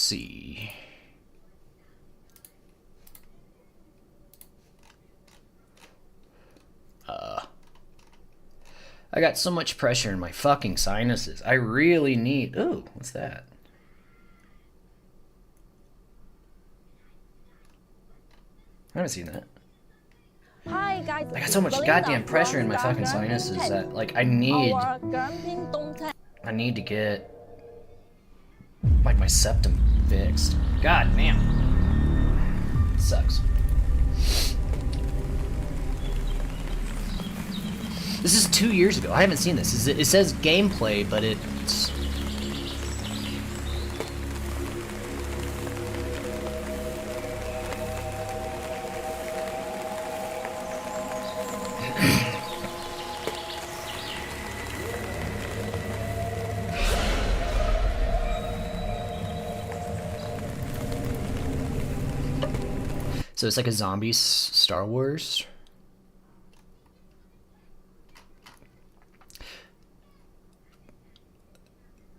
see. I got so much pressure in my fucking sinuses. I really need... Ooh, what's that? I haven't seen that. Hi guys. I got so much goddamn pressure in my fucking sinuses that, like, I need to get, like, my septum fixed. God damn. Sucks. This is 2 years ago. I haven't seen this. It says gameplay, but it's... So it's like a zombie Star Wars.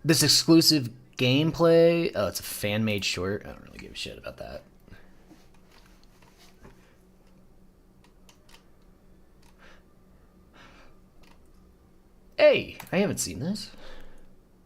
This exclusive gameplay. Oh, it's a fan-made short. I don't really give a shit about that. Hey, I haven't seen this.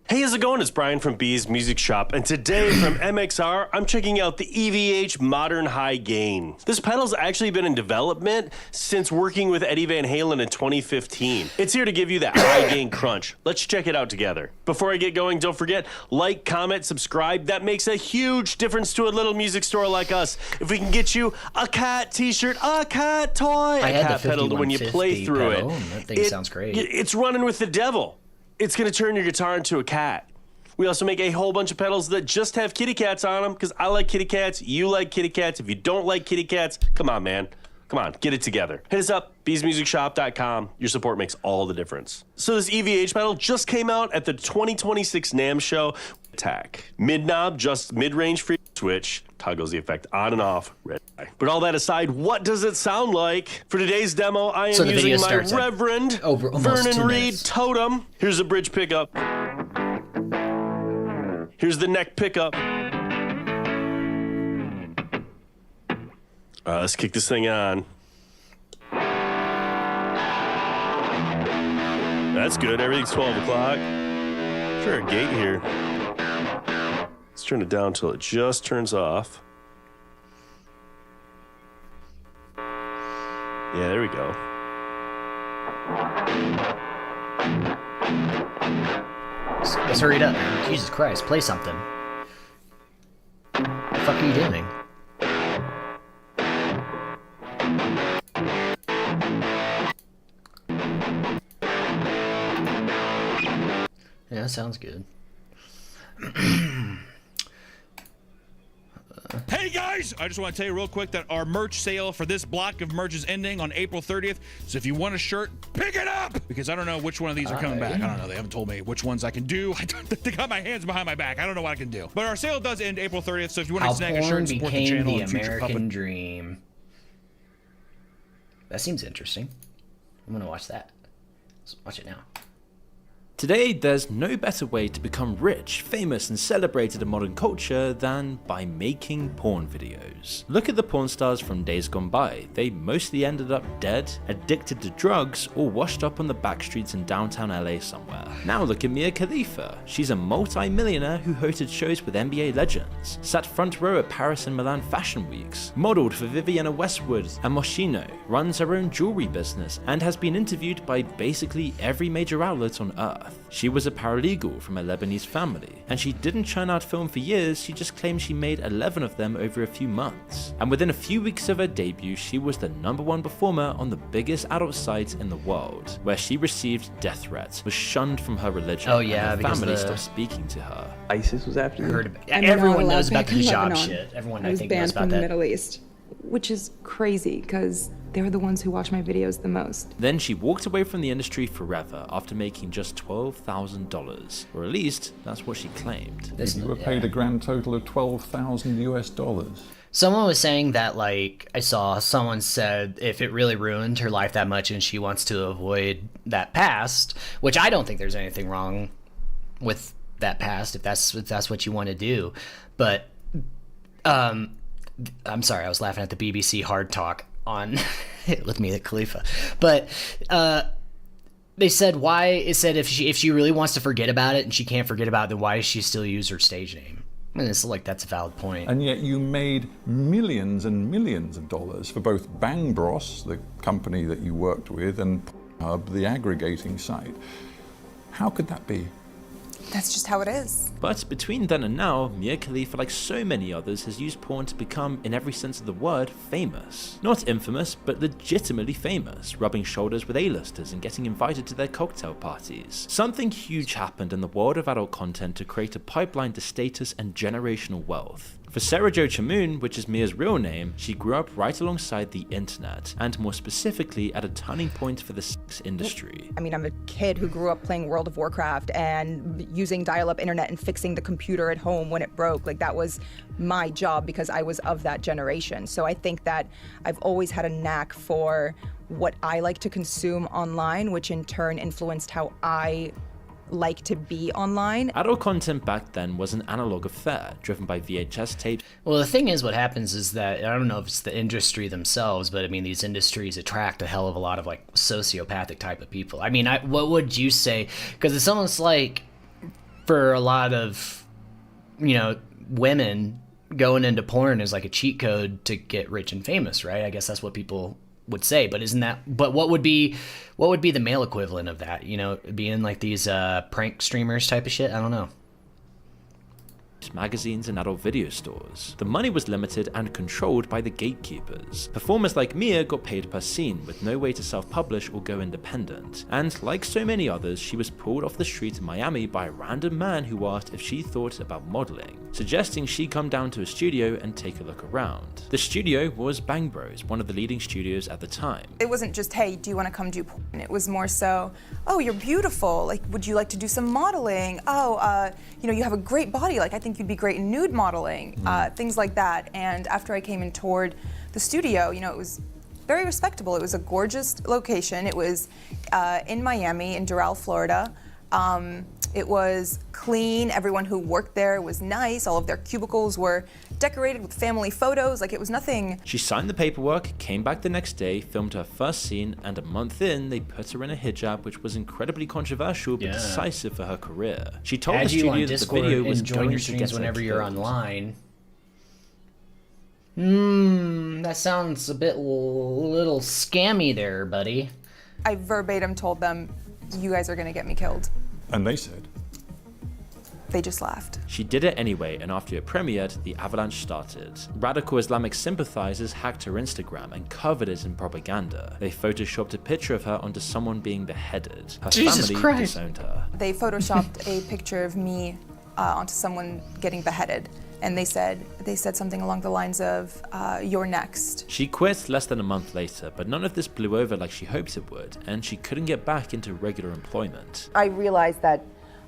Hey, how's it going? It's Brian from B's Music Shop, and today from MXR, I'm checking out the EVH Modern High Gain. This pedal's actually been in development since working with Eddie Van Halen in 2015. It's here to give you that high gain crunch. Let's check it out together. Before I get going, don't forget, like, comment, subscribe. That makes a huge difference to a little music store like us. If we can get you a cat t-shirt, a cat toy, a cat pedal when you play through it. That thing sounds great. It's running with the devil. It's going to turn your guitar into a cat. We also make a whole bunch of pedals that just have kitty cats on them, because I like kitty cats, you like kitty cats. If you don't like kitty cats, come on, man. Come on, get it together. Hit us up, bsmusicshop.com. Your support makes all the difference. So this EVH pedal just came out at the 2026 NAMM show. Attack. Mid-knob, just mid-range free switch. Toggles the effect on and off. Red eye. But all that aside, what does it sound like? For today's demo, I am using my Reverend Vernon Reid Totem. Here's a bridge pickup. Here's the neck pickup. Let's kick this thing on. That's good. Everything's 12 o'clock. Sure, a gate here. Let's turn it down until it just turns off. Yeah, there we go. Let's hurry it up. Jesus Christ, play something. What the fuck are you doing? Yeah, that sounds good. Hey guys, I just want to tell you real quick that our merch sale for this block of merch is ending on April 30th. So if you want a shirt, pick it up! Because I don't know which one of these are coming back. I don't know. They haven't told me which ones I can do. They got my hands behind my back. I don't know what I can do. But our sale does end April 30th. So if you want to snag a shirt and support the channel and future American Dream. That seems interesting. I'm gonna watch that. Let's watch it now. Today, there's no better way to become rich, famous and celebrated in modern culture than by making porn videos. Look at the porn stars from days gone by. They mostly ended up dead, addicted to drugs, or washed up on the back streets in downtown LA somewhere. Now look at Mia Khalifa. She's a multi-millionaire who hosted shows with NBA legends, sat front row at Paris and Milan fashion weeks, modeled for Vivienne Westwood and Moschino, runs her own jewelry business, and has been interviewed by basically every major outlet on earth. She was a paralegal from a Lebanese family, and she didn't churn out film for years. She just claimed she made 11 of them over a few months. And within a few weeks of her debut, she was the #1 performer on the biggest adult site in the world, where she received death threats, was shunned from her religion, Oh yeah, and her because family stopped speaking to her. ISIS was after you. Everyone knows about the hijab shit. Everyone, I think, knows about that. I was banned from the Middle East, which is crazy because they were the ones who watch my videos the most. Then she walked away from the industry forever after making just $12,000, or at least that's what she claimed. You were paid a grand total of $12,000 US. Someone was saying that, like, I saw someone said if it really ruined her life that much and she wants to avoid that past, which I don't think there's anything wrong with that past if that's what you want to do, but I'm sorry, I was laughing at the BBC Hard Talk on with Mia Khalifa, but they said if she really wants to forget about it and she can't forget about it, then why does she still use her stage name? I mean, it's like that's a valid point. And yet you made millions and millions of dollars for both Bang Bros, the company that you worked with, and Pornhub, the aggregating site. How could that be? That's just how it is. But between then and now, Mia Khalifa, like so many others, has used porn to become, in every sense of the word, famous. Not infamous, but legitimately famous, rubbing shoulders with A-listers and getting invited to their cocktail parties. Something huge happened in the world of adult content to create a pipeline to status and generational wealth. For Sarah Jo Chamoun, which is Mia's real name, she grew up right alongside the internet, and more specifically at a turning point for the sex industry. I mean, I'm a kid who grew up playing World of Warcraft and using dial-up internet and fixing the computer at home when it broke. Like, that was my job because I was of that generation. So I think that I've always had a knack for what I like to consume online, which in turn influenced how I like to be online. Adult content back then was an analog affair, driven by VHS tapes. Well, the thing is, what happens is that, I don't know if it's the industry themselves, but I mean, these industries attract a hell of a lot of like sociopathic type of people. I mean, what would you say? Because it's almost like for a lot of, women, going into porn is like a cheat code to get rich and famous, right? I guess that's what people would say, but what would be the male equivalent of that, being like these prank streamers type of shit? I don't know. Magazines and adult video stores. The money was limited and controlled by the gatekeepers. Performers like Mia got paid per scene with no way to self-publish or go independent. And like so many others, she was pulled off the street in Miami by a random man who asked if she thought about modeling, suggesting she come down to a studio and take a look around. The studio was Bang Bros, one of the leading studios at the time. It wasn't just, hey, do you want to come do porn? It was more so, oh, you're beautiful. Like, would you like to do some modeling? Oh, you have a great body. Like, I think you'd be great in nude modeling, things like that. And after I came and toured the studio, it was very respectable. It was a gorgeous location. It was in Miami, in Doral, Florida. It was clean. Everyone who worked there was nice. All of their cubicles were decorated with family photos. Like, it was nothing. She signed the paperwork, came back the next day, filmed her first scene, and a month in, they put her in a hijab, which was incredibly controversial but decisive for her career. She told the studio that the video was going to get her whenever you're killed. online. That sounds a little scammy there, buddy. I verbatim told them, you guys are gonna get me killed. And they said, They just laughed. She did it anyway, and after it premiered, the avalanche started. Radical Islamic sympathizers hacked her Instagram and covered it in propaganda. They photoshopped a picture of her onto someone being beheaded. Her Jesus family Christ. disowned her. They photoshopped a picture of me onto someone getting beheaded. And they said something along the lines of, you're next. She quit less than a month later, but none of this blew over like she hoped it would, and she couldn't get back into regular employment. I realized that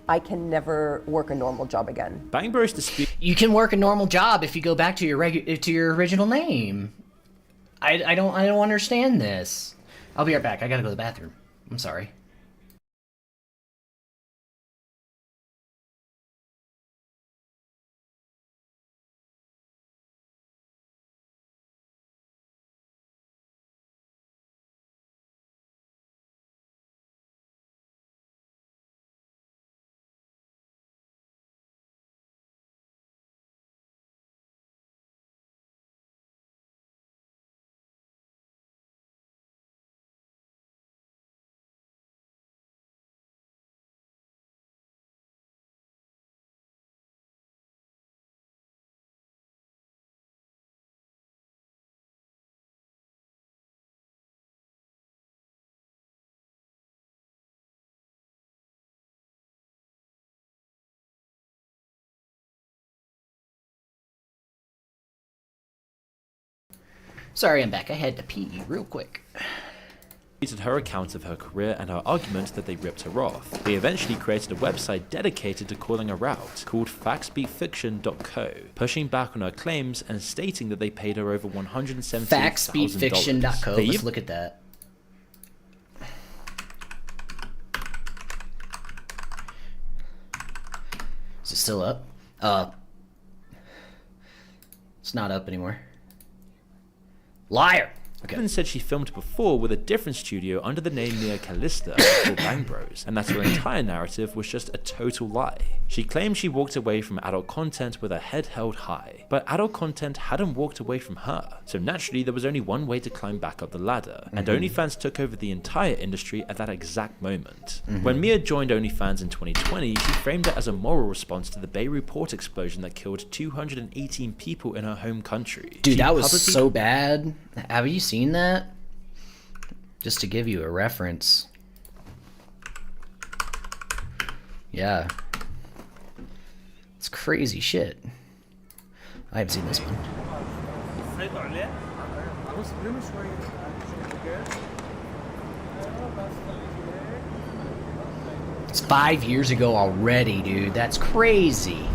I can never work a normal job again. Bang Bros dispute. You can work a normal job if you go back to your original name. I don't understand this. I'll be right back. I gotta go to the bathroom. I'm sorry. Sorry, I'm back. I had to pee real quick. Her account of her career and her argument that they ripped her off. They eventually created a website dedicated to calling her out, called FactsBeatFiction.co, pushing back on her claims and stating that they paid her over $170,000. FactsBeatFiction.co. Let's look at that. Is it still up? It's not up anymore. Liar! Okay. Even said she filmed before with a different studio under the name Mia Khalister called Bang Bros, and that her entire narrative was just a total lie. She claimed she walked away from adult content with her head held high, but adult content hadn't walked away from her, so naturally there was only one way to climb back up the ladder, and OnlyFans took over the entire industry at that exact moment. When Mia joined OnlyFans in 2020, she framed it as a moral response to the Beirut port explosion that killed 218 people in her home country. Dude, She that was publicly- so bad. Have you seen that? Just to give you a reference. Yeah. It's crazy shit. I haven't seen this one. It's 5 years ago already, dude. That's crazy.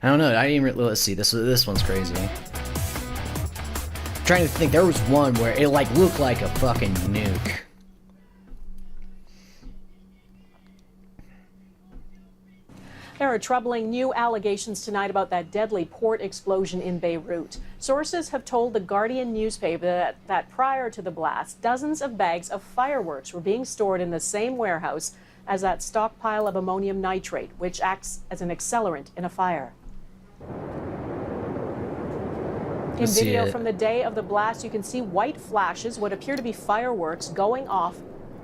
I don't know. I didn't even let's see. This one's crazy. I'm trying to think. There was one where it like looked like a fucking nuke. There are troubling new allegations tonight about that deadly port explosion in Beirut. Sources have told the Guardian newspaper that prior to the blast, dozens of bags of fireworks were being stored in the same warehouse as that stockpile of ammonium nitrate, which acts as an accelerant in a fire. In Let's see video it. from the day of the blast, you can see white flashes, what appear to be fireworks, going off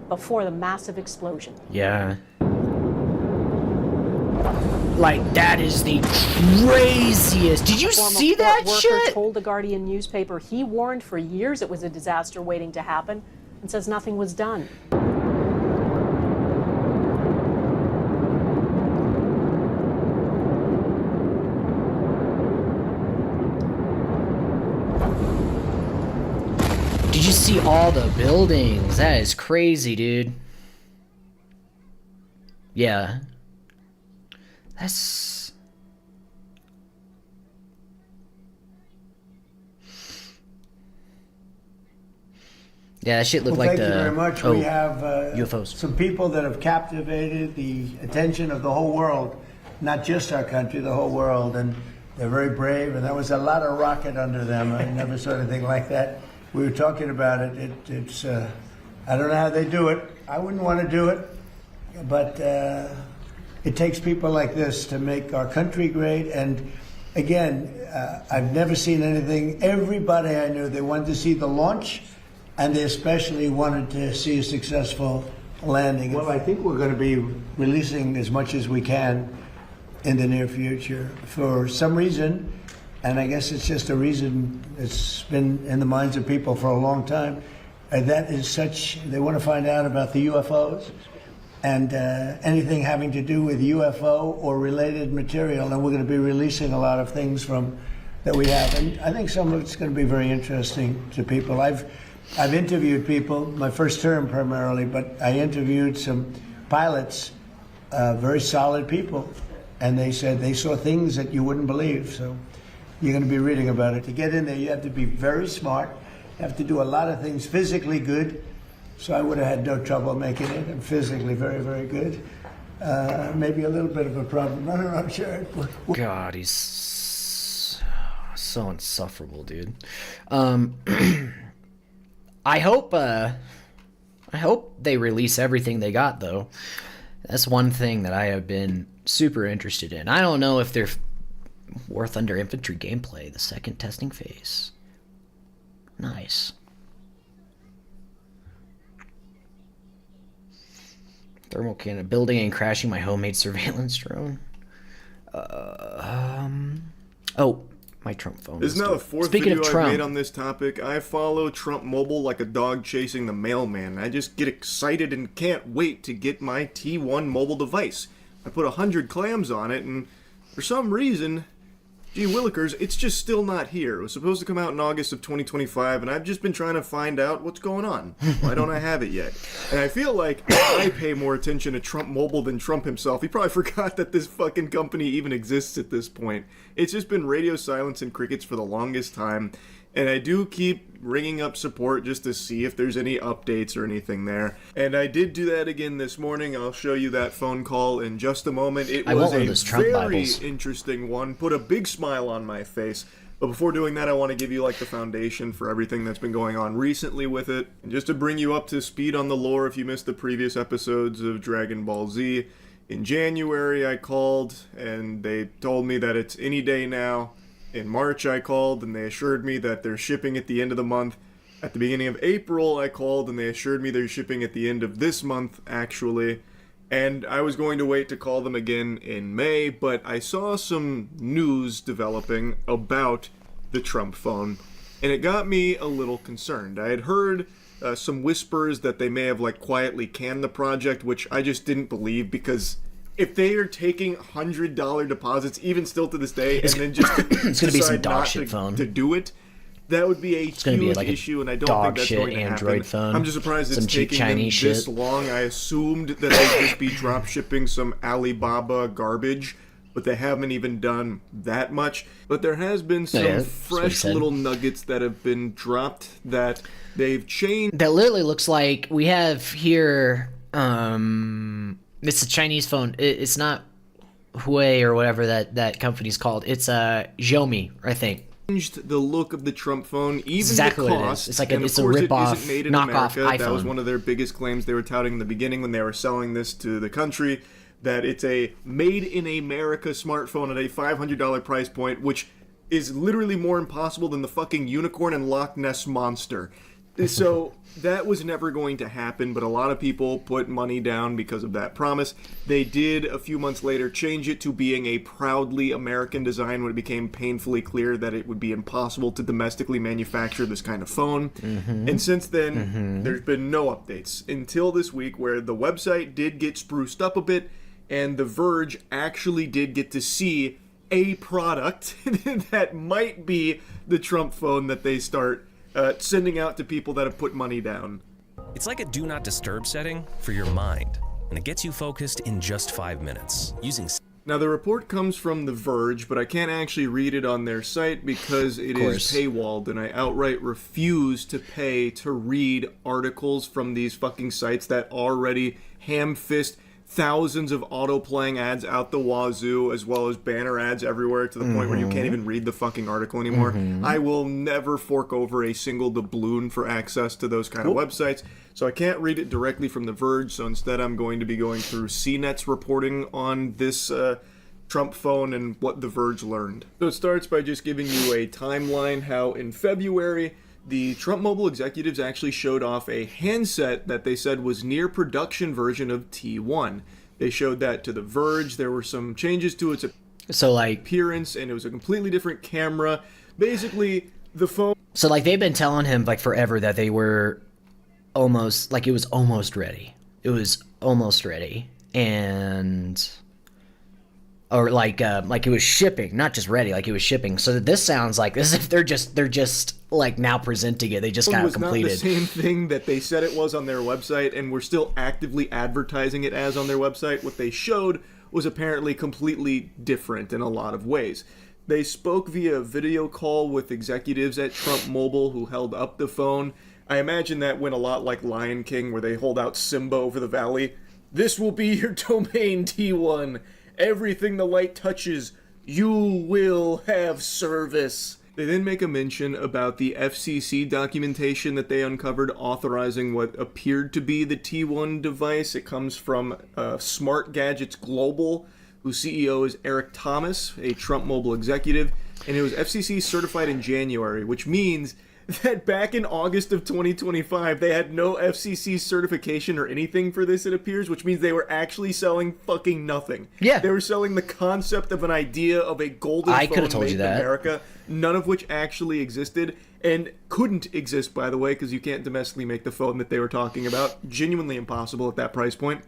before the massive explosion. Yeah. Like, that is the craziest. Did you Former see that port worker shit? told the Guardian newspaper he warned for years it was a disaster waiting to happen and says nothing was done. Did you see all the buildings? That is crazy, dude. Yeah. That's... Yeah, that shit looked Well, like thank the... you very much. Oh, We have UFOs. some people that have captivated the attention of the whole world, not just our country, the whole world, and they're very brave, and there was a lot of rocket under them. I never saw anything like that. We were talking about it. It's I don't know how they do it. I wouldn't want to do it, but it takes people like this to make our country great. And again, I've never seen anything. Everybody I knew, they wanted to see the launch, and they especially wanted to see a successful landing. Well, I think we're going to be releasing as much as we can in the near future. For some reason, and I guess it's just a reason that's been in the minds of people for a long time, and that is such, they want to find out about the UFOs and anything having to do with UFO or related material, and we're going to be releasing a lot of things from that we have, and I think some of it's going to be very interesting to people. I've interviewed people, my first term primarily, but I interviewed some pilots, very solid people, and they said they saw things that you wouldn't believe. So you're going to be reading about it. To get in there, you have to be very smart. You have to do a lot of things physically good. So I would have had no trouble making it. I'm physically very, very good. Maybe a little bit of a problem. I don't know, I'm sure. God, he's so insufferable, dude. I hope they release everything they got, though. That's one thing that I have been super interested in. I don't know if they're War Thunder Infantry gameplay, the second testing phase. Nice. Thermal cannon building and crashing my homemade surveillance drone. Oh, my Trump phone. This is now the fourth Speaking video of I've Trump, made on this topic. I follow Trump Mobile like a dog chasing the mailman. I just get excited and can't wait to get my T1 mobile device. I put 100 clams on it, and for some reason, gee willikers, it's just still not here. It was supposed to come out in August of 2025, and I've just been trying to find out what's going on. Why don't I have it yet? And I feel like I pay more attention to Trump Mobile than Trump himself. He probably forgot that this fucking company even exists at this point. It's just been radio silence and crickets for the longest time. And I do keep ringing up support just to see if there's any updates or anything there. And I did do that again this morning. I'll show you that phone call in just a moment. It was a very interesting one. Put a big smile on my face. But before doing that, I want to give you like the foundation for everything that's been going on recently with it. And just to bring you up to speed on the lore, if you missed the previous episodes of Dragon Ball Z, in January I called and they told me that it's any day now. In March, I called, and they assured me that they're shipping at the end of the month. At the beginning of April, I called, and they assured me they're shipping at the end of this month, actually. And I was going to wait to call them again in May, but I saw some news developing about the Trump phone, and it got me a little concerned. I had heard some whispers that they may have, like, quietly canned the project, which I just didn't believe, because if they are taking $100 deposits, even still to this day, and then just it's gonna be some dog not shit phone to do it, that would be a huge issue, and I don't think that's going to Android happen. phone. I'm just surprised it's taking Chinese them this shit. long. I assumed that they'd just be drop shipping some Alibaba garbage, but they haven't even done that much. But there has been some fresh little nuggets that have been dropped that they've changed. That literally looks like we have here. It's a Chinese phone. It's not Huawei or whatever that company's called. It's Xiaomi, I think. Changed the look of the Trump phone, even exactly the what cost. It is. It's like and it's of a course rip-off, it isn't made in knockoff America. iPhone. That was one of their biggest claims they were touting in the beginning when they were selling this to the country, that it's a made-in-America smartphone at a $500 price point, which is literally more impossible than the fucking unicorn and Loch Ness Monster. So that was never going to happen, but a lot of people put money down because of that promise. They did, a few months later, change it to being a proudly American design when it became painfully clear that it would be impossible to domestically manufacture this kind of phone. And since then, there's been no updates until this week, where the website did get spruced up a bit, and The Verge actually did get to see a product that might be the Trump phone that they start sending out to people that have put money down. It's like a do not disturb setting for your mind, and it gets you focused in just 5 minutes using. Now, the report comes from The Verge, but I can't actually read it on their site because it is paywalled, and I outright refuse to pay to read articles from these fucking sites that already ham-fist thousands of auto-playing ads out the wazoo, as well as banner ads everywhere, to the point where you can't even read the fucking article anymore. I will never fork over a single doubloon for access to those kind of websites, so I can't read it directly from The Verge, so instead I'm going to be going through CNET's reporting on this Trump phone and what The Verge learned. So it starts by just giving you a timeline how in February, the Trump Mobile executives actually showed off a handset that they said was near production version of T1. They showed that to The Verge. There were some changes to its appearance, and it was a completely different camera. Basically, the phone... So, like, they've been telling him, like, forever that they were almost... Like, it was almost ready. It was almost ready. And... Or like it was shipping, not just ready, like it was shipping. So this sounds like as if they're just like now presenting it. They just got it completed. It was not the same thing that they said it was on their website, and we're still actively advertising it as on their website. What they showed was apparently completely different in a lot of ways. They spoke via video call with executives at Trump Mobile who held up the phone. I imagine that went a lot like Lion King, where they hold out Simba over the valley. This will be your domain, T1. Everything the light touches, you will have service. They then make a mention about the FCC documentation that they uncovered authorizing what appeared to be the T1 device. It comes from Smart Gadgets Global, whose CEO is Eric Thomas, a Trump Mobile executive, and it was FCC certified in January, which means that back in August of 2025, they had no FCC certification or anything for this, it appears, which means they were actually selling fucking nothing. Yeah. They were selling the concept of an idea of a golden phone made in America, none of which actually existed, and couldn't exist, by the way, because you can't domestically make the phone that they were talking about. Genuinely impossible at that price point.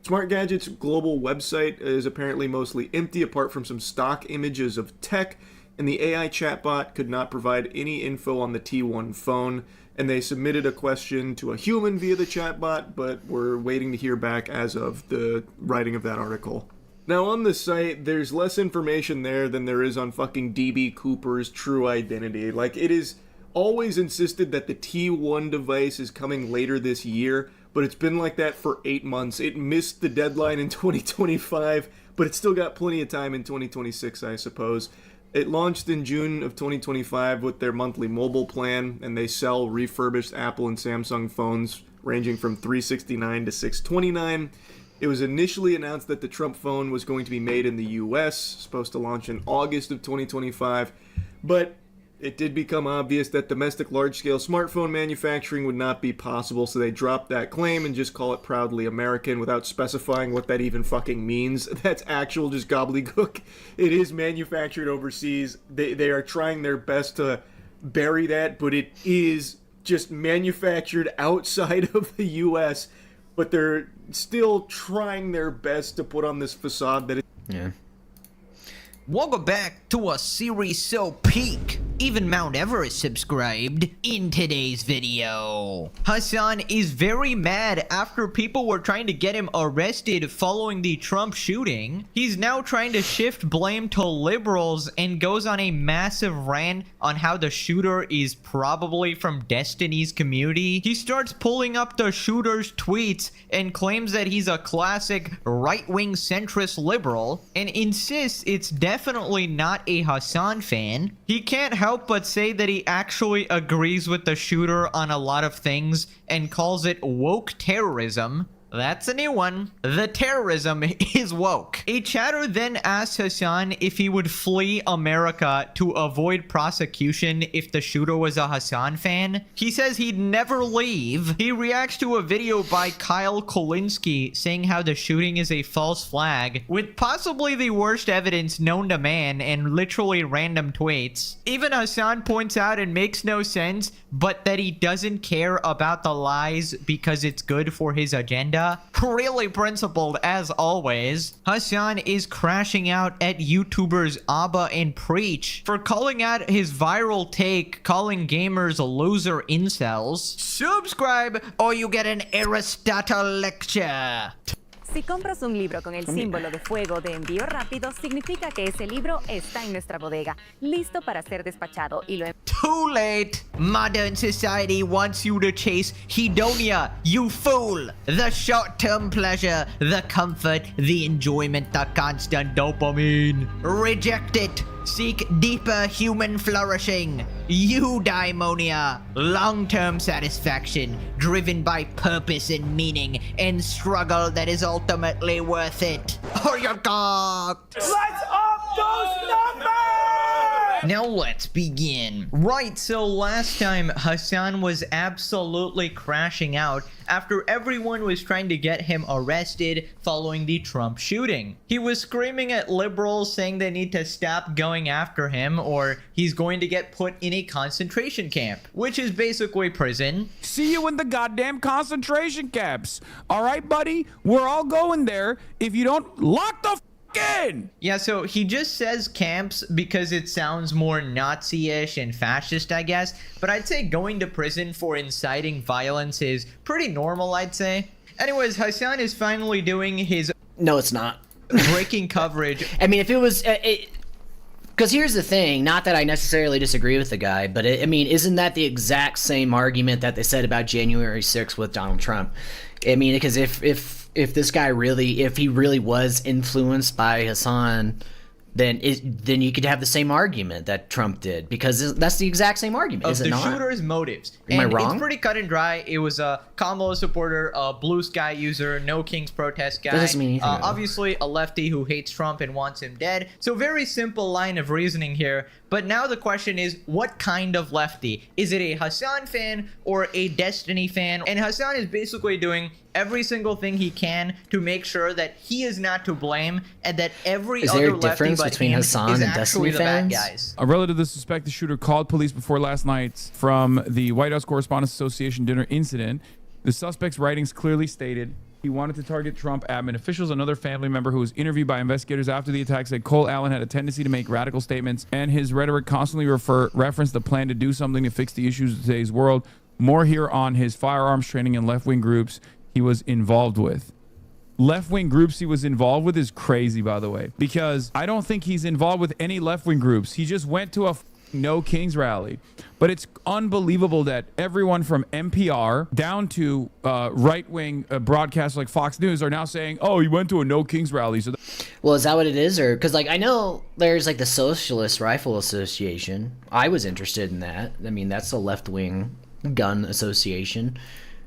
Smart Gadgets' global website is apparently mostly empty, apart from some stock images of tech. and the AI chatbot could not provide any info on the T1 phone, and they submitted a question to a human via the chatbot, but we're waiting to hear back as of the writing of that article. Now on the site, there's less information there than there is on fucking DB Cooper's true identity. Like, it is always insisted that the T1 device is coming later this year, but it's been like that for 8 months. It missed the deadline in 2025, but it's still got plenty of time in 2026, I suppose. It launched in June of 2025 with their monthly mobile plan, and they sell refurbished Apple and Samsung phones ranging from $369 to $629. It was initially announced that the Trump phone was going to be made in the US, supposed to launch in August of 2025, but it did become obvious that domestic large-scale smartphone manufacturing would not be possible, so they dropped that claim and just call it proudly American without specifying what that even fucking means. That's actual just gobbledygook. It is manufactured overseas. They are trying their best to bury that, but it is just manufactured outside of the US, but they're still trying their best to put on this facade that Yeah. Welcome back to a series so peak, even Mount Everest subscribed. In today's video, Hassan is very mad after people were trying to get him arrested following the Trump shooting. He's now trying to shift blame to liberals and goes on a massive rant on how the shooter is probably from Destiny's community. He starts pulling up the shooter's tweets and claims that he's a classic right-wing centrist liberal and insists it's definitely not a Hassan fan. He can't help but say that he actually agrees with the shooter on a lot of things and calls it woke terrorism. That's a new one. The terrorism is woke. A chatter then asked Hassan if he would flee America to avoid prosecution if the shooter was a Hassan fan. He says he'd never leave. He reacts to a video by Kyle Kulinski saying how the shooting is a false flag, with possibly the worst evidence known to man and literally random tweets. Even Hassan points out it makes no sense, but that he doesn't care about the lies because it's good for his agenda. Really principled as always. Hassan is crashing out at YouTubers Abba and Preach for calling out his viral take calling gamers loser incels. Subscribe or you get an Aristotle lecture. Si compras un libro con el símbolo de fuego de envío rápido, significa que ese libro está en nuestra bodega, listo para ser despachado y lo Too late! Modern society wants you to chase hedonia, you fool! The short-term pleasure, the comfort, the enjoyment, the constant dopamine. Reject it! Seek deeper human flourishing. Eudaimonia. Long-term satisfaction, driven by purpose and meaning, and struggle that is ultimately worth it. Or you're cocked! Let's up those numbers! Now let's begin. Right, so last time Hassan was absolutely crashing out after everyone was trying to get him arrested following the Trump shooting. He was screaming at liberals saying they need to stop going after him or he's going to get put in a concentration camp, which is basically prison. See you in the goddamn concentration camps. All right, buddy? We're all going there. If you don't, lock the in. Yeah, so he just says camps because it sounds more Nazi-ish and fascist, I guess. But I'd say going to prison for inciting violence is pretty normal, I'd say. Anyways, Hassan is finally doing his... No, it's not. Breaking coverage. I mean, if it was... Because here's the thing, not that I necessarily disagree with the guy, but I mean, isn't that the exact same argument that they said about January 6th with Donald Trump? I mean, because if this guy really, if he really was influenced by Hassan, then you could have the same argument that Trump did, because that's the exact same argument, is it not? Of the shooter's motives. Am I wrong? It's pretty cut and dry. It was a Kamala supporter, a Blue Sky user, No Kings protest guy. That doesn't mean anything. Obviously a lefty who hates Trump and wants him dead. So very simple line of reasoning here. But now the question is, what kind of lefty? Is it a Hassan fan or a Destiny fan? And Hassan is basically doing every single thing he can to make sure that he is not to blame and that every Is other there a lefty difference but between him Hassan is and actually Destiny the bad fans? guys. A relative of the suspected shooter called police before last night's from the White House Correspondents Association dinner incident. The suspect's writings clearly stated He wanted to target Trump admin officials. Another family member who was interviewed by investigators after the attack said Cole Allen had a tendency to make radical statements, and his rhetoric constantly referenced the plan to do something to fix the issues of today's world. More here on his firearms training and left-wing groups he was involved with. Left-wing groups he was involved with is crazy, by the way, because I don't think he's involved with any left-wing groups. He just went to a No Kings rally. But it's unbelievable that everyone from NPR down to right-wing broadcasts like Fox News are now saying, oh, he went to a No Kings rally. So well, is that what it is? Or because, like, I know there's like the Socialist Rifle Association. I was interested in that. I mean, that's a left-wing gun association.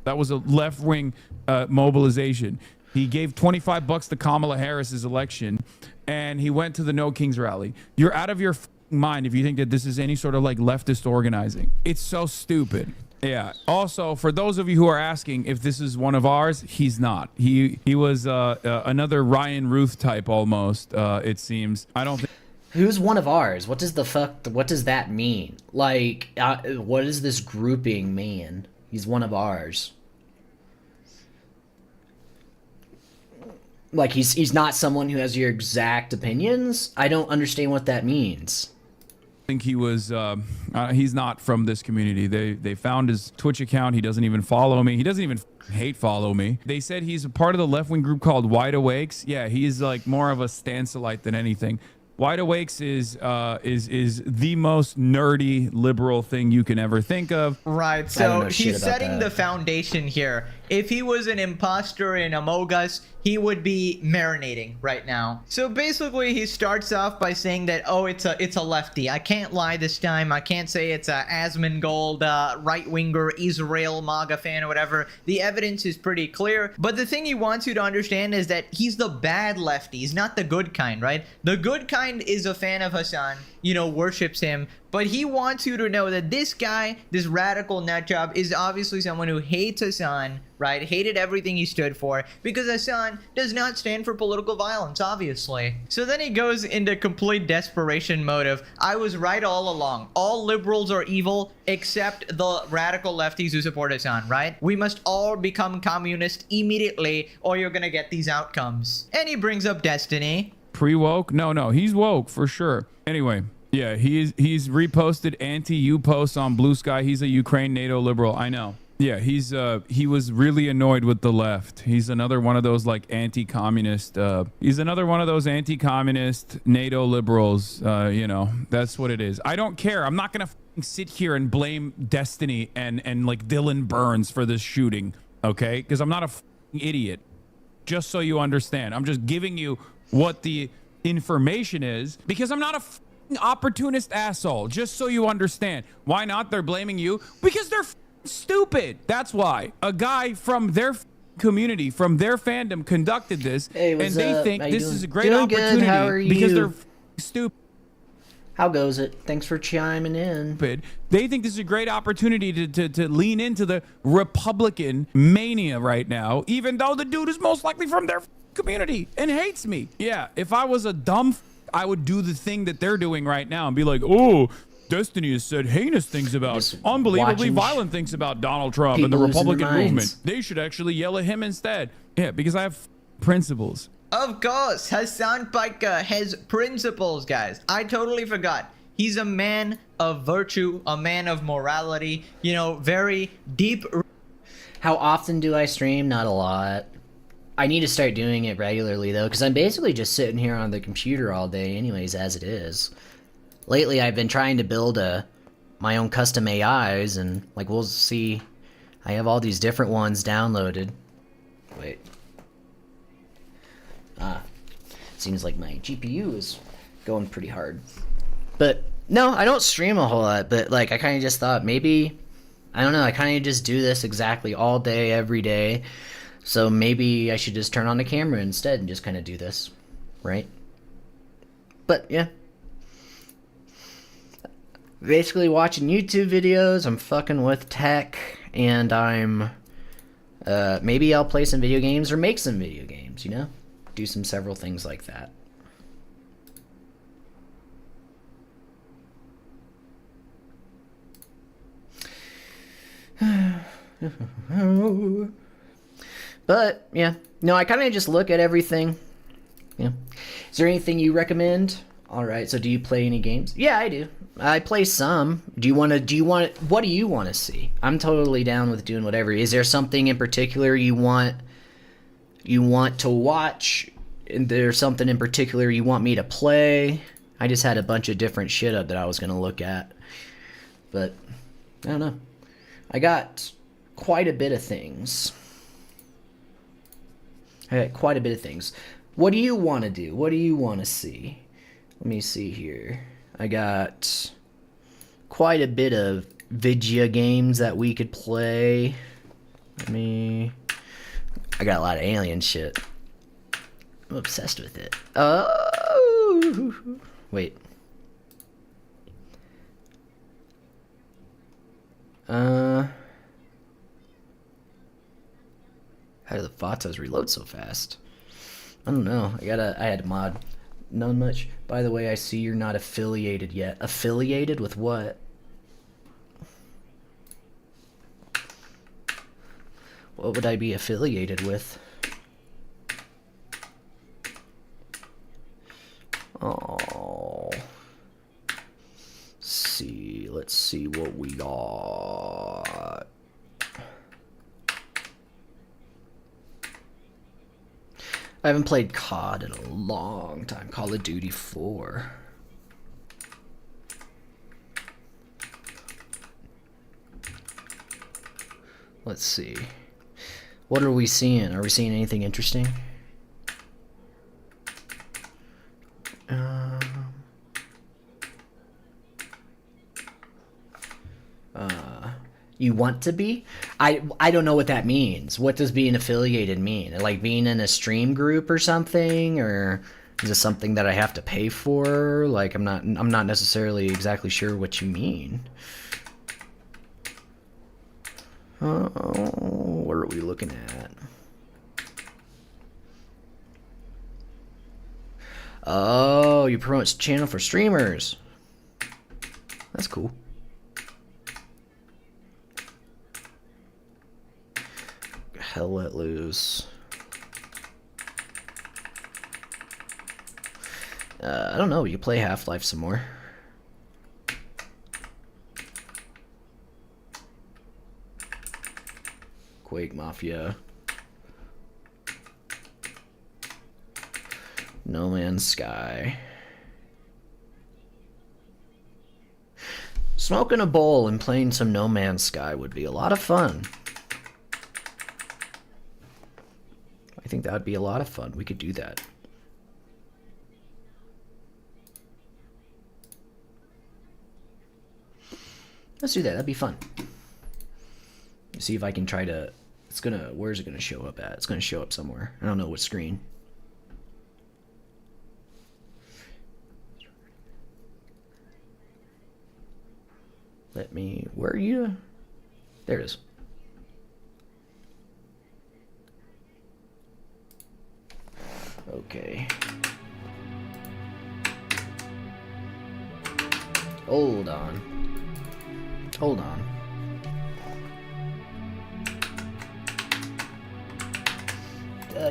That was a left-wing mobilization. He gave $25 to Kamala Harris's election, and he went to the No Kings rally. You're out of your mind if you think that this is any sort of like leftist organizing. It's so stupid. Yeah. Also, for those of you who are asking if this is one of ours, he's not. He was another Ryan Ruth type almost. It seems. I don't think. Who's one of ours? What does what does that mean? Like, what is this grouping mean? He's one of ours. Like, he's not someone who has your exact opinions? I don't understand what that means. I think he was, he's not from this community. They found his Twitch account. He doesn't even follow me. He doesn't even hate follow me. They said he's a part of the left-wing group called Wide Awakes. Yeah, he's like more of a Stancelite than anything. Wide Awakes is the most nerdy liberal thing you can ever think of. Right, so he's setting the foundation here. If he was an imposter in Among Us, he would be marinating right now. So basically, he starts off by saying that, oh, it's a lefty. I can't lie this time. I can't say it's a Asmongold right-winger Israel MAGA fan or whatever. The evidence is pretty clear. But the thing he wants you to understand is that he's the bad lefty. He's not the good kind, right? The good kind is a fan of Hasan, you know, worships him. But he wants you to know that this guy, this radical nutjob, is obviously someone who hates Hasan, right? Hated everything he stood for, because Hasan does not stand for political violence, obviously. So then he goes into complete desperation mode of, I was right all along. All liberals are evil, except the radical lefties who support Hasan, right? We must all become communist immediately, or you're gonna get these outcomes. And he brings up Destiny. Pre-woke? No, he's woke for sure. Anyway. Yeah, he's reposted anti-U posts on Blue Sky. He's a Ukraine NATO liberal. I know. Yeah, he was really annoyed with the left. He's another one of those like anti-communist. He's another one of those anti-communist NATO liberals. You know, that's what it is. I don't care. I'm not gonna sit here and blame Destiny and like Dylan Burns for this shooting. Okay, because I'm not a idiot. Just so you understand, I'm just giving you what the information is because I'm not a opportunist asshole, just so you understand. Why not? They're blaming you because they're stupid. That's why. A guy from their community, from their fandom conducted this, and they think this is a great opportunity because they're stupid. How goes it? Thanks for chiming in. They think this is a great opportunity to lean into the Republican mania right now, even though the dude is most likely from their community and hates me. Yeah, if I was a dumb I would do the thing that they're doing right now and be like, oh, Destiny has said heinous things about, unbelievably violent things about Donald Trump and the Republican movement. They should actually yell at him instead. Yeah, because I have principles. Of course, Hasan Piker has principles, guys. I totally forgot. He's a man of virtue, a man of morality, you know, very deep. How often do I stream? Not a lot. I need to start doing it regularly, though, because I'm basically just sitting here on the computer all day anyways, as it is. Lately, I've been trying to build my own custom AIs, and, like, we'll see. I have all these different ones downloaded. Wait. Seems like my GPU is going pretty hard. But, no, I don't stream a whole lot, but, like, I kind of just thought maybe, I don't know, I kind of just do this exactly all day, every day. So maybe I should just turn on the camera instead and just kind of do this, right? But yeah. Basically watching YouTube videos, I'm fucking with tech, and I'm, maybe I'll play some video games or make some video games, you know? Do several things like that. But yeah, no, I kind of just look at everything. Yeah. Is there anything you recommend? All right. So do you play any games? Yeah, I do. I play some. What do you want to see? I'm totally down with doing whatever. Is there something in particular you want to watch? Is there something in particular you want me to play? I just had a bunch of different shit up that I was going to look at. But I don't know. I got quite a bit of things. What do you want to do? What do you want to see? Let me see here. I got quite a bit of video games that we could play. I got a lot of alien shit. I'm obsessed with it. Oh, wait. How do the Fatos reload so fast? I don't know. I had to mod. Not much. By the way, I see you're not affiliated yet. Affiliated with what? What would I be affiliated with? Oh. Let's see what we got. I haven't played COD in a long time. Call of Duty 4. Let's see. What are we seeing? Are we seeing anything interesting? You want to be? I don't know what that means. What does being affiliated mean? Like being in a stream group or something, or is it something that I have to pay for? Like I'm not necessarily exactly sure what you mean. What are we looking at? Oh, you promote channel for streamers. That's cool. Hell let loose. I don't know. You play Half-Life some more. Quake Mafia. No Man's Sky. Smoking a bowl and playing some No Man's Sky would be a lot of fun. I think that would be a lot of fun. We could do that. Let's do that. That'd be fun. See if I can try to... Where's it gonna show up at? It's gonna show up somewhere. I don't know what screen. Where are you? There it is. Okay. Hold on.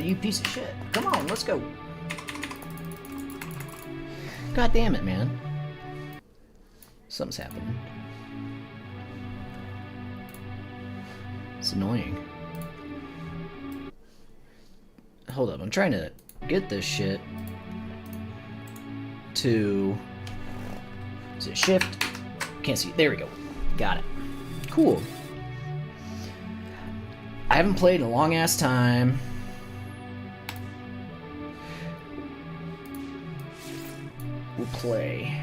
You piece of shit. Come on, let's go. God damn it, man. Something's happening. It's annoying. Hold up, I'm trying to get this shit to... Is it shift? Can't see. There we go. Got it. Cool. I haven't played in a long ass time. We'll play.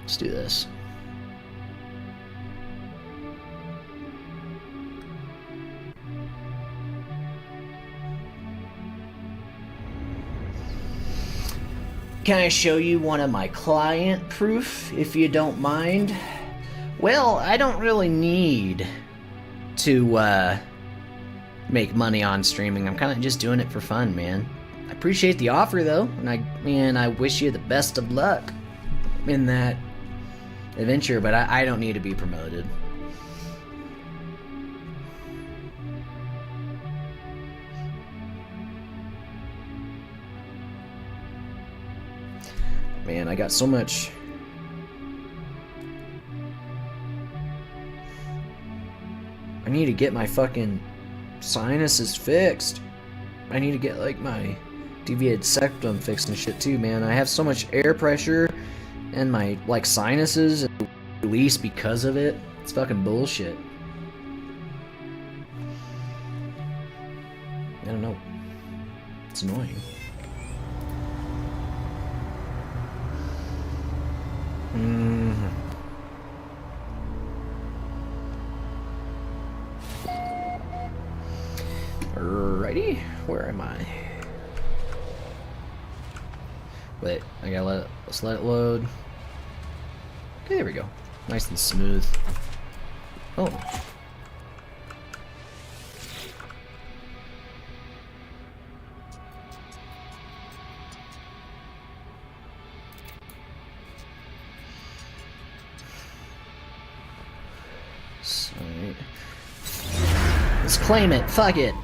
Let's do this. Can I show you one of my client proof, if you don't mind? Well, I don't really need to make money on streaming. I'm kind of just doing it for fun, man. I appreciate the offer though, and I wish you the best of luck in that adventure, but I don't need to be promoted. Man, I got so much. I need to get my fucking sinuses fixed. I need to get like my deviated septum fixed and shit too, man. I have so much air pressure and my like sinuses release because of it. It's fucking bullshit. I don't know. It's annoying. Alrighty, where am I? Wait, let's let it load. Okay, there we go. Nice and smooth. Oh. Sweet. Let's claim it. Fuck it.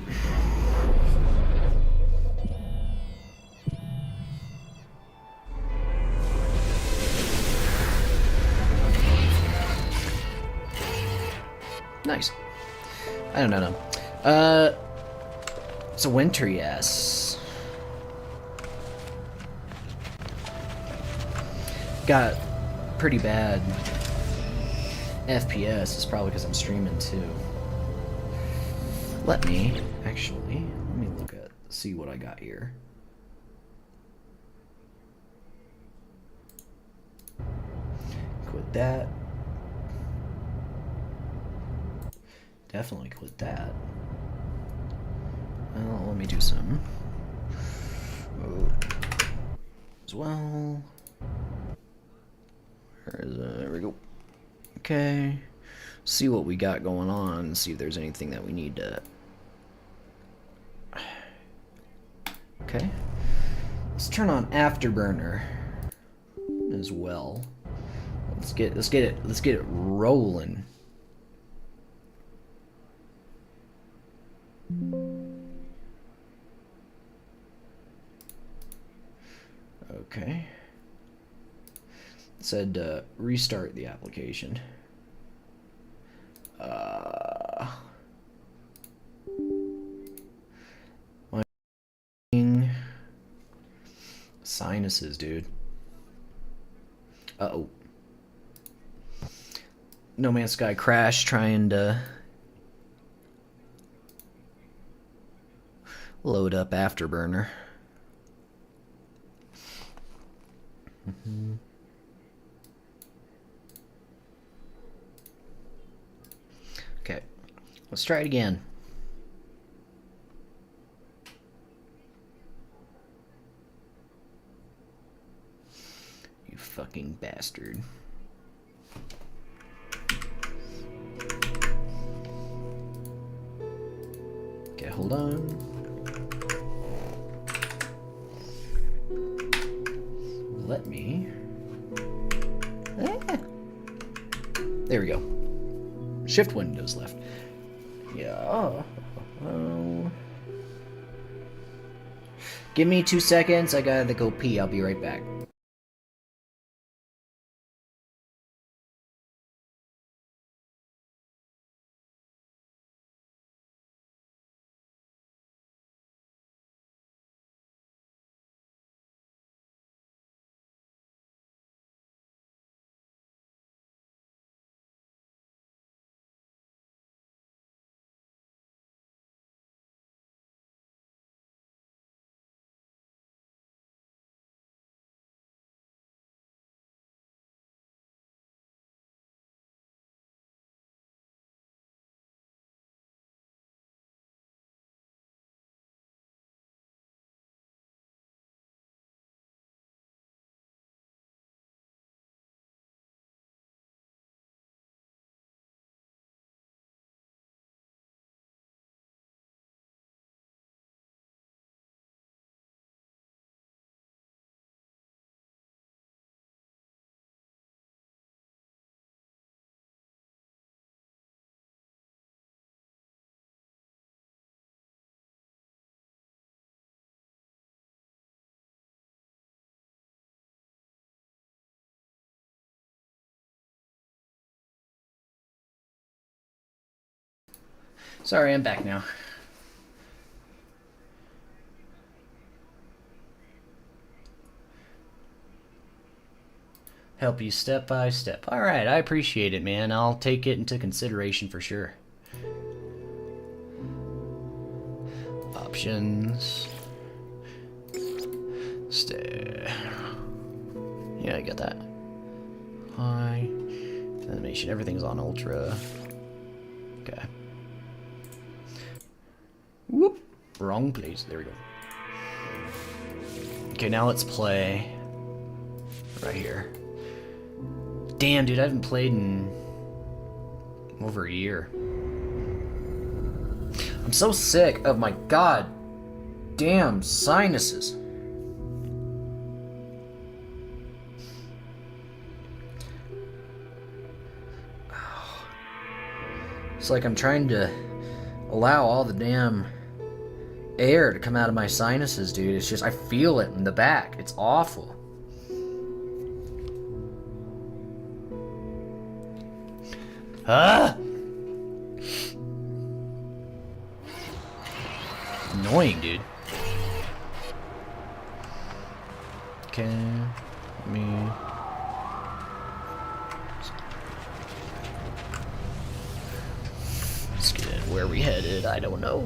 Nice. I don't know. It's a winter, yes. Got pretty bad FPS. It's probably because I'm streaming too. Let me see what I got here. Quit that. Definitely quit that. Well, let me do some. As well. There we go. Okay. See what we got going on. See if there's anything that we need to. Okay. Let's turn on Afterburner as well. Let's get it rolling. Okay. It said restart the application. My sinuses, dude. Uh-oh. No Man's Sky crashed trying to load up Afterburner. Okay, let's try it again. You fucking bastard. Okay, hold on. Let me. There we go. Shift windows left. Yeah. Give me 2 seconds. I gotta go pee. I'll be right back. Sorry, I'm back now. Help you step by step. All right, I appreciate it, man. I'll take it into consideration for sure. Options. Stay. Yeah, I get that. High. Animation. Everything's on ultra. Okay. Whoop. Wrong place. There we go. Okay, now let's play right here. Damn, dude, I haven't played in over a year. I'm so sick of my god damn sinuses. It's like I'm trying to allow all the damn air to come out of my sinuses, dude. It's just, I feel it in the back. It's awful. Ah! Annoying, dude. Okay, let me... Let's get in. Where are we headed? I don't know.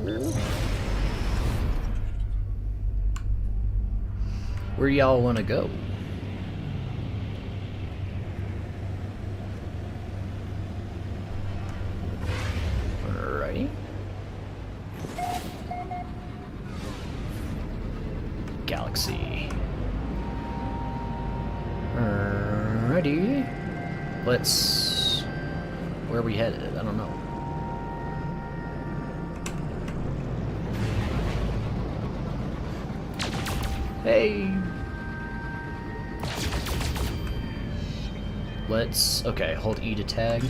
Where do y'all want to go? Alrighty. Galaxy. Alrighty. Let's... Where are we headed? I don't know. Hey! Let's... Okay, hold E to tag.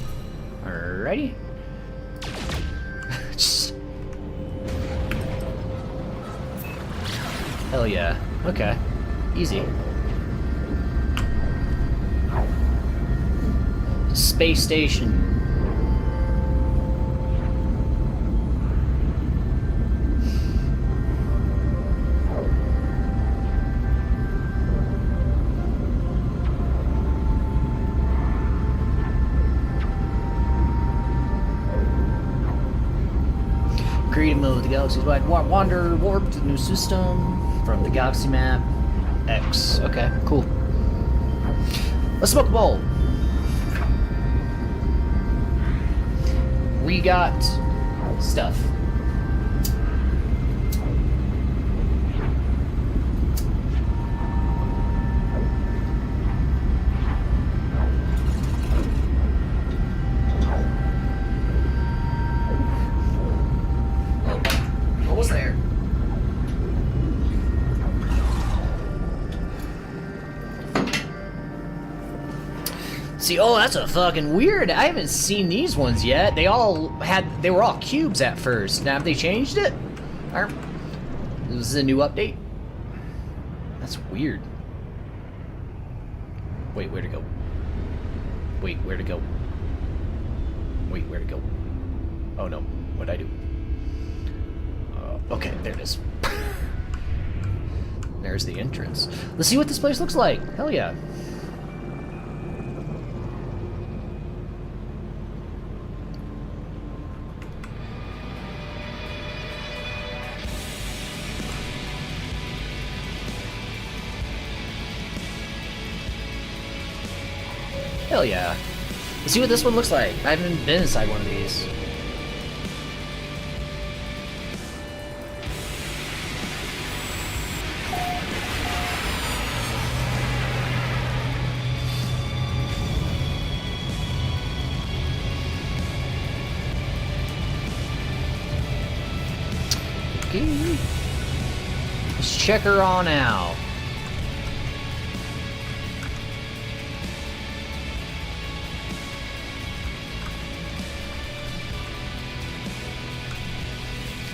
Alrighty. Just... Hell yeah. Okay. Easy. Space station. Creative mode, the galaxy's wide wander, warp to the new system from the galaxy map X. Okay, cool. Let's smoke a bowl. We got stuff. What was there? See, oh, that's a fucking weird. I haven't seen these ones yet. They were all cubes at first. Now have they changed it? This is a new update? That's weird. Wait, where to go? Wait, where to go? Wait, where to go? Oh no, what'd I do? Okay, there it is. There's the entrance. Let's see what this place looks like. Hell yeah. Hell yeah. Let's see what this one looks like. I haven't been inside one of these. Okay. Let's check her on out.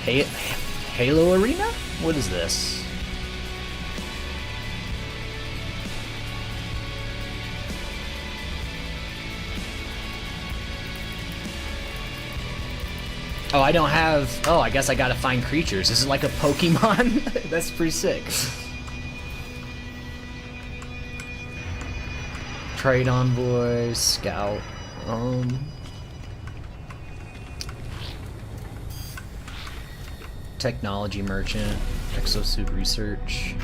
Halo Arena? What is this? Oh, I don't have... Oh, I guess I gotta find creatures. This is like a Pokemon? That's pretty sick. Trade Envoy, Scout. Technology Merchant, Exosuit Research.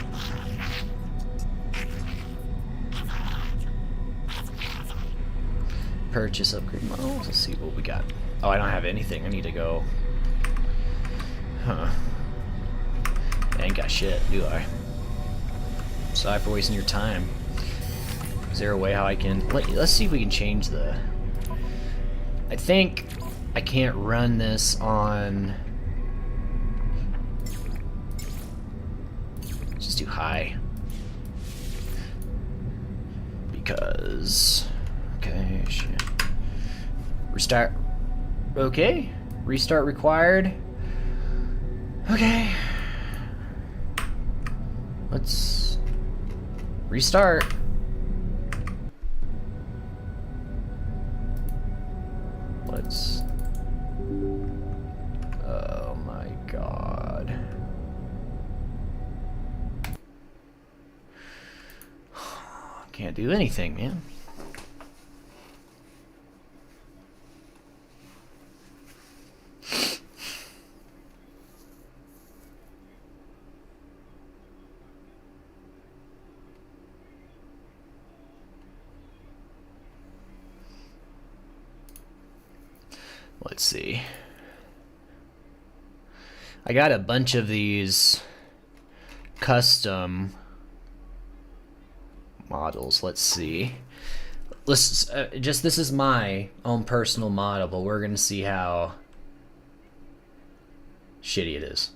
Purchase upgrade models. Let's see what we got. Oh, I don't have anything. I need to go. Huh. I ain't got shit, do I? Sorry for wasting your time. Is there a way how I can... Let's see if we can change the... I think I can't run this on... Let's just do high. Because... Okay, shit. Restart. Okay. Restart required. Okay. Let's... restart. Let's... Oh my god. Can't do anything, man. Let's see. I got a bunch of these custom models. Let's see. Let's just, this is my own personal model, but we're gonna see how shitty it is.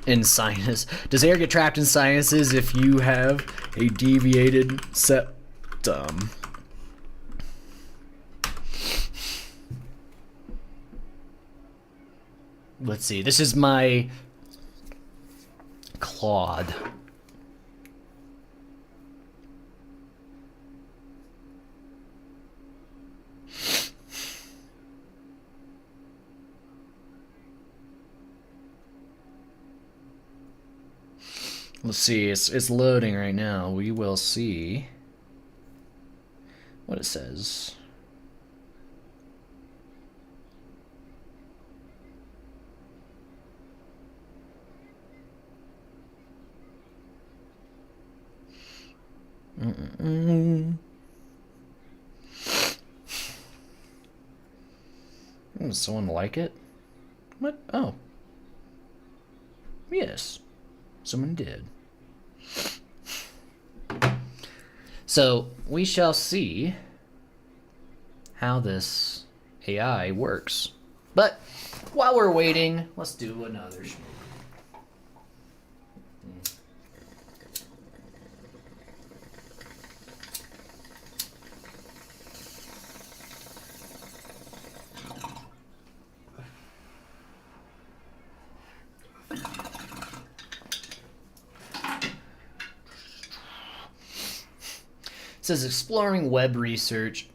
In sinus. Does air get trapped in sinuses if you have a deviated septum? Let's see. This is my Claude. Let's see. It's loading right now. We will see what it says. Does someone like it? What? Oh. Yes. Someone did. So, we shall see how this AI works. But, while we're waiting, let's do another smoke. It says exploring web research.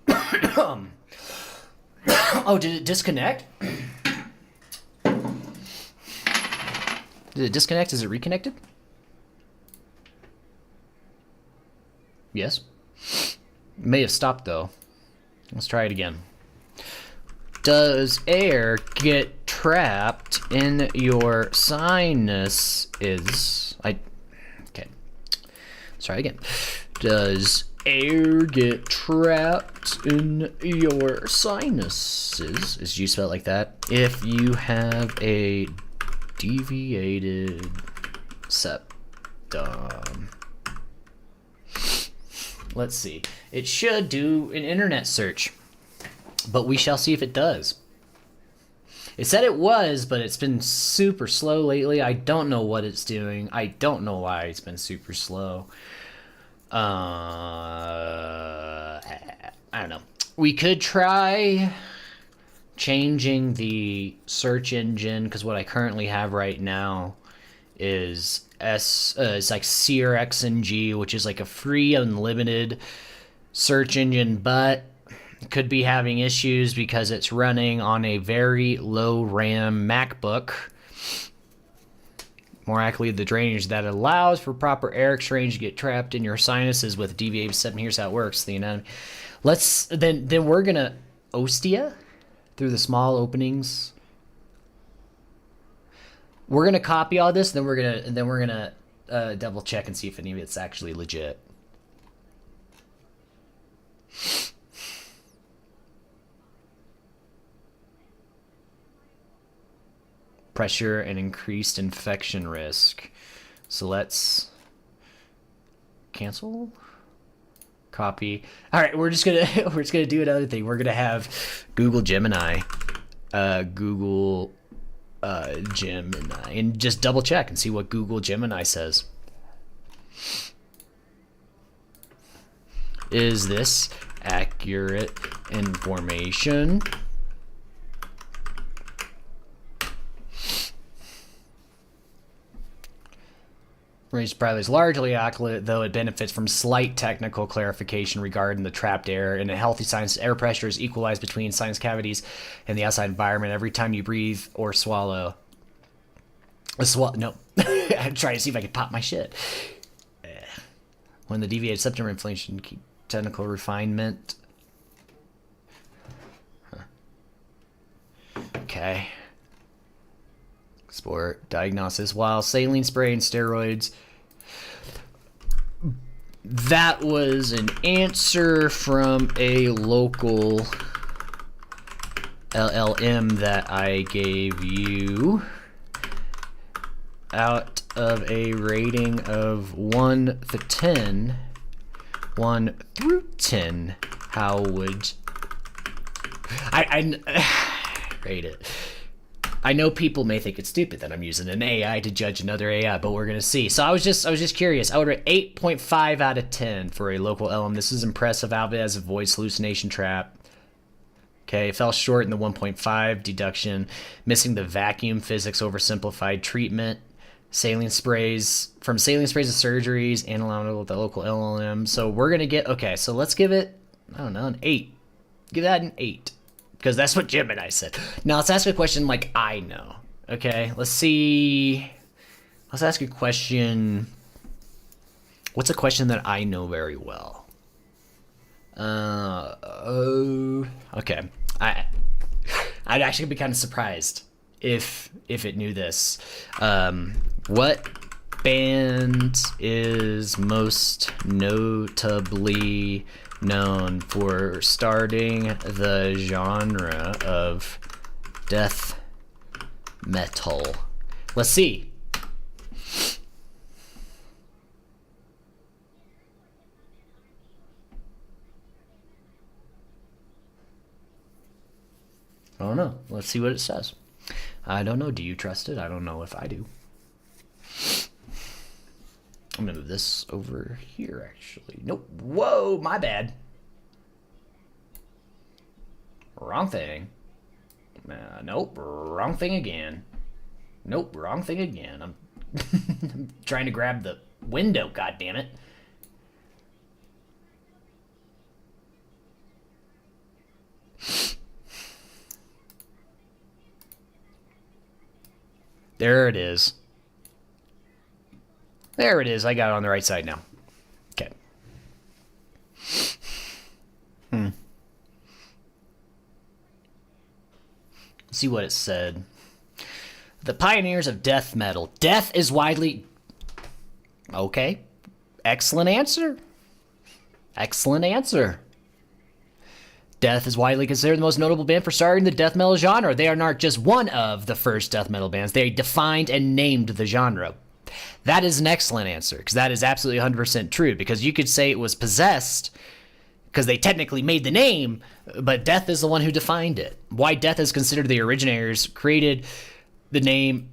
Oh, did it disconnect? Did it disconnect? Is it reconnected? Yes. It may have stopped though. Let's try it again. Does air get trapped in your sinuses? Okay. Let's try again. Does air get trapped in your sinuses? Is you spell it like that? If you have a deviated septum. Let's see. It should do an internet search, but we shall see if it does. It said it was, but it's been super slow lately. I don't know what it's doing. I don't know why it's been super slow. I don't know. We could try changing the search engine, because what I currently have right now is it's like CRXNG, which is like a free unlimited search engine, but could be having issues because it's running on a very low RAM MacBook. More accurately, the drainage that allows for proper air exchange to get trapped in your sinuses with DVA7. Here's how it works. The anatomy. Then we're gonna Ostia through the small openings. We're gonna copy all this, then we're gonna double check and see if any of it's actually legit. Pressure and increased infection risk. So let's cancel. Copy. All right, we're just gonna do another thing. We're gonna have Google Gemini, Gemini, and just double check and see what Google Gemini says. Is this accurate information? Range probably is largely accurate, though it benefits from slight technical clarification regarding the trapped air. In a healthy sinus, air pressure is equalized between sinus cavities and the outside environment every time you breathe or swallow. No. I'm trying to see if I can pop my shit. When the deviated septum inflation, technical refinement. Okay. Sport diagnosis. While saline spray and steroids. That was an answer from a local LLM that I gave you. Out of a rating of 1 to 10, 1 through 10, how would I rate it? I know people may think it's stupid that I'm using an AI to judge another AI, but we're gonna see. So I was just curious. I would rate 8.5 out of 10 for a local LM. This is impressive. Alvin has a voice hallucination trap. Okay, it fell short in the 1.5 deduction, missing the vacuum physics oversimplified treatment. Saline sprays to surgeries, analytical with the local LLM. So we're gonna get so let's give it, I don't know, an 8. Give that an 8. Because that's what Gemini said. Now let's ask a question like I know. Okay, let's see. Let's ask a question. What's a question that I know very well? Okay. I'd actually be kind of surprised if it knew this. What band is most notably known for starting the genre of death metal? Let's see. I don't know. Let's see what it says. I don't know. Do you trust it? I don't know if I do. I'm gonna move this over here, actually. Nope. Whoa, my bad. Wrong thing. Nope, wrong thing again. Nope, wrong thing again. I'm I'm trying to grab the window, goddammit. There it is. There it is. I got it on the right side now. Okay. Let's see what it said. The pioneers of death metal. Death is widely... Okay. Excellent answer. Excellent answer. Death is widely considered the most notable band for starting the death metal genre. They are not just one of the first death metal bands. They defined and named the genre. That is an excellent answer, because that is absolutely 100% true, because you could say it was Possessed, because they technically made the name, but Death is the one who defined it. Why Death is considered the originators, created the name...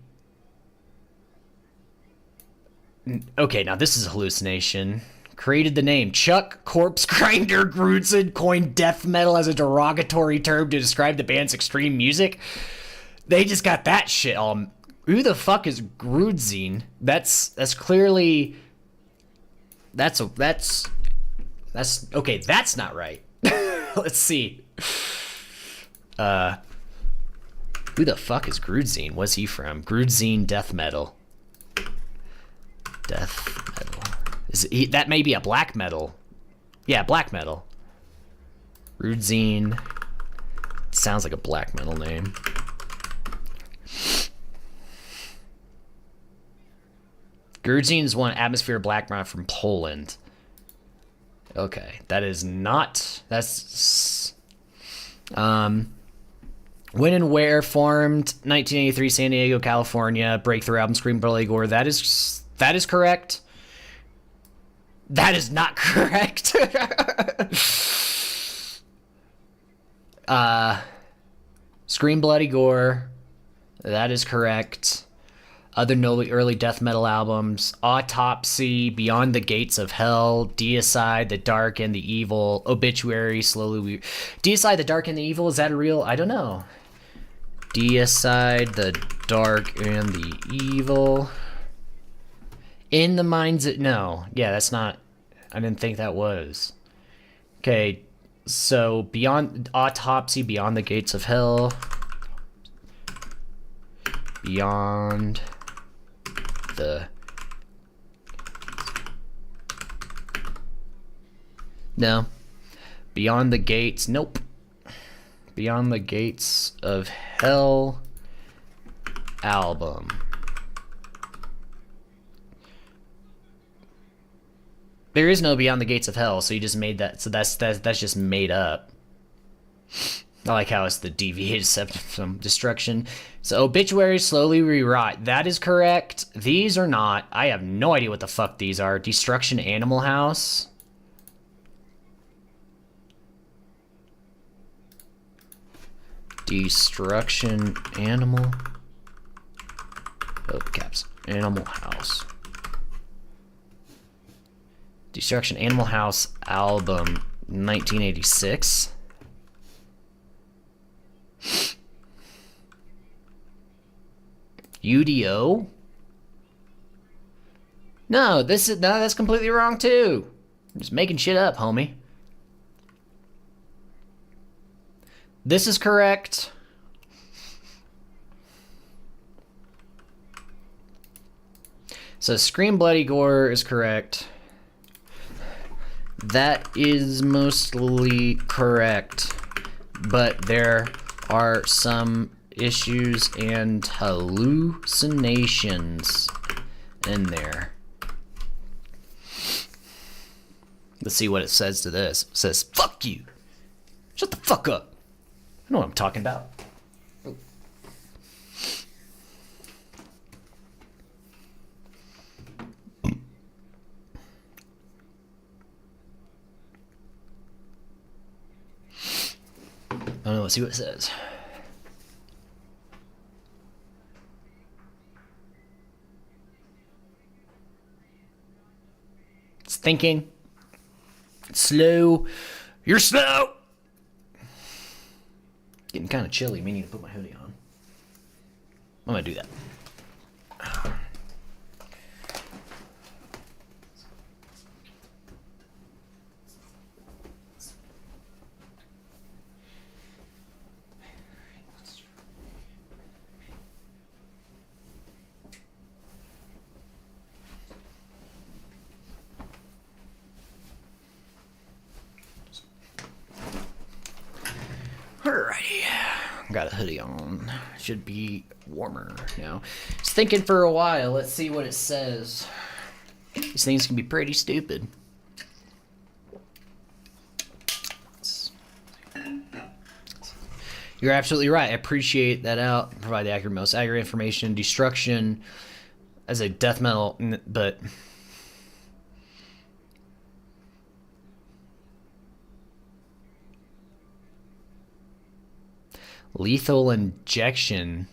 Okay, now this is a hallucination. Created the name. Chuck Corpse Grinder Grudson coined death metal as a derogatory term to describe the band's extreme music. They just got that shit all... Who the fuck is Grudzine? That's clearly... That's okay, that's not right. Let's see. Who the fuck is Grudzine? What's he from? Grudzine death metal. Death metal. That may be a black metal. Yeah, black metal. Grudzine. Sounds like a black metal name. Grudzine is one atmosphere black metal from Poland. Okay, that is not. That's. When and where formed 1983, San Diego, California. Breakthrough album Scream Bloody Gore. That is correct. That is not correct. Scream Bloody Gore. That is correct. Other early death metal albums: Autopsy, Beyond the Gates of Hell, Deicide, The Dark and the Evil, Obituary, Slowly. Deicide, The Dark and the Evil, is that a real? I don't know. Deicide, The Dark and the Evil. In the Minds of... No. Yeah, that's not... I didn't think that was. Okay, so Beyond... Autopsy, Beyond the Gates of Hell. Beyond... the... No. Beyond the Gates... Nope. Beyond the Gates of Hell album. There is no Beyond the Gates of Hell, so you just made that. So that's just made up. I like how it's the deviated septum destruction. So Obituary, Slowly Rewrite. That is correct. These are not. I have no idea what the fuck these are. Destruction Animal House. Destruction Animal. Oh, caps. Animal House. Destruction Animal House album 1986. UDO? No, that's completely wrong too. I'm just making shit up, homie. This is correct. So Scream Bloody Gore is correct. That is mostly correct, but there are some issues and hallucinations in there. Let's see what it says to this. It says, fuck you. Shut the fuck up. I know what I'm talking about. Oh. Let's see what it says. It's thinking. It's slow. You're slow. Getting kind of chilly. Me need to put my hoodie on. I'm gonna do that. Alrighty, got a hoodie on. Should be warmer now. Just thinking for a while. Let's see what it says. These things can be pretty stupid. You're absolutely right. I appreciate that out. Provide the accurate, most accurate information. Destruction as a death metal, but. Lethal Injection.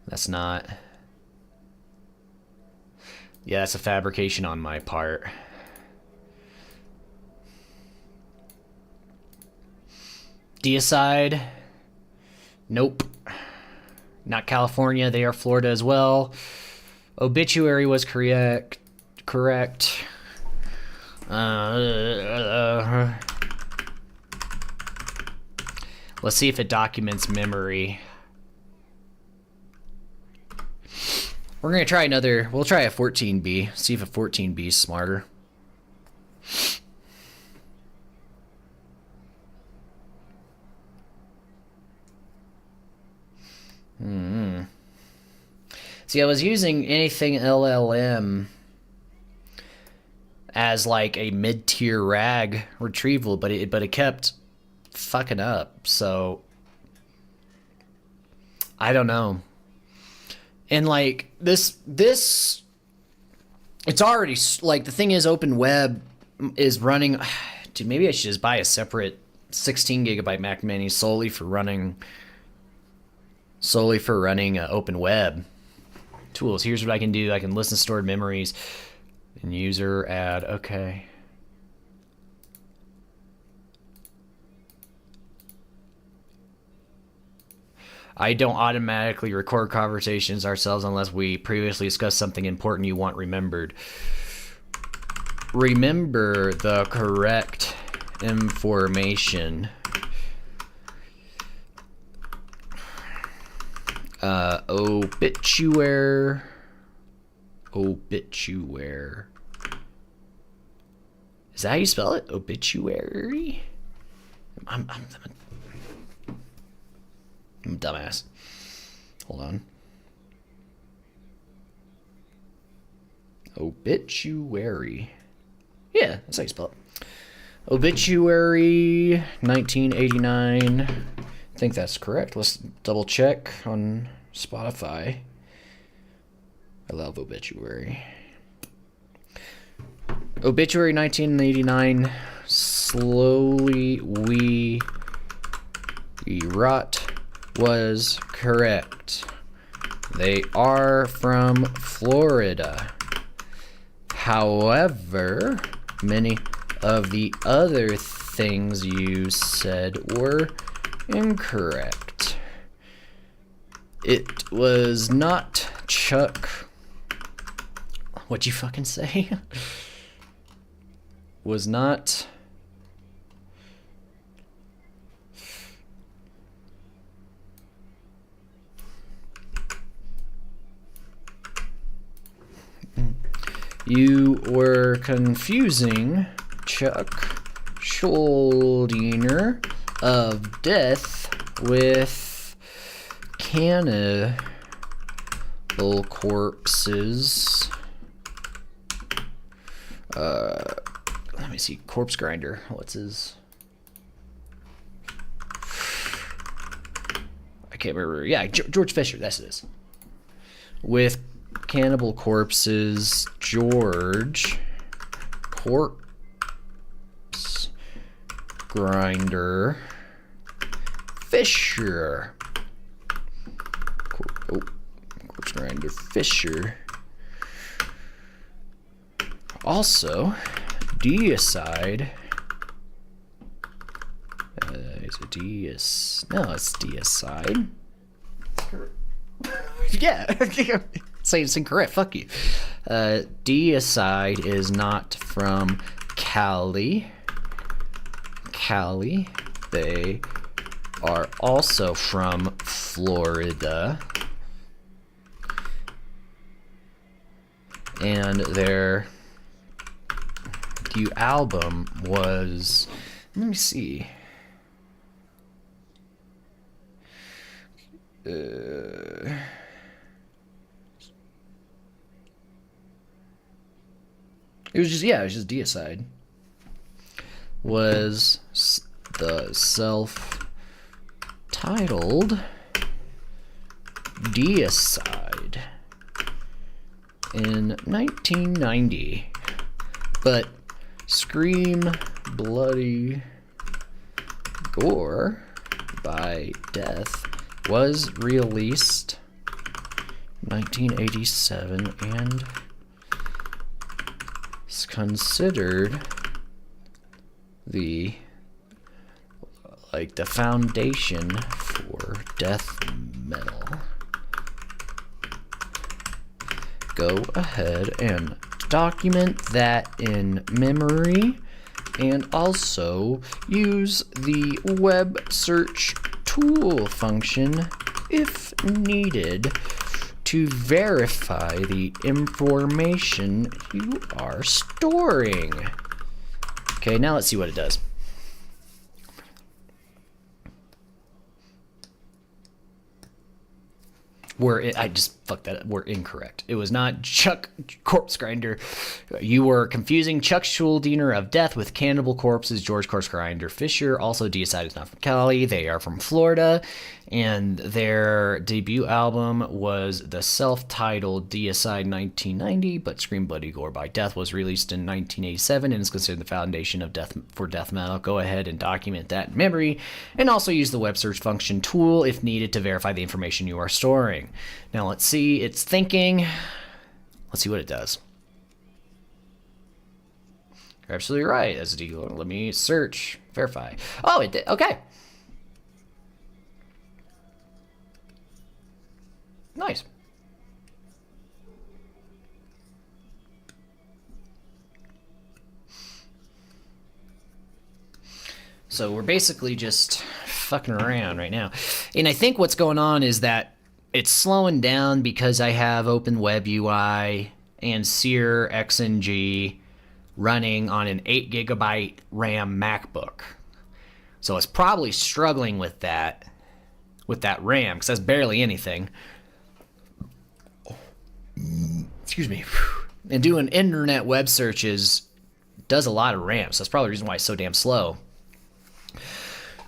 That's not. Yeah, that's a fabrication on my part. Deicide. Nope. Not California. They are Florida as well. Obituary was correct. Let's see if it documents memory. We're gonna try another. We'll try a 14B. See if a 14B is smarter. See, I was using anything LLM as like a mid-tier RAG retrieval, but it kept fucking up. So I don't know. And like this, it's already like, the thing is, Open Web is running. Dude, maybe I should just buy a separate 16 gigabyte Mac Mini solely for running Open Web tools. Here's what I can do. I can listen to stored memories and user add. Okay. I don't automatically record conversations ourselves unless we previously discussed something important you want remembered. Remember the correct information. Obituary. Is that how you spell it? Obituary? I'm a dumbass. Hold on. Obituary. Yeah, that's how you spell it. Obituary 1989. I think that's correct. Let's double check on Spotify. I love Obituary. Obituary 1989. Slowly we rot was correct. They are from Florida. However, many of the other things you said were incorrect. It was not Chuck. What'd you fucking say? Was not. You were confusing Chuck Schuldiner of Death with Cannibal Corpses. Let me see. Corpse Grinder. What's his? I can't remember. Yeah, George Fisher. That's it. With Cannibal Corpses, George Corpse Grinder Fisher. Corpse Grinder Fisher. Also, Deicide. Is it No, it's Deicide. Yeah. Say it's incorrect. Fuck you. Deicide is not from Cali. They are also from Florida. And their debut album was, let me see. It was just Deicide. Was the self-titled Deicide in 1990. But Scream Bloody Gore by Death was released 1987 and is considered the foundation for death metal. Go ahead and document that in memory and also use the web search tool function if needed to verify the information you are storing. Okay, now let's see what it does. I just fucked that up. We're incorrect. It was not Chuck Corpse Grinder. You were confusing Chuck Schuldiner of Death with Cannibal Corpse's George Corpse Grinder Fisher. Also, Deicide is not from Cali. They are from Florida. And their debut album was the self-titled Deicide 1990, but Scream Bloody Gore by Death was released in 1987 and is considered the foundation of death metal. Go ahead and document that in memory, and also use the web search function tool if needed to verify the information you are storing. Now let's see, it's thinking. Let's see what it does. You're absolutely right. As a dealer, let me search, verify. Oh, it did. Okay. Nice. So we're basically just fucking around right now. And I think what's going on is that it's slowing down because I have OpenWebUI and Sear XNG running on an 8 GB RAM MacBook. So it's probably struggling with that RAM, because that's barely anything. Excuse me. And doing internet web searches does a lot of RAM, so that's probably the reason why it's so damn slow.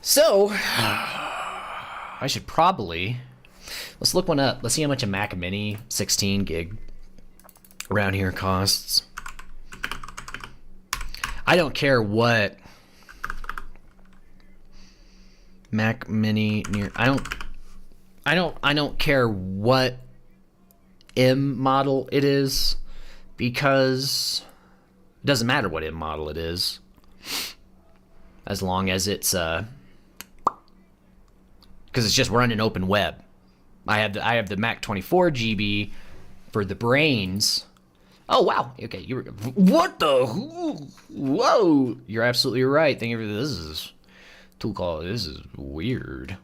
So I should probably, let's look one up. Let's see how much a Mac Mini 16 gig around here costs. I don't care what Mac Mini near. I don't care what M model it is, because it doesn't matter what M model it is, as long as it's because it's just running open web. I have the Mac 24 GB for the brains. Oh wow, okay, what the whoa, you're absolutely right. Thank you for this. Is tool call. This is weird,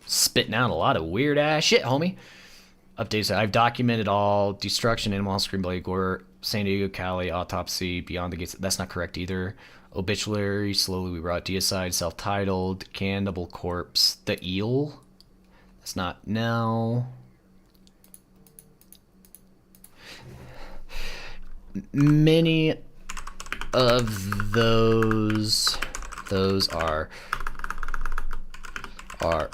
spitting out a lot of weird ass shit, homie. Updates. I've documented all destruction, Animal House, Scream Bloody Gore, San Diego, Cali, Autopsy, Beyond the Gates. That's not correct either. Obituary, Slowly We Brought Deicide, Self-Titled, Cannibal Corpse, The Eel. That's not, no. Many of those are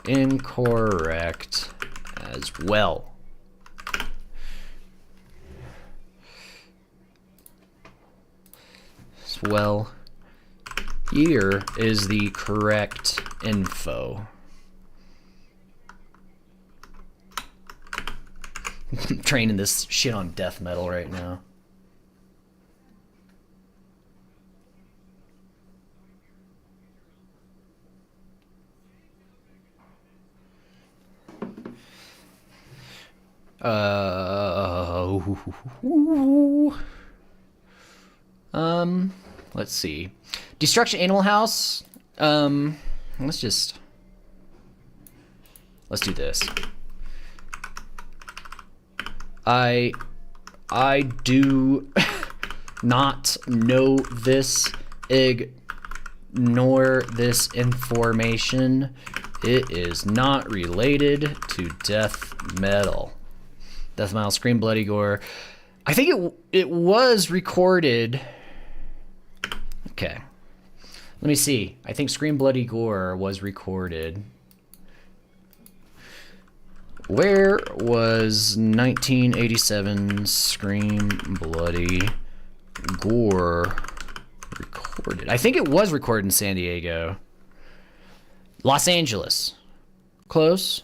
incorrect as well. Well, here is the correct info. I'm training this shit on death metal right now. Let's see. Destruction Animal House. Let's do this. I do not know this. Ignore this information. It is not related to death metal. Death metal, Scream Bloody Gore. I think it was recorded. Okay. Let me see. I think Scream Bloody Gore was recorded. Where was 1987 Scream Bloody Gore recorded? I think it was recorded in San Diego. Los Angeles. Close.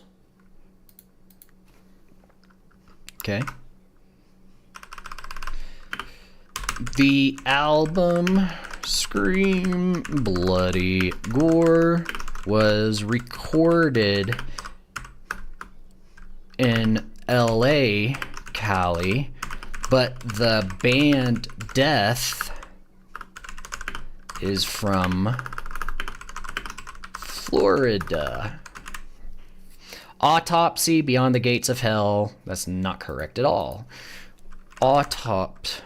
Okay. The album Scream Bloody Gore was recorded in LA, Cali, but the band Death is from Florida. Autopsy, Beyond the Gates of Hell. That's not correct at all. Autopsy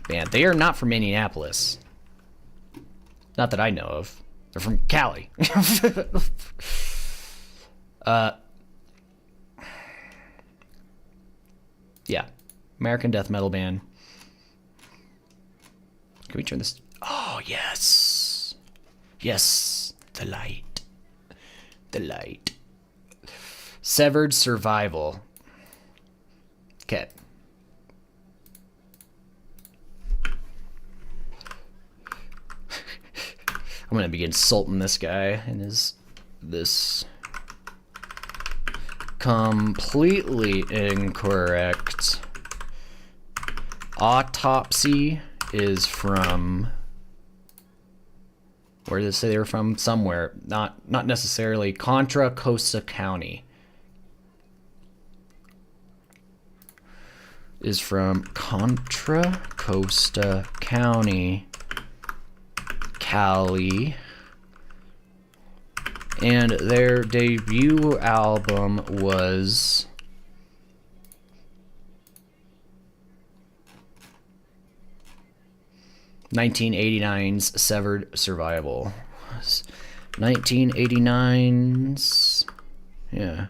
band. They are not from Indianapolis. Not that I know of. They're from Cali. Yeah. American death metal band. Can we turn this? Oh, yes. Yes. The light. The light. Severed Survival. Okay. I'm gonna begin insulting this guy and this completely incorrect. Autopsy is from, where did they say they were from? Somewhere, not necessarily Contra Costa County. Is from Contra Costa County, Cali, and their debut album was (1989's) Severed Survival. 1989's, yeah.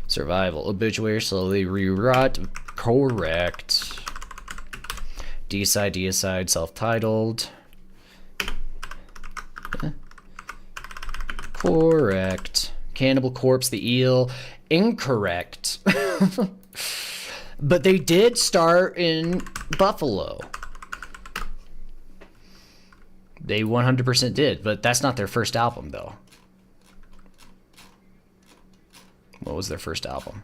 Survival. Obituary slowly rewrought. Correct. Deicide, Deicide, self-titled. Correct. Cannibal Corpse, The Eel. Incorrect. But they did start in Buffalo. They 100% did, but that's not their first album, though. What was their first album?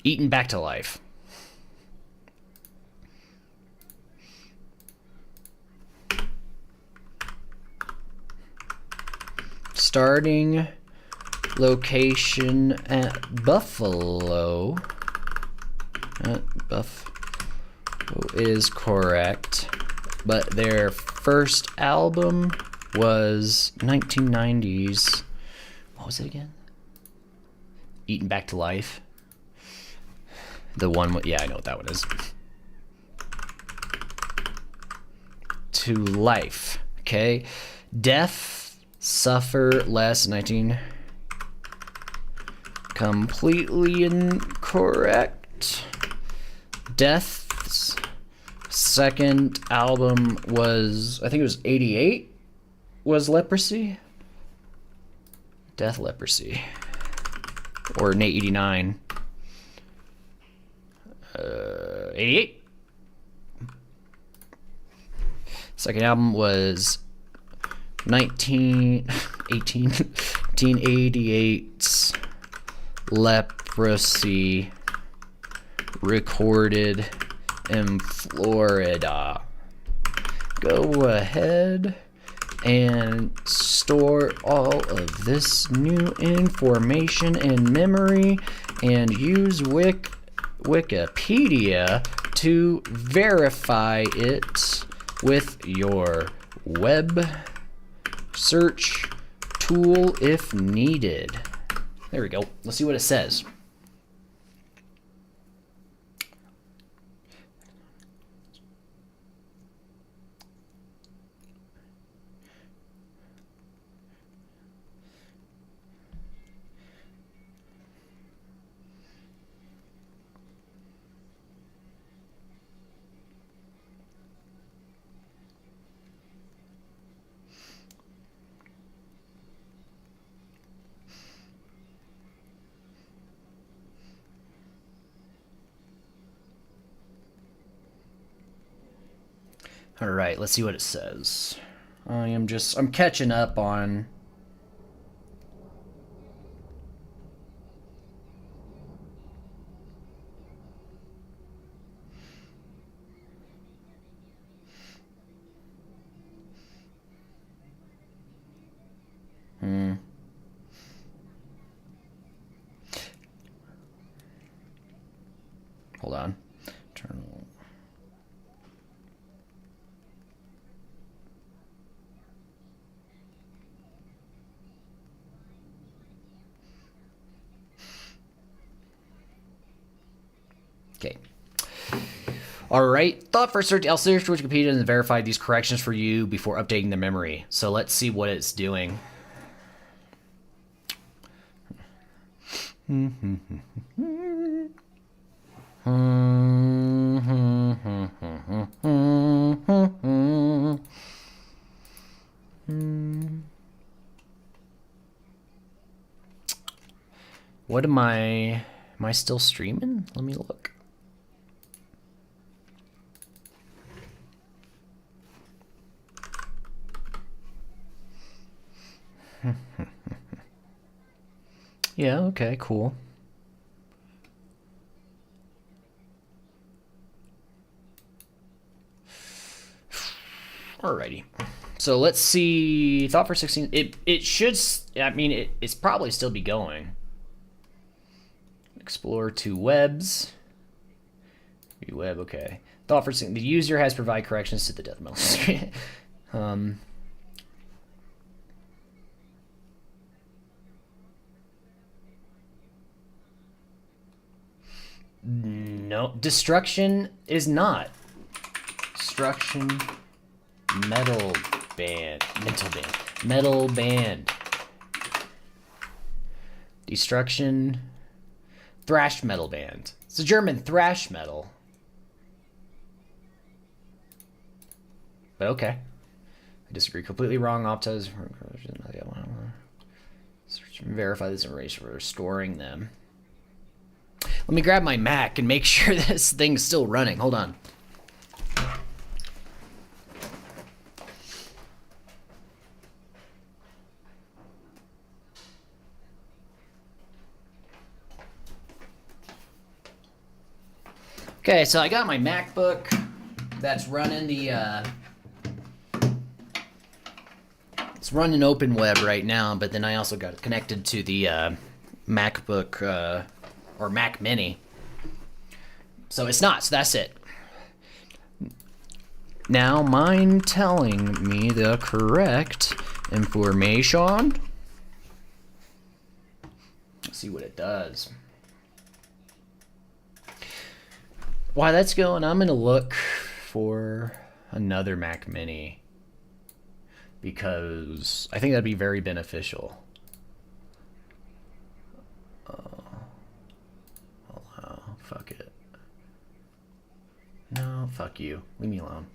Eaten Back to Life. Starting location at Buffalo. Buffalo is correct. But their first album was 1990s. What was it again? Eaten Back to Life. The one, yeah, I know what that one is. To Life. Okay. Death, Suffer Less, 19. Completely incorrect. Death's second album was, I think it was 88, was Leprosy? Death Leprosy. Or 89. 88. Second album was 1988's Leprosy, recorded in Florida. Go ahead and store all of this new information in memory and use Wikipedia to verify it with your web search tool if needed. There we go. Let's see what it says. All right, let's see what it says. I'm catching up on Okay. All right. Thought first search. I'll search Wikipedia and verify these corrections for you before updating the memory. So let's see what it's doing. What am I still streaming? Let me look. Yeah, okay, cool. Alrighty. So let's see. Thought for 16. It should. I mean, it's probably still be going. Explore to webs. View web. Okay. Thought for 16. The user has provided corrections to the death metal. No, destruction is not. Destruction. Metal band. Metal band. Destruction. Thrash metal band. It's a German thrash metal. But okay. I disagree. Completely wrong. Optas. Search and verify this information for storing them. Let me grab my Mac and make sure this thing's still running. Hold on. Okay, so I got my MacBook that's running the it's running Open Web right now, but then I also got it connected to the MacBook or Mac Mini. So it's not, so that's it. Now mine telling me the correct information. Let's see what it does. While that's going, I'm gonna look for another Mac Mini because I think that'd be very beneficial. Fuck it. No, fuck you. Leave me alone.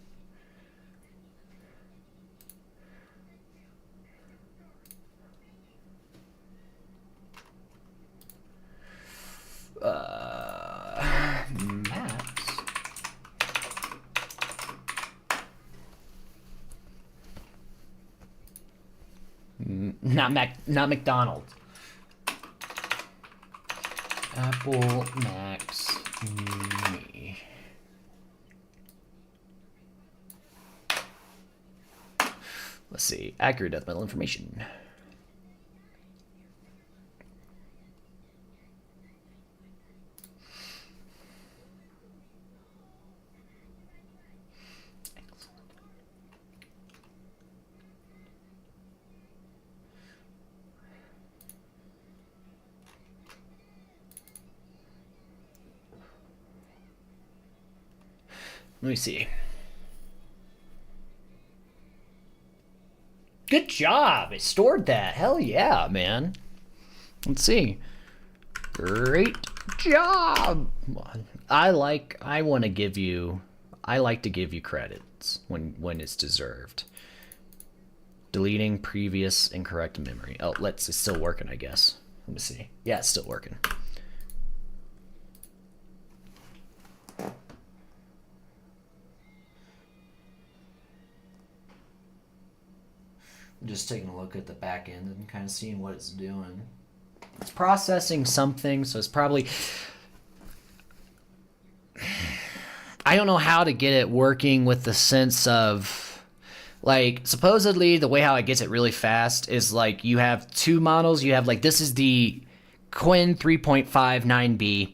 Maps. Not McDonald's. Apple Max Mini. Let's see. Accurate death metal information. Let me see. Good job. It stored that. Hell yeah, man. Let's see. Great job. I like to give you credits when it's deserved. Deleting previous incorrect memory. Oh, it's still working, I guess. Let me see. Yeah, it's still working. I'm just taking a look at the back end and kind of seeing what it's doing. It's processing something, so it's probably... I don't know how to get it working with the sense of... Like, supposedly, the way how it gets it really fast is, like, you have two models. You have, like, this is the Quinn 3.59B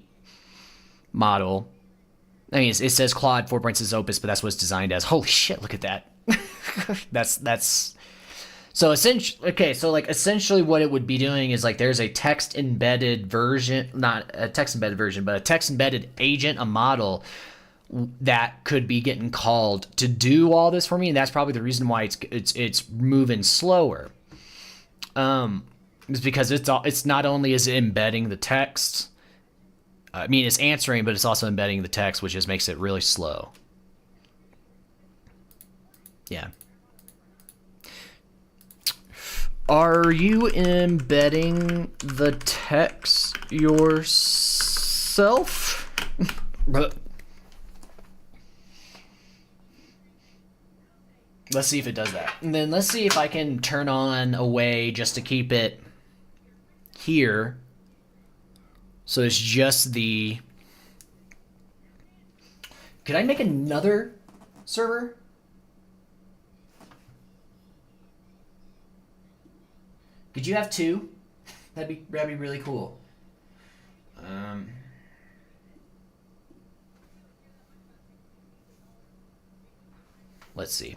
model. I mean, it says Claude 4.6 Opus, but that's what it's designed as. Holy shit, look at that. That's So essentially what it would be doing is like there's a text embedded version, not a text embedded version, but a text embedded agent, a model that could be getting called to do all this for me, and that's probably the reason why it's moving slower. Is because it's not only is it embedding the text, I mean it's answering, but it's also embedding the text, which just makes it really slow. Yeah. Are you embedding the text yourself? Let's see if it does that. And then let's see if I can turn on a way just to keep it here. So it's just the... Could I make another server? Could you have two? That'd be really cool. Let's see.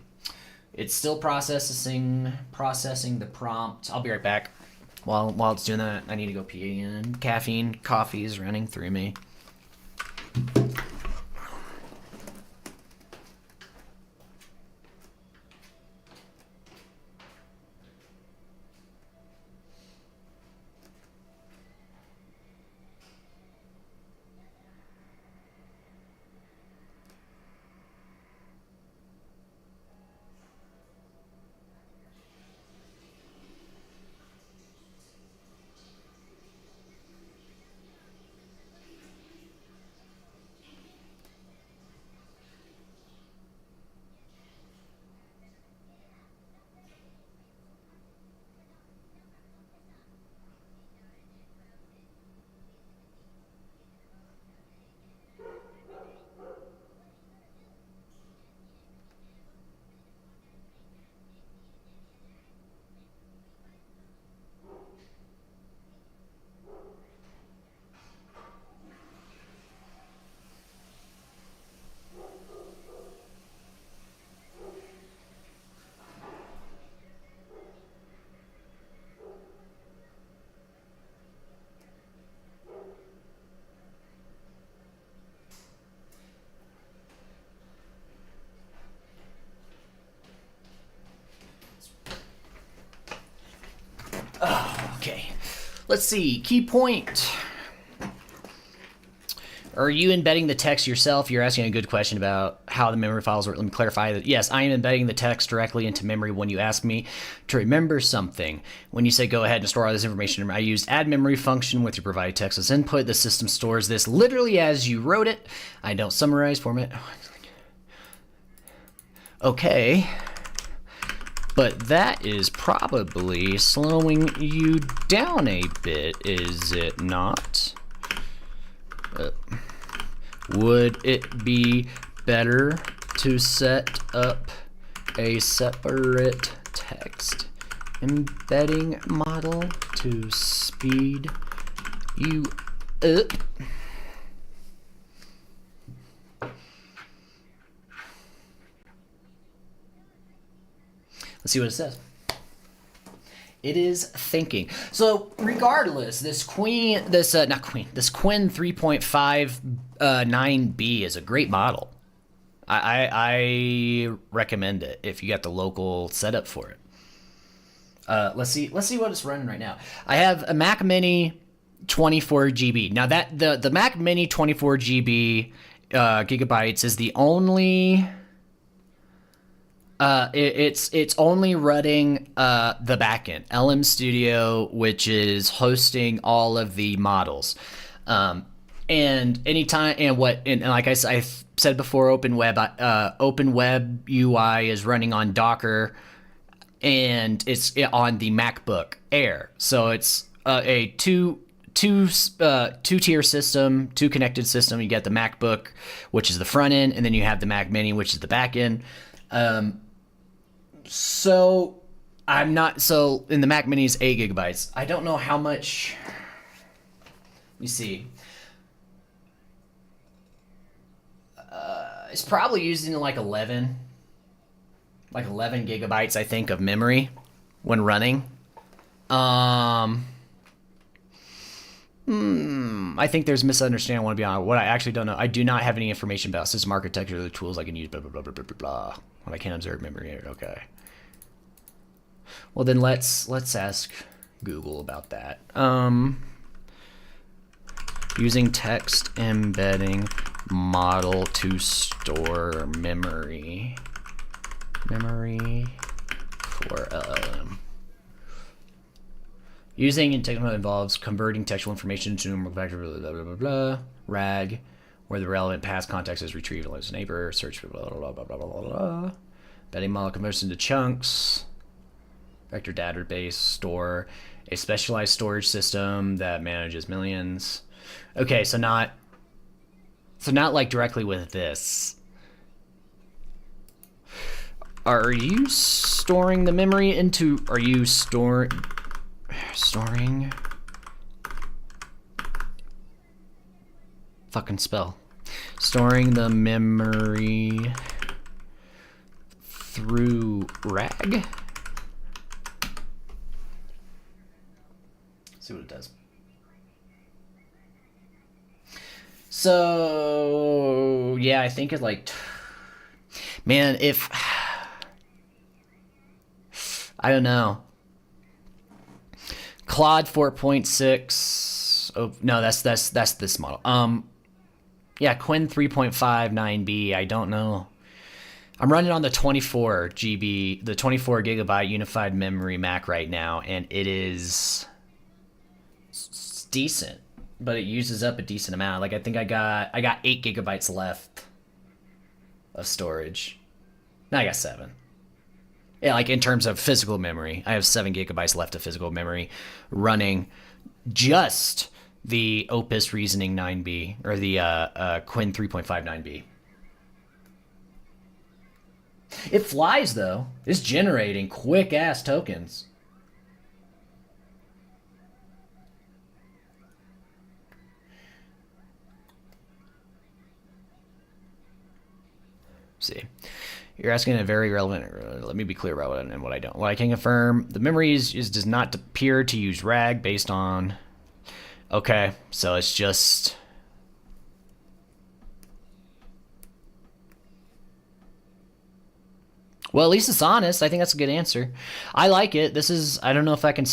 It's still processing the prompt. I'll be right back. While it's doing that, I need to go pee again. Caffeine, coffee is running through me. Okay, let's see. Key point. Are you embedding the text yourself? You're asking a good question about how the memory files work. Let me clarify that. Yes, I am embedding the text directly into memory when you ask me to remember something. When you say go ahead and store all this information, I used add memory function with your provided text as input. The system stores this literally as you wrote it. I don't summarize, format. Okay. But that is probably slowing you down a bit, is it not? Would it be better to set up a separate text embedding model to speed you up? Let's see what it says. It is thinking. So regardless, this Qwen 3.59B is a great model. I recommend it if you got the local setup for it. Let's see what it's running right now. I have a Mac Mini 24 GB. Now that the Mac Mini 24 GB gigabytes is the only. It's only running the backend, LM Studio, which is hosting all of the models. And anytime and like I said before, Open Web UI is running on Docker, and it's on the MacBook Air. So it's a two-tier system, two connected system. You got the MacBook, which is the front end, and then you have the Mac Mini, which is the back end. So in the Mac Mini is 8 gigabytes. I don't know how much. Let me see. It's probably using like 11 gigabytes, I think, of memory when running. I think there's misunderstanding. I want to be honest. What I actually don't know. I do not have any information about system architecture or the tools I can use, blah, blah, blah, blah, blah, blah, blah. When I can't observe memory. Okay. Well, then let's ask Google about that. Using text embedding model to store memory for LLM. Using in technical involves converting textual information into numerical vector, blah, blah, blah, blah, blah, RAG, where the relevant past context is retrieved as a neighbor, search for blah, blah, blah, blah, blah, blah, blah. Embedding model converts into chunks, vector database, store, a specialized storage system that manages millions. Okay, so not like directly with this. Are you storing the memory into, are you storing fucking spell. Storing the memory through RAG? See what it does. So, yeah, I think it's like, man, if, I don't know. Claude 4.6. Oh, no, that's this model. Yeah, Quinn 3.59B. I don't know. I'm running on the 24 gigabyte unified memory Mac right now, and it is decent, but it uses up a decent amount. Like I think I got 8 gigabytes left of storage. No, I got 7. Yeah, like in terms of physical memory, I have 7 gigabytes left of physical memory running just the Opus Reasoning 9B, or the Quinn 3.59B. It flies, though. It's generating quick-ass tokens. See. You're asking a very relevant. Let me be clear about what and what I don't. What I can confirm, the memory does not appear to use RAG based on. Okay, so it's just. Well, at least it's honest. I think that's a good answer. I like it. This is. I don't know if I can.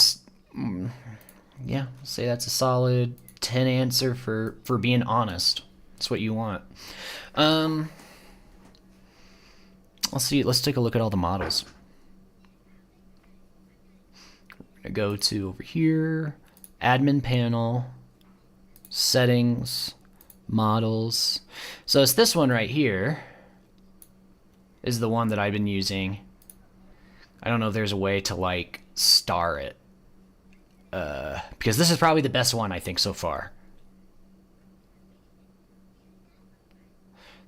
Yeah, say that's a solid 10 answer for being honest. That's what you want. Let's see. Let's take a look at all the models. We're gonna go to over here, admin panel, settings, models. So it's this one right here. Is the one that I've been using. I don't know if there's a way to like star it, because this is probably the best one I think so far.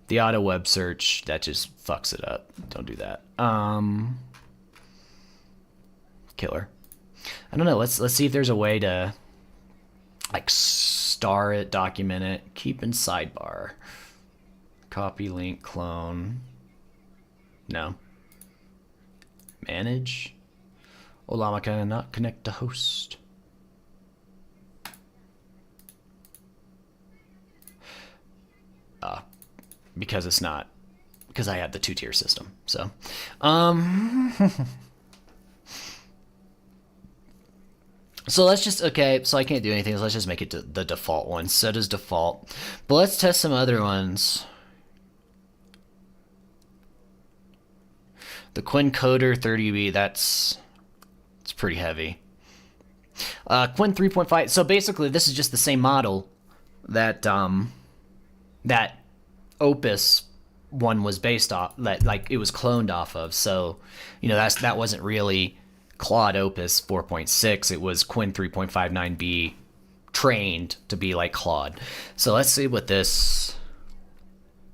The auto web search, that just fucks it up. Don't do that. Killer. I don't know. Let's see if there's a way to like star it, document it, keep in sidebar. Copy link, clone. No. Manage. Olama cannot connect to host. Because it's not, because I have the 2-tier system. So, so let's just, okay, so I can't do anything, so let's just make it the default one. Set as default. But let's test some other ones. The Quinn Coder 30B, it's pretty heavy. Quinn 3.5, so basically this is just the same model that, that Opus one was based off, that like it was cloned off of. So, you know, that wasn't really Claude Opus 4.6. It was Quinn 3.59B trained to be like Claude. So let's see what this.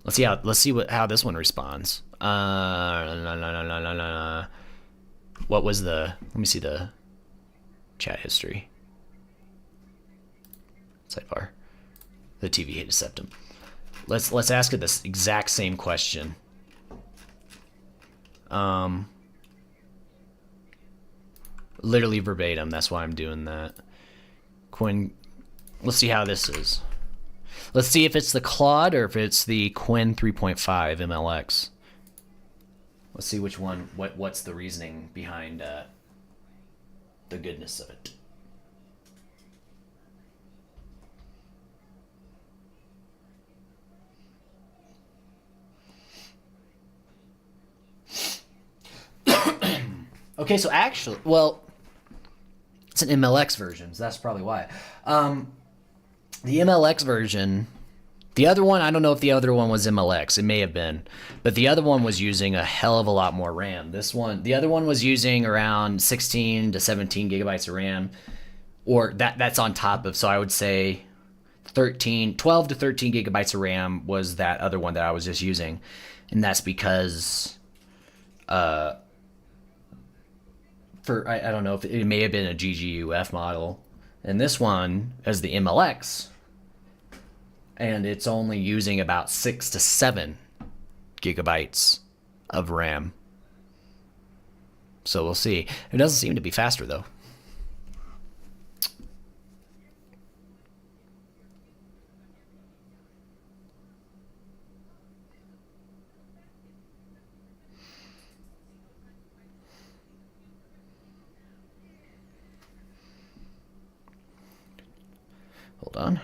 Let's see how this one responds. What was the? Let me see the chat history. Sidebar. The TV hate septum. Let's ask it this exact same question. Literally verbatim. That's why I'm doing that. Quinn. Let's see how this is. Let's see if it's the Claude or if it's the Quinn 3.5 MLX. Let's see which one. What's the reasoning behind the goodness of it. Okay, so actually, well, it's an MLX version, so that's probably why. The MLX version, the other one, I don't know if the other one was MLX. It may have been. But the other one was using a hell of a lot more RAM. The other one was using around 16 to 17 gigabytes of RAM. Or that's on top of, so I would say 12 to 13 gigabytes of RAM was that other one that I was just using. And that's because, I don't know if it may have been a GGUF model. And this one is the MLX. And it's only using about 6 to 7 gigabytes of RAM. So we'll see. It doesn't seem to be faster though. Hold on.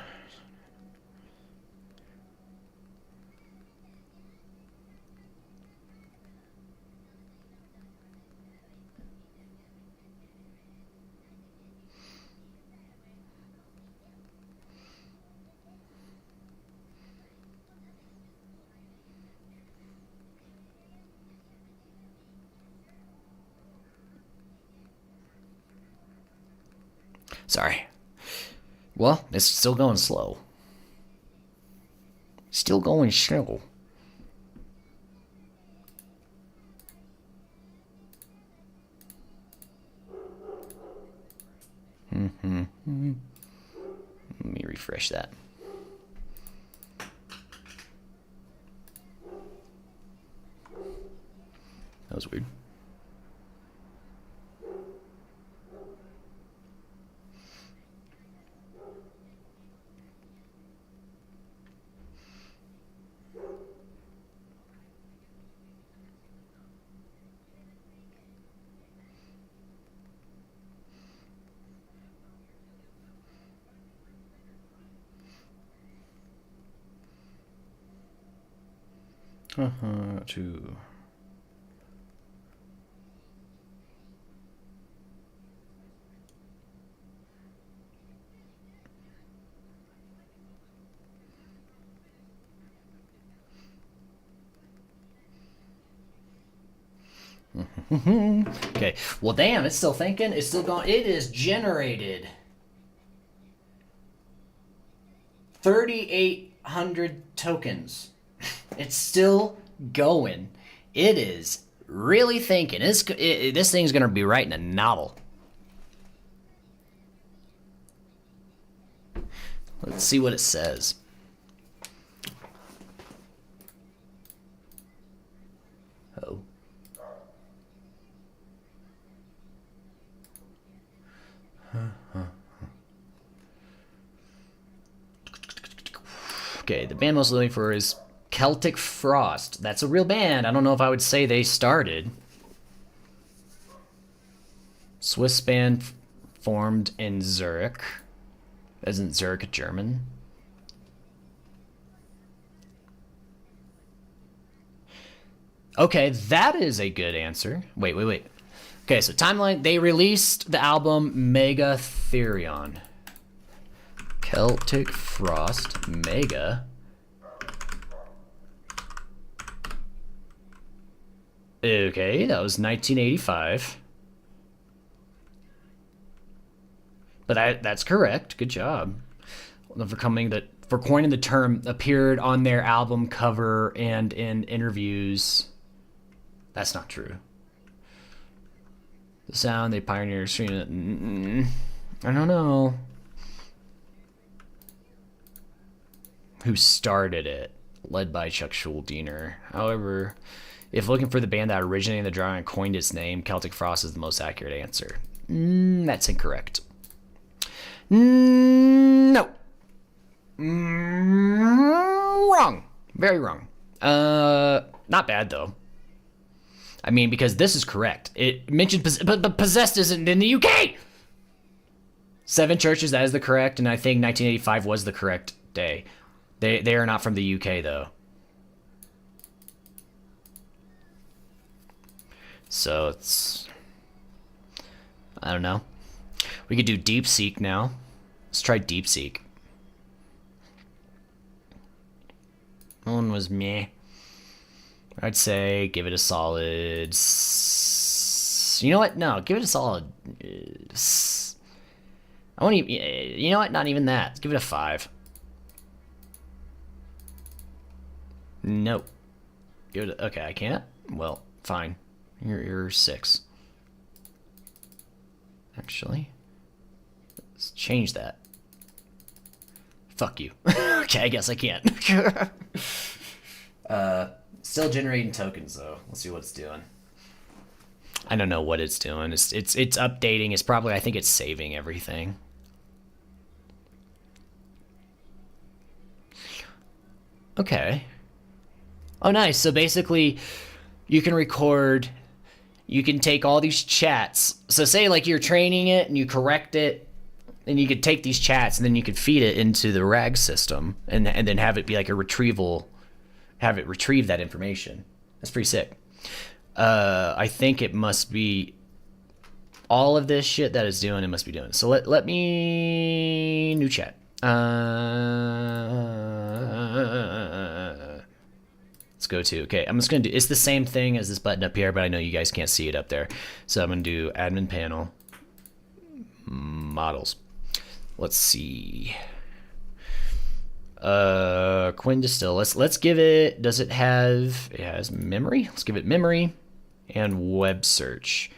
Sorry. Well, it's still going slow. Still going slow. Let me refresh that. That was weird. To okay, well damn, it's still thinking, it's still going, it is generated 3,800 tokens. It's still going. It is really thinking. This thing's gonna be writing a novel. Let's see what it says. Oh. Okay, the band most looking for is Celtic Frost. That's a real band. I don't know if I would say they started. Swiss band formed in Zurich. Isn't Zurich German? Okay, that is a good answer. Wait. Okay, so timeline. They released the album Mega Therion. Celtic Frost Mega. Okay, that was 1985. But that's correct. Good job. For coining the term, appeared on their album cover and in interviews. That's not true. The sound they pioneered. I don't know. Who started it? Led by Chuck Schuldiner. However, if looking for the band that originated the genre and coined its name, Celtic Frost is the most accurate answer. That's incorrect. No. Wrong. Very wrong. Not bad though. I mean, because this is correct. It mentioned, but possessed isn't in the UK. 7 churches, that is the correct, and I think 1985 was the correct day. They are not from the UK though. So it's, I don't know. We could do DeepSeek now. Let's try DeepSeek. One was meh. I'd say give it a solid. You know what? No, give it a solid. I won't even. You know what? Not even that. Give it a 5. Nope. Give it. Okay, I can't. Well, fine. You're 6. Actually, let's change that. Fuck you. Okay, I guess I can't. Still generating tokens though. Let's see what it's doing. I don't know what it's doing. It's updating. It's probably, I think it's saving everything. Okay. Oh, nice. So basically, you can record. You can take all these chats. So say like you're training it and you correct it, and you could take these chats and then you could feed it into the RAG system and then have it be like a retrieval, have it retrieve that information. That's pretty sick. I think it must be all of this shit that it's doing, it must be doing. So let me new chat. Let's go to, okay, I'm just gonna do, it's the same thing as this button up here, but I know you guys can't see it up there. So I'm gonna do admin panel, models. Let's see. Quinn Distill, let's give it, does it have, it has memory? Let's give it memory and web search.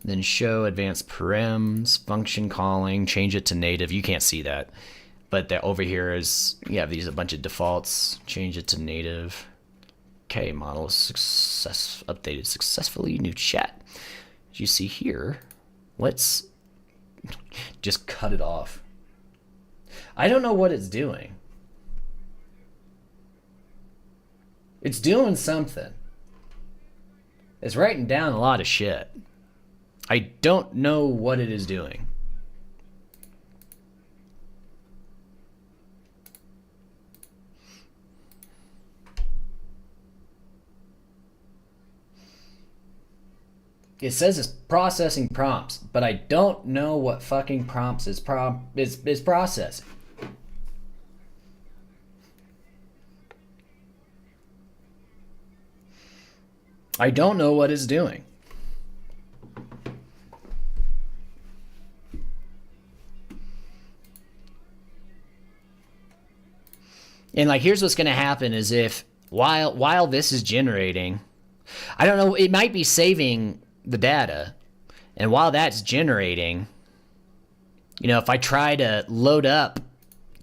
Then show advanced params, function calling, change it to native. You can't see that, but that over here is, you have these, a bunch of defaults, change it to native. Okay, model updated successfully, new chat. As you see here, let's just cut it off. I don't know what it's doing. It's doing something. It's writing down a lot of shit. I don't know what it is doing. It says it's processing prompts, but I don't know what fucking prompts is processing. I don't know what it's doing. And like, here's what's going to happen is if while this is generating, I don't know, it might be saving the data, and while that's generating, you know, if I try to load up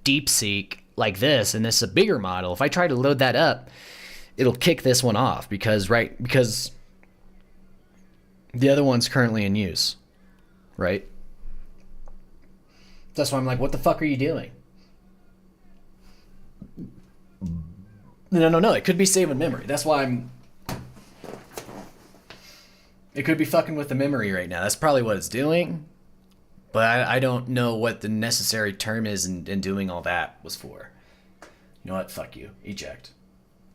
DeepSeek like this, and this is a bigger model, if I try to load that up, it'll kick this one off because the other one's currently in use, right? That's why I'm like, what the fuck are you doing? No, it could be saving memory. That's why I'm... It could be fucking with the memory right now. That's probably what it's doing. But I don't know what the necessary term is in doing all that was for. You know what? Fuck you. Eject.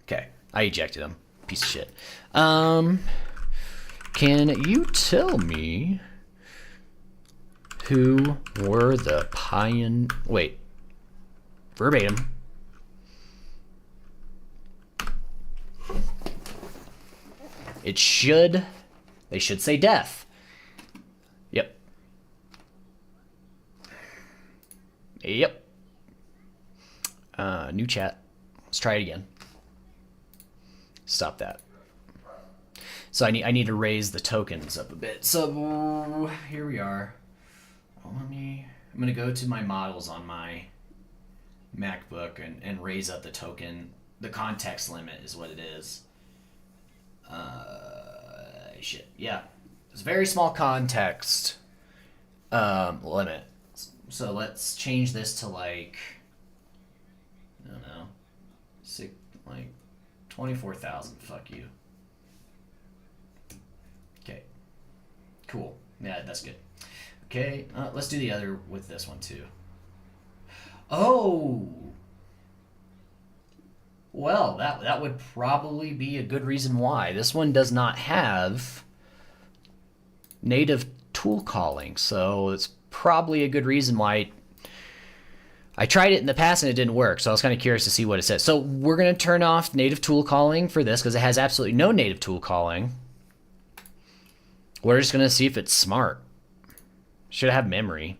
Okay. I ejected him. Piece of shit. Can you tell me who were the Wait. Verbatim. They should say death. Yep. Yep. New chat. Let's try it again. Stop that. So I need to raise the tokens up a bit. So here we are. I'm gonna go to my models on my MacBook and raise up the token. The context limit is what it is. Shit. Yeah. It's very small context. limit. So let's change this to like, I don't know, like 24,000. Fuck you. Okay. Cool. Yeah, that's good. Okay, let's do the other with this one too. Oh. Well, that would probably be a good reason why. This one does not have native tool calling, so it's probably a good reason why. I tried it in the past and it didn't work, so I was kind of curious to see what it says. So we're going to turn off native tool calling for this because it has absolutely no native tool calling. We're just going to see if it's smart. Should have memory.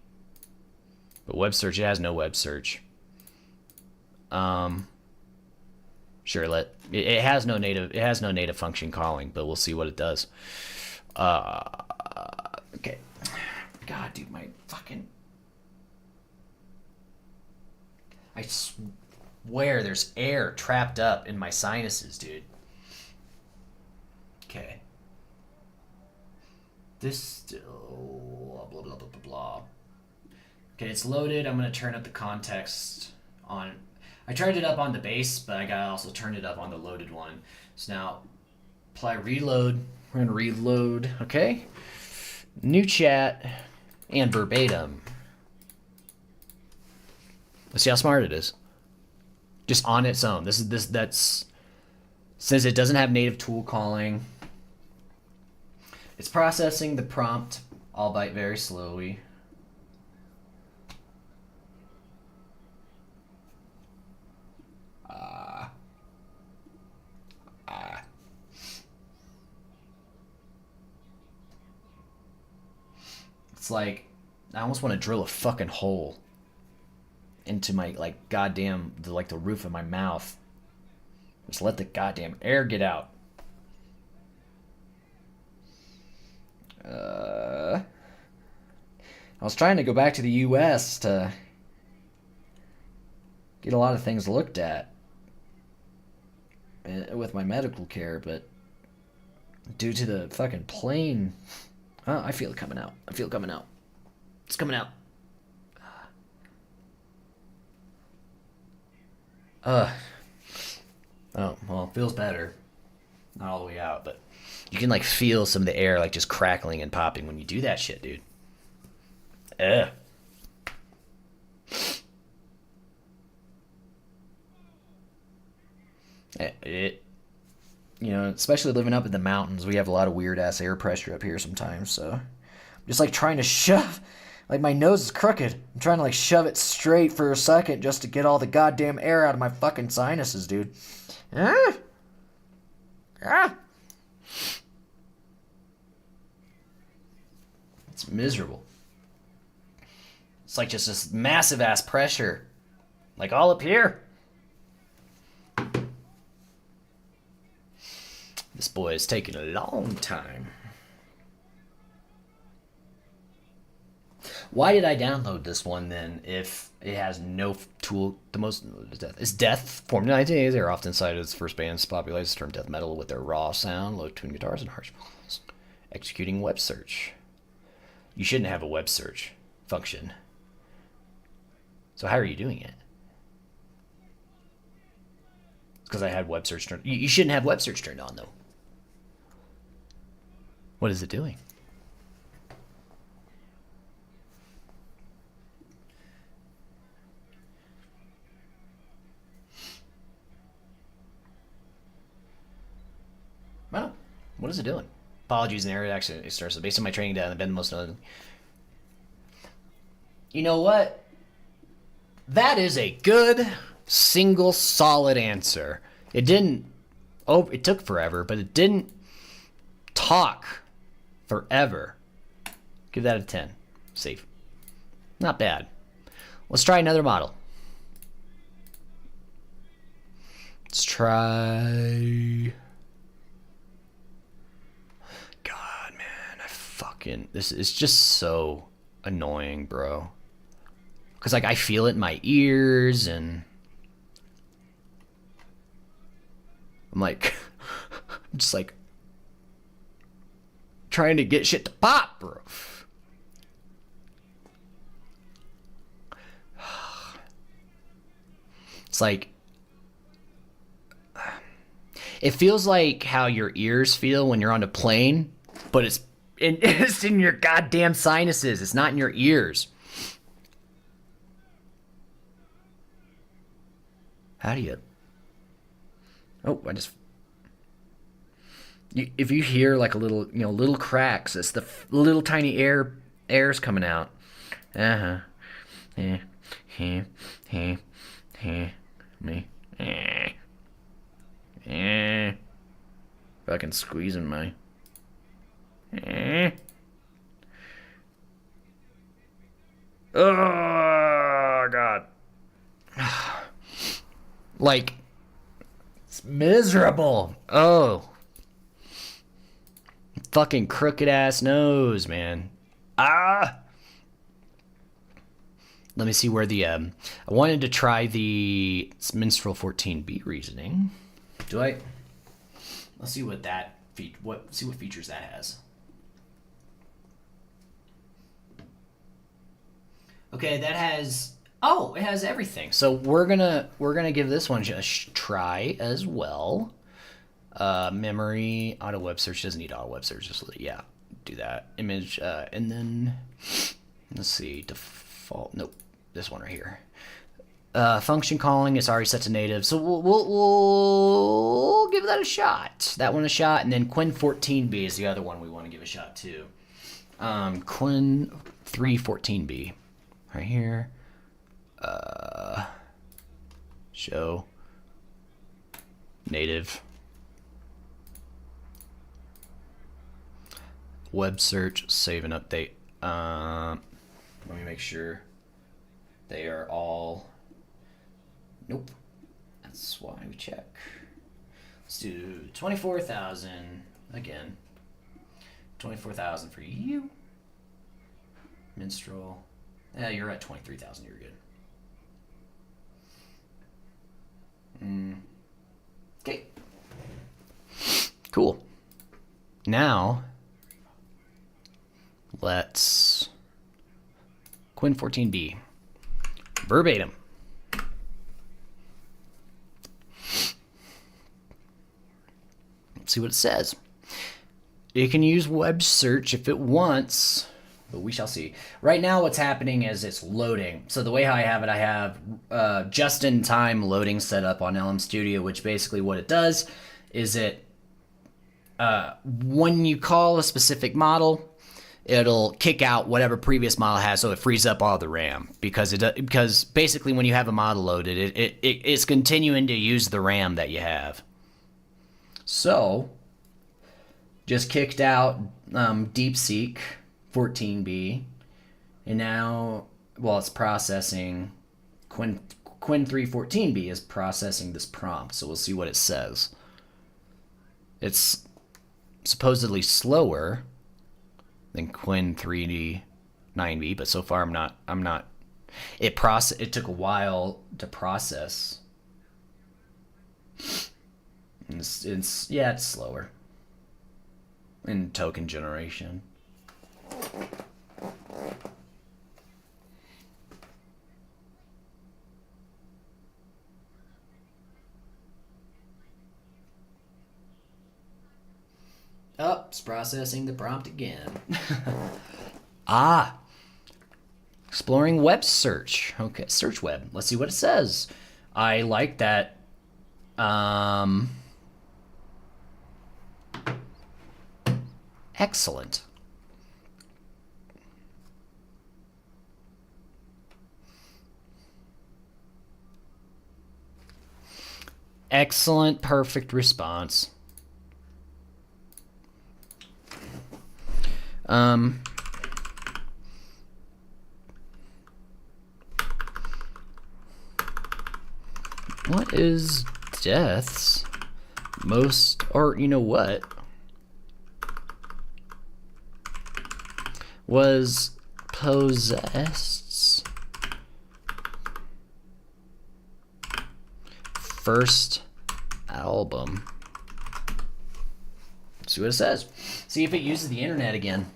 But web search, it has no web search. Sure, it has no native function calling, but we'll see what it does. Okay. God, dude, my fucking... I swear there's air trapped up in my sinuses, dude. Okay. This still... blah, blah, blah, blah, blah. Okay, it's loaded. I'm going to turn up the context on... I tried it up on the base, but I got to also turn it up on the loaded one. So now, apply reload. We're going to reload. Okay. New chat and verbatim. Let's see how smart it is. Just on its own. That's since it doesn't have native tool calling. It's processing the prompt, albeit very slowly. It's like I almost want to drill a fucking hole into my the roof of my mouth. Just let the goddamn air get out. I was trying to go back to the US to get a lot of things looked at with my medical care, but due to the fucking plane, I feel it coming out. I feel it coming out. It's coming out. Oh, well, it feels better. Not all the way out, but you can, like, feel some of the air, like, just crackling and popping when you do that shit, dude. Ugh. You know, especially living up in the mountains, we have a lot of weird-ass air pressure up here sometimes, so... I'm just, like, trying to shove... Like, my nose is crooked. I'm trying to, like, shove it straight for a second just to get all the goddamn air out of my fucking sinuses, dude. Ah! Ah! It's miserable. It's like just this massive-ass pressure. Like, all up here. This boy is taking a long time. Why did I download this one then if it has no tool? The most is death. Formed in 1980s, they are often cited as the first bands to popularize the term death metal with their raw sound, low-tuned guitars, and harsh vocals. Executing web search. You shouldn't have a web search function. So how are you doing it? It's because I had web search turned. You shouldn't have web search turned on though. What is it doing? Well, what is it doing? Apologies in the area accident. It starts based on my training data. I've been the most. You know what? That is a good, single, solid answer. It didn't. Oh, it took forever, but it didn't talk forever. Give that a 10. Safe. Not bad. Let's try another model. Let's try. God, man, this is just so annoying, bro. Because, like, I feel it in my ears, and I'm like, I'm just like trying to get shit to pop, bro. It's like, it feels like how your ears feel when you're on a plane, but it's in your goddamn sinuses. It's not in your ears. How do you? Oh, if you hear like a little, little cracks, it's the little tiny air's coming out. Me. Fucking squeezing my. Oh God. Like, it's miserable. Oh. Fucking crooked ass nose, man. Ah. Let me see where the I wanted to try the Minstrel 14B reasoning. Do I? Let's see what that what features that has. Okay, that has it has everything. So we're gonna give this one a try as well. Memory, auto web search doesn't need auto web search. Just do that image, and then let's see default. Nope, this one right here. Function calling is already set to native, so we'll give that a shot. That one a shot, and then Quinn 14B is the other one we want to give a shot to. Quinn 314B, right here. Show native web search, save and update. Let me make sure they are all. Nope, that's why we check. Let's do 24,000 again. 24,000 for you, Minstrel. Yeah, you're at 23,000. You're good. Okay. Cool. Now, let's Quinn 14B. Verbatim. Let's see what it says. It can use web search if it wants, but we shall see. Right now what's happening is it's loading. So the way how I have it, I have just-in-time loading set up on LM Studio, which basically what it does is when you call a specific model, it'll kick out whatever previous model has, so it frees up all the RAM. Because basically when you have a model loaded, it's continuing to use the RAM that you have. So, just kicked out DeepSeek 14B, and now, it's processing. Quinn 314B is processing this prompt, so we'll see what it says. It's supposedly slower than Quinn 3D9B, but so far I'm not. It took a while to process. It's slower in token generation. Oh, it's processing the prompt again. Exploring web search. Okay, search web. Let's see what it says. I like that. Excellent. Excellent, perfect response. What is death's most, or you know what? Was Possessed's first album. Let's see what it says. See if it uses the internet again.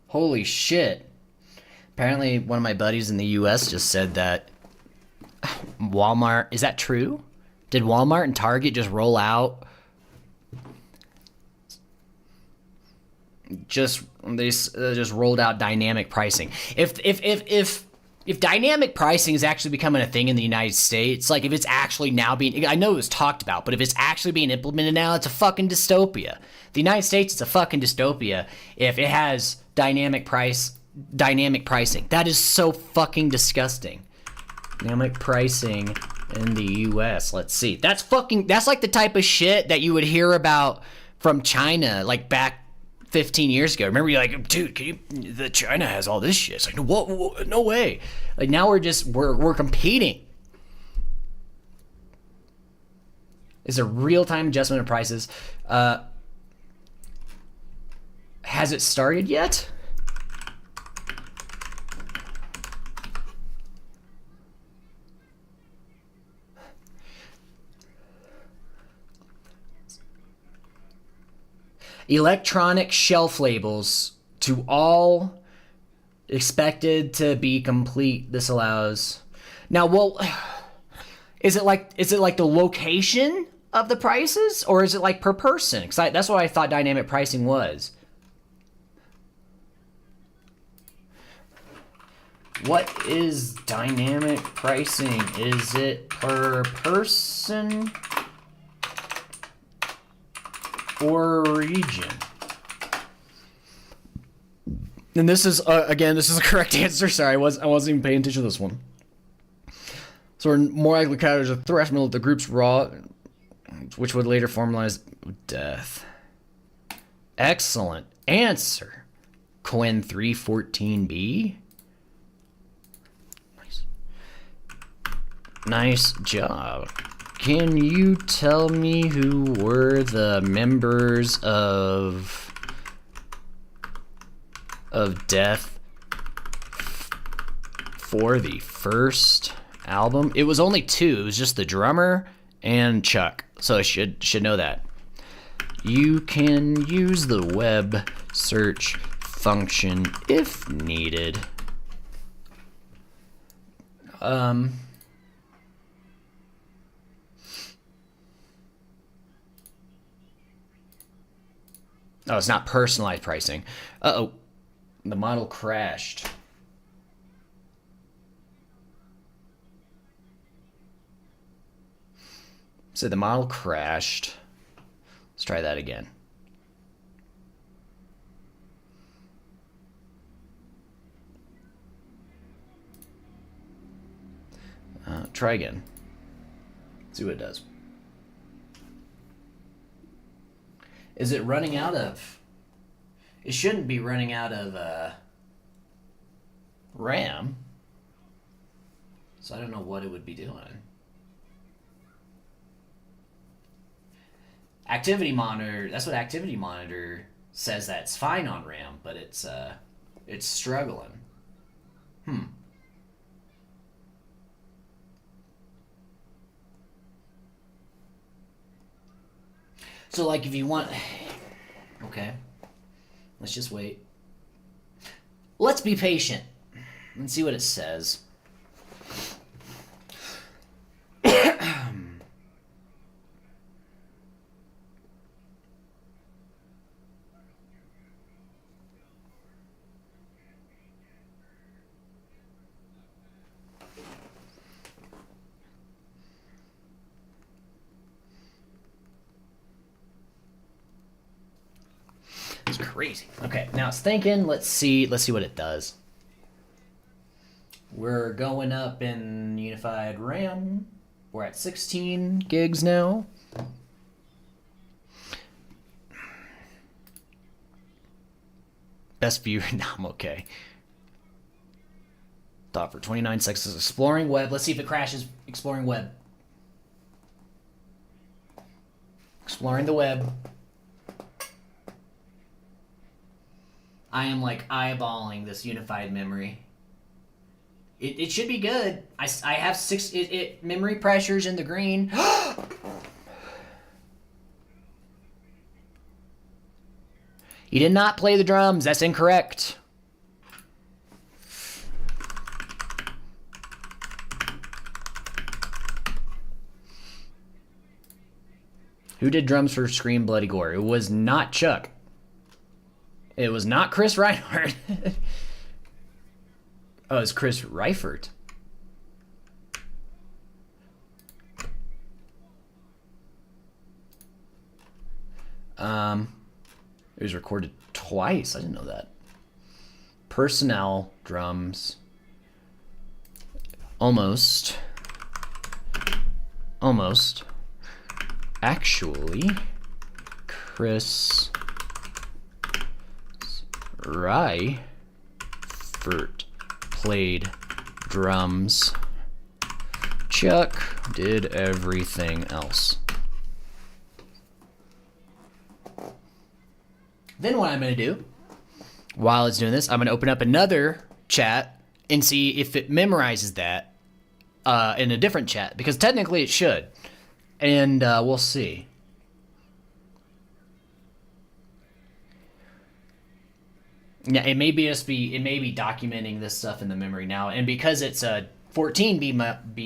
Holy shit. Apparently, one of my buddies in the US just said that Walmart, is that true? Did Walmart and Target just roll out? They just rolled out dynamic pricing. If dynamic pricing is actually becoming a thing in the United States, like if it's actually now being, I know it was talked about, but if it's actually being implemented now, it's a fucking dystopia. The United States is a fucking dystopia if it has dynamic pricing. That is so fucking disgusting. Dynamic pricing in the US. Let's see. That's like the type of shit that you would hear about from China, like back 15 years ago. Remember, you're like, dude, the China has all this shit. It's like, no way. Like now we're competing. It's a real-time adjustment of prices. Has it started yet? Electronic shelf labels to all expected to be complete. This allows. Now, well, is it like the location of the prices, or is it like per person? Because that's what I thought dynamic pricing was. What is dynamic pricing? Is it per person or region? And this is again, this is a correct answer. Sorry, I wasn't even paying attention to this one. So we're more likely counters a threshold of the group's raw, which would later formalize death. Excellent answer, Quinn 314B. Nice job. Can you tell me who were the members of Death for the first album? It was only 2. It was just the drummer and Chuck. So I should know that. You can use the web search function if needed. Oh, it's not personalized pricing. Uh-oh. The model crashed. So the model crashed. Let's try that again. Try again. See what it does. Is it running out of... It shouldn't be running out of RAM. So I don't know what it would be doing. Activity monitor, that's what activity monitor says, that's fine on RAM, but it's struggling. So like if you want, okay, let's just wait. Let's be patient and see what it says. It's crazy. Okay, now it's thinking. Let's see what it does. We're going up in unified RAM. We're at 16 gigs now. Best view. No, I'm okay. Thought for 29 seconds. Exploring web. Let's see if it crashes. Exploring web. Exploring the web. I am like eyeballing this unified memory. It should be good. I have 6 memory pressures in the green. You did not play the drums. That's incorrect. Who did drums for Scream Bloody Gore? It was not Chuck. It was not Chris Reinhardt. Oh, it's Chris Reifert. It was recorded twice. I didn't know that. Personnel, drums. Almost. Actually, Chris Reifert played drums. Chuck did everything else. Then what I'm going to do, while it's doing this, I'm going to open up another chat and see if it memorizes that in a different chat, because technically it should. And we'll see. Yeah, it may be documenting this stuff in the memory now, and because it's a 14B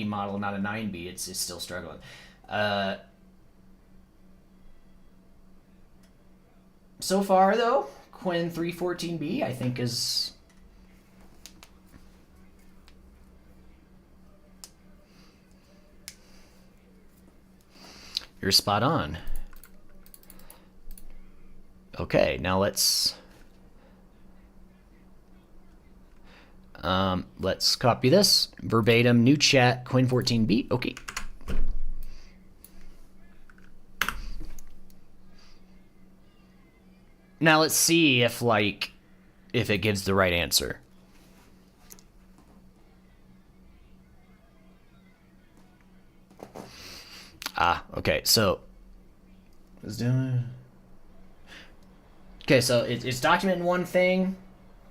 model, not a 9B, it's still struggling. So far, though, Quinn 314B, I think, is... You're spot on. Okay, now let's copy this. Verbatim, new chat, Quinn 14B. Okay. Now let's see if it gives the right answer. Okay, so it's doing. Okay, so it's documenting one thing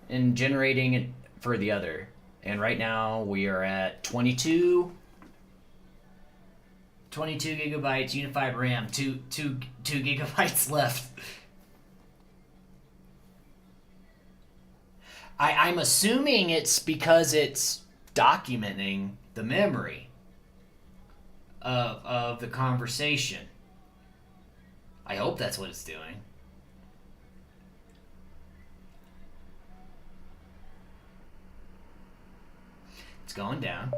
and generating it for the other. And right now we are at 22 gigabytes unified RAM, two gigabytes left. I'm assuming it's because it's documenting the memory of the conversation. I hope that's what it's doing. It's going down.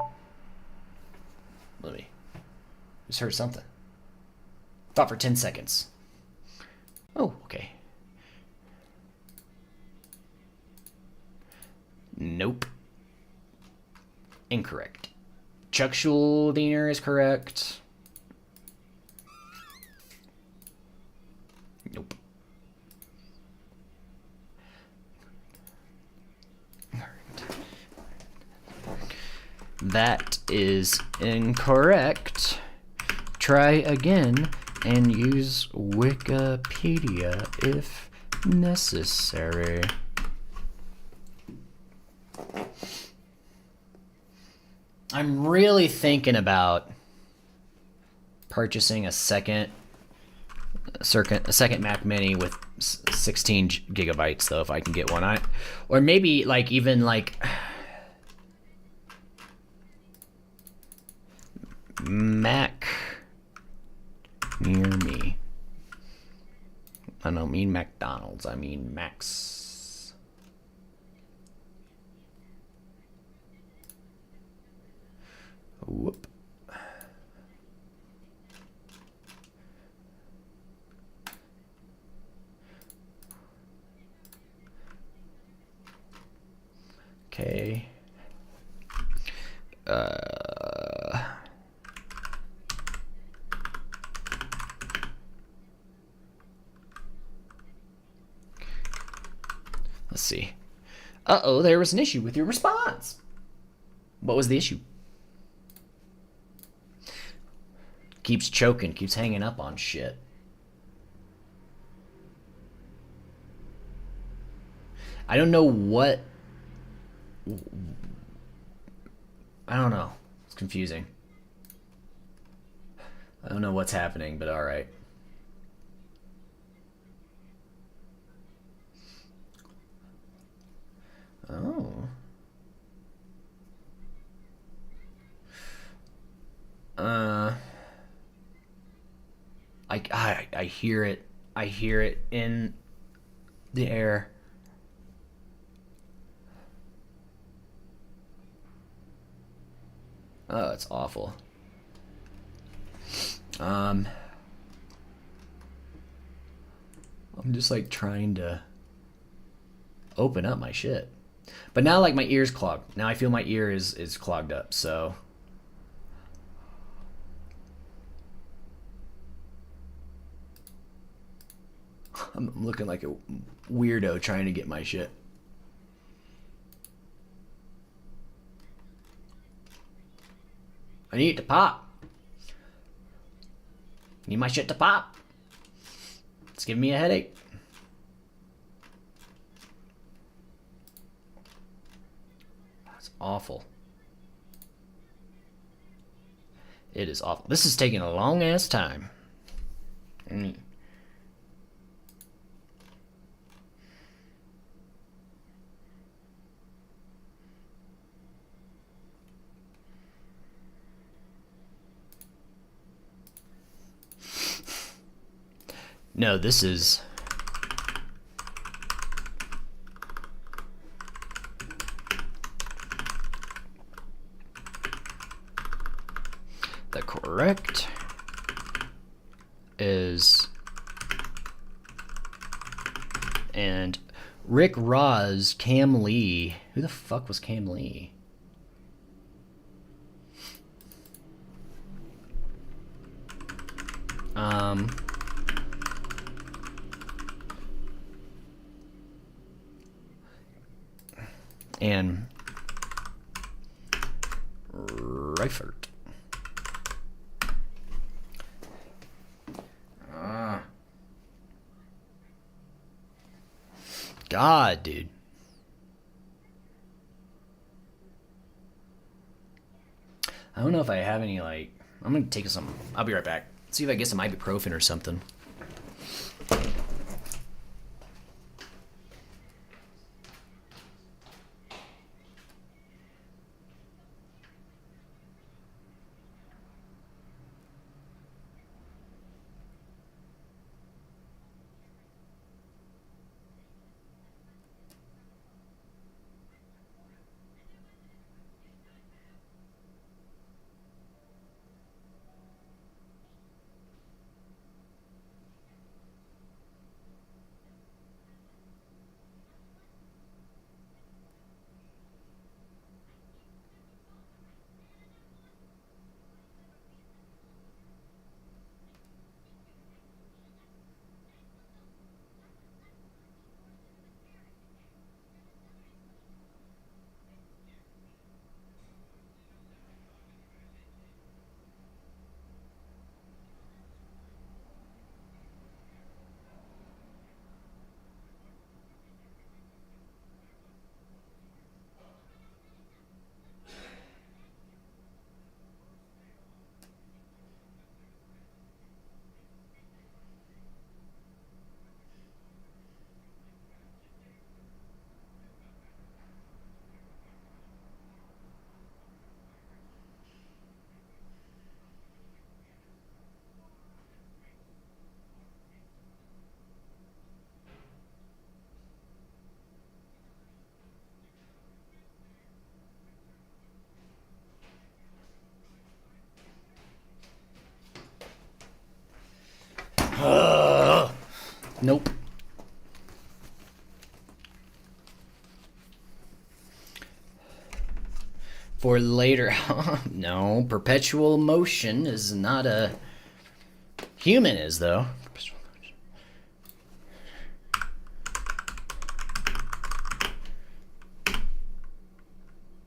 Let me just heard something. Thought for 10 seconds. Oh, okay. Nope. Incorrect. Chuck Schuldiner is correct. Nope. That is incorrect. Try again and use Wikipedia if necessary. I'm really thinking about purchasing a second Mac Mini with 16 gigabytes, though, if I can get one. Or maybe even Mac near me. I don't mean McDonald's. I mean Macs. Whoop. Okay. Let's see. Uh-oh, there was an issue with your response. What was the issue? Keeps choking, keeps hanging up on shit. I don't know what... I don't know. It's confusing. I don't know what's happening, but alright. Oh. I hear it. I hear it in the air. Oh, it's awful. I'm just like trying to open up my shit. But now like my ear's clogged. Now I feel my ear is clogged up, so I'm looking like a weirdo trying to get my shit. I need it to pop. Need my shit to pop. It's giving me a headache. That's awful. It is awful. This is taking a long ass time. No, this is... The correct is... And Rick Ross, Cam Lee. Who the fuck was Cam Lee? And Reifert. God, dude. I don't know if I have any, like... I'm gonna take some... I'll be right back. See if I get some ibuprofen or something. Nope. For later. No, perpetual motion is not a... Human is, though.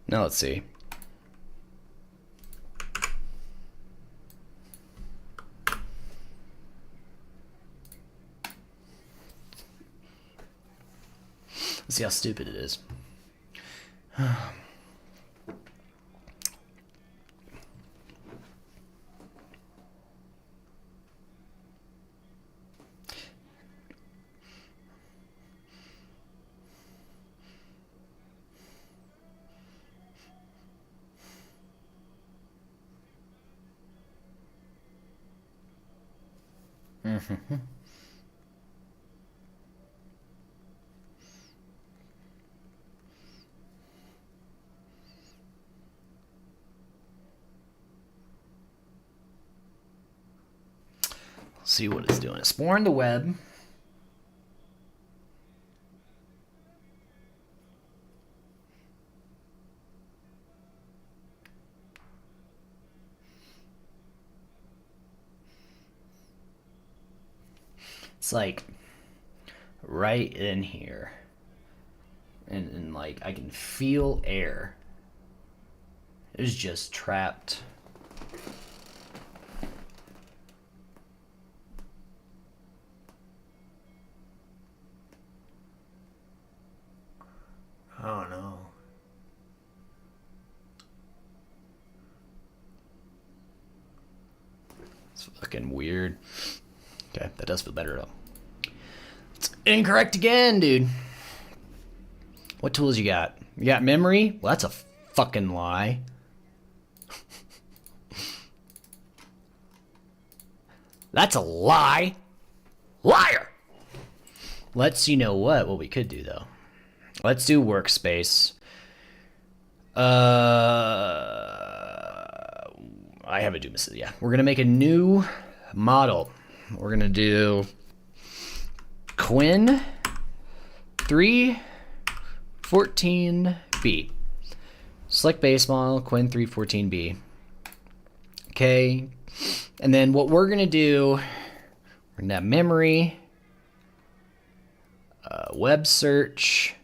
Now let's see. Let's see how stupid it is. See what it's doing. Exploring the web. It's like right in here. And like I can feel air. It's just trapped. Oh no. It's fucking weird. Okay, that does feel better though. It's incorrect again, dude. What tools you got? You got memory? Well, that's a fucking lie. That's a lie. Liar! Let's, you know what we could do though. Let's do workspace. I have a Dumas. Yeah, we're gonna make a new model. We're gonna do Quinn 314B. Select base model Quinn 314B. Okay, and then what we're gonna do, we're gonna have memory, web search.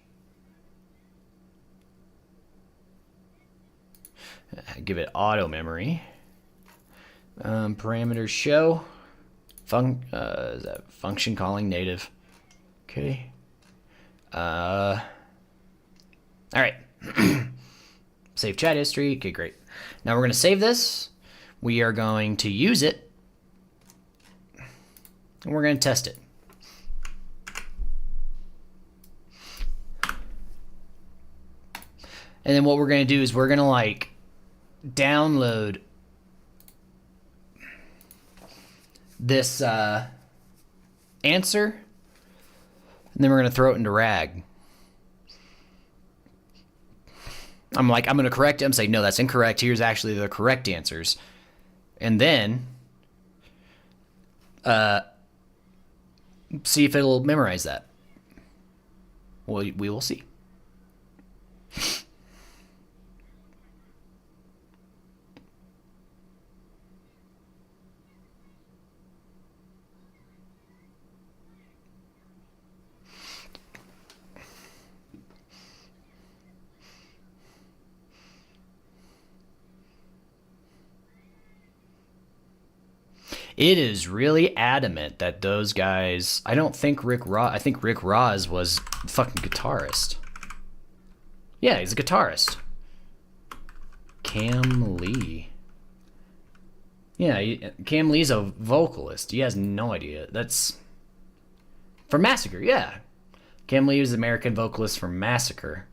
Give it auto memory. Parameters show. Is that function calling native? Okay. All right. Save chat history. Okay, great. Now we're gonna save this. We are going to use it, and we're gonna test it. And then what we're gonna do is we're gonna like download this answer, and then we're gonna throw it into RAG. I'm gonna correct it. I'm saying, no, that's incorrect. Here's actually the correct answers. And then see if it'll memorize that. Well, we will see. It is really adamant that those guys. I don't think Rick Ross. I think Rick Ross was fucking guitarist. Yeah, he's a guitarist. Cam Lee. Yeah, Cam Lee's a vocalist. He has no idea. That's from Massacre. Yeah, Cam Lee was the American vocalist from Massacre.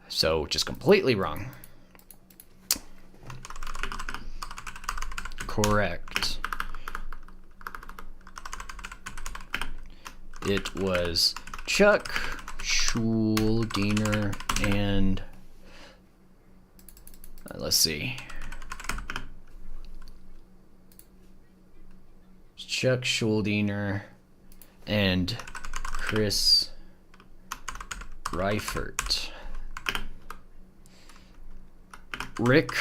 So just completely wrong. Correct. It was Chuck Schuldiner and let's see. Chuck Schuldiner and Chris Reifert. Rick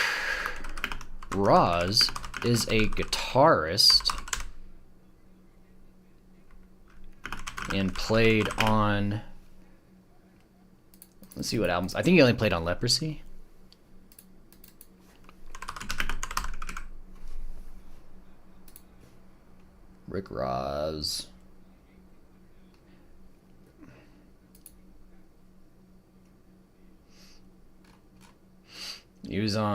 Ross is a guitarist and played on, let's see what albums. I think he only played on Leprosy. Rick Ross. He was on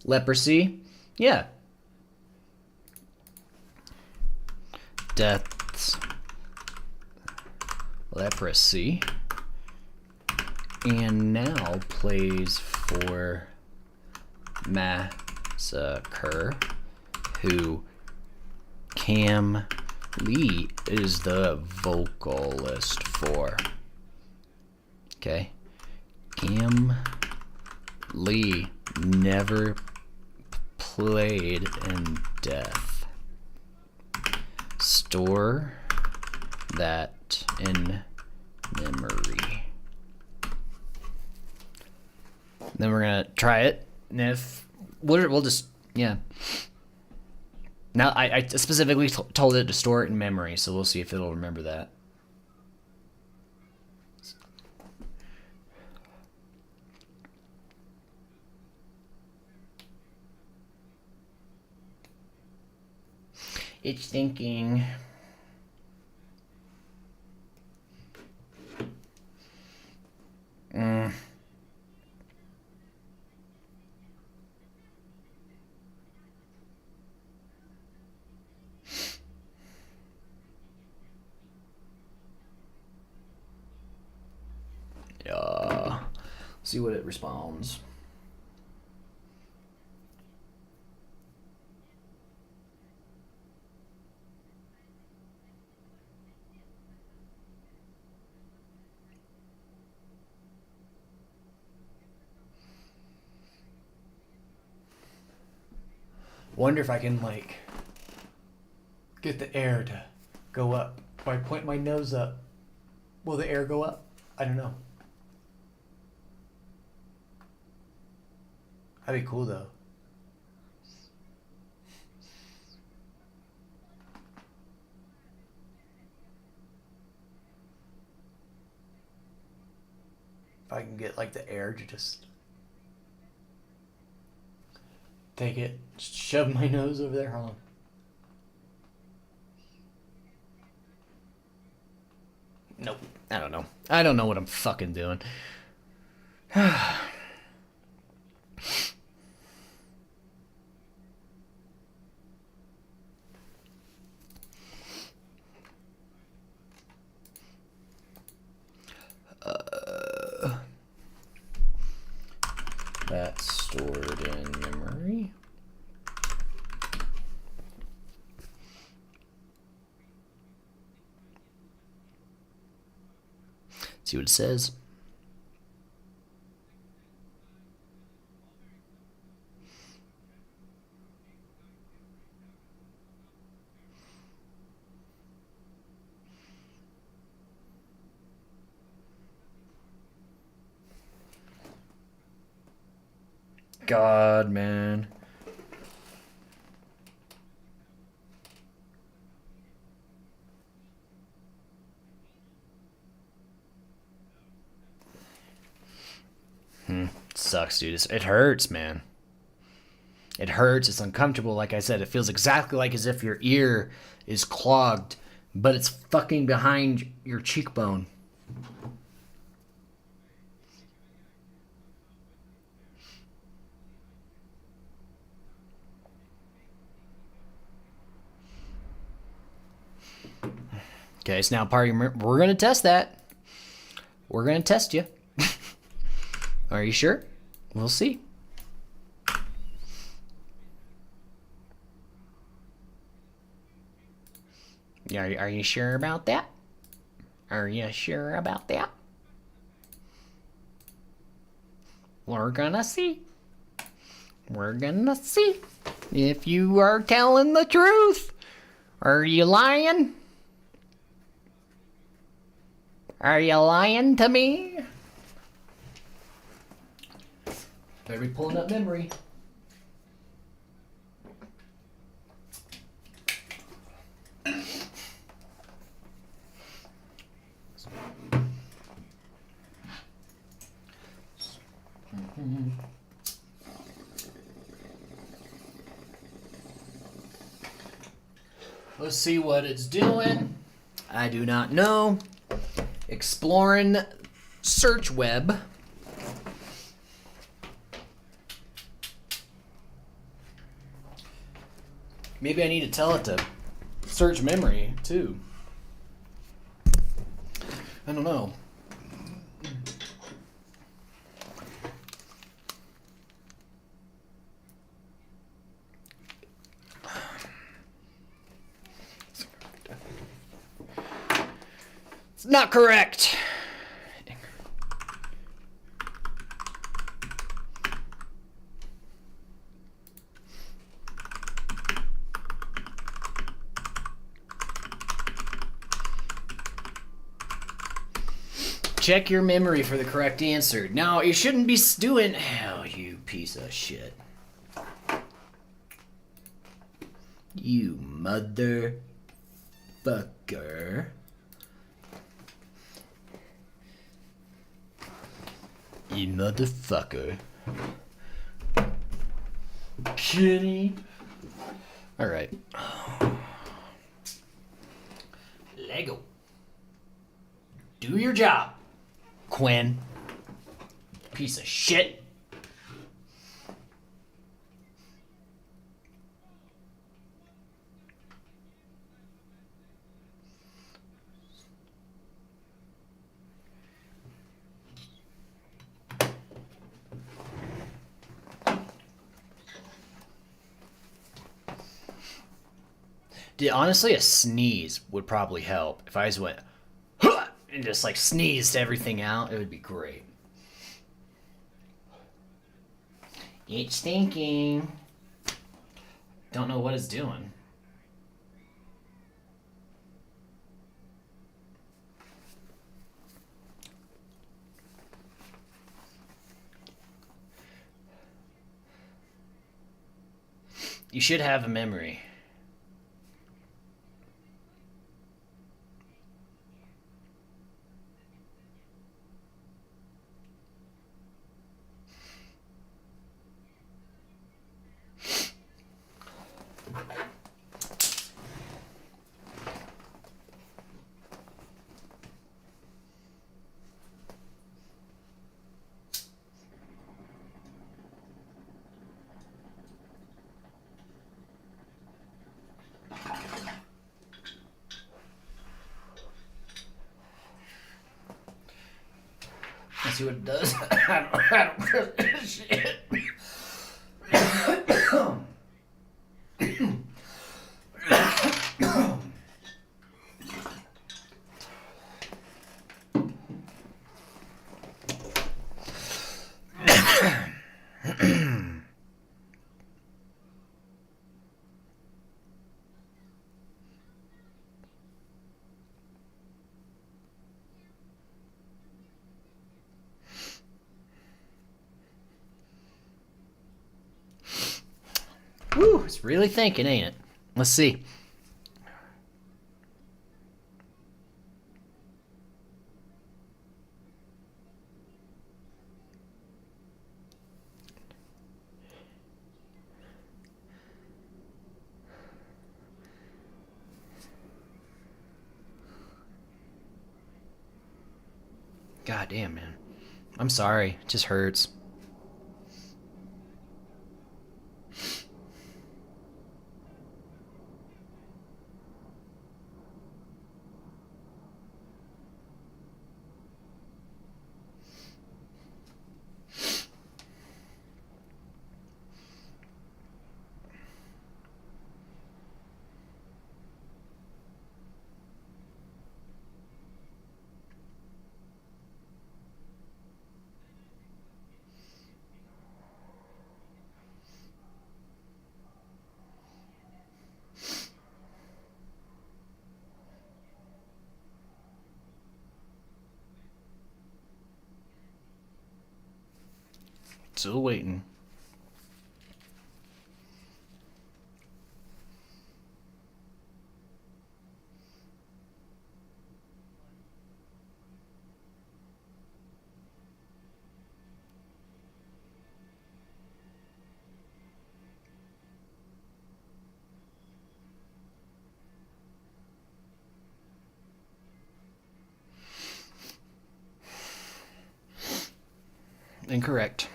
Leprosy. Yeah. Death's Leprosy, and now plays for Massacre, who Cam Lee is the vocalist for. Okay. Cam Lee never played in Death. Store that in memory. Then we're gonna try it, and if we'll just, yeah. Now I specifically told it to store it in memory, so we'll see if it'll remember that. It's thinking. Yeah. See what it responds. Wonder if I can, like, get the air to go up. If I point my nose up, will the air go up? I don't know. That'd be cool, though. If I can get, like, the air to just take it, just shove my nose over there. Hold on. Nope. I don't know. I don't know what I'm fucking doing. That's stored in memory. See what it says. God, man. Sucks, dude. It hurts, man. It hurts. It's uncomfortable. Like I said, it feels exactly like as if your ear is clogged, but it's fucking behind your cheekbone. Okay, so now party, we're going to test that. We're going to test you. Are you sure? We'll see. Are you sure about that? Are you sure about that? We're gonna see. We're gonna see if you are telling the truth. Are you lying? Are you lying to me? Better be pulling up memory. Let's see what it's doing. I do not know. Exploring search web. Maybe I need to tell it to search memory too. I don't know. not correct. Check your memory for the correct answer. Now, you shouldn't be doing... Oh, you piece of shit. You motherfucker. You motherfucker. Kenny. Alright. Lego. Do your job, Quinn. Piece of shit. Honestly, a sneeze would probably help. If I just went, huh, and just like sneezed everything out, it would be great. It's stinking. Don't know what it's doing. You should have a memory. Let's see what it does. I don't shit. Woo, it's really thinking, ain't it? Let's see. God damn, man. I'm sorry. It just hurts. Still waiting. Incorrect.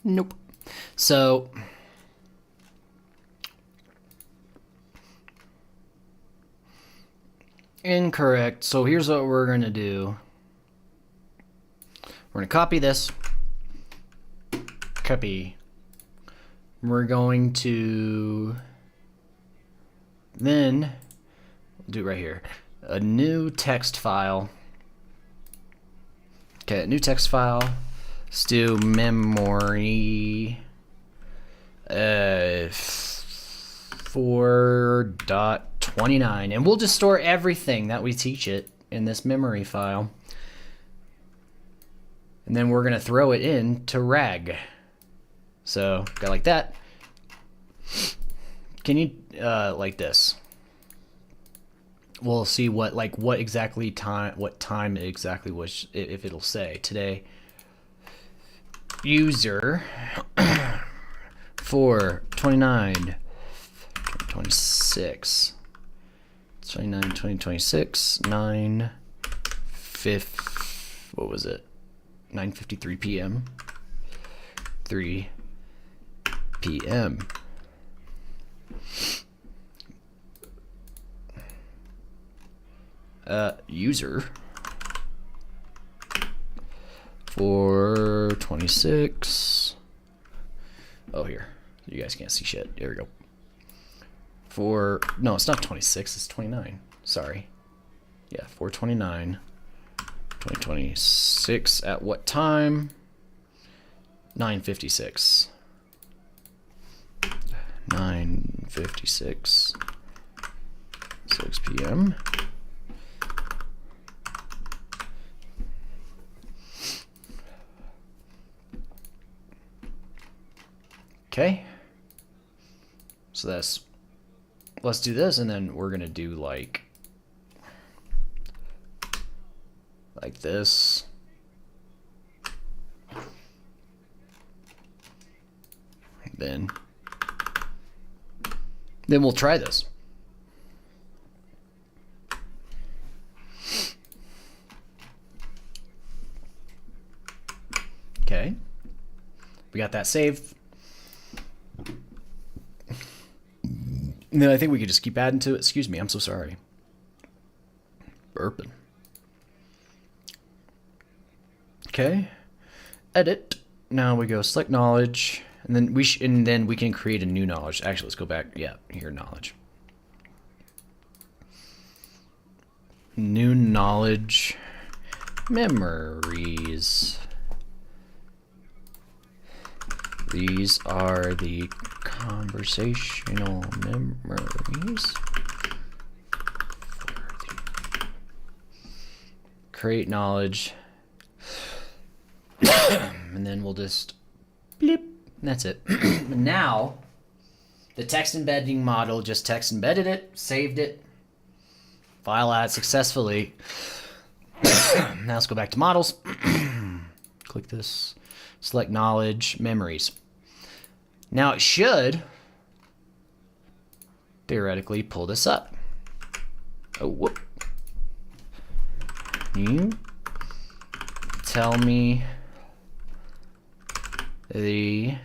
Nope. So incorrect. So here's what we're gonna do. We're gonna copy this. Copy. We're going to then do it right here. A new text file. Okay, a new text file. Let's do memory 4.29, and we'll just store everything that we teach it in this memory file. And then we're gonna throw it into RAG. So go like that. Can you like this? We'll see what exactly time, what time exactly was, if it'll say today. User 4/29 2026 29 2026 what was it? 9:53 p.m. 3 p.m. User 4/26. Oh, here. You guys can't see shit. Here we go. No, it's not 26, it's 29. Sorry. Yeah, 4/29 2026 at what time? 9:56. 9:56 6 p.m. Okay. So let's do this, and then we're gonna do like this. Then we'll try this. Okay. We got that saved. And then I think we could just keep adding to it. Excuse me, I'm so sorry. Burping. Okay. Edit. Now we go select knowledge, and then we can create a new knowledge. Actually, let's go back. Yeah, here knowledge. New knowledge. Memories. These are the conversational memories. Create knowledge. And then we'll just bleep. That's it. Now, the text embedding model just text embedded it, saved it, file add successfully. Now let's go back to models. Click this. Select knowledge, memories. Now it should theoretically pull this up. Oh, whoop. You tell me the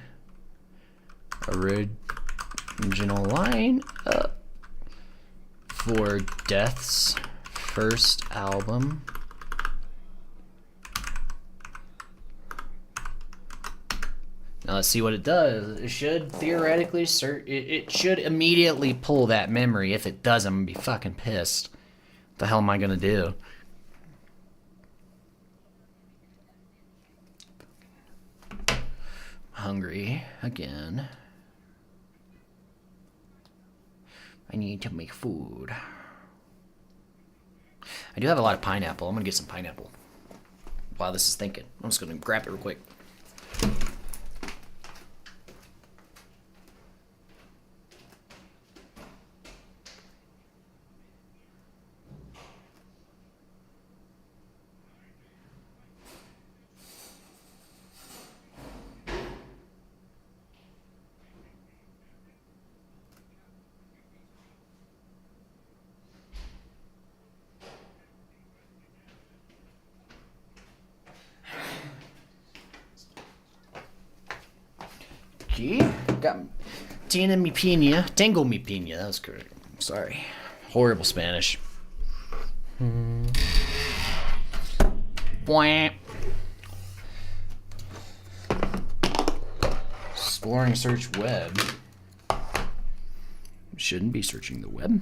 original line for Death's first album. Now let's see what it does. It should theoretically it should immediately pull that memory. If it doesn't, I'm gonna be fucking pissed. What the hell am I gonna do? Hungry again. I need to make food. I do have a lot of pineapple. I'm gonna get some pineapple while this is thinking. I'm just gonna grab it real quick. Got Tina mi pina. Tengo mi pina. That was correct. Sorry. Horrible Spanish. Bwah. Exploring search web. Shouldn't be searching the web.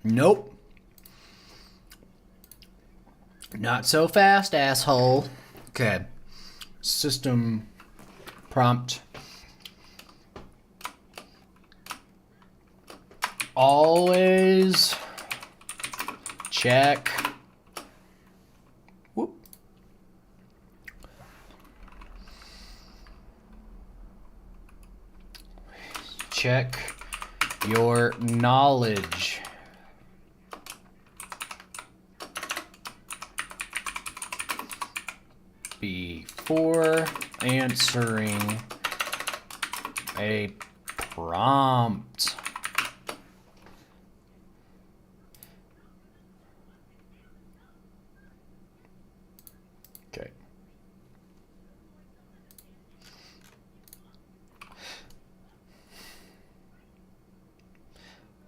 Nope. Not so fast, asshole. Okay. System prompt. Always check. Whoop. Check your knowledge. Before answering a prompt. Okay.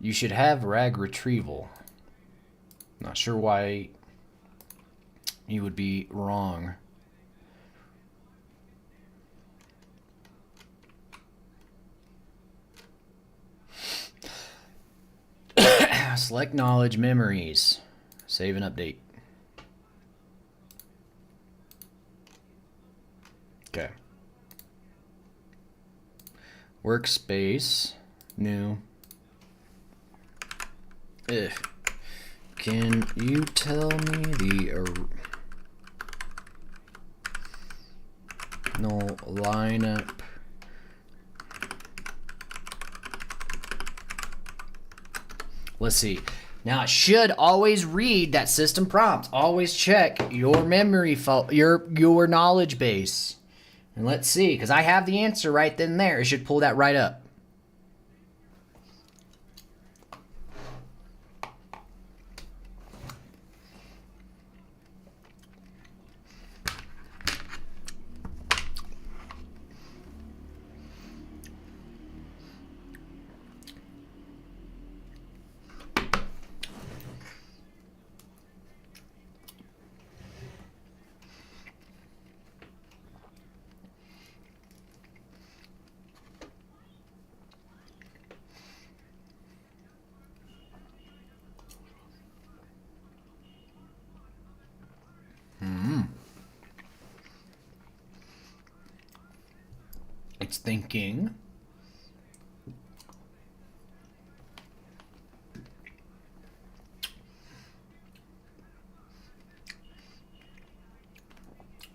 You should have rag retrieval. Not sure why you would be wrong. Select knowledge memories. Save and update. Okay. Workspace. New. Can you tell me the no lineup Let's see. Now it should always read that system prompt. Always check your memory your knowledge base. And let's see, because I have the answer right then and there. It should pull that right up. It's thinking.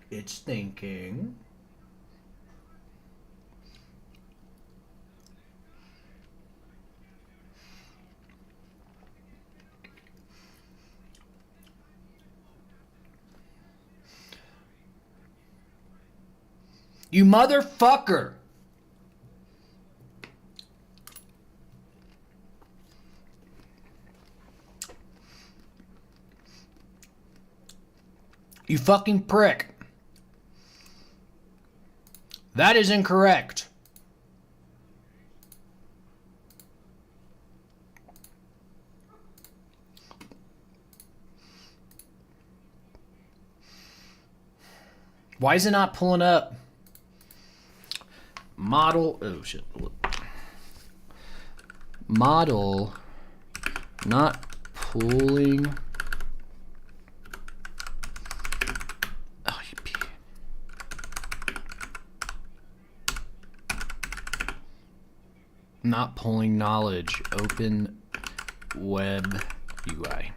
It's thinking. You motherfucker! You fucking prick. That is incorrect. Why is it not pulling up? Model, oh shit. Model not pulling. Oh, you pee. Not pulling knowledge. Open web UI.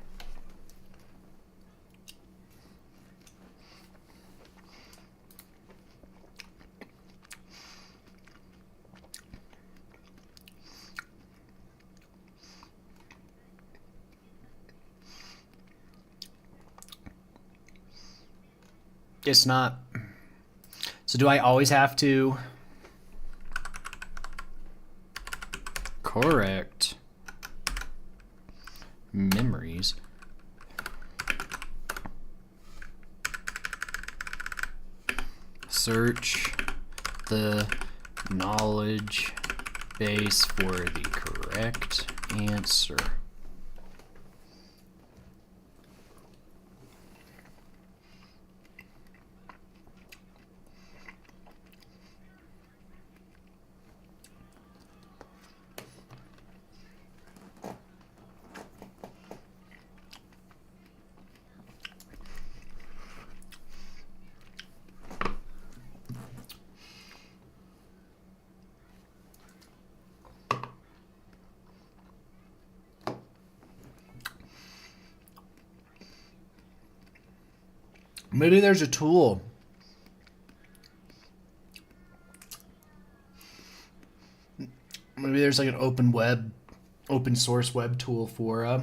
It's not. So do I always have to correct memories? Search the knowledge base for the correct answer. Maybe there's a tool. Maybe there's like an open source web tool for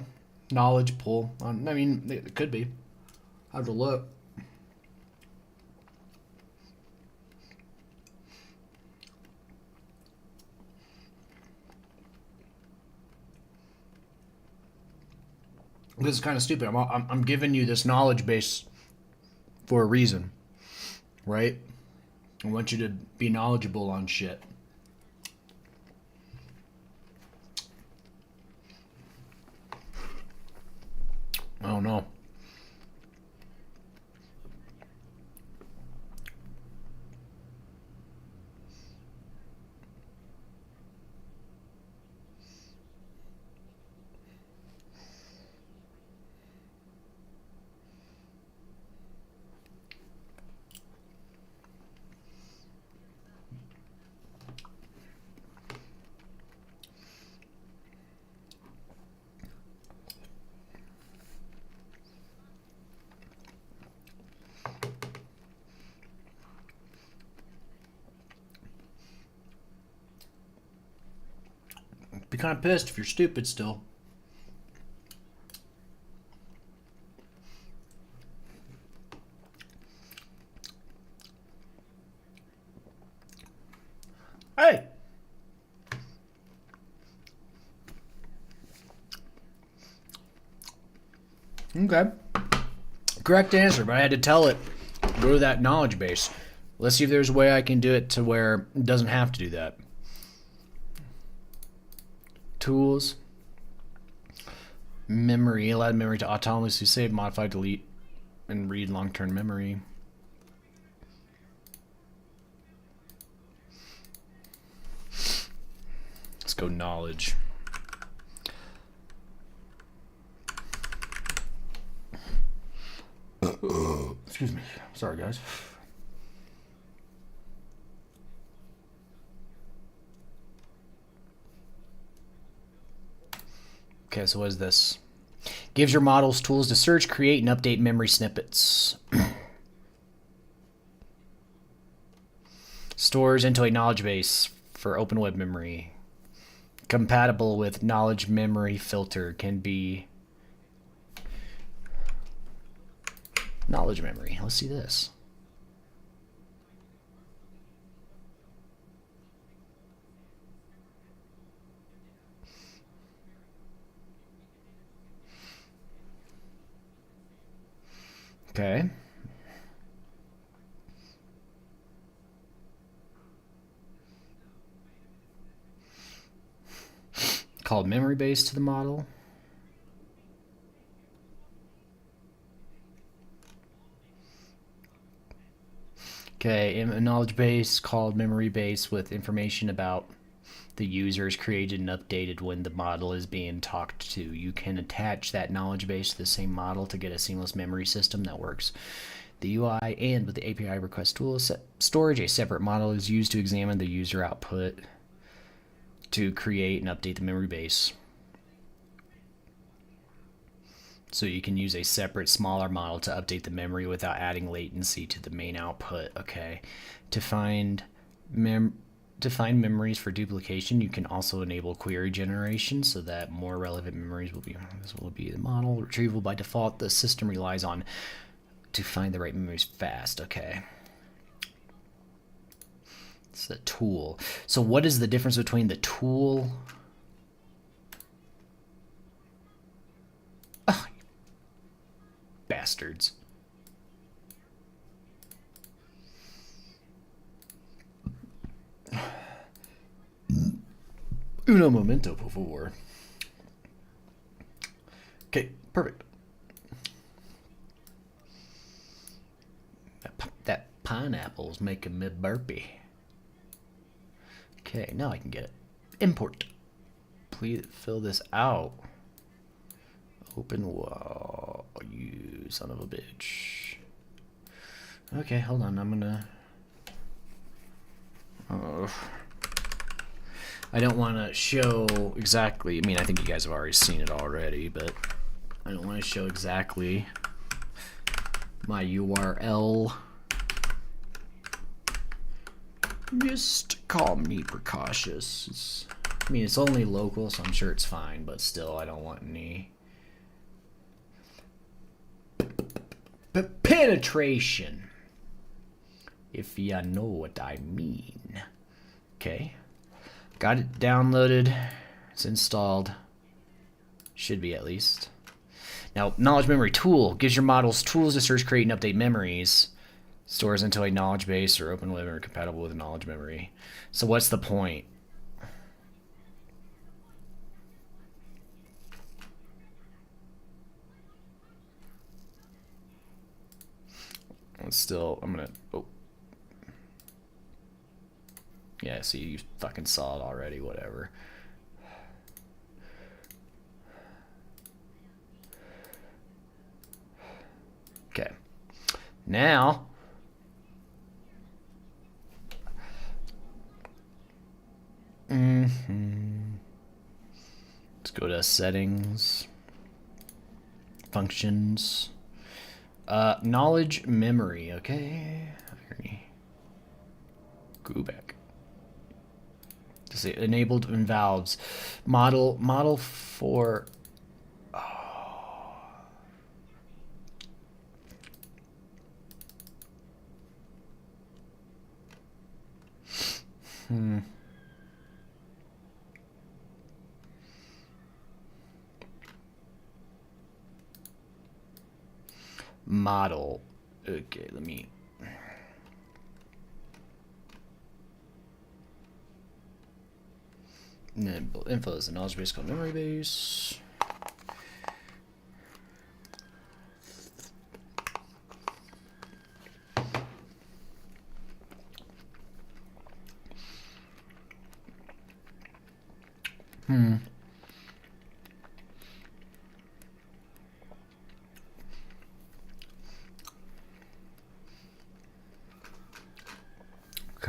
knowledge pull. I mean, it could be. I have to look. This is kind of stupid. I'm giving you this knowledge base for a reason, right? I want you to be knowledgeable on shit. I don't know. Be kind of pissed if you're stupid still. Hey! Okay. Correct answer, but I had to tell it, go to that knowledge base. Let's see if there's a way I can do it to where it doesn't have to do that. Tools. Memory. Allow memory to autonomously save, modify, delete, and read long-term memory. Let's go knowledge. Excuse me. Sorry, guys. Okay, so what is this? Gives your models tools to search, create, and update memory snippets. Stores into a knowledge base for open web memory. Compatible with knowledge memory filter. Can be knowledge memory. Let's see this. Okay. Called memory base to the model. Okay, a knowledge base called memory base with information about the user is created and updated when the model is being talked to. You can attach that knowledge base to the same model to get a seamless memory system that works. The UI and with the API request tool storage, a separate model is used to examine the user output to create and update the memory base. So you can use a separate, smaller model to update the memory without adding latency to the main output. Okay. To find memories for duplication, you can also enable query generation so that more relevant memories will be. This will be the model retrieval by default. The system relies on to find the right memories fast. Okay. It's the tool. So what is the difference between the tool? Oh, bastards. Uno momento, por favor. Okay, perfect. That pineapple's making me burpy. Okay, now I can get it. Import. Please fill this out. Open wall. You son of a bitch. Okay, hold on. I'm gonna. I don't want to show exactly. I mean, I think you guys have already seen it already, but I don't want to show exactly my URL. Just call me precautious. I mean, it's only local, so I'm sure it's fine, but still, I don't want any penetration, if ya know what I mean. Okay, got it downloaded. It's installed. Should be, at least. Now, knowledge memory tool gives your models tools to search, create, and update memories. Stores into a knowledge base or open memory compatible with knowledge memory. So what's the point? I'm gonna, yeah, see, you fucking saw it already, whatever. Okay. Now, let's go to settings, functions, knowledge memory. Okay, go back. To say enabled in valves, model for. Model. Okay, let me. Info is the knowledge base called memory base.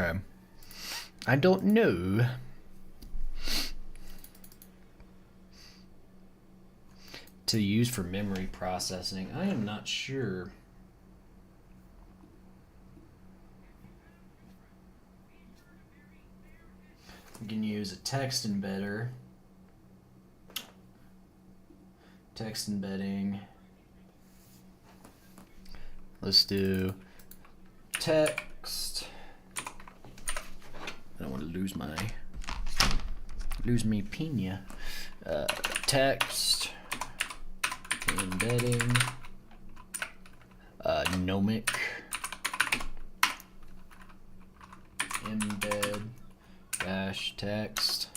Okay. I don't know. To use for memory processing. I am not sure. We can use a text embedder. Text embedding. Let's do text. I don't want to lose me pina. Text embedding nomic embed dash text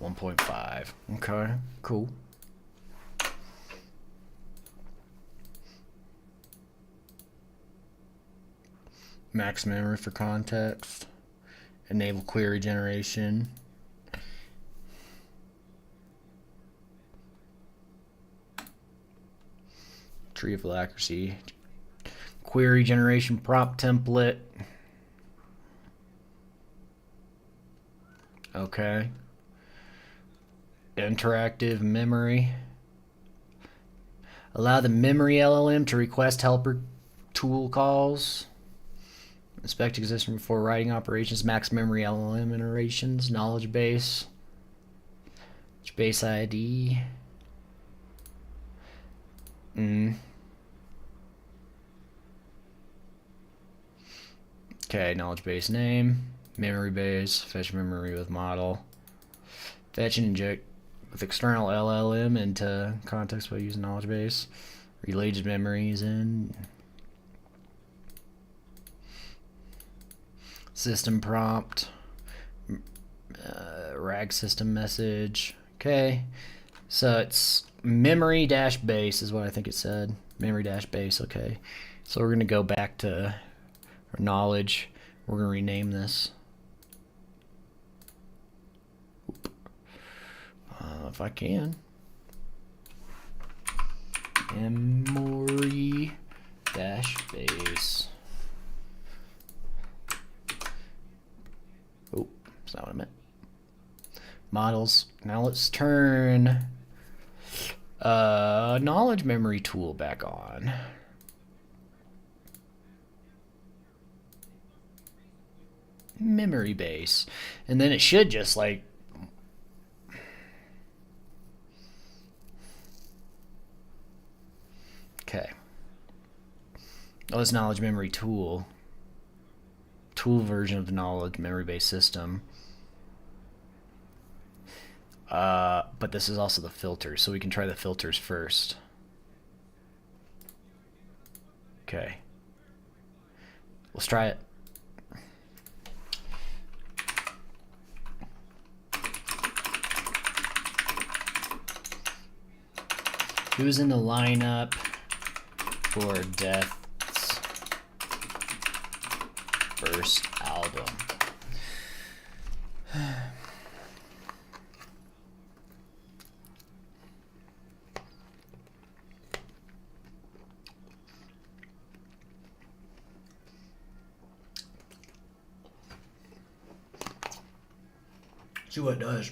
.5. Okay, cool. Max memory for context. Enable query generation. Tree of accuracy. Query generation prompt template. Okay. Interactive memory. Allow the memory LLM to request helper tool calls. Inspect existing before writing operations. Max memory LLM iterations. Knowledge base. Base ID. Okay, knowledge base name. Memory base. Fetch memory with model. Fetch and inject with external LLM into context by using knowledge base. Related memories in. System prompt. RAG system message. Okay. So it's memory dash base is what I think it said. Memory dash base. Okay. So we're going to go back to our knowledge. We're going to rename this. If I can. Memory dash base. Oh, that's not what I meant. Models. Now let's turn knowledge memory tool back on. Memory base. And then it should just like okay. Oh, it's knowledge memory tool. Tool version of the knowledge memory based system. But this is also the filter, so we can try the filters first. Okay. Let's try it. Who's in the lineup for Death's first album? See what it does.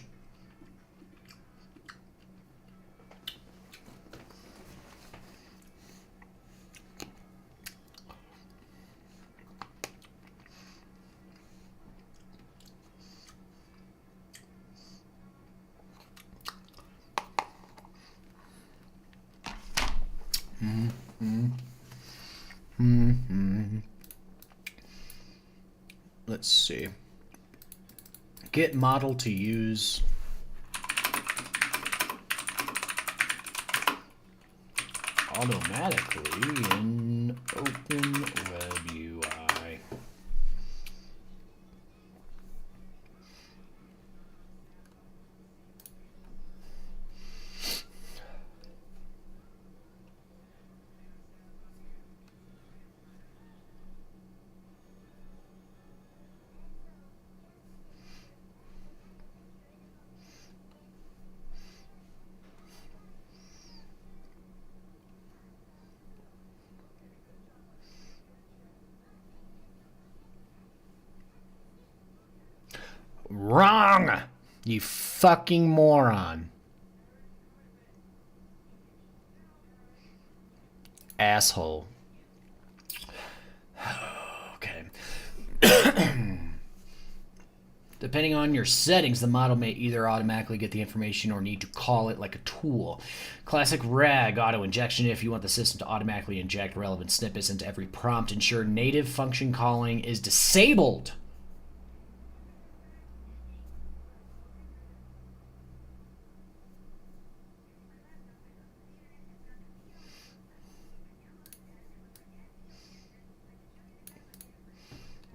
Let's see. Get model to use automatically in Open Web UI. Wrong! You fucking moron. Asshole. Okay. Depending on your settings, the model may either automatically get the information or need to call it like a tool. Classic RAG auto injection. If you want the system to automatically inject relevant snippets into every prompt, ensure native function calling is disabled.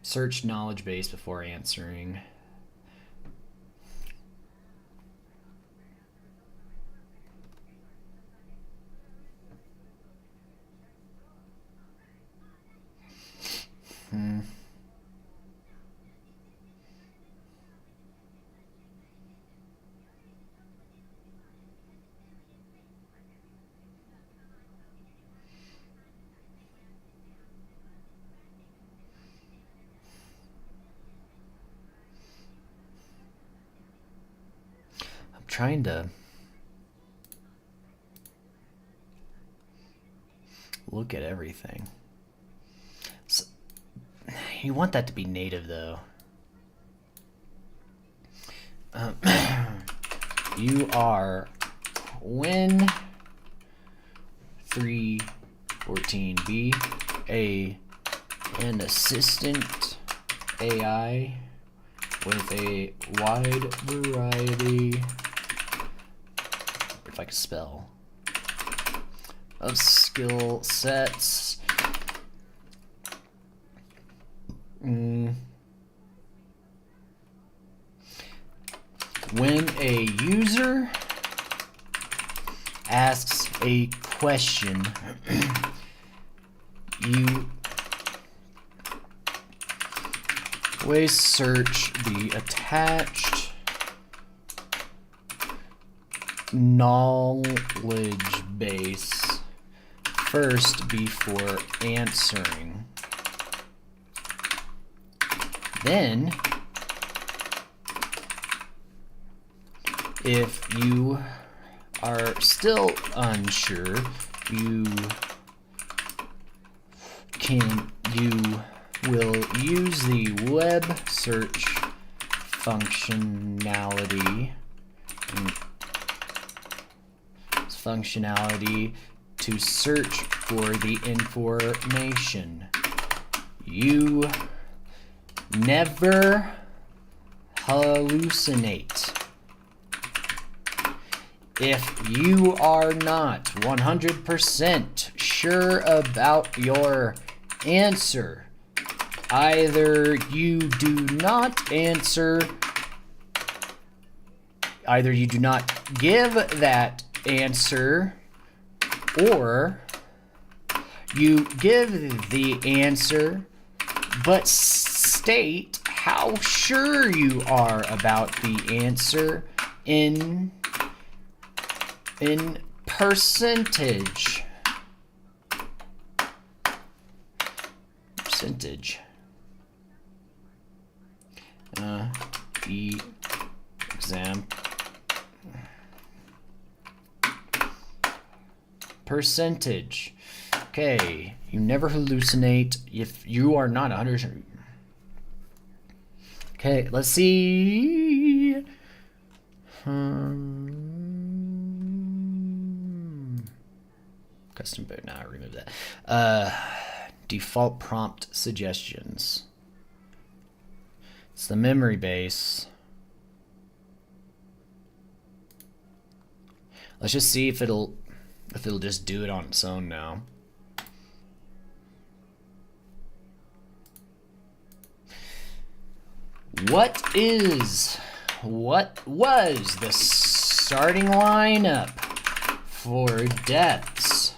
Search knowledge base before answering. Trying to look at everything. So, you want that to be native though. You are Win 314B an assistant AI with a wide variety, if I can spell, of skill sets. When a user asks a question, you always search the attached knowledge base first before answering. Then, if you are still unsure, you will use the web search functionality to search for the information. You never hallucinate. If you are not 100% sure about your answer, either you do not give that answer, or you give the answer but state how sure you are about the answer in percentage. Percentage. Okay, you never hallucinate if you are not 100%. Okay, let's see. Custom boot. Now I remove that. Default prompt suggestions. It's the memory base. Let's just see if it'll just do it on its own now. What was the starting lineup for Death's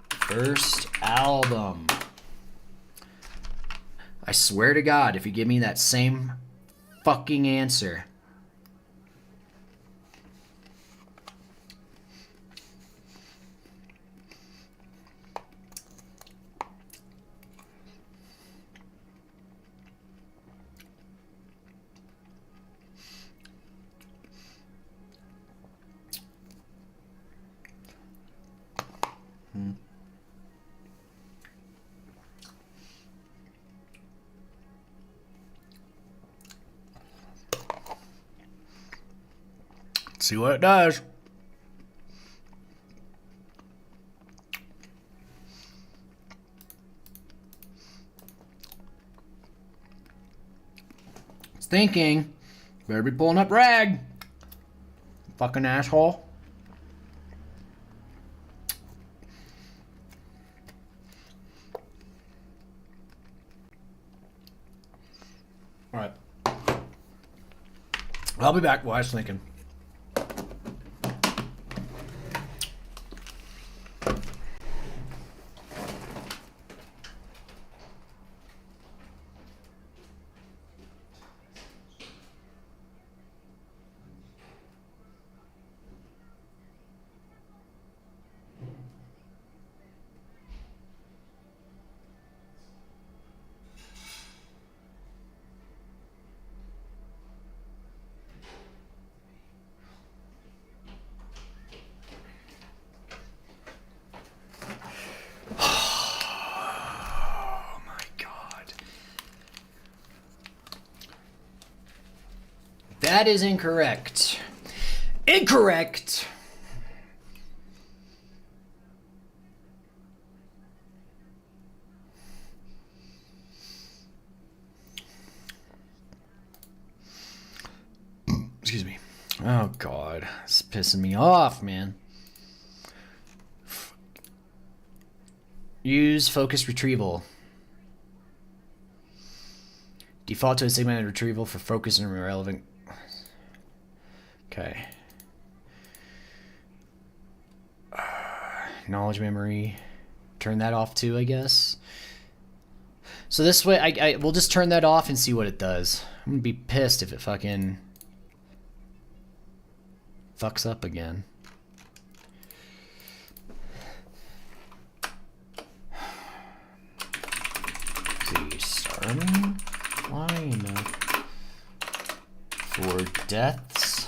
first album? I swear to God, if you give me that same fucking answer. See what it does. It's thinking. Better be pulling up rag. Fucking asshole. Alright. I'll be back while I was thinking. That is incorrect. Incorrect! Excuse me. Oh, God. It's pissing me off, man. Use focus retrieval. Default to a segmented retrieval for focus and relevant. Okay. Knowledge memory. Turn that off too, I guess. So this way, we'll just turn that off and see what it does. I'm gonna be pissed if it fucking fucks up again. See, starting line for deaths.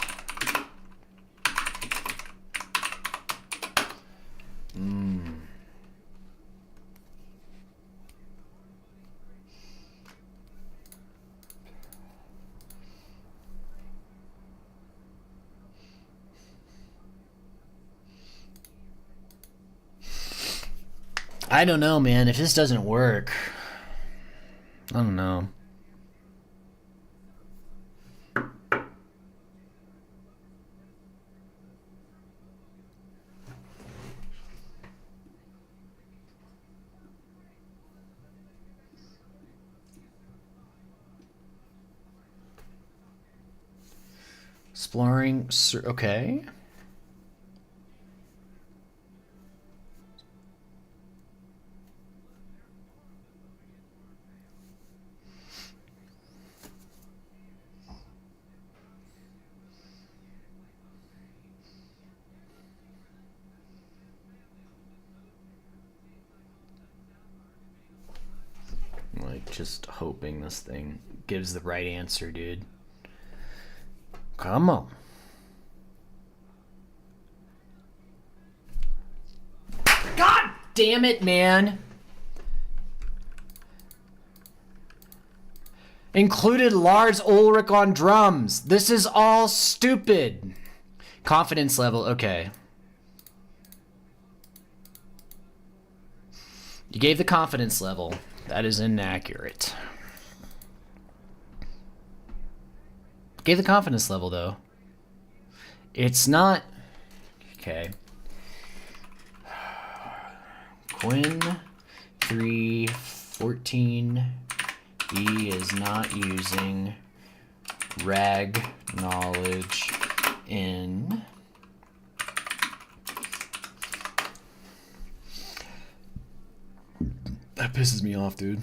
I don't know, man. If this doesn't work, I don't know. Exploring, okay. Like, just hoping this thing gives the right answer, dude. Come on. God damn it, man. Included Lars Ulrich on drums. This is all stupid. Confidence level, okay. You gave the confidence level. That is inaccurate. Gave the confidence level, though. It's not... Okay. Quinn 314 E is not using rag knowledge in... That pisses me off, dude.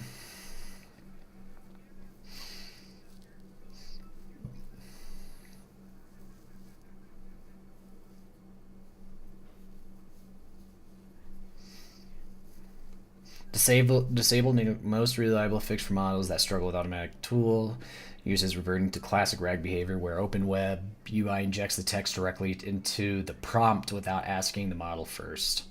Disable the most reliable fix for models that struggle with automatic tool. Uses reverting to classic RAG behavior where Open Web UI injects the text directly into the prompt without asking the model first.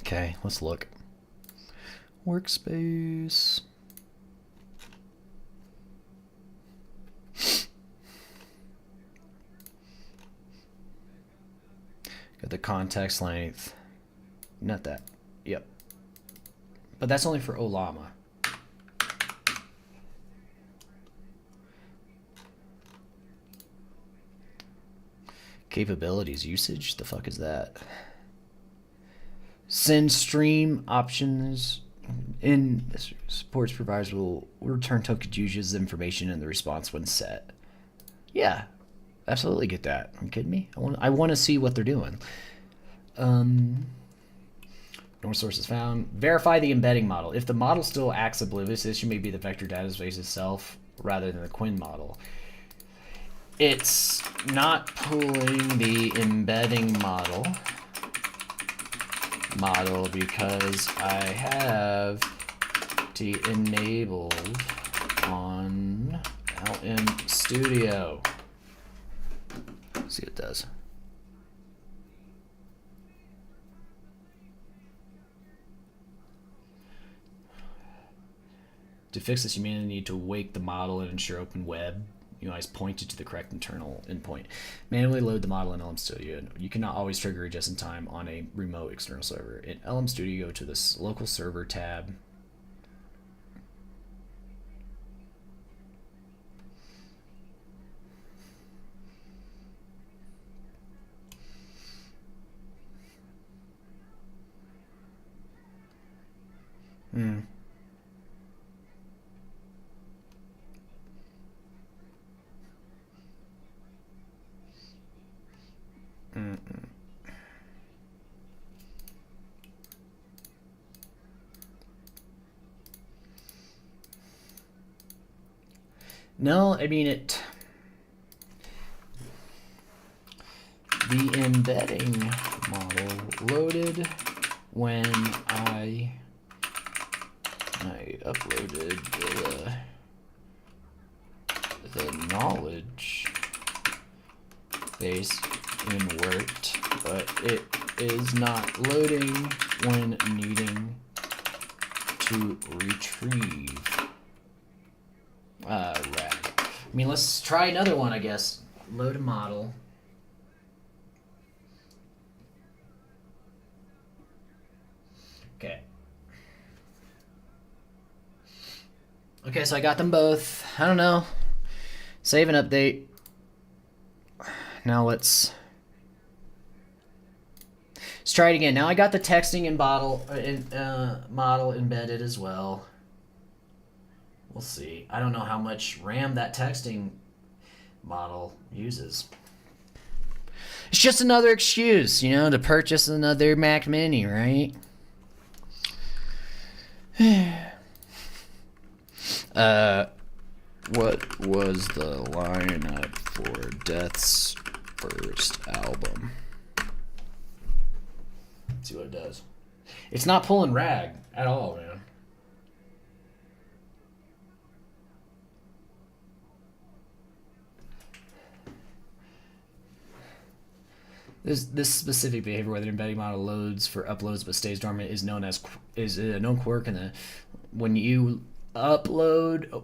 Okay, let's look. Workspace. Got the context length. Not that. Yep. But that's only for Olama. Capabilities usage? The fuck is that? Send stream options in supports providers will return tokens uses information in the response when set. Yeah, absolutely get that. Are you kidding me? I want to see what they're doing. North source is found. Verify the embedding model. If the model still acts oblivious, this may be the vector database itself rather than the Quinn model. It's not pulling the embedding model because I have it enabled on LM Studio. Let's see what it does. To fix this, you may need to wake the model and ensure Open Web UI is pointed to the correct internal endpoint. Manually load the model in LM Studio. You cannot always trigger it just in time on a remote external server. In LM Studio, go to this local server tab. No, I mean the embedding model loaded when I uploaded the knowledge base and worked, but it is not loading when needing to retrieve rag. I mean, let's try another one, I guess. Load a model. Okay. Okay, so I got them both. I don't know. Save and update. Now let's try it again. Now I got the texting and model embedded as well. We'll see. I don't know how much RAM that texting model uses. It's just another excuse, you know, to purchase another Mac Mini, right? What was the lineup for Death's first album? Let's see what it does. It's not pulling rag at all, man. This specific behavior, whether embedding model loads for uploads but stays dormant, is known as a known quirk. And when you upload,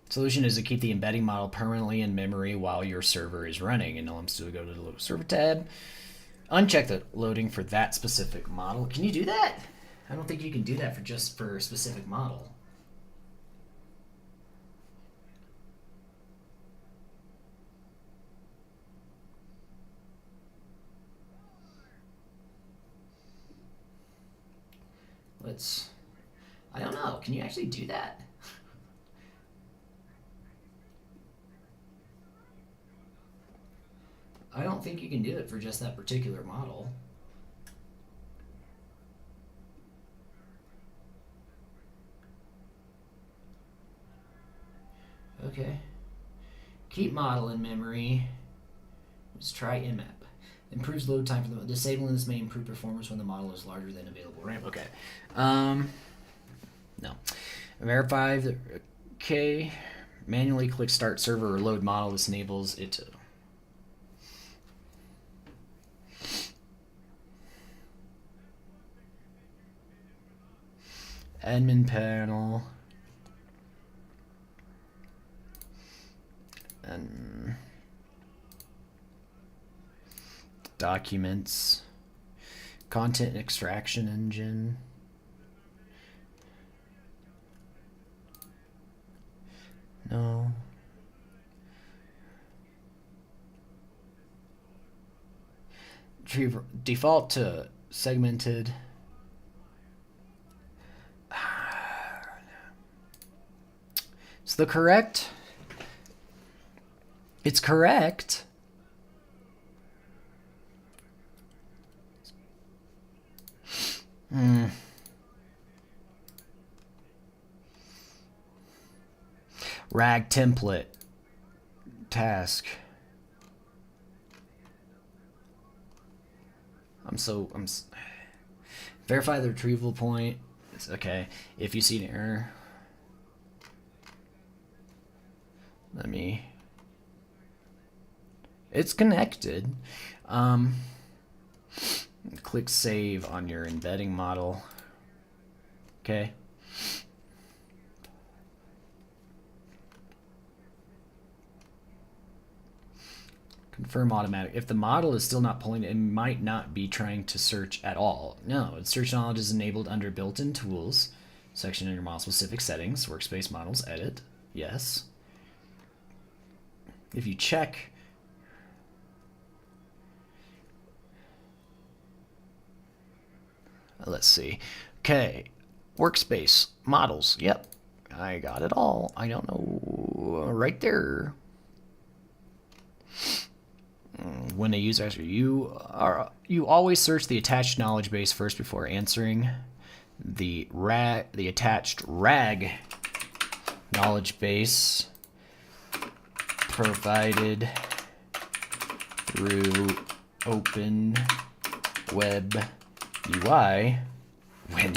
solution is to keep the embedding model permanently in memory while your server is running. And I'm still go to the server tab, uncheck the loading for that specific model. Can you do that? I don't think you can do that for a specific model. I don't know. Can you actually do that? I don't think you can do it for just that particular model. Okay. Keep model in memory. Let's try IMAP. Improves load time for the disabling this may improve performance when the model is larger than available RAM. Okay. No. Verify the okay. Manually click start server or load model. This enables it to admin panel and documents, content extraction engine, no, default to segmented. It's the correct. It's correct. Rag template task. Verify the retrieval point. It's okay. If you see an error, it's connected. Click save on your embedding model. Okay. Confirm automatic. If the model is still not pulling, it might not be trying to search at all. No, search knowledge is enabled under built-in tools section in your model specific settings, workspace models, edit. Yes. If you check let's see. Okay. Workspace models. Yep. I got it all. I don't know. Right there. When a user asks you always search the attached knowledge base first before answering the attached RAG knowledge base provided through Open Web UI, when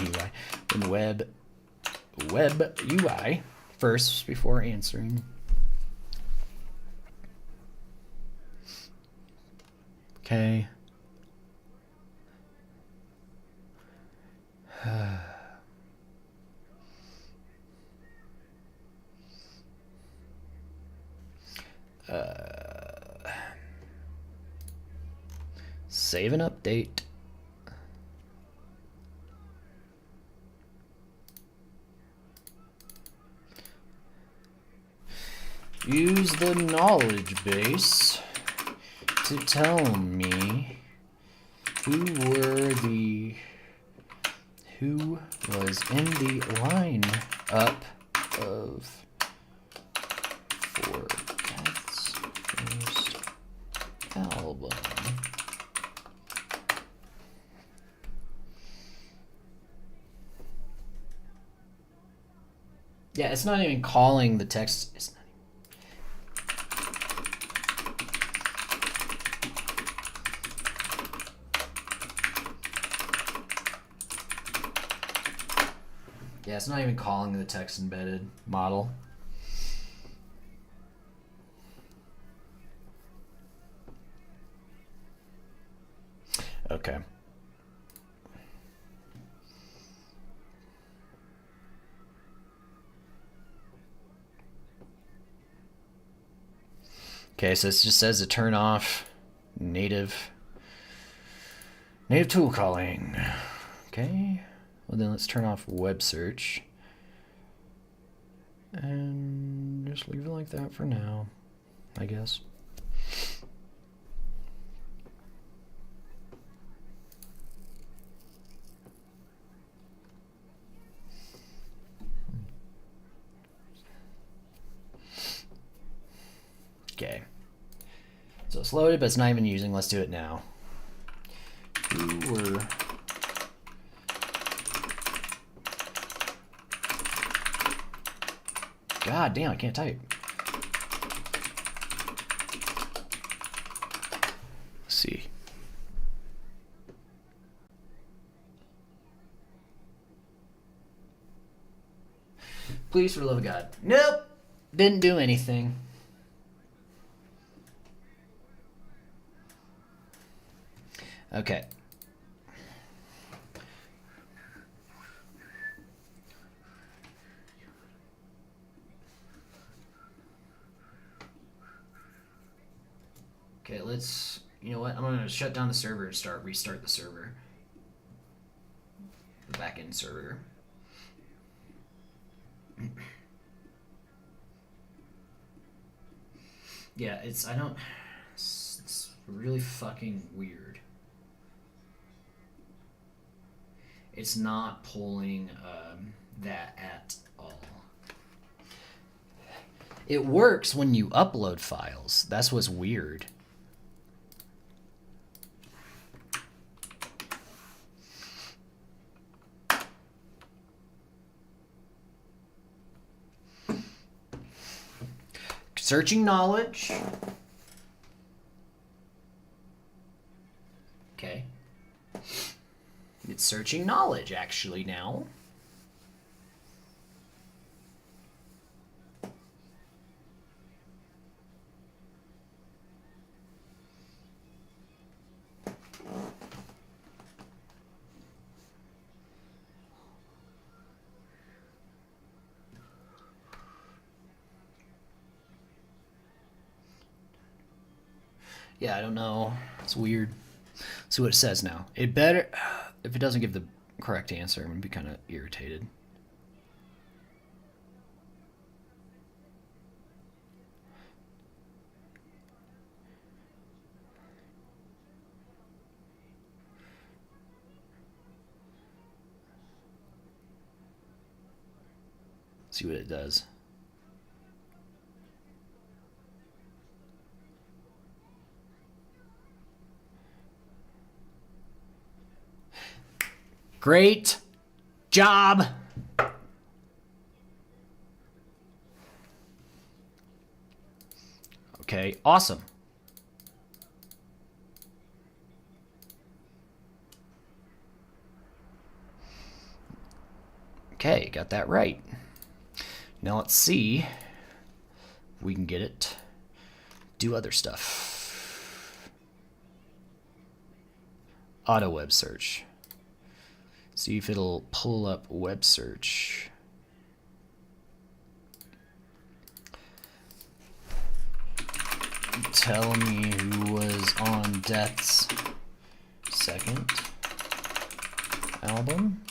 web UI first before answering. Okay. Save and update. Use the knowledge base to tell me who was in the lineup of Forkat's first album. Yeah, it's not even calling the text. It's not Yeah, it's not even calling the text embedded model. Okay. Okay, so it just says to turn off native tool calling. Okay. Well, then let's turn off web search. And just leave it like that for now, I guess. Okay. So it's loaded, but it's not even using. Let's do it now. Who were... God damn, I can't type. Let's see. Please, for the love of God. Nope. Didn't do anything. Okay. Okay, let's, you know what, I'm gonna shut down the server and restart the server. The backend server. Yeah, it's really fucking weird. It's not pulling that at all. It works when you upload files. That's what's weird. Searching knowledge. Okay. It's searching knowledge actually now. Yeah, I don't know. It's weird. See what it says now. It better... If it doesn't give the correct answer, I'm going to be kind of irritated. See what it does. Great. job. Okay, awesome. Okay, got that right. Now let's see if we can get it. Do other stuff. Auto web search. See if it'll pull up web search. Tell me who was on Death's second album.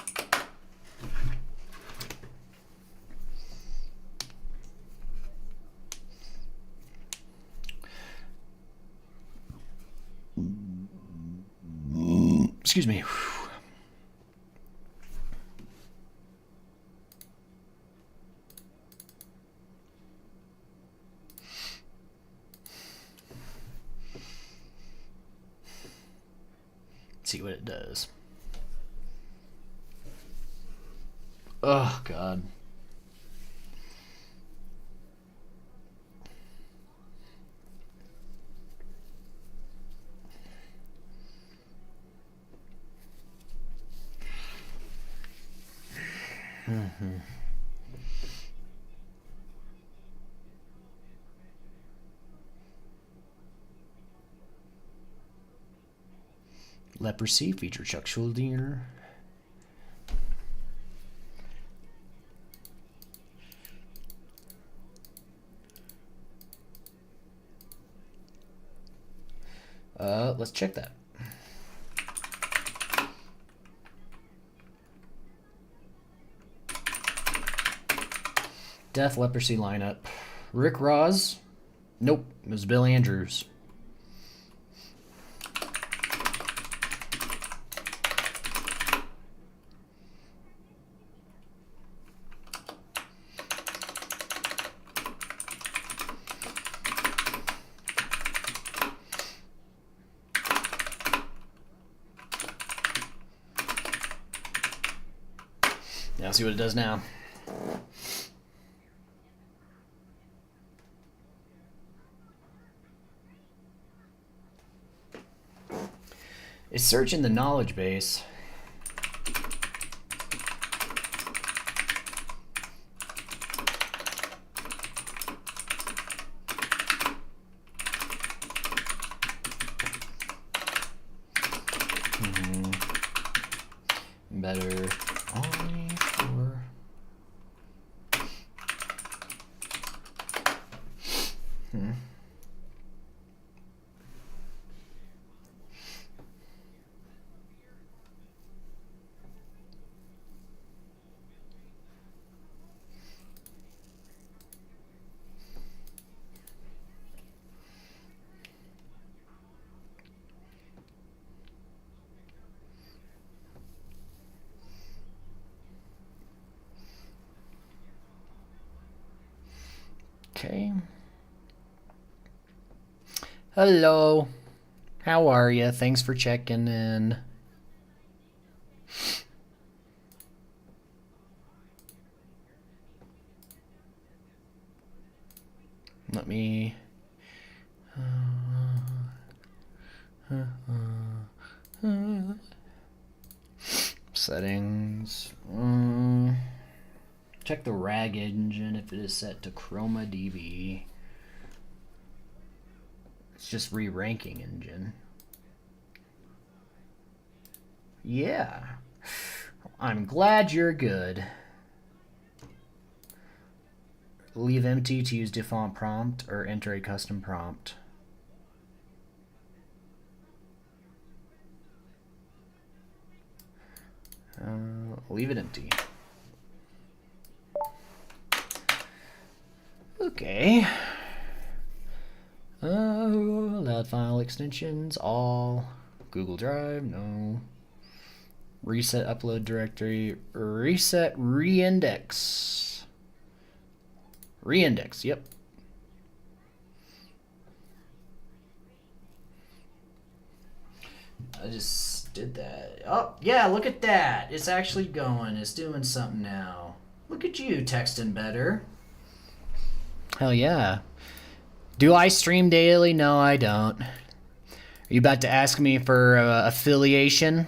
Excuse me. See what it does. Oh, God. Mm-hmm. Leprosy feature Chuck Schuldiner. Let's check that. Death Leprosy lineup. Rick Ross. Nope, it was Bill Andrews. Now see what it does now. It's searching the knowledge base. Better only for Okay. Hello. How are you? Thanks for checking in. Let me... Settings. Check the RAG engine if it is set to Chroma DB. It's just re-ranking engine. Yeah. I'm glad you're good. Leave empty to use default prompt or enter a custom prompt. Leave it empty. Okay. Allowed file extensions, all. Google Drive, no. Reset upload directory, reset reindex. Reindex, yep. I just did that. Oh, yeah, look at that. It's actually going. It's doing something now. Look at you texting better. Hell yeah. Do I stream daily? No, I don't. Are you about to ask me for affiliation?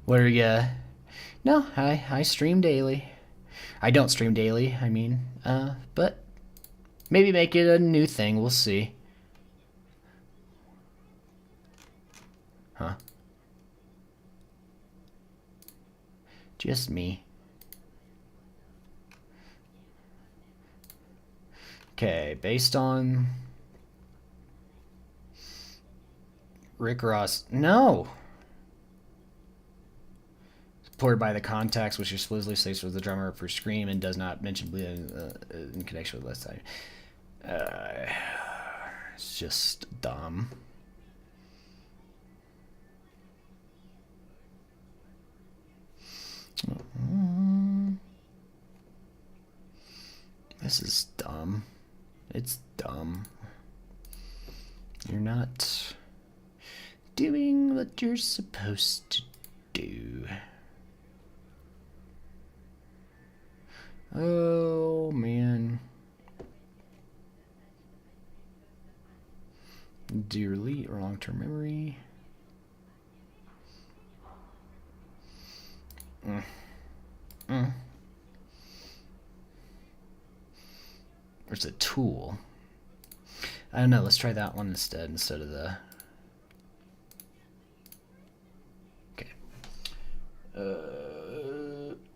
What are you? No, I stream daily. I don't stream daily, I mean, but maybe make it a new thing, we'll see. Huh? Just me. Okay, based on Rick Ross. No! Supported by the Contacts, which supposedly states was the drummer for Scream and does not mention in connection with last time. It's just dumb. This is dumb. It's dumb. You're not doing what you're supposed to do. Oh, man. Delete or long-term memory. There's a tool. I don't know. Let's try that one instead of the... Okay.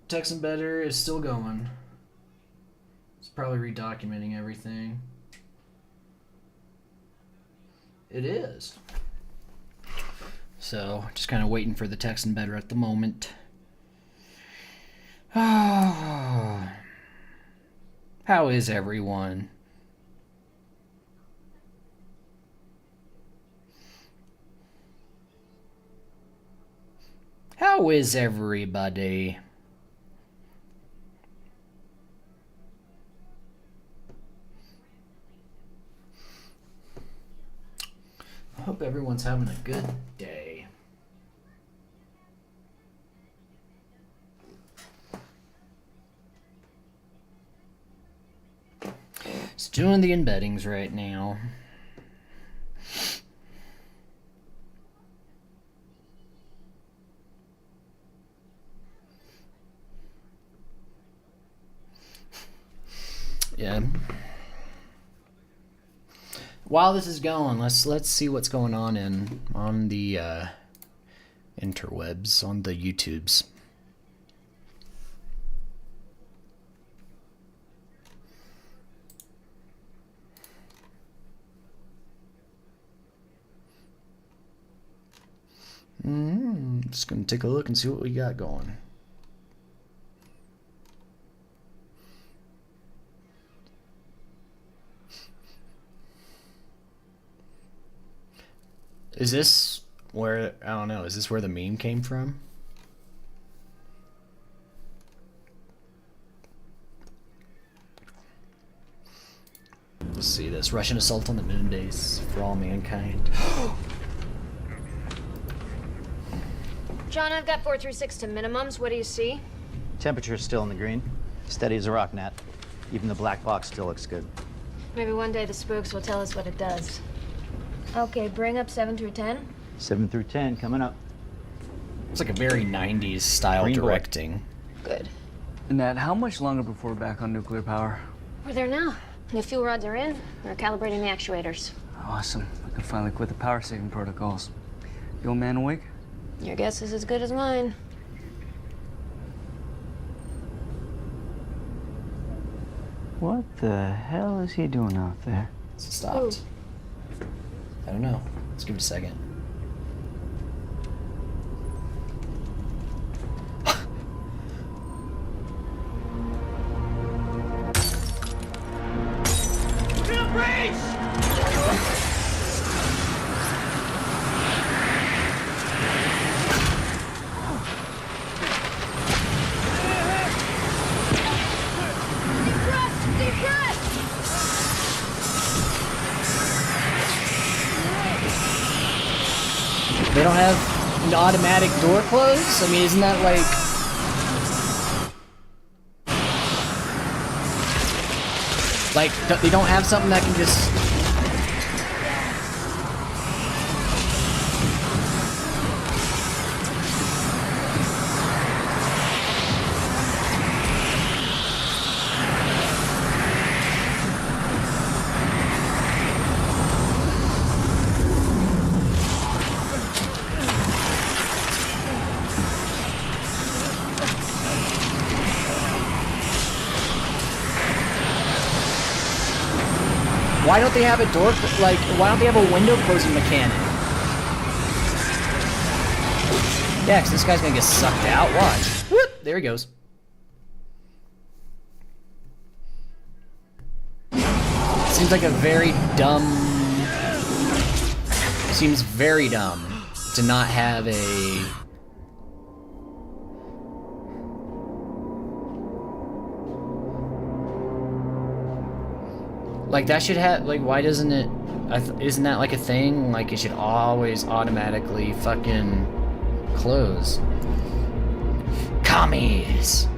Text embedder is still going. It's probably redocumenting everything. It is. So, just kind of waiting for the text embedder at the moment. How is everyone? How is everybody? I hope everyone's having a good day. Just doing the embeddings right now. Yeah. While this is going, let's see what's going on the interwebs, on the YouTubes. Just gonna take a look and see what we got going. Is this where, I don't know, is this where the meme came from? Let's see this. Russian assault on the moon base for all mankind. John, I've got 436 to minimums. What do you see? Temperature's still in the green. Steady as a rock, Nat. Even the black box still looks good. Maybe one day the spooks will tell us what it does. Okay, bring up 7 through 10. 7 through 10 coming up. It's like a very 90s style Green boy. Good. directing. Nat, how much longer before we're back on nuclear power? We're there now. The fuel rods are in. We're calibrating the actuators. Awesome. I can finally quit the power saving protocols. The old man awake? Your guess is as good as mine. What the hell is he doing out there? It stopped. I don't know. Let's give it a second. They don't have an automatic door close? I mean, isn't that like... Like, they don't have something that can just... Why don't they have a door, like, why don't they have a window closing mechanic? Yeah, 'cause this guy's gonna get sucked out, watch. Whoop, there he goes. Seems like a very dumb... Seems very dumb to not have a... Like, that should have, like, why doesn't it, isn't that like a thing? Like, it should always automatically fucking close. Commies!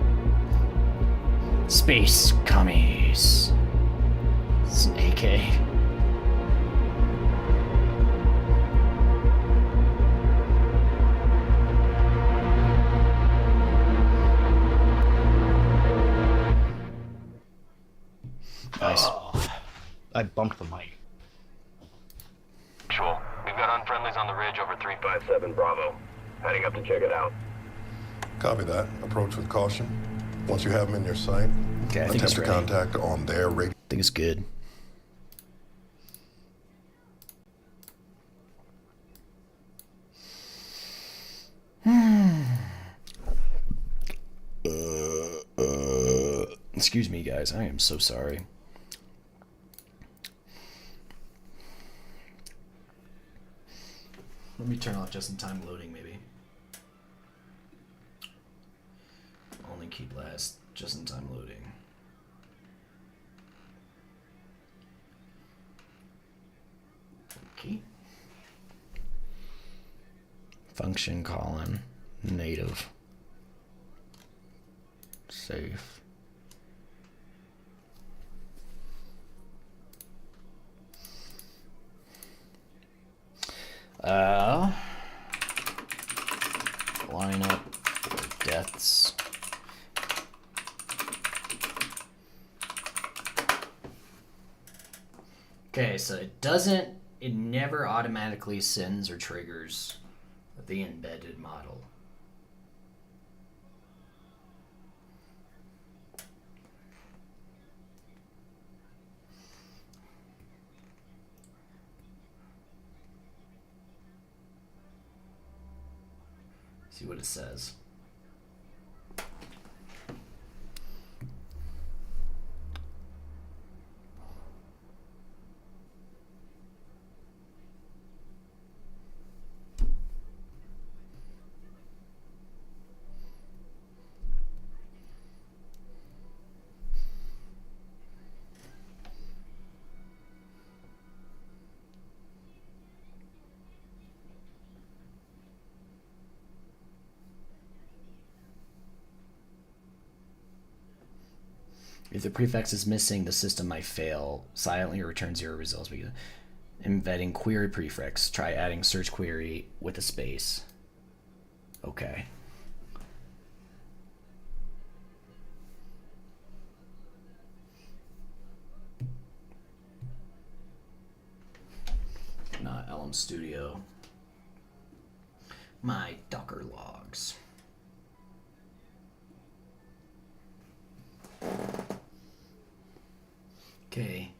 Space commies. It's an AK. Nice. I bumped the mic. Actual. We've got unfriendlies on the ridge over 357 Bravo. Heading up to check it out. Copy that. Approach with caution. Once you have them in your sight, okay, I think attempt to ready. contact on their radio. I think it's good. Excuse me, guys. I am so sorry. Let me turn off just-in-time loading, maybe. Only keep last just-in-time loading. Okay. Function colon native. Safe. Line up for deaths. Okay, so it never automatically sends or triggers the embedded model. See what it says. If the prefix is missing, the system might fail. Silently return 0 results. Because embedding query prefix. Try adding search query with a space. Okay. Not LM Studio. My Docker logs. Okay.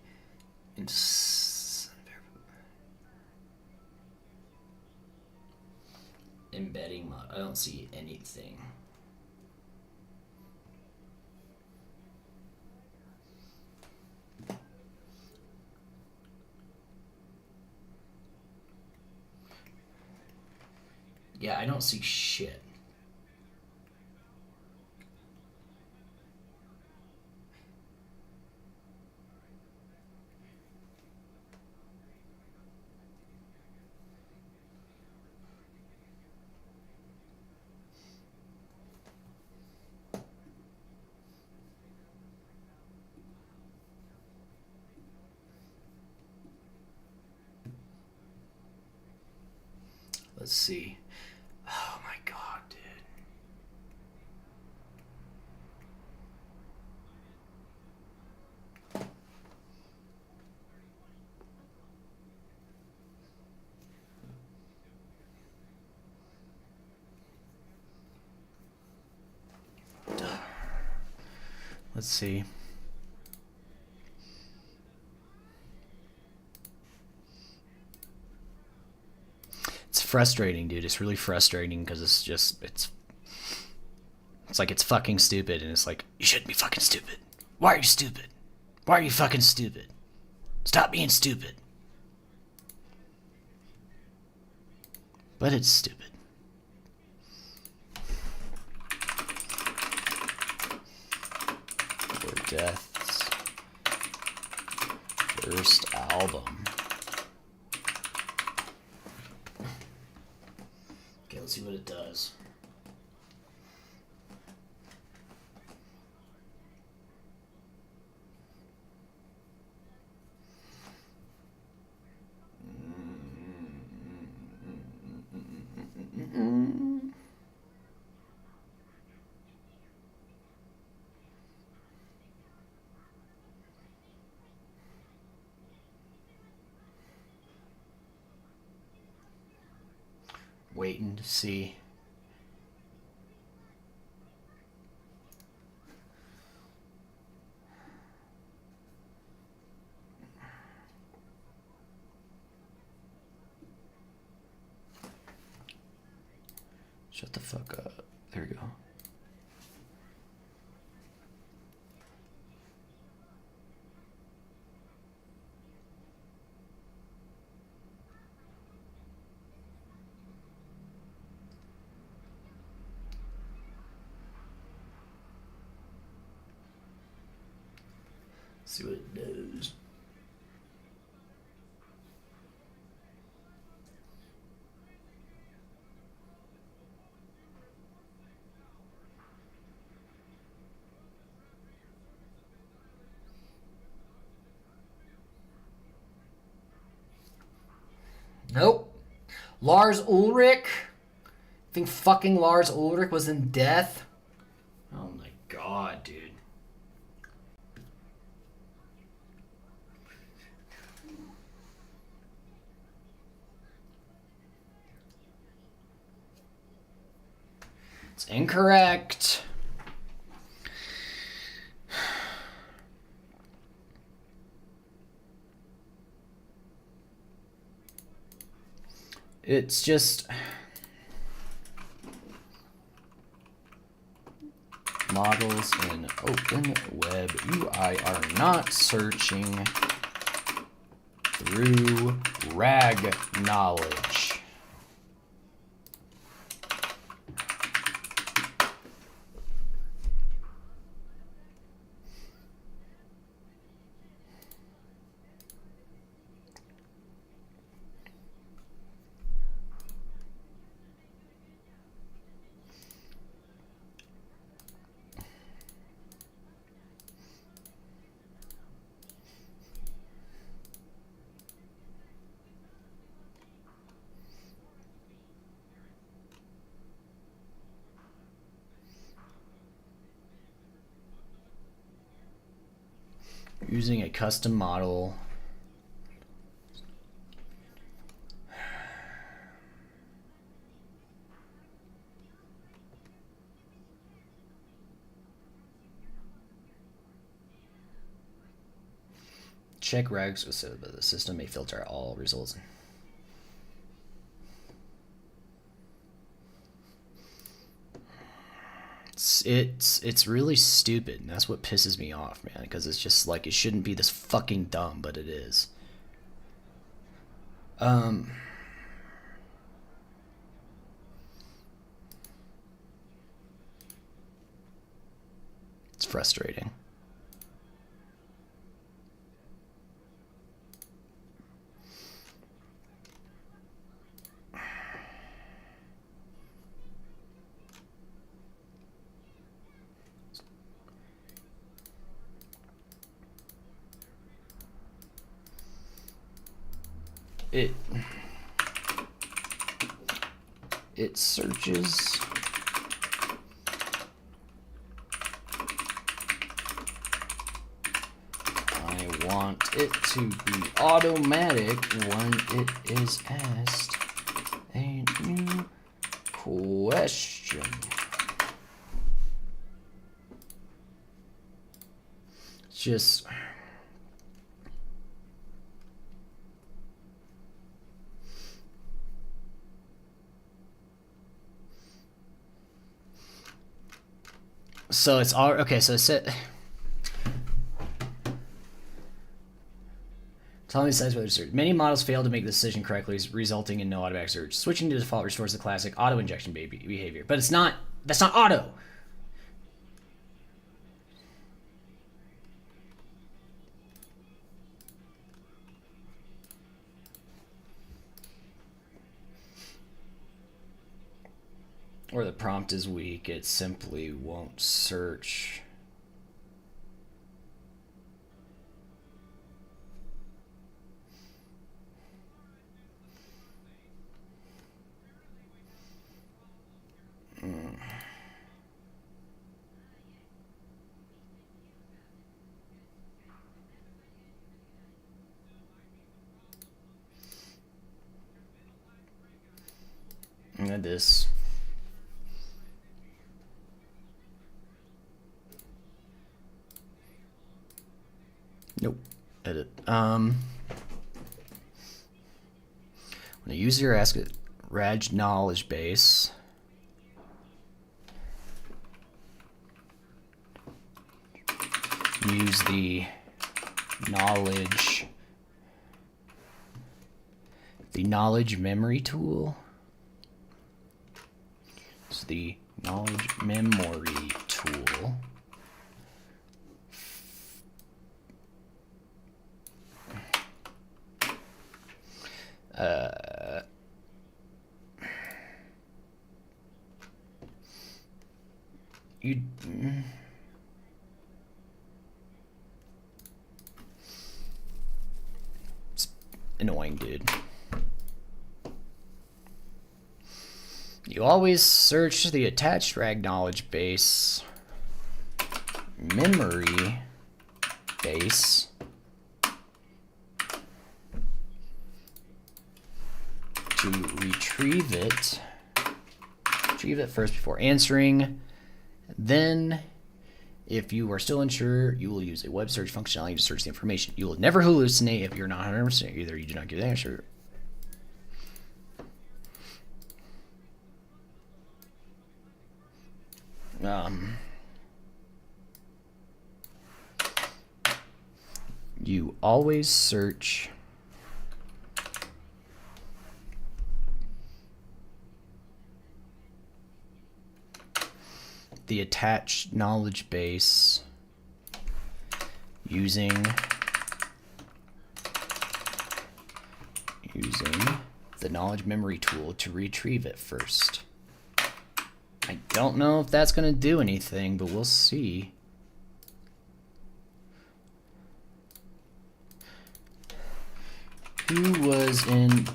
Embedding mod. I don't see anything. Yeah, I don't see shit. Let's see. Oh my god, dude. Let's see. It's frustrating, dude. It's really frustrating because it's like it's fucking stupid, and it's like, you shouldn't be fucking stupid. Why are you stupid? Why are you fucking stupid? Stop being stupid. But it's stupid. Death's first album. Okay, let's see what it does. Waiting to see. Shut the fuck up. There we go. See what it does. Nope. Lars Ulrich? I think fucking Lars Ulrich was in Death? Oh my god, dude. It's incorrect. It's just models in open web UI are not searching through RAG knowledge. Using a custom model. Check RAGs so that the system may filter all results. It's really stupid, and that's what pisses me off, man, because it's just like, it shouldn't be this fucking dumb, but it is. It's frustrating. it searches. I want it to be automatic when it is asked a new question. It's just... So it's all okay. So it said, telling the size whether to search. Many models fail to make the decision correctly, resulting in no automatic search. Switching to default restores the classic auto injection behavior, but it's not. That's not auto. Or the prompt is weak, it simply won't search. And this. Nope. Edit. When a user asks a Reg knowledge base, use the knowledge memory tool. It's the knowledge memory tool. It's annoying, dude. You always search the attached rag knowledge base memory base to retrieve it first before answering. Then, if you are still unsure, you will use a web search functionality to search the information. You will never hallucinate if you're not 100%. Either you do not give the answer. You always search the attached knowledge base using the knowledge memory tool to retrieve it first. I don't know if that's going to do anything, but we'll see. Who was in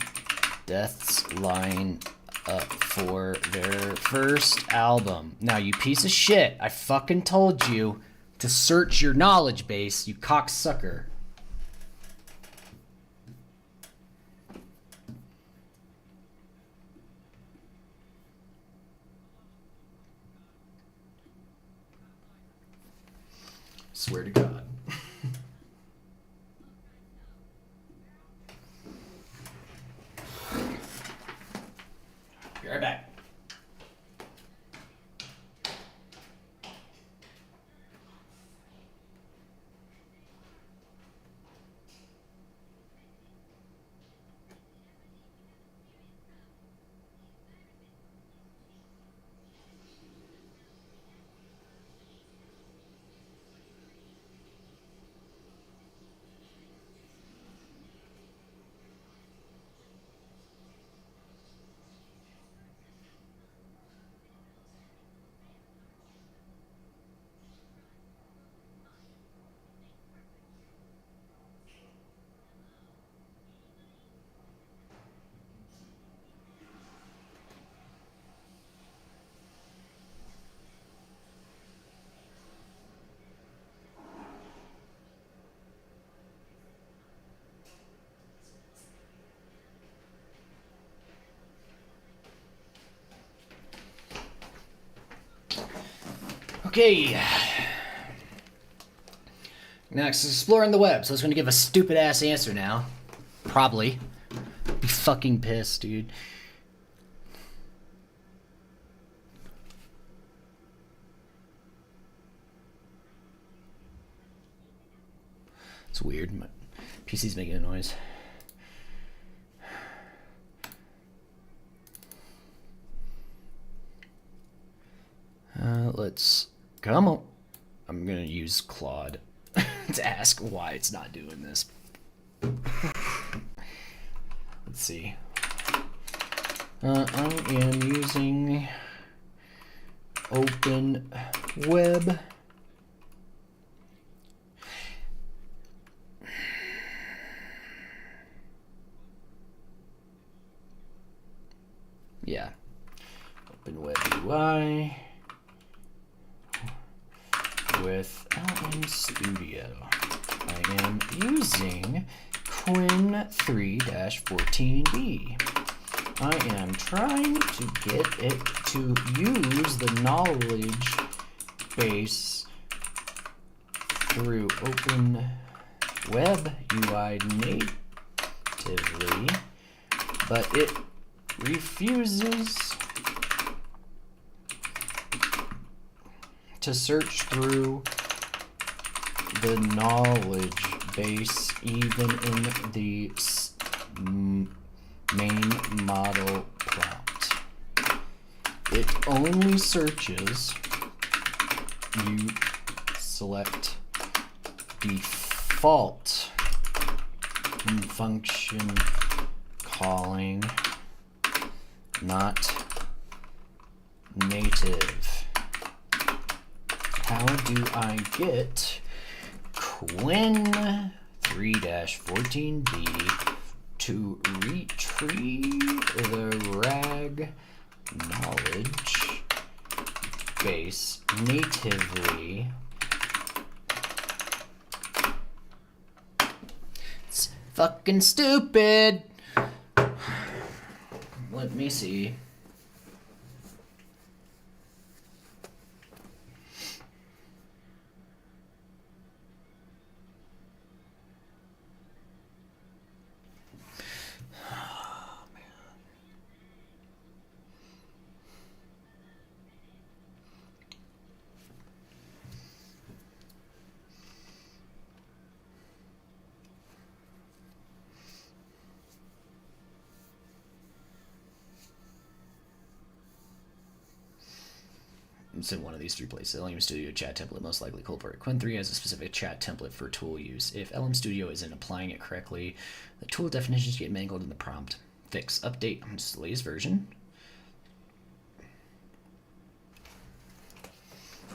Death's line up for their first album? Now, you piece of shit, I fucking told you to search your knowledge base, you cocksucker. Swear to God. Be right back. Okay. Next, exploring the web. So it's going to give a stupid ass answer now. Probably. Be fucking pissed, dude. It's weird. My PC's making a noise. Let's come on. I'm gonna use Claude to ask why it's not doing this. Let's see. I am using Open Web. Yeah. Open Web UI with LM Studio. I am using Quinn 3-14B. I am trying to get it to use the knowledge base through Open Web UI natively, but it refuses to search through the knowledge base even in the main model prompt. It only searches, you select default function calling, not native. How do I get Quinn 3-14B to retrieve the RAG knowledge base natively? It's fucking stupid. Let me see. It's in one of these three places. LM Studio chat template most likely culprit. Quinn 3 has a specific chat template for tool use. If LM Studio isn't applying it correctly, the tool definitions get mangled in the prompt. Fix. Update. This is the latest version.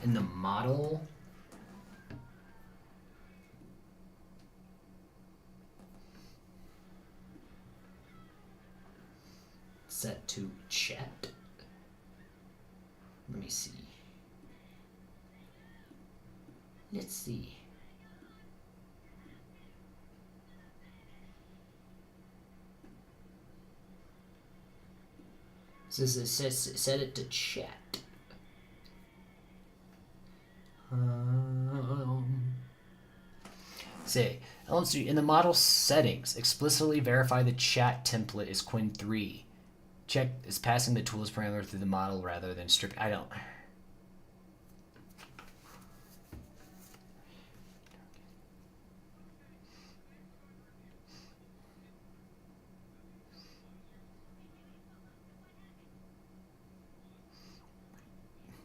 In the model, set to chat. Let me see. Let's see. Says it says set it to chat. Say, in the model settings, explicitly verify the chat template is Quinn 3. Check is passing the tools parameter through the model rather than strip. I don't.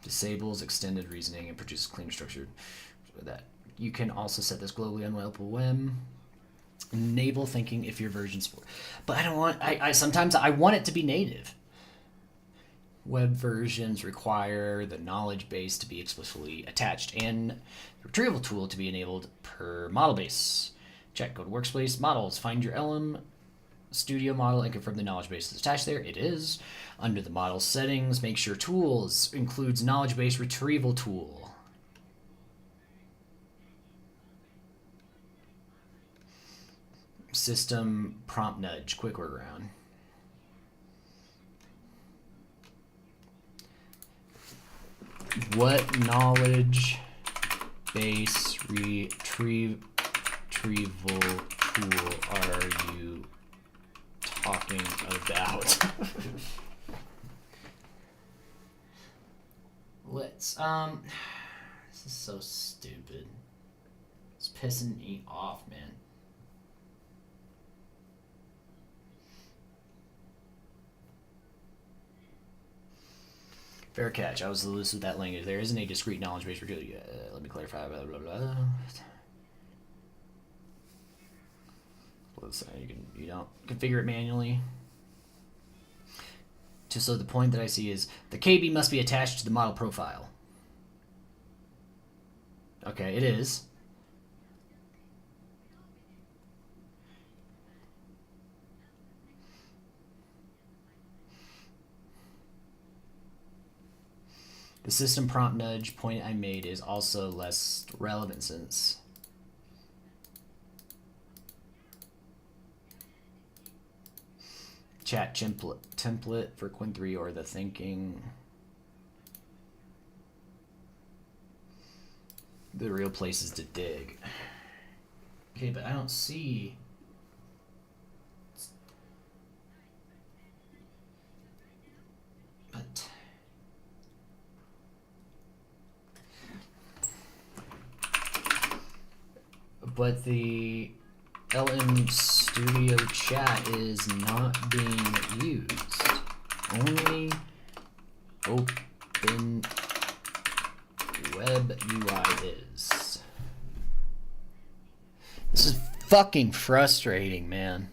Disables extended reasoning and produces clean structured. That you can also set this globally on Open Web. Enable thinking if your version's for, but I don't want. I sometimes I want it to be native. Web versions require the knowledge base to be explicitly attached and the retrieval tool to be enabled per model base. Check. Go to Workspace Models. Find your LM Studio model and confirm the knowledge base is attached there. It is. Under the model settings, make sure Tools includes knowledge base retrieval tool. System prompt nudge, quick workaround. What knowledge base retrieval tool are you talking about? Let's this is so stupid. It's pissing me off, man. Fair catch. I was loose with that language. There isn't a discrete knowledge base for let me clarify. Blah blah blah. Let's say you don't configure it manually. Just so the point that I see is the KB must be attached to the model profile. Okay, it is. The system prompt nudge point I made is also less relevant since chat template for Quinn 3 or the thinking. The real places to dig. Okay, but I don't see. But the LM Studio chat is not being used. Only Open Web UI is. This is fucking frustrating, man.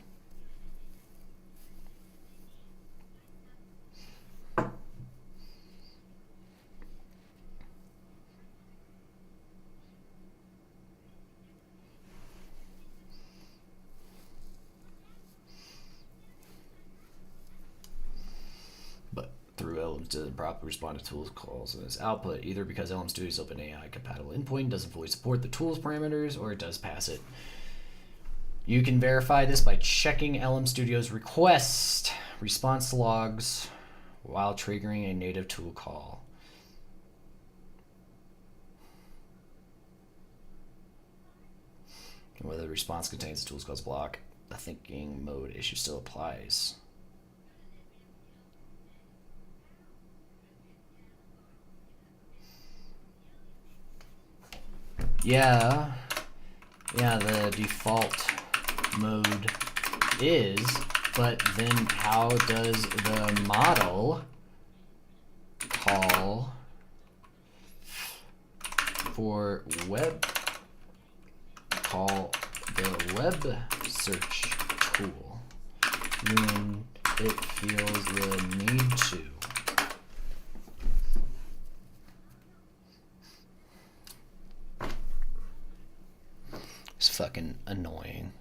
Through LM to properly respond to tools calls and its output, either because LM Studio's OpenAI compatible endpoint doesn't fully support the tools parameters, or it does pass it. You can verify this by checking LM Studio's request response logs while triggering a native tool call. And whether the response contains the tools calls block, the thinking mode issue still applies. Yeah, the default mode is, but then how does the model call for web the web search tool when it feels the need to? It's fucking annoying.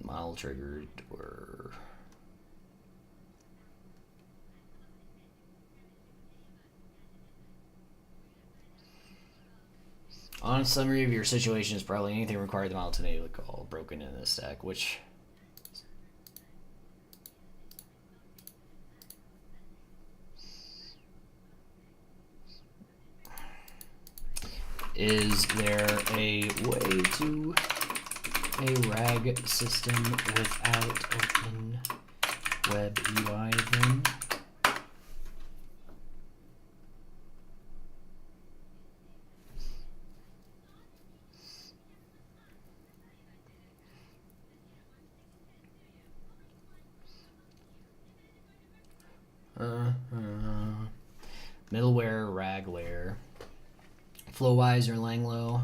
Model triggered or honest summary of your situation is probably anything required the model to enable call broken in this stack, which is there a way to a RAG system without Open Web UI then? Middleware RAG layer. Flowwise or Langlo.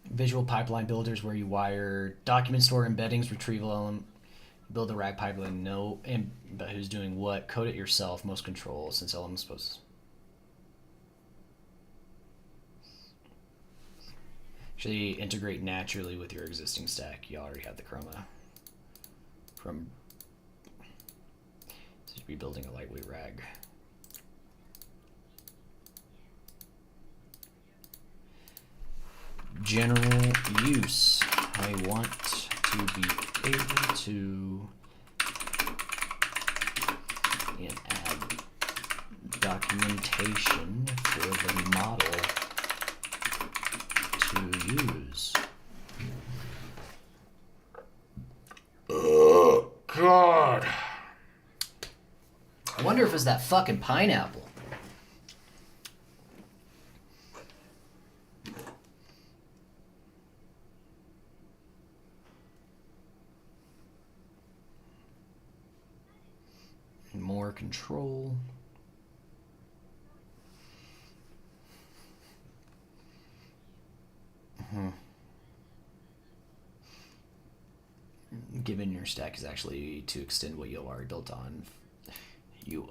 Visual pipeline builders where you wire document store embeddings, retrieval element, build a RAG pipeline, but who's doing what? Code it yourself, most control, since LM is supposed to. Actually integrate naturally with your existing stack. You already have the chroma. from rebuilding a lightweight rag. General use. I want to be able to and add documentation for the model to use. Oh, God. I wonder if it's that fucking pineapple. More control. Given your stack is actually to extend what you already built on. You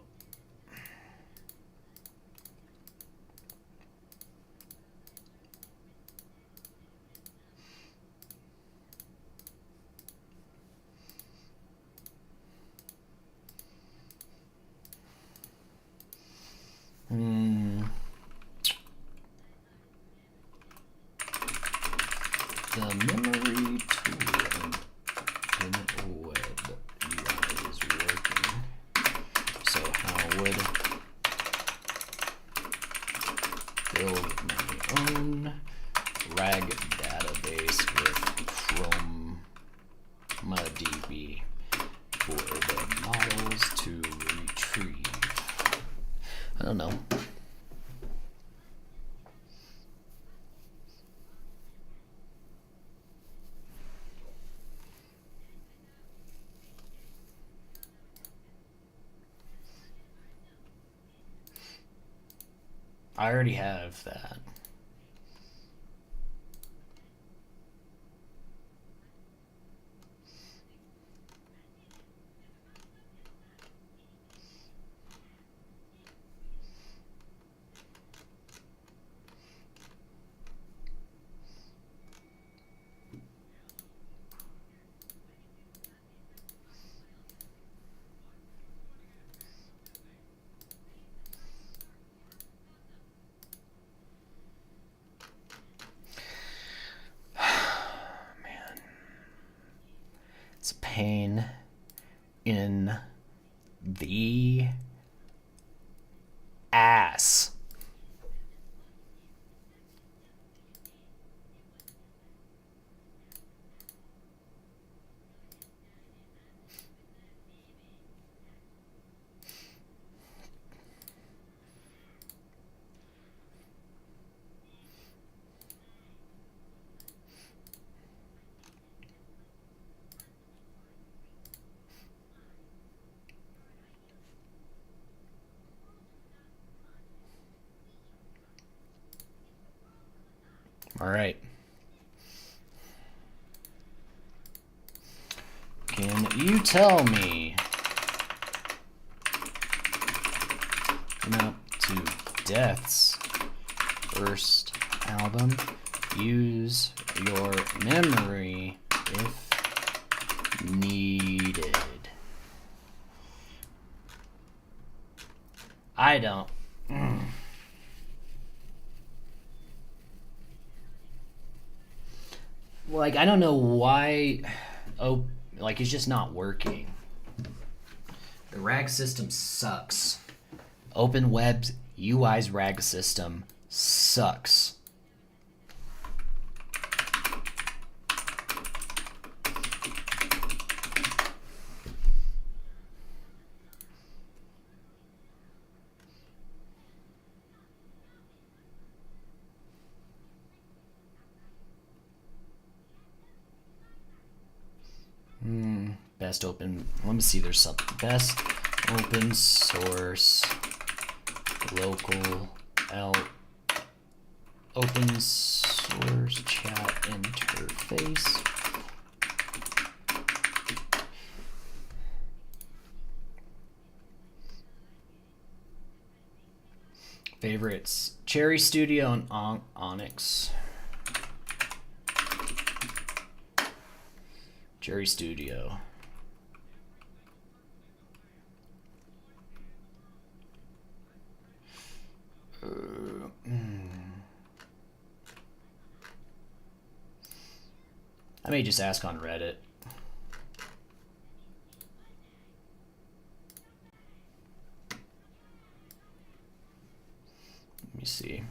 the memory tool in web UI is working. So how would build my own RAG database with ChromaDB for the models to retrieve? I don't know. I already have that. It's a pain in the ass. All right. Can you tell me up to Death's first album? Use your memory if needed. I don't. Like, I don't know why. Oh, like, it's just not working. The RAG system sucks. Open Web's UI's RAG system sucks. Best open. Let me see. There's something. Best open source local open source chat interface. Favorites: Cherry Studio and Onyx. Cherry Studio. I may just ask on Reddit. Let me see.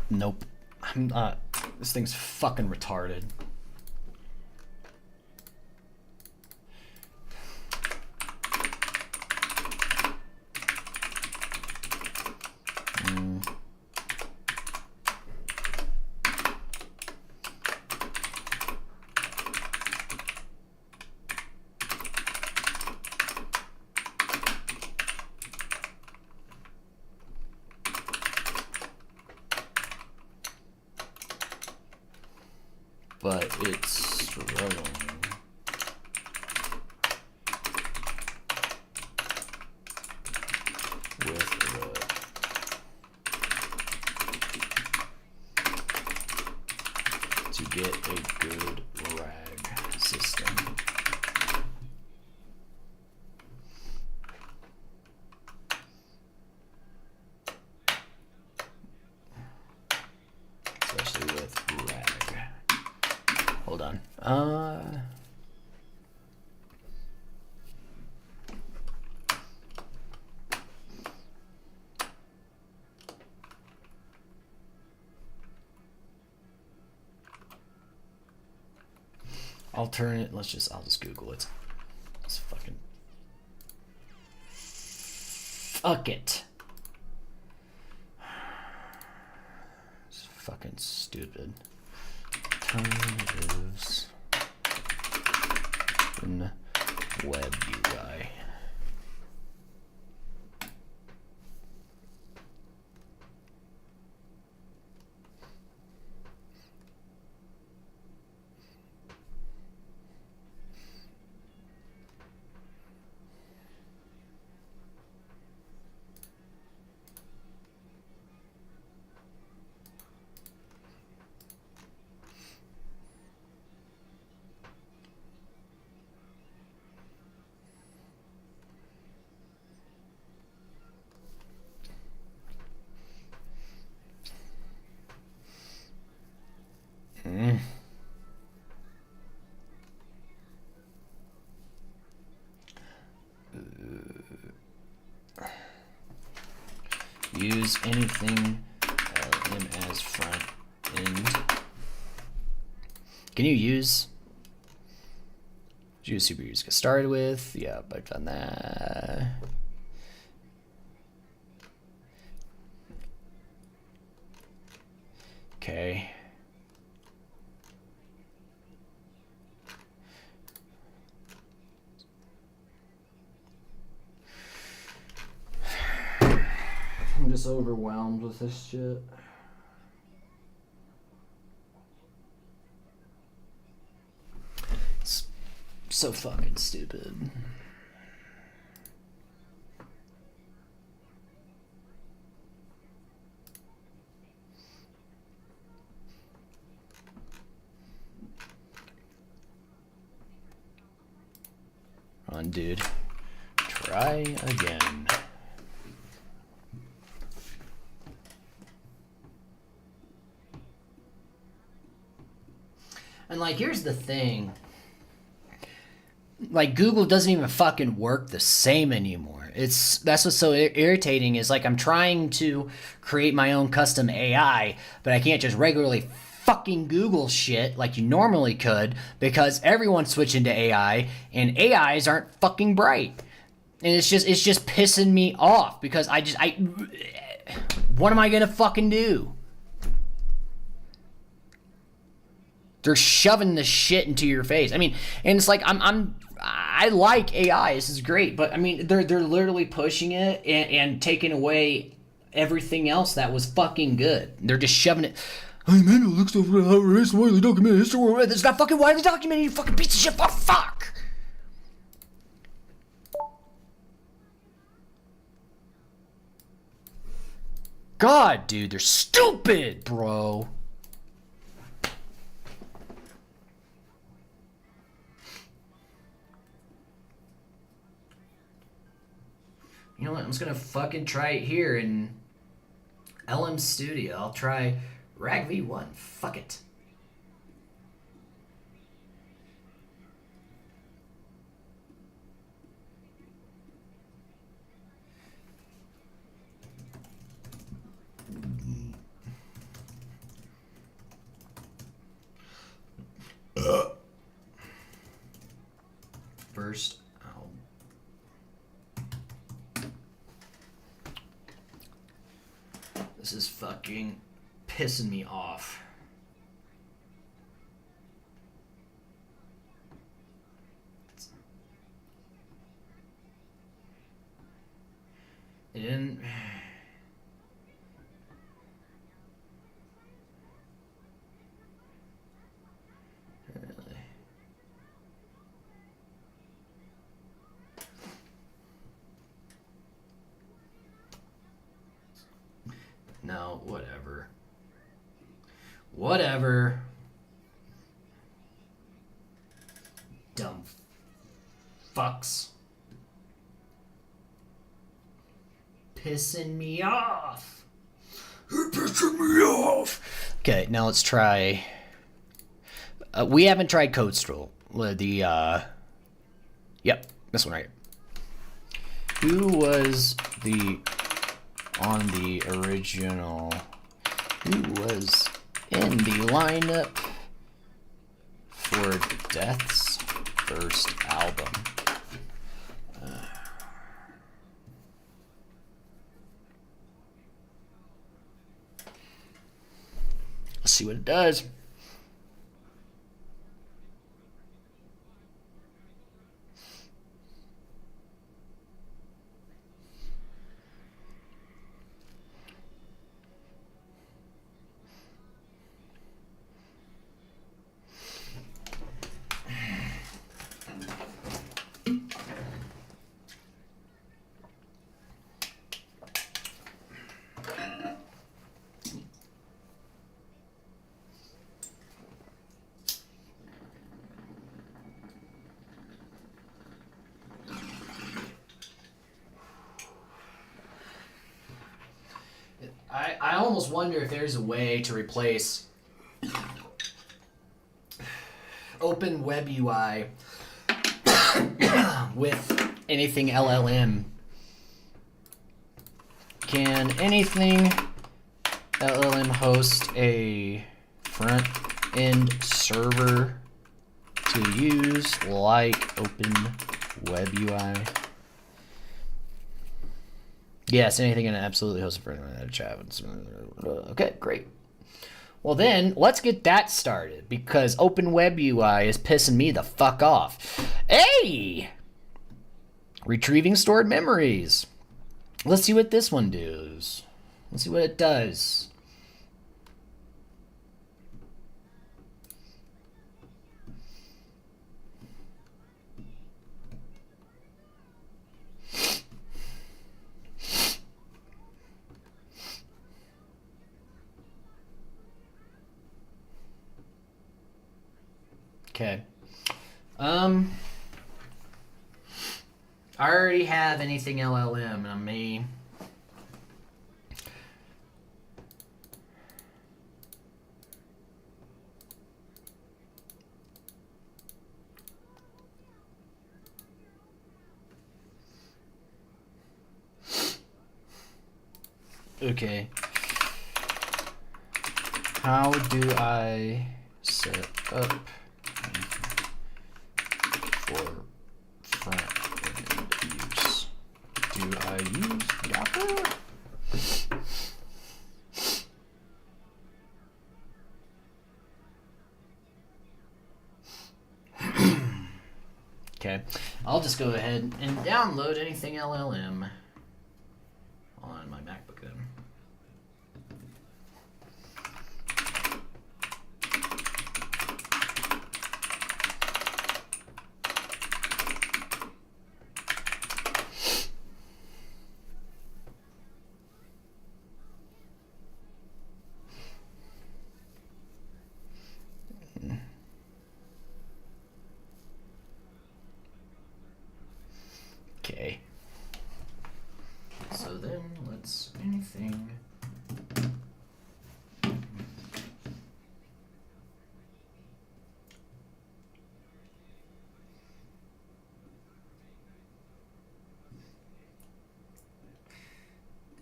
Nope. I'm not. This thing's fucking retarded. But it's struggling. To get a good rag system. Especially with rag. Hold on. Alternate, I'll just Google it. It's fucking. Fuck it. It's fucking stupid. Alternatives in web UI. Use anything LM as front end. Can you use Super Use get started with? Yeah, I've done that. Okay. I'm just overwhelmed with this shit. It's so fucking stupid. On, dude. Try again. And like, here's the thing. Like, Google doesn't even fucking work the same anymore. That's what's so irritating is like I'm trying to create my own custom AI, but I can't just regularly fucking Google shit like you normally could because everyone's switching to AI and AIs aren't fucking bright. And it's just pissing me off because what am I gonna fucking do? They're shoving this shit into your face. I mean, and it's like I like AI. This is great, but I mean, they're literally pushing it and taking away everything else that was fucking good. They're just shoving it. Hey man, it looks over it's widely documented. It's not fucking widely documented, you fucking piece of shit. Oh, fuck! God, dude, they're stupid, bro. You know what? I'm just gonna fucking try it here in LM Studio. I'll try Rag V1. Fuck it. First album. This is fucking pissing me off. It didn't. Really. No, whatever. Whatever. Dumb fucks. Pissing me off. You're pissing me off. Okay, now let's try. We haven't tried Code Stroll. The yep, this one right here. Who was on the original? Who was in the lineup for Death's first album? Let's see what it does. I almost wonder if there's a way to replace Open Web UI with anything LLM. Can anything LLM host a front-end server to use like Open Web UI? Yes, anything can absolutely host a front-end chat. Okay, great. Well then, let's get that started, because Open Web UI is pissing me the fuck off. Hey! Retrieving stored memories. Let's see what this one does. Let's see what it does. Okay. I already have anything LLM, and I may... Okay. How do I set up for front-end use? Do I use Yapper? Okay, I'll just go ahead and download anything LLM on my MacBook then. So then let's anything.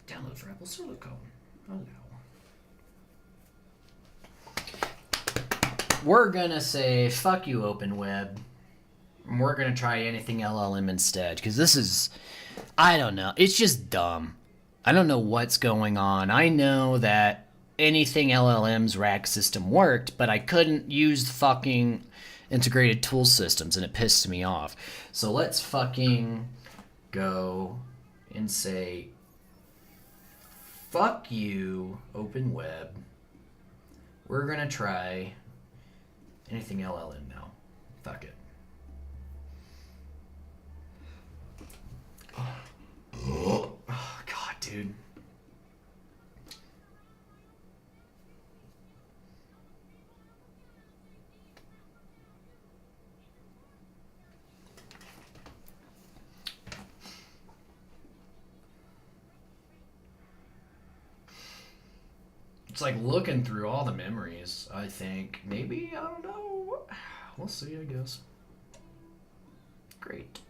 Download for Apple Silicon. Oh no. We're gonna say fuck you, Open Web. We're gonna try anything LLM instead, because this is, I don't know, it's just dumb. I don't know what's going on. I know that anything LLM's RAG system worked, but I couldn't use fucking integrated tool systems, and it pissed me off. So let's fucking go and say fuck you, Open Web. We're gonna try anything LLM now. Fuck it. Oh, God, dude. It's like looking through all the memories, I think. Maybe, I don't know. We'll see, I guess. Great.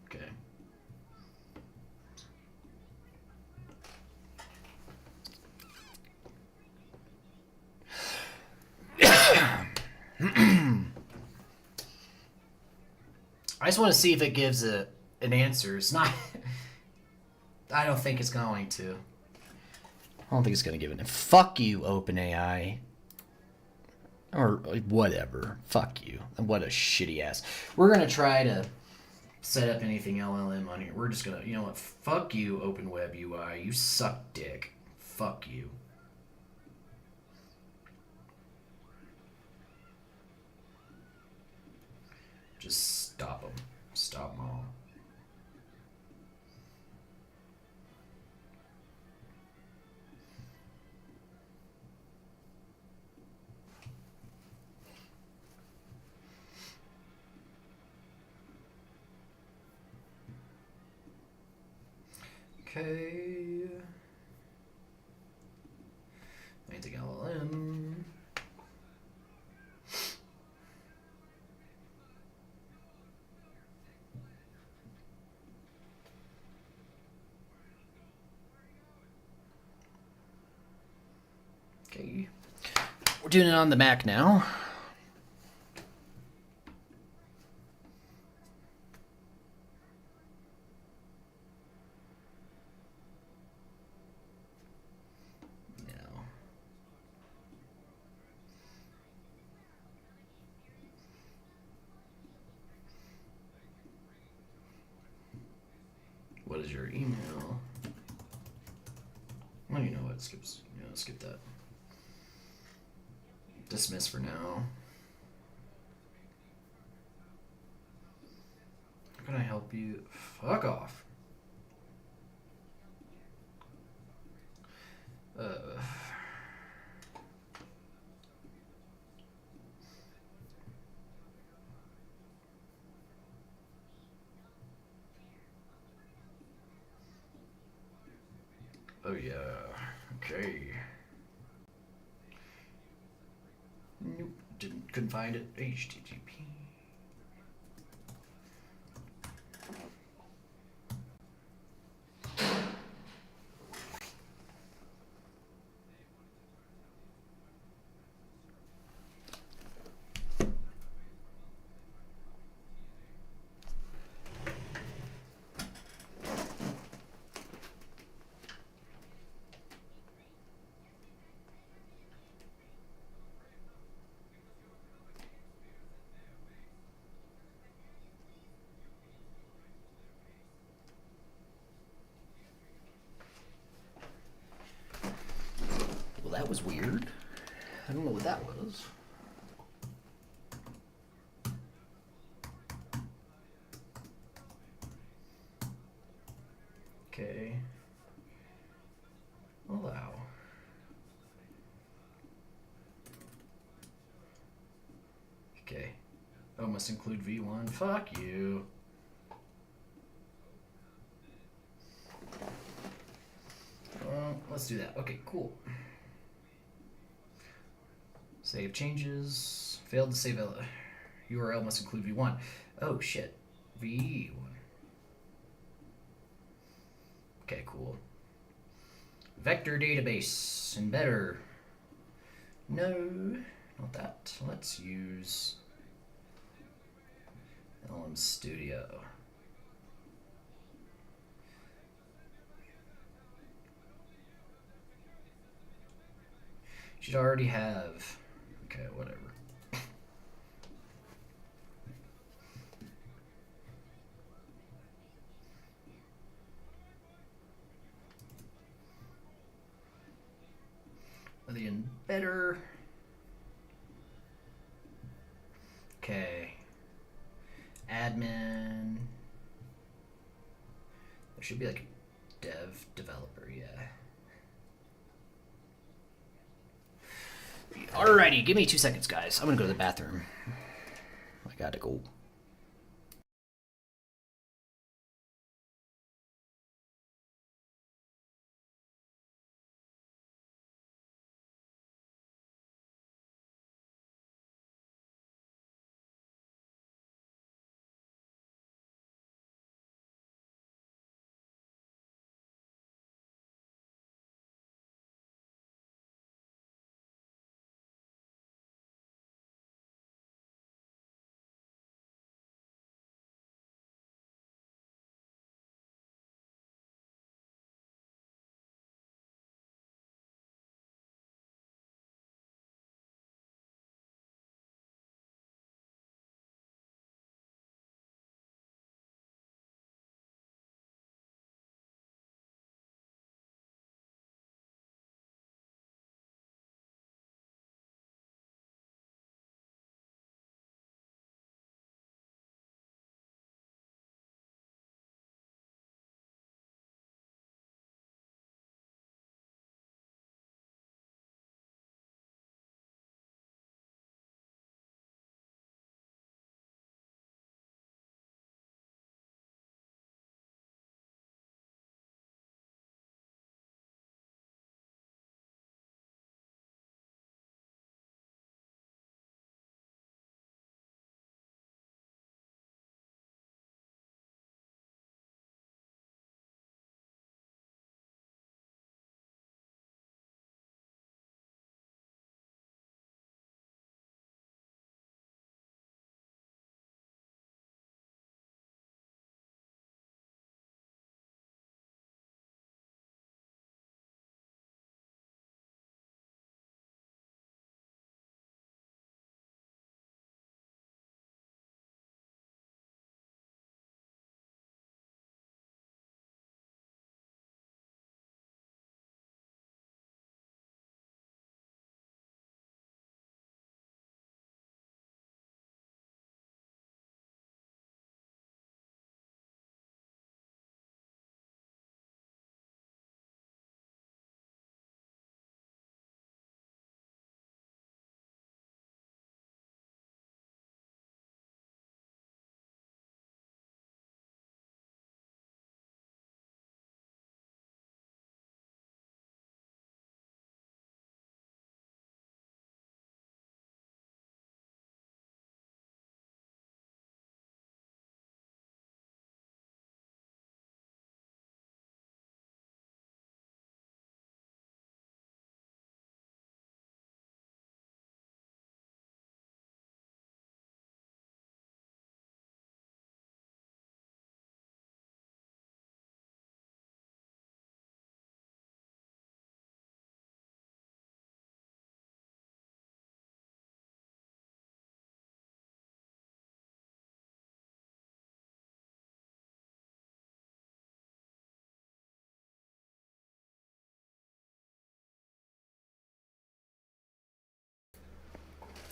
Okay. I just want to see if it gives an answer. It's not... I don't think it's going to. I don't think it's going to give it. Fuck you, OpenAI. Or whatever. Fuck you. What a shitty ass. We're going to try to set up anything LLM on here. We're just going to... You know what? Fuck you, OpenWeb UI. You suck dick. Fuck you. Just stop them. Stop them all. Okay. Anything LLM. Okay. We're doing it on the Mac now. What is your email? Well, you know what? Skip that. Dismiss for now. How can I help you? Fuck off. Oh yeah. Okay. Nope. Couldn't find it. HTTP. That was weird. I don't know what that was. Okay. Allow. Okay. Oh, must include V1. Fuck you. Let's do that. Okay, cool. Save changes. Failed to save URL must include V1. Oh shit. V1. Okay, cool. Vector database. Embedder. No, not that. Let's use LM Studio. Should already have. Okay, whatever. The embedder. Okay. Admin. There should be like a developer, yeah. Alrighty, give me 2 seconds, guys. I'm gonna go to the bathroom. I gotta go.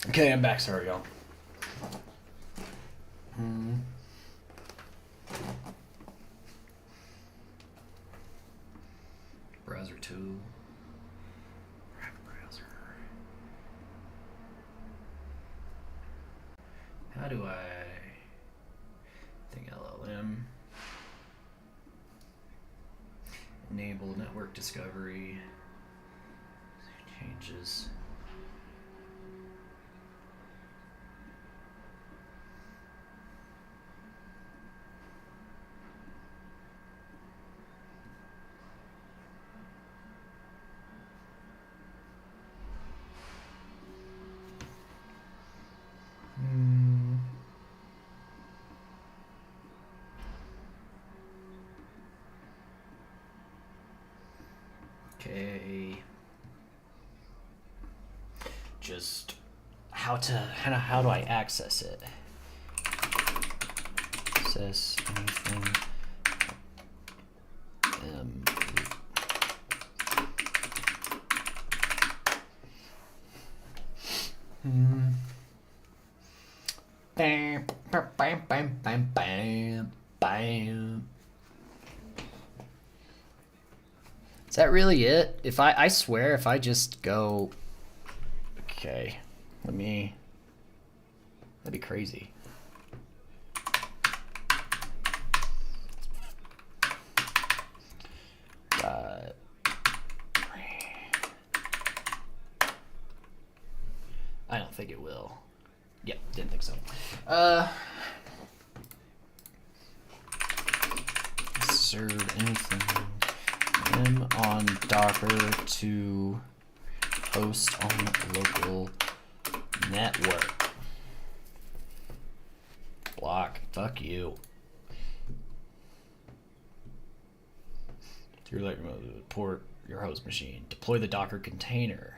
Okay, I'm back. Sorry, y'all. Browser 2. Browser. How do I think LLM enable network discovery changes. Okay. Just how do I access it? Access anything. Bam, bam, bam, bam, bam, bam, bam. Is that really it? If I swear if I just go, okay, that'd be crazy. I don't think it will. Yep, didn't think so. Serve anything. I'm on Docker to host on local network. Block. Fuck you. To your port your host machine. Deploy the Docker container.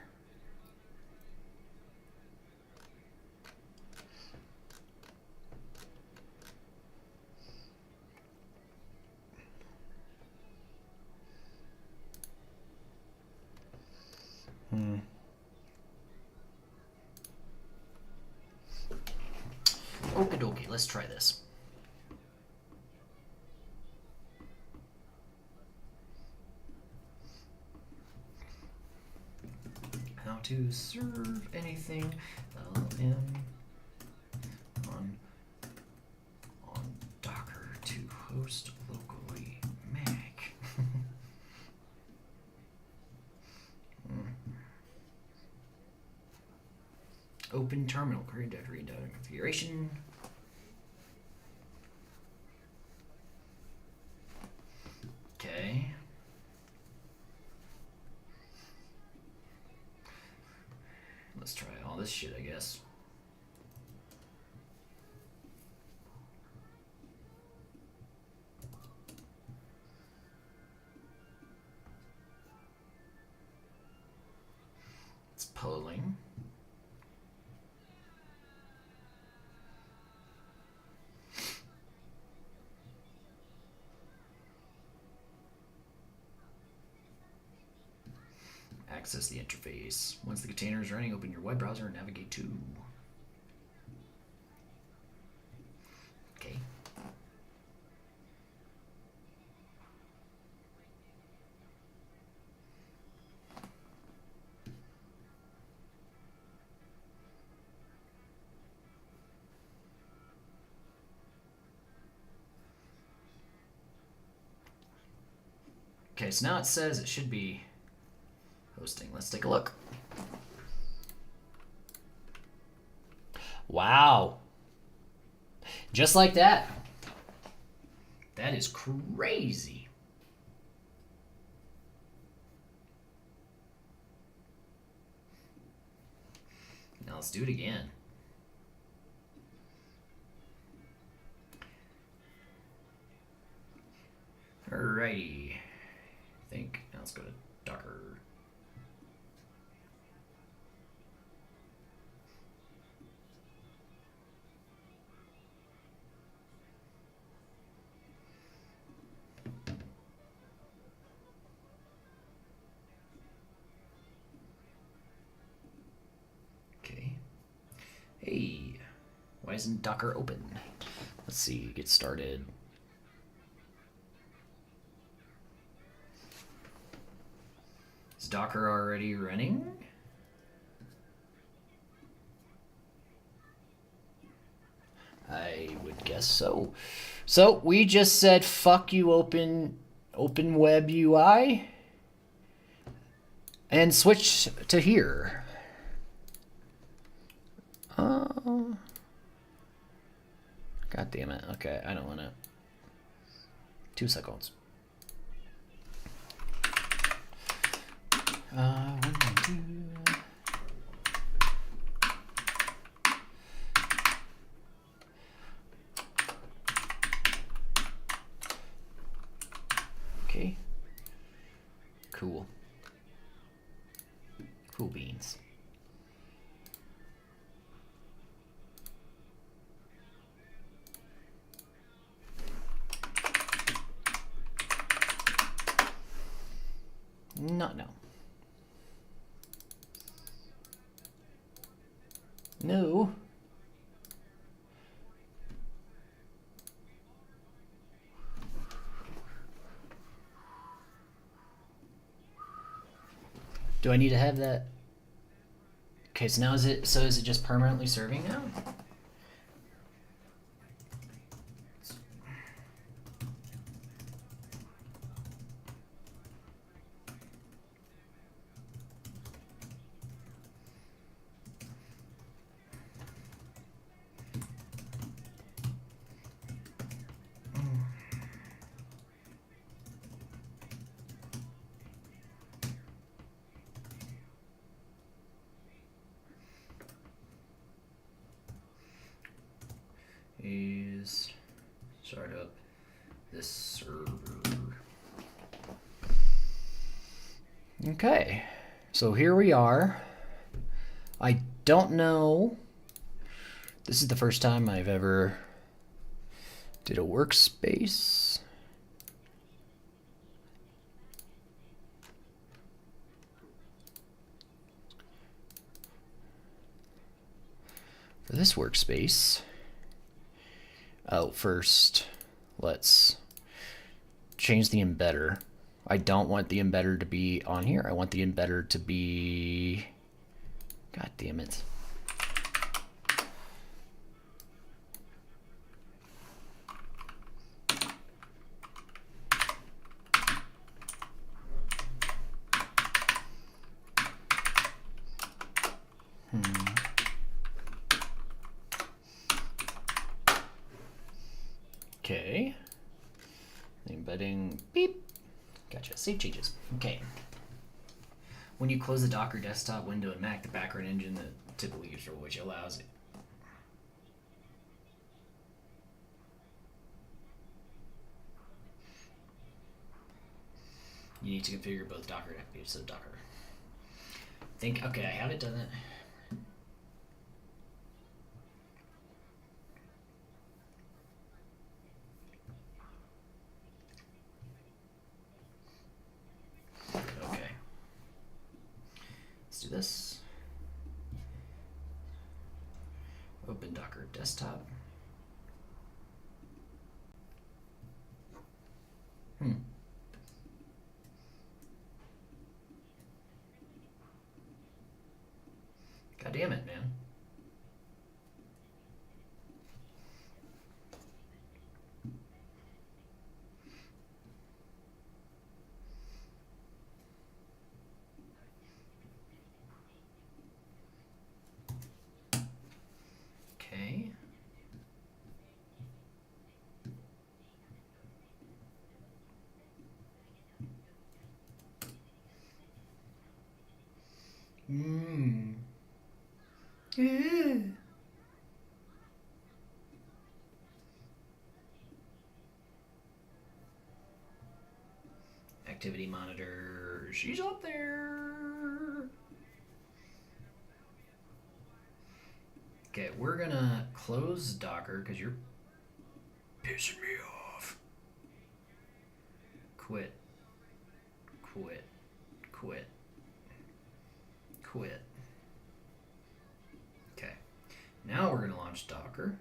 Okie dokie, let's try this. How to serve anything LLM on Docker to host locally Mac. Open terminal, create directory, data configuration. Okay. Let's try all this shit, I guess. It's polling. Access the interface. Once the container is running, open your web browser and navigate to. Okay. Okay, so now it says it should be hosting. Let's take a look. Wow. Just like that. That is crazy. Now let's do it again. Alrighty. I think now let's go to Docker. Hey, why isn't Docker open? Let's see, get started. Is Docker already running? I would guess so. So we just said fuck you, open web UI, and switch to here. God damn it. Okay, I don't want to. 2 seconds. 1, 2. Okay. Cool. Cool beans. Not no. No. Do I need to have that? Okay, so now is it just permanently serving now? Is start up this server. Okay, so here we are. I don't know. This is the first time I've ever did a workspace. For this workspace. Oh, first, let's change the embedder. I don't want the embedder to be on here. I want the embedder to be... God damn it. Okay. Embedding, beep. Gotcha, save changes. Okay. When you close the Docker desktop window in Mac, the background engine that typically used for which allows it. You need to configure both Docker and FBA, so Docker. Okay, I haven't done that. Okay. Let's do this. Open Docker desktop. God damn it, man. Okay. Activity monitor, she's up there. Okay, we're gonna close Docker because you're pissing me off. Quit. Quit. Quit. Quit. Okay. Now we're gonna launch Docker.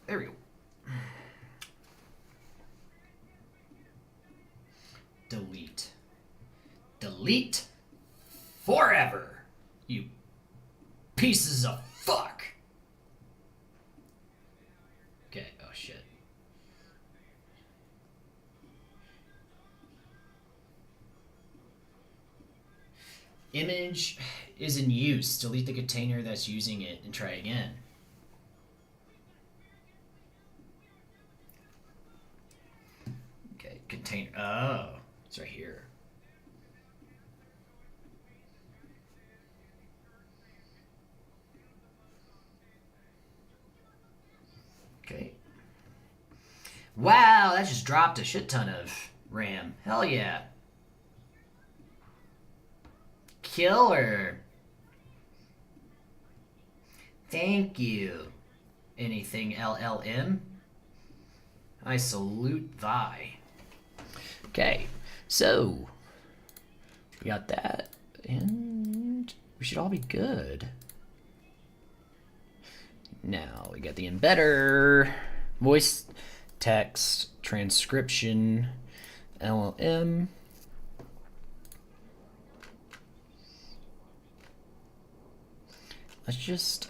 There we go. Delete. Delete forever, you pieces of fuck. Image is in use. Delete the container that's using it and try again. Okay, container. Oh, it's right here. Okay. Wow, that just dropped a shit ton of RAM. Hell yeah. Killer. Thank you. Anything LLM? I salute thy. Okay, so we got that, and we should all be good. Now we got the embedder, voice, text, transcription, LLM. Let's just...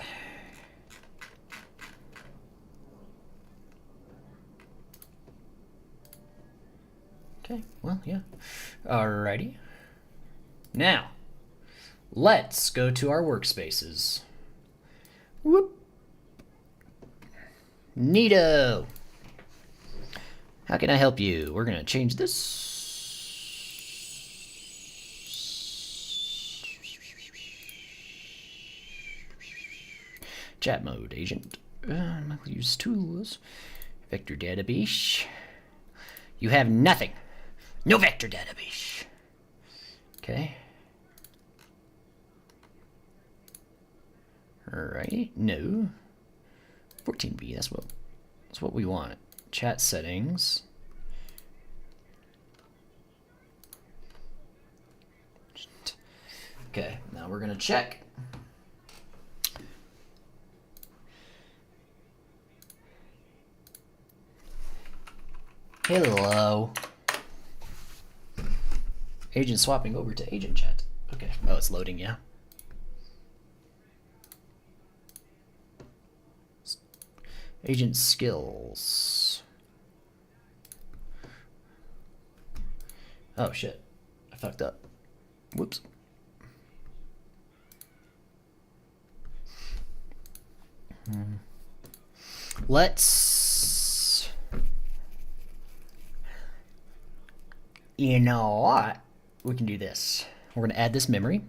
Okay, well, yeah. Alrighty. Now, let's go to our workspaces. Whoop. Neato. How can I help you? We're gonna change this. Chat mode, agent. Use tools. Vector database. You have nothing. No vector database. Okay. Alright. No. 14B. That's what we want. Chat settings. Okay. Now we're gonna check. Hello. Agent swapping over to agent chat. Okay. Oh, it's loading, yeah. Agent skills. Oh, shit. I fucked up. Whoops. Let's... You know what? We can do this. We're going to add this memory.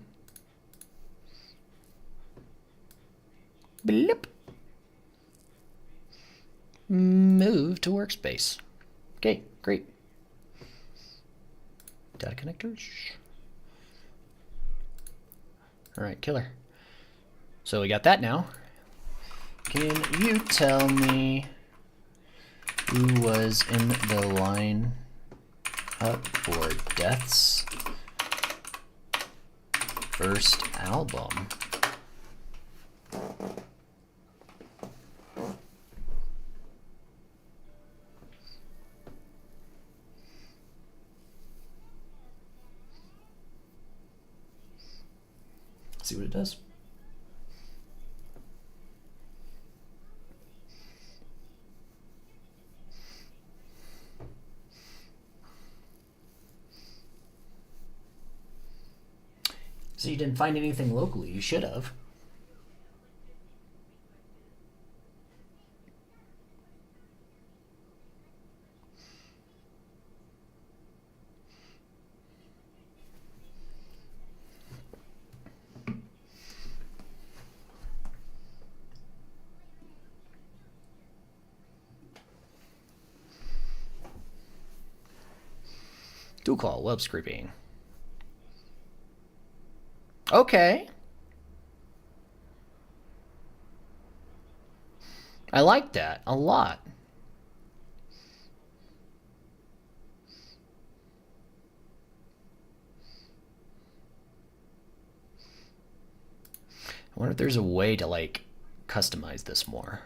Bloop. Move to workspace. Okay, great. Data connectors. All right, killer. So we got that now. Can you tell me who was in the line up for Death's first album? See what it does. So you didn't find anything locally. You should have. Dual call, web scraping. Okay. I like that a lot. I wonder if there's a way to like customize this more.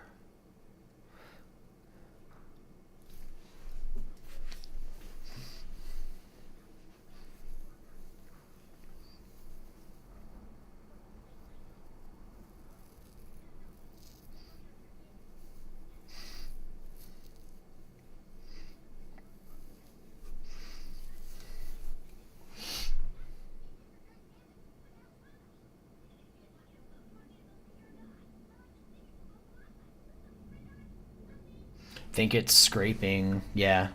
think it's scraping, yeah.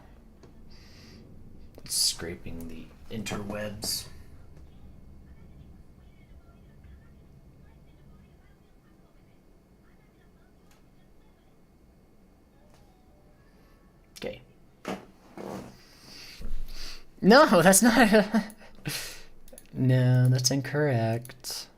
It's scraping the interwebs. Okay. No, that's not. No, that's incorrect.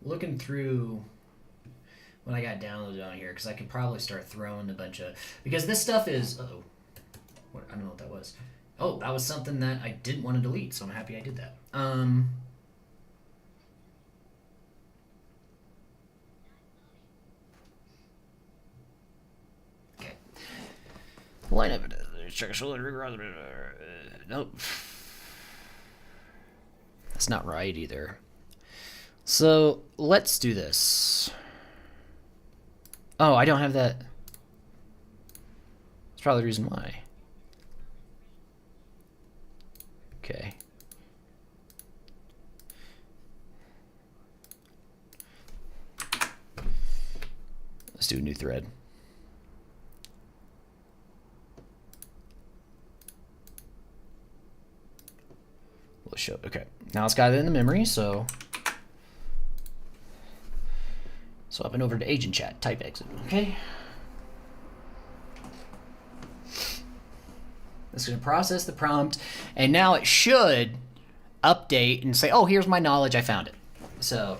Looking through what I got downloaded on here, because I could probably start throwing a bunch of, because this stuff is, uh-oh, what, I don't know what that was. Oh, that was something that I didn't want to delete, so I'm happy I did that. Okay. Line up. Nope. That's not right either. So let's do this. Oh, I don't have that. That's probably the reason why. Okay. Let's do a new thread. We'll show. Okay. Now it's got it in the memory, so. Swapping over to agent chat, type exit, okay? It's going to process the prompt, and now it should update and say, oh, here's my knowledge, I found it. So,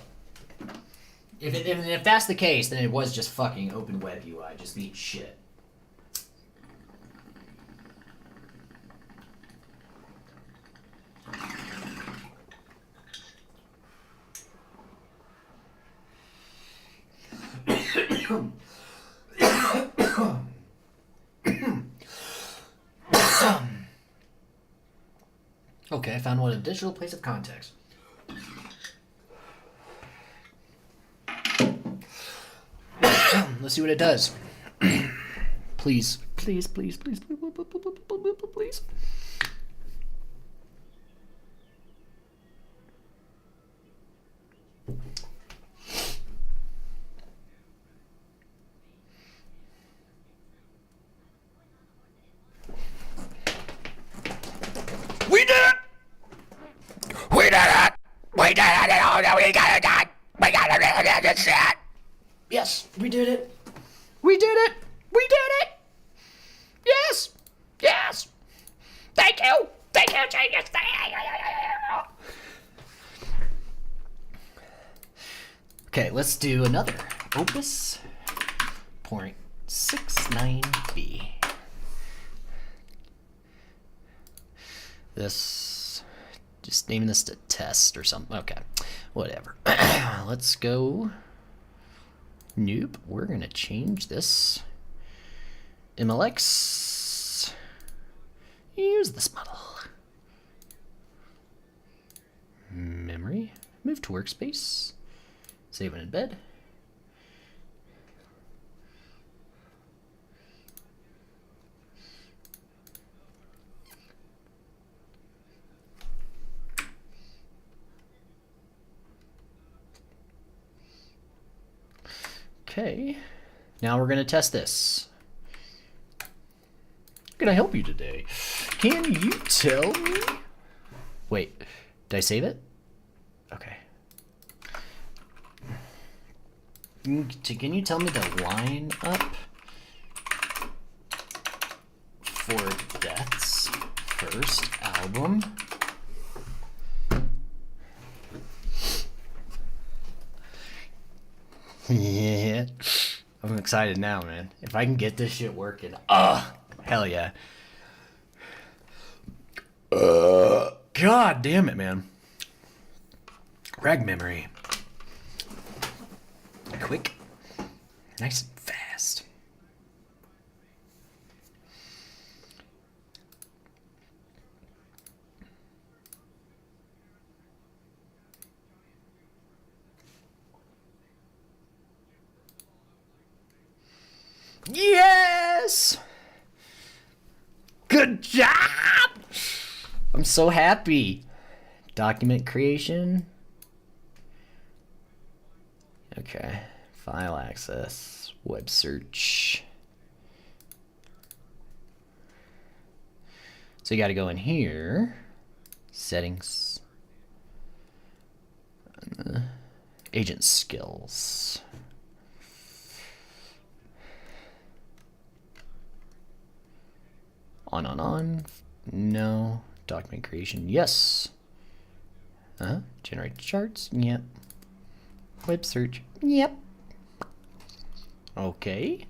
if that's the case, then it was just fucking open web UI, just being shit. Okay, I found one, a digital place of context. Let's see what it does. Please, please, please, please, please. We did it! We did it! We did it! We got it done! We got it! That's it! Yes, we did it! We did it! We did it! Yes! Yes! Thank you! Thank you, genius! Okay, let's do another. Opus point 69B. This, just naming this to test or something. Okay, whatever. Let's go. Nope, we're gonna change this. MLX. Use this model. Memory. Move to workspace. Save and embed. Okay. Now we're gonna test this. How can I help you today? Can you tell me? Wait, did I save it? Okay. Can you tell me the lineup for Death's first album? Yeah. I'm excited now, man. If I can get this shit working, hell yeah. God damn it, man. Rag memory. Quick. Nice and fast. Yes! Good job! I'm so happy. Document creation. Okay. File access. Web search. So you got to go in here. Settings. Agent skills. On. No. Document creation. Yes. Generate charts. Yep. Web search. Yep. Okay.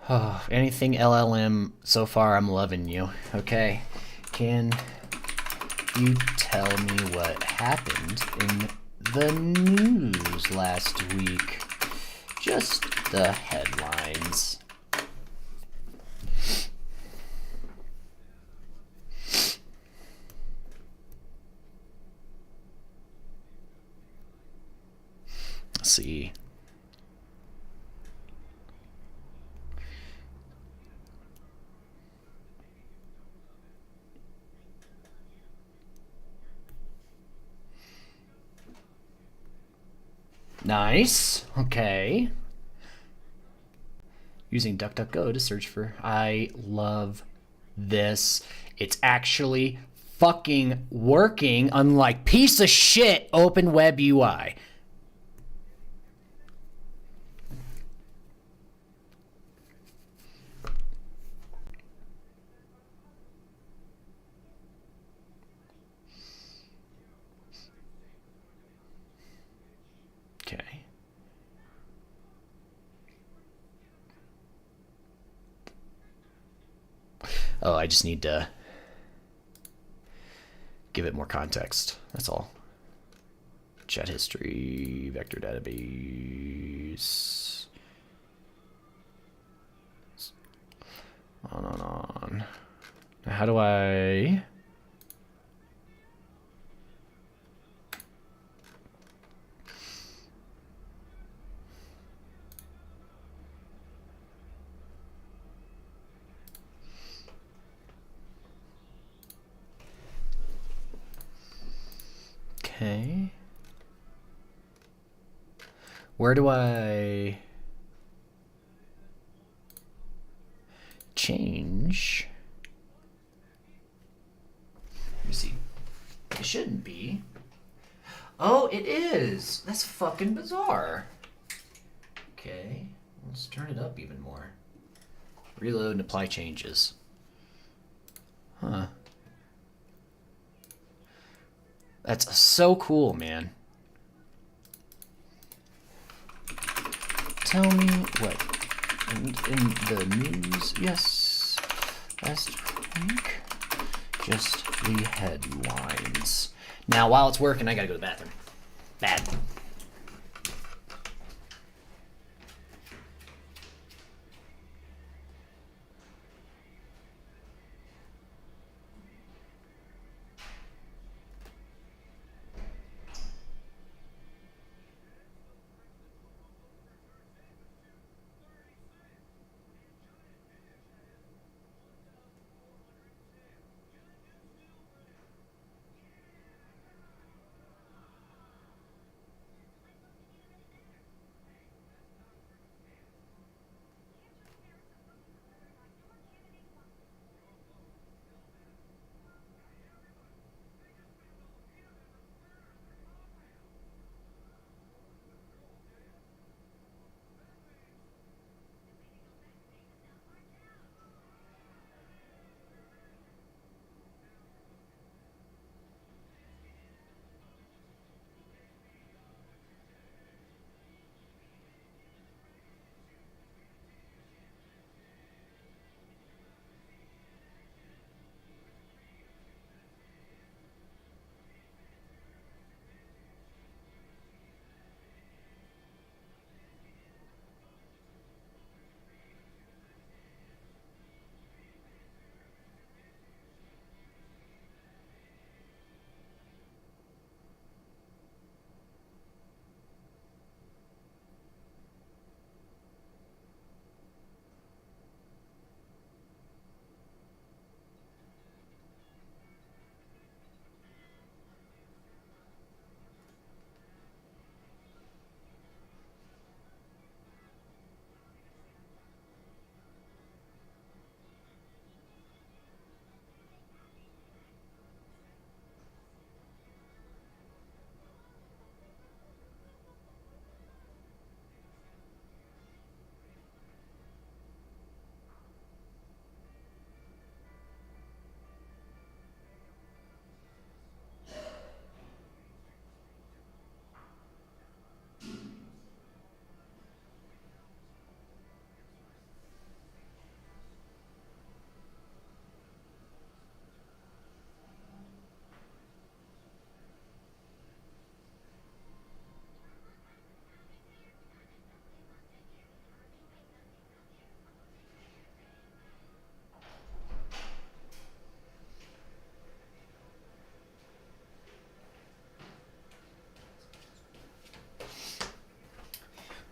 Oh, anything LLM so far, I'm loving you. Okay. Can you tell me what happened in the news last week? Just the headlines. Let's see. Nice. Okay. Using DuckDuckGo to search for. I love this. It's actually fucking working, unlike piece of shit Open Web UI. Okay. Oh, I just need to give it more context. That's all. Chat history, vector database. On. Now how do I... Okay. Where do I change? Let me see. It shouldn't be. Oh, it is. That's fucking bizarre. Okay. Let's turn it up even more. Reload and apply changes. Huh. That's so cool, man. Tell me what in the news. Yes, last week. Just the headlines. Now, while it's working, I gotta go to the bathroom. Bad.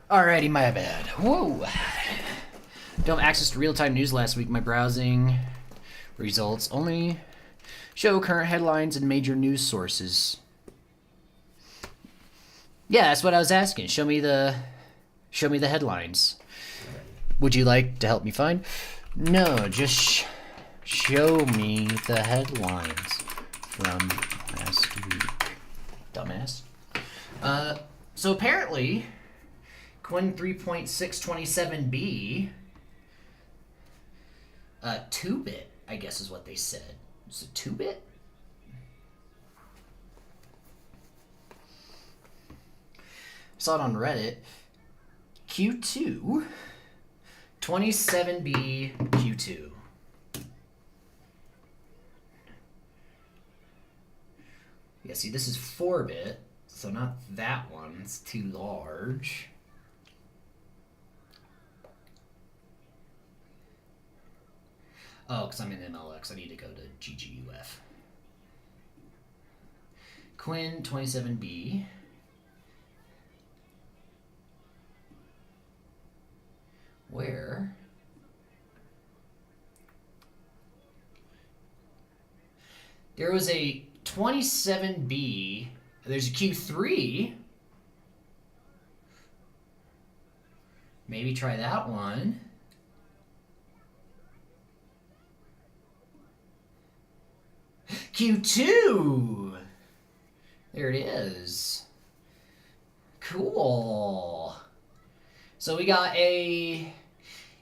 Alrighty, my bad. Whoa. Don't have access to real-time news last week. My browsing results only show current headlines and major news sources. Yeah, that's what I was asking. Show me the headlines. Would you like to help me find? No, just show me the headlines from last week. Dumbass. So apparently, Quinn 3.627b, 2-bit, I guess is what they said. Is it 2-bit? Saw it on Reddit. Q2, 27b Q2. Yeah, see, this is 4-bit, so not that one. It's too large. Oh, because I'm in MLX. I need to go to GGUF. Quinn 27b. Where? There was a 27b. There's a Q3. Maybe try that one. Q2. There it is. Cool. So we got a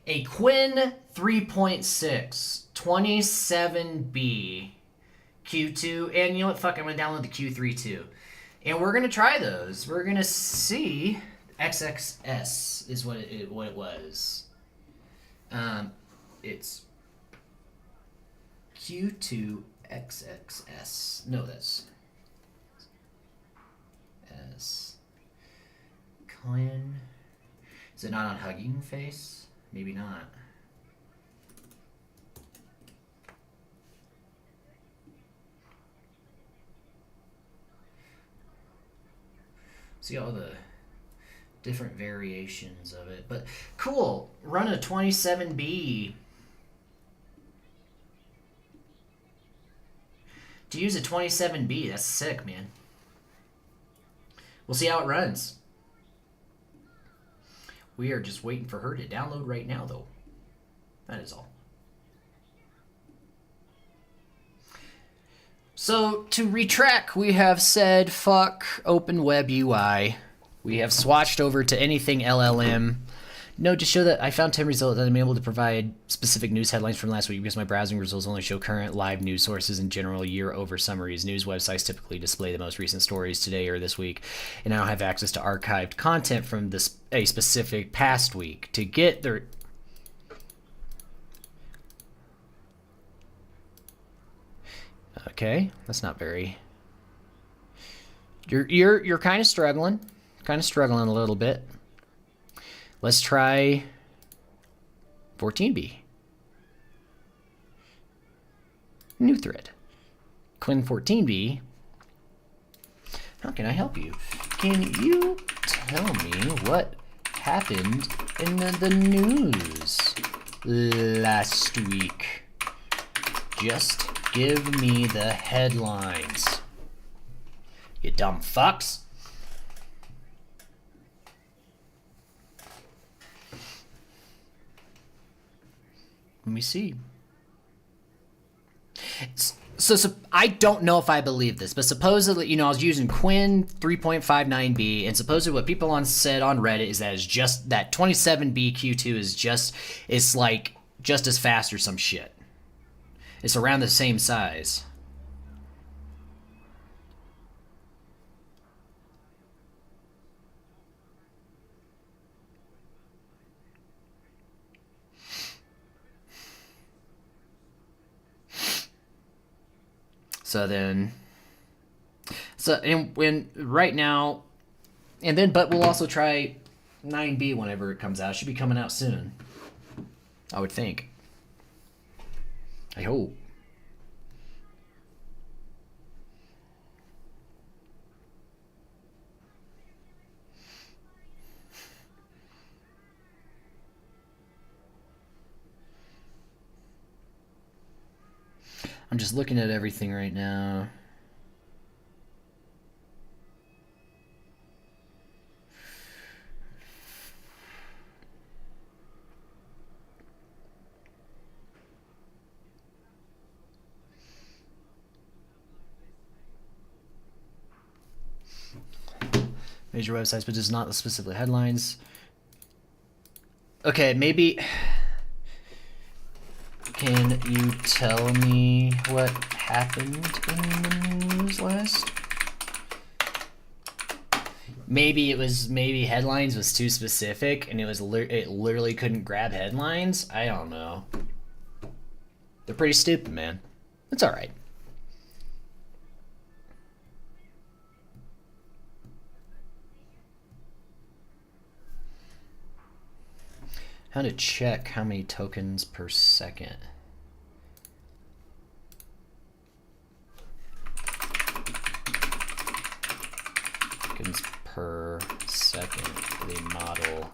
Quinn 3.6 27B Q2, and you know what? Fuck, I'm gonna download the Q3 too, and we're gonna try those. We're gonna see. XXS is what it was. It's Q2 XXS. No, that's S. Quinn. Is it not on Hugging Face? Maybe not. See all the different variations of it. But cool. Run a 27B. To use a 27B, that's sick, man. We'll see how it runs. We are just waiting for her to download right now, though. That is all. So, to retrack, we have said fuck Open Web UI. We have swatched over to anything LLM. No, to show that I found 10 results that I'm able to provide specific news headlines from last week because my browsing results only show current live news sources and general year-over summaries. News websites typically display the most recent stories today or this week, and I don't have access to archived content from a specific past week. To get the... Okay, that's not very... You're kind of struggling. Kind of struggling a little bit. Let's try 14B. New thread. Quinn 14B. How can I help you? Can you tell me what happened in the news last week? Just give me the headlines. You dumb fucks. Let me see. So I don't know if I believe this, but supposedly, you know, I was using Quinn 3.59b, and supposedly what people said on Reddit is that it's just that 27b Q2 is like just as fast or some shit. It's around the same size. Right now, and then, but we'll also try 9B whenever it comes out. It should be coming out soon, I would think. I hope. I'm just looking at everything right now. Major websites, but does not specifically headlines. Okay, maybe. Can you tell me what happened in the news last? Maybe headlines was too specific, and it literally couldn't grab headlines. I don't know. They're pretty stupid, man. It's all right. How to check how many tokens per second. Tokens per second. The model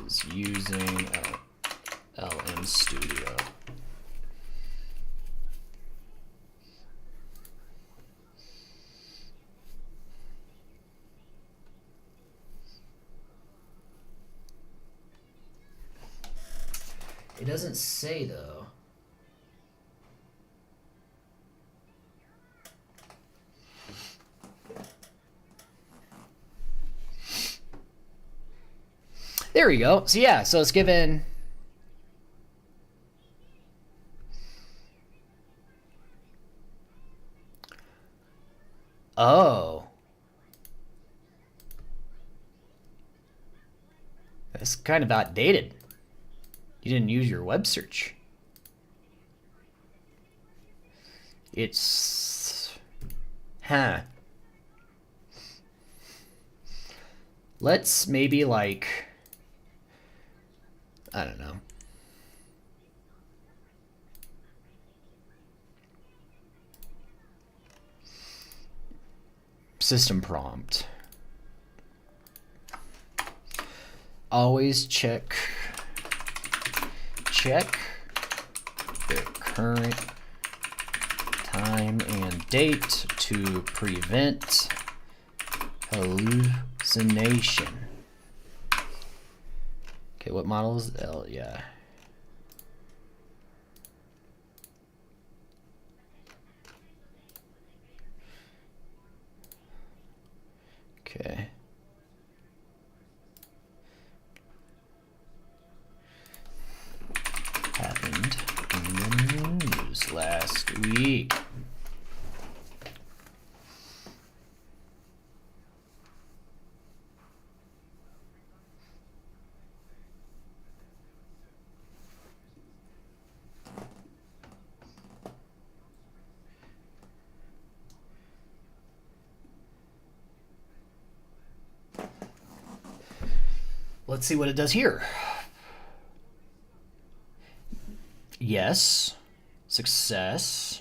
is using LM Studio. It doesn't say though. There we go. So yeah, so it's given. Oh. That's kind of outdated. You didn't use your web search. It's... Huh. Let's maybe like... I don't know. System prompt. Always check the current time and date to prevent hallucination. Okay, what model is L? Yeah. Okay. Happened in the news last week. Let's see what it does here. Yes. Success.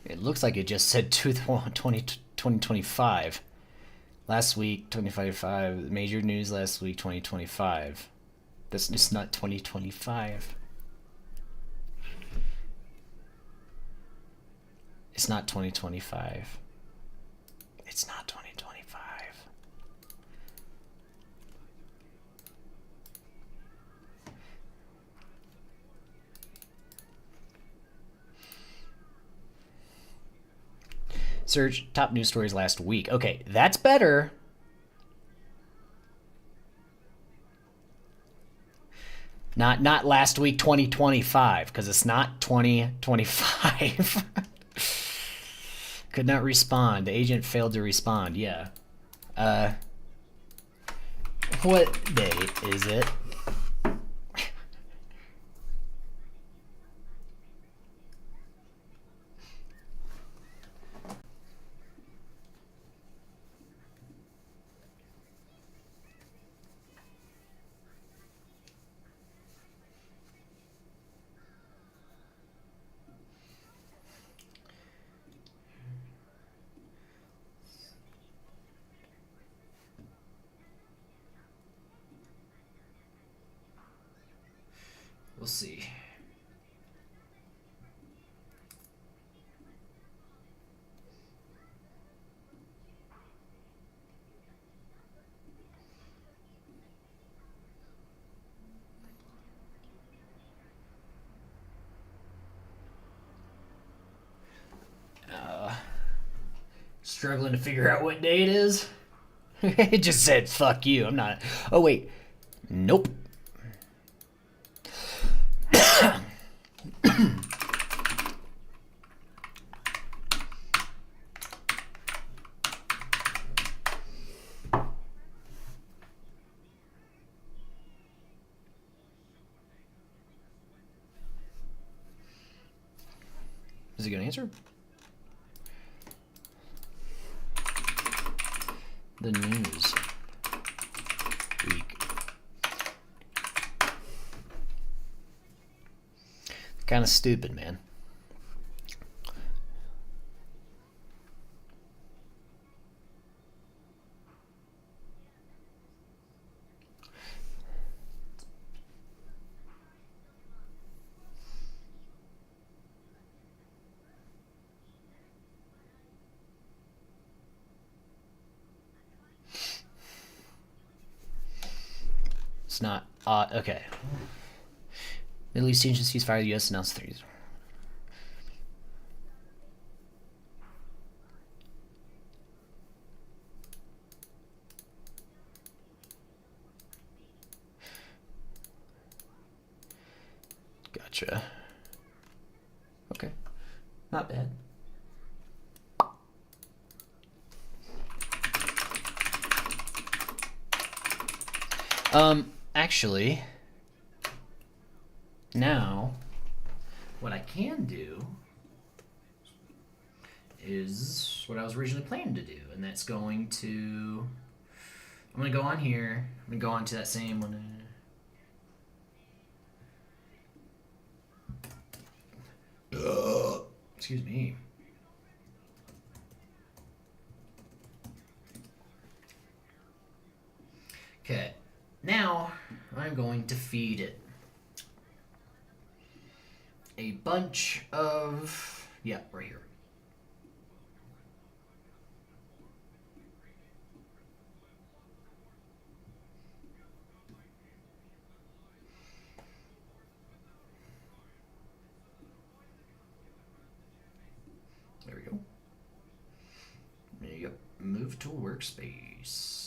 It looks like it just said 2025. Last week, 2025. Major news last week, 2025. That's just not 2025. It's not 2025. It's not 2025. Search top news stories last week. Okay, that's better. Not last week 2025, because it's not 2025. Could not respond. The agent failed to respond. Yeah. What date is it? We'll see. Struggling to figure out what day it is. It just said, fuck you. I'm not. Oh, wait. Nope. Is he going to answer? The news week. Kind of stupid, man. It's not okay. Middle East agencies fire the U.S. announced 3. Gotcha. Okay. Not bad. Actually, now, what I can do is what I was originally planning to do, and that's going to, I'm going to go on here, I'm going to go on to that same one. Excuse me. Okay. Now, I'm going to feed it a bunch of, yeah, right here. There we go. Yep, move to workspace.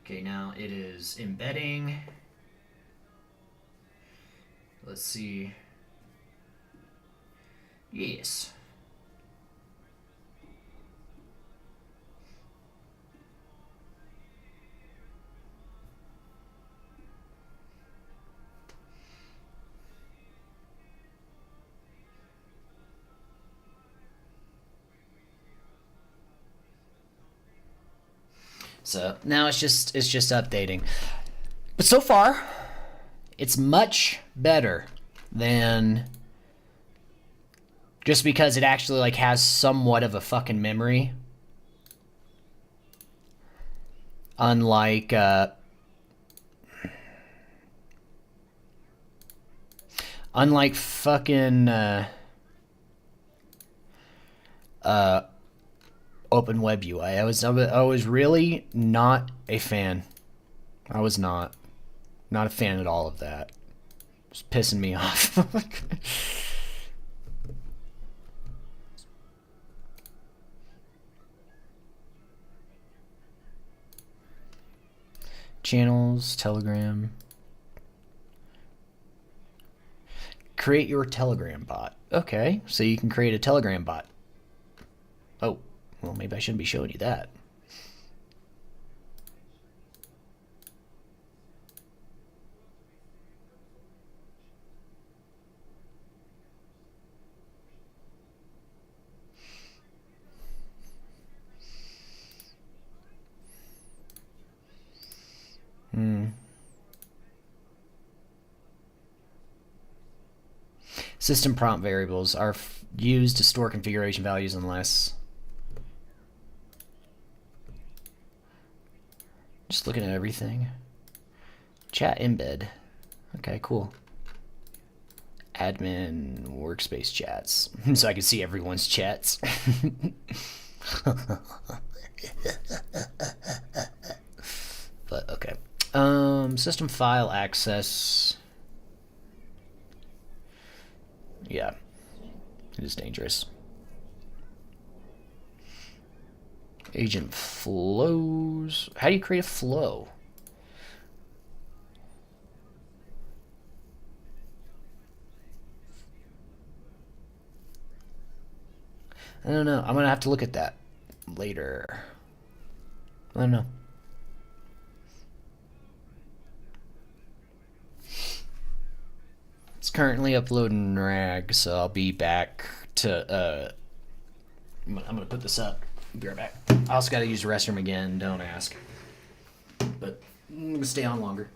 Okay, now it is embedding. Let's see. Yes. So now it's just updating. But so far, it's much better than just because it actually like has somewhat of a fucking memory. Unlike fucking Open Web UI. I was really not a fan. I was not a fan at all of that. It's pissing me off. Channels, Telegram. Create your Telegram bot. Okay, so you can create a Telegram bot. Oh. Well, maybe I shouldn't be showing you that. System prompt variables are used to store configuration values unless... Just looking at everything. Chat embed. Okay, cool. Admin workspace chats. So I can see everyone's chats. But okay. System file access. Yeah. It is dangerous. Agent flows. How do you create a flow? I don't know. I'm gonna have to look at that later. I don't know. It's currently uploading RAG, so I'll be back to I'm gonna put this up. Be right back. I also gotta use the restroom again, don't ask. But I'm gonna stay on longer.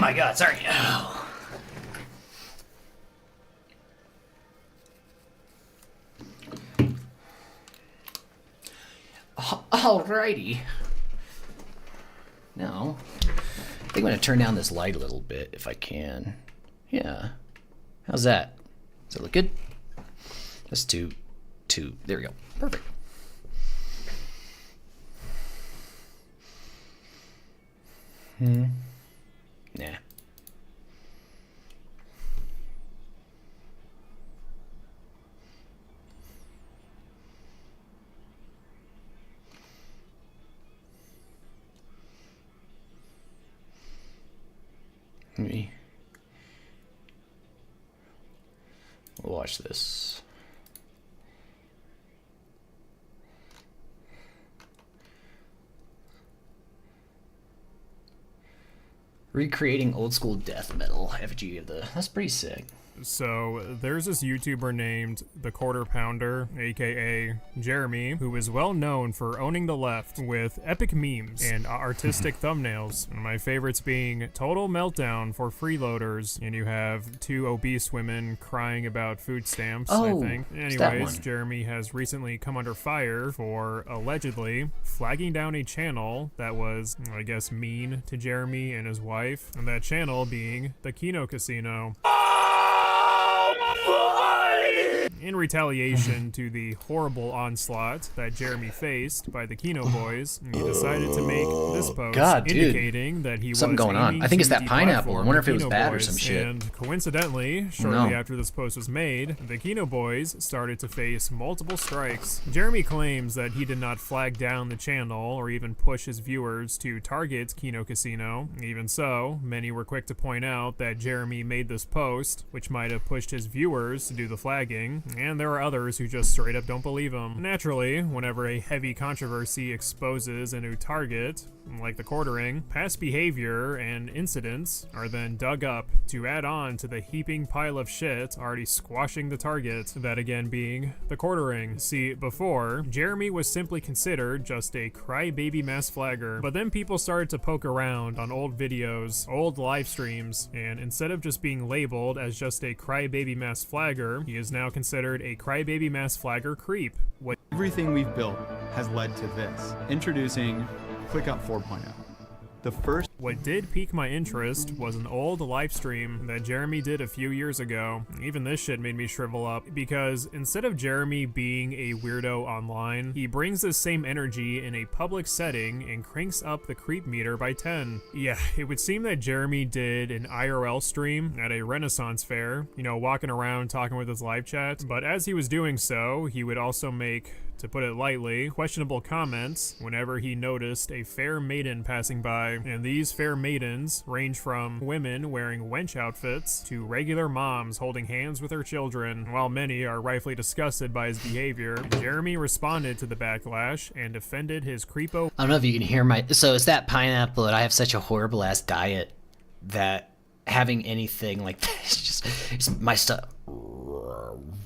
my god, sorry. Alrighty. Now, I think I'm gonna turn down this light a little bit if I can. Yeah. How's that? Does it look good? That's two. There we go. Perfect. Nah. Me. We'll watch this. Recreating old school death metal effigy of the. That's pretty sick. So there's this YouTuber named The Quarter Pounder, aka Jeremy, who is well known for owning the left with epic memes and artistic thumbnails. My favorites being Total Meltdown for freeloaders, and you have 2 obese women crying about food stamps, I think. Anyways, Jeremy has recently come under fire for allegedly flagging down a channel that was, I guess, mean to Jeremy and his wife, and that channel being the Kino Casino. In retaliation to the horrible onslaught that Jeremy faced by the Kino Boys, he decided to make this post indicating that he something was going on. I think it's that pineapple. I wonder if it was bad or some shit. And coincidentally, shortly after this post was made, the Kino Boys started to face multiple strikes. Jeremy claims that he did not flag down the channel or even push his viewers to target Kino Casino. Even so, many were quick to point out that Jeremy made this post, which might have pushed his viewers to do the flagging, and there are others who just straight up don't believe him. Naturally, whenever a heavy controversy exposes a new target, like the quartering, past behavior and incidents are then dug up to add on to the heaping pile of shit already squashing the target, that again being the quartering. See, before, Jeremy was simply considered just a crybaby mass flagger, but then people started to poke around on old videos, old live streams, and instead of just being labeled as just a crybaby mass flagger, he is now considered a crybaby mass flagger creep. Everything we've built has led to this. Introducing ClickUp 4.0. What did pique my interest was an old live stream that Jeremy did a few years ago. Even this shit made me shrivel up, because instead of Jeremy being a weirdo online, he brings this same energy in a public setting and cranks up the creep meter by 10. Yeah, it would seem that Jeremy did an IRL stream at a Renaissance fair, you know, walking around talking with his live chat, but as he was doing so, he would also make, to put it lightly, questionable comments whenever he noticed a fair maiden passing by. And these fair maidens range from women wearing wench outfits to regular moms holding hands with their children. While many are rightfully disgusted by his behavior, Jeremy responded to the backlash and defended his creepo. I don't know if you can hear my. So it's that pineapple, and I have such a horrible ass diet that having anything like this it's my stuff.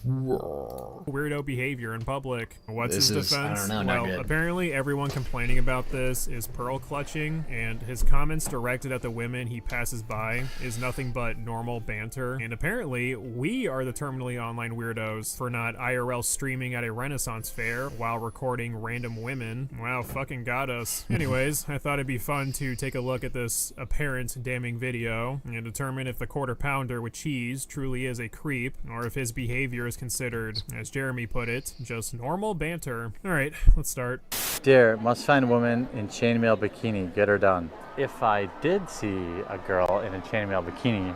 Weirdo behavior in public. What's his defense? I don't know, not well, good. Apparently everyone complaining about this is pearl clutching, and his comments directed at the women he passes by is nothing but normal banter. And apparently we are the terminally online weirdos for not IRL streaming at a Renaissance fair while recording random women. Wow, fucking got us. Anyways, I thought it'd be fun to take a look at this apparent damning video and determine if the quarter pounder with cheese truly is a creep, or if his behavior is considered, as Jeremy put it, just normal banter. Alright, let's start. Dear, must find a woman in chainmail bikini, get her done. If I did see a girl in a chainmail bikini,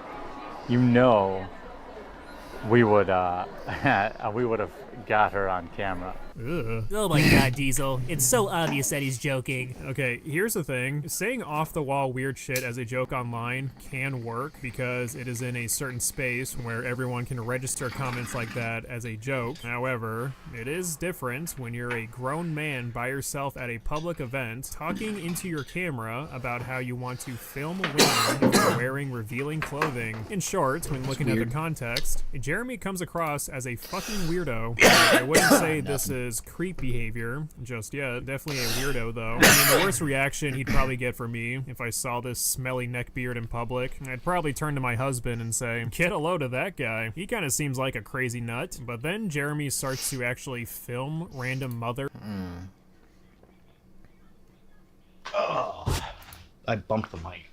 you know we would have got her on camera. Ugh. Oh my god, Diesel. It's so obvious that he's joking. Okay, here's the thing. Saying off-the-wall weird shit as a joke online can work because it is in a certain space where everyone can register comments like that as a joke. However, it is different when you're a grown man by yourself at a public event talking into your camera about how you want to film women wearing revealing clothing. In short, when looking at the context, Jeremy Jeremy comes across as a fucking weirdo. I wouldn't say this is creep behavior just yet. Definitely a weirdo, though. I mean, the worst reaction he'd probably get from me if I saw this smelly neckbeard in public, I'd probably turn to my husband and say, get a load of that guy. He kind of seems like a crazy nut. But then Jeremy starts to actually film random mother. Oh, I bumped the mic.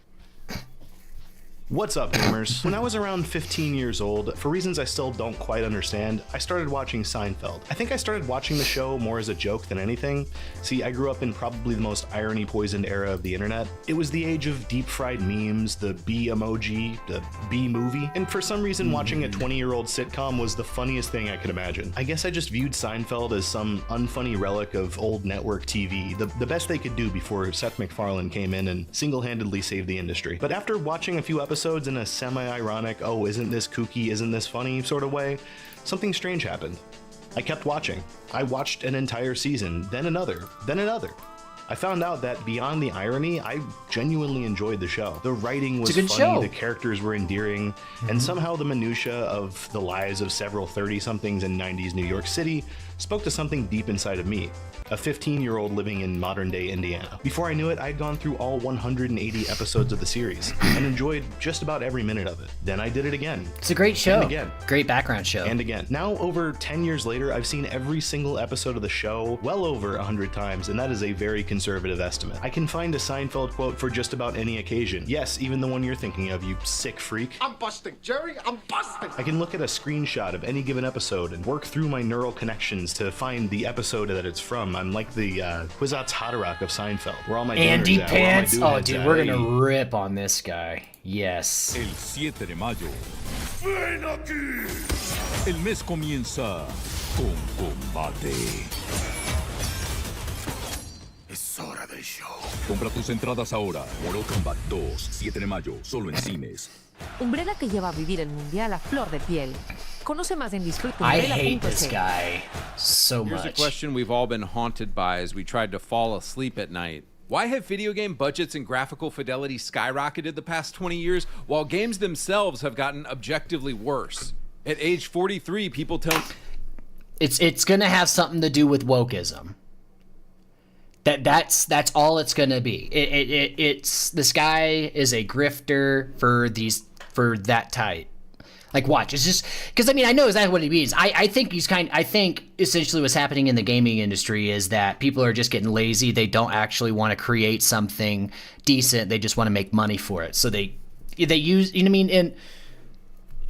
What's up, gamers? When I was around 15 years old, for reasons I still don't quite understand, I started watching Seinfeld. I think I started watching the show more as a joke than anything. See, I grew up in probably the most irony-poisoned era of the internet. It was the age of deep-fried memes, the B emoji, the B movie, and for some reason watching a 20-year-old sitcom was the funniest thing I could imagine. I guess I just viewed Seinfeld as some unfunny relic of old network TV, the best they could do before Seth MacFarlane came in and single-handedly saved the industry. But after watching a few episodes in a semi-ironic, oh, isn't this kooky, isn't this funny sort of way, something strange happened. I kept watching. I watched an entire season, then another, then another. I found out that beyond the irony, I genuinely enjoyed the show. The writing was funny, show. The characters were endearing, and somehow the minutia of the lives of several 30-somethings in 90s New York City spoke to something deep inside of me, a 15-year-old living in modern-day Indiana. Before I knew it, I'd gone through all 180 episodes of the series and enjoyed just about every minute of it. Then I did it again. It's a great show. And again. Great background show. And again. Now, over 10 years later, I've seen every single episode of the show well over 100 times, and that is a very conservative estimate. I can find a Seinfeld quote for just about any occasion. Yes, even the one you're thinking of, you sick freak. I'm busting, Jerry, I'm busting! I can look at a screenshot of any given episode and work through my neural connections to find the episode that it's from. I'm like the Kwisatz Haderach of Seinfeld, where all my Andy donors at, where all my Pants. Oh, dudeheads dude, at. we're gonna rip on this guy. Yes. El 7 de mayo. ¡Ven aquí! El mes comienza con combate. Es hora del show. Compra tus entradas ahora. Mortal Kombat 2, 7 de mayo, solo en cines. Umbrella te lleva a vivir el mundial a flor de piel. Conoce más en Disfruta I Umbrella. hate this guy so Here's much. a question we've all been haunted by as we tried to fall asleep at night. Why have video game budgets and graphical fidelity skyrocketed the past 20 years while games themselves have gotten objectively worse? At age 43, people tell It's gonna have something to do with wokeism. That's all it's gonna be. It's this guy is a grifter for that type. Like, watch. It's just because I mean I know exactly what he means. I think I think essentially what's happening in the gaming industry is that people are just getting lazy. They don't actually want to create something decent. They just want to make money for it. So they use, you know what I mean? And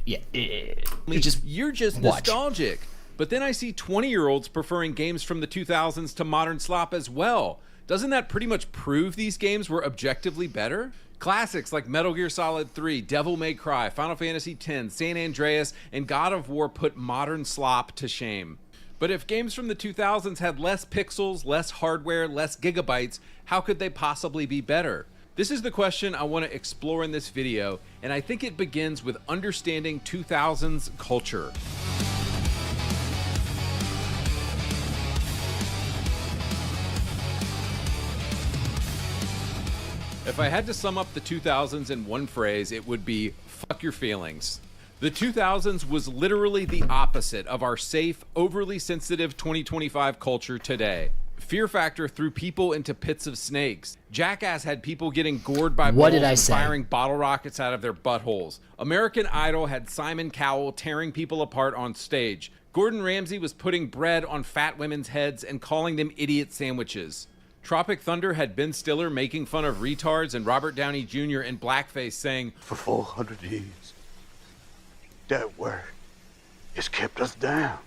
yeah, you're just watch. nostalgic. But then I see 20-year-olds preferring games from the 2000s to modern slop as well. Doesn't that pretty much prove these games were objectively better? Classics like Metal Gear Solid 3, Devil May Cry, Final Fantasy X, San Andreas, and God of War put modern slop to shame. But if games from the 2000s had less pixels, less hardware, less gigabytes, how could they possibly be better? This is the question I want to explore in this video, and I think it begins with understanding 2000s culture. If I had to sum up the 2000s in one phrase, it would be, fuck your feelings. The 2000s was literally the opposite of our safe, overly sensitive 2025 culture today. Fear Factor threw people into pits of snakes. Jackass had people getting gored by What bulls did I and say? firing bottle rockets out of their buttholes. American Idol had Simon Cowell tearing people apart on stage. Gordon Ramsay was putting bread on fat women's heads and calling them idiot sandwiches. Tropic Thunder had Ben Stiller making fun of retards and Robert Downey Jr. in blackface saying, For 400 years, that word has kept us down.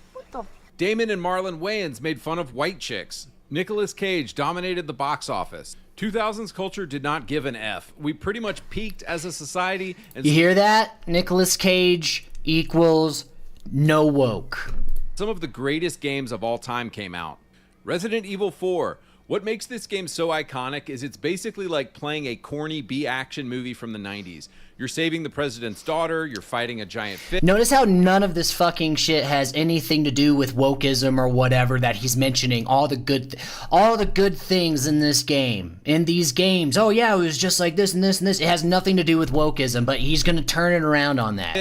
Damon and Marlon Wayans made fun of white chicks. Nicolas Cage dominated the box office. 2000s culture did not give an F. We pretty much peaked as a society. And You hear that? Nicolas Cage equals no woke. some of the greatest games of all time came out. Resident Evil 4. What makes this game so iconic is it's basically like playing a corny B-action movie from the 90s. You're saving the president's daughter, you're fighting a giant fish. Notice how none of this fucking shit has anything to do with wokeism or whatever that he's mentioning. All the good things in this game, in these games. Oh yeah, it was just like this and this and this. It has nothing to do with wokeism, but he's gonna turn it around on that.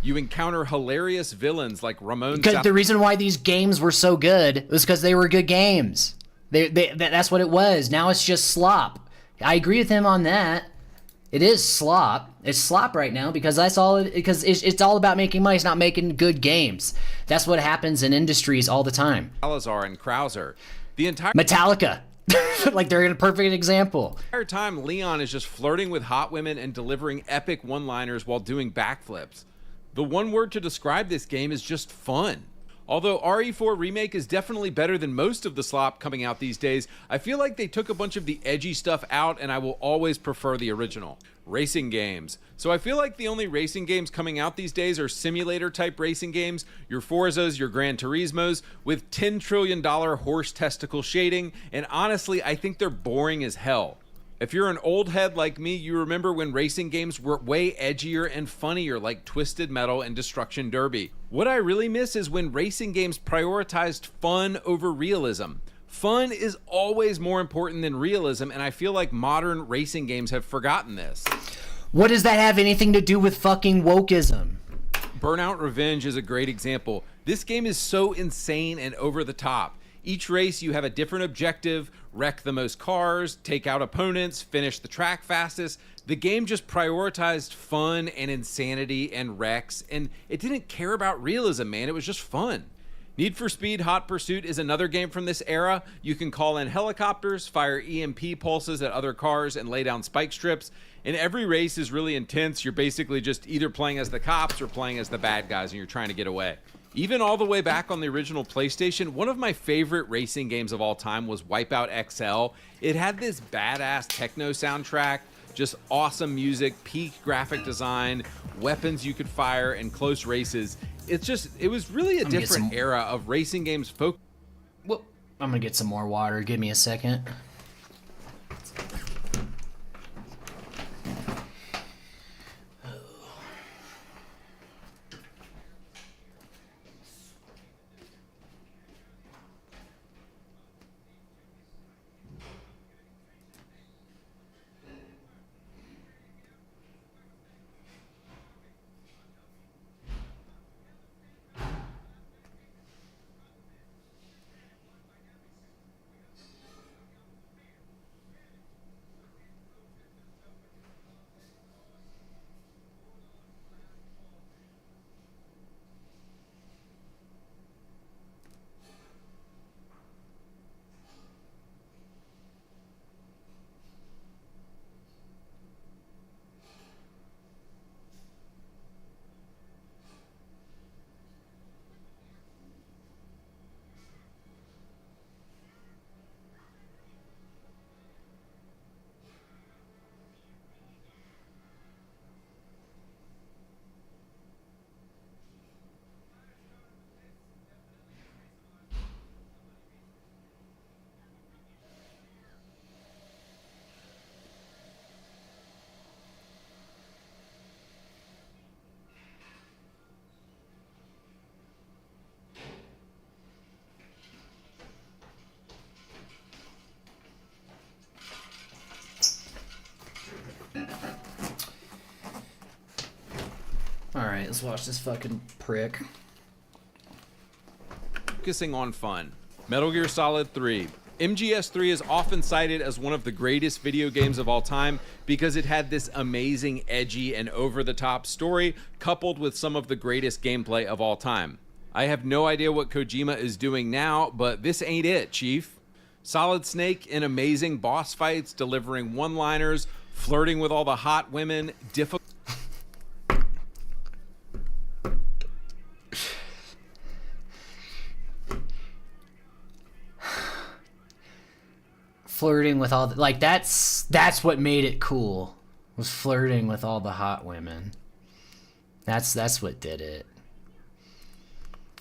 You encounter hilarious villains like Ramon. Because the reason why these games were so good was because they were good games. That's what it was. Now it's just slop. I agree with him on that. It is slop. It's slop right now because that's all. Because it's all about making money. It's not making good games. That's what happens in industries all the time. Salazar and Krauser. The entire Metallica. Like they're a perfect example. entire time, Leon is just flirting with hot women and delivering epic one-liners while doing backflips. The one word to describe this game is just fun. Although RE4 Remake is definitely better than most of the slop coming out these days, I feel like they took a bunch of the edgy stuff out and I will always prefer the original. Racing games. So I feel like the only racing games coming out these days are simulator type racing games, your Forzas, your Gran Turismos, with $10 trillion horse testicle shading, and honestly, I think they're boring as hell. If you're an old head like me, you remember when racing games were way edgier and funnier like Twisted Metal and Destruction Derby. What I really miss is when racing games prioritized fun over realism. Fun is always more important than realism, and I feel like modern racing games have forgotten this. What does that have anything to do with fucking wokeism? Burnout Revenge is a great example. This game is so insane and over the top. Each race you have a different objective, wreck the most cars, take out opponents, finish the track fastest. The game just prioritized fun and insanity and wrecks, and it didn't care about realism, man. It was just fun. Need for Speed Hot Pursuit is another game from this era. You can call in helicopters, fire EMP pulses at other cars, and lay down spike strips. And every race is really intense. You're basically just either playing as the cops or playing as the bad guys, and you're trying to get away. Even all the way back on the original PlayStation, one of my favorite racing games of all time was Wipeout XL. It had this badass techno soundtrack, just awesome music, peak graphic design, weapons you could fire, and close races. It was really a different era of racing games. Well, I'm gonna get some more water. Give me a second. Alright, let's watch this fucking prick. Focusing on fun. Metal Gear Solid 3. MGS3 is often cited as one of the greatest video games of all time because it had this amazing, edgy, and over-the-top story coupled with some of the greatest gameplay of all time. I have no idea what Kojima is doing now, but this ain't it, Chief. Solid Snake in amazing boss fights, delivering one-liners, flirting with all the hot women, difficult... Flirting with all the, like that's what made it cool, was flirting with all the hot women. That's what did it.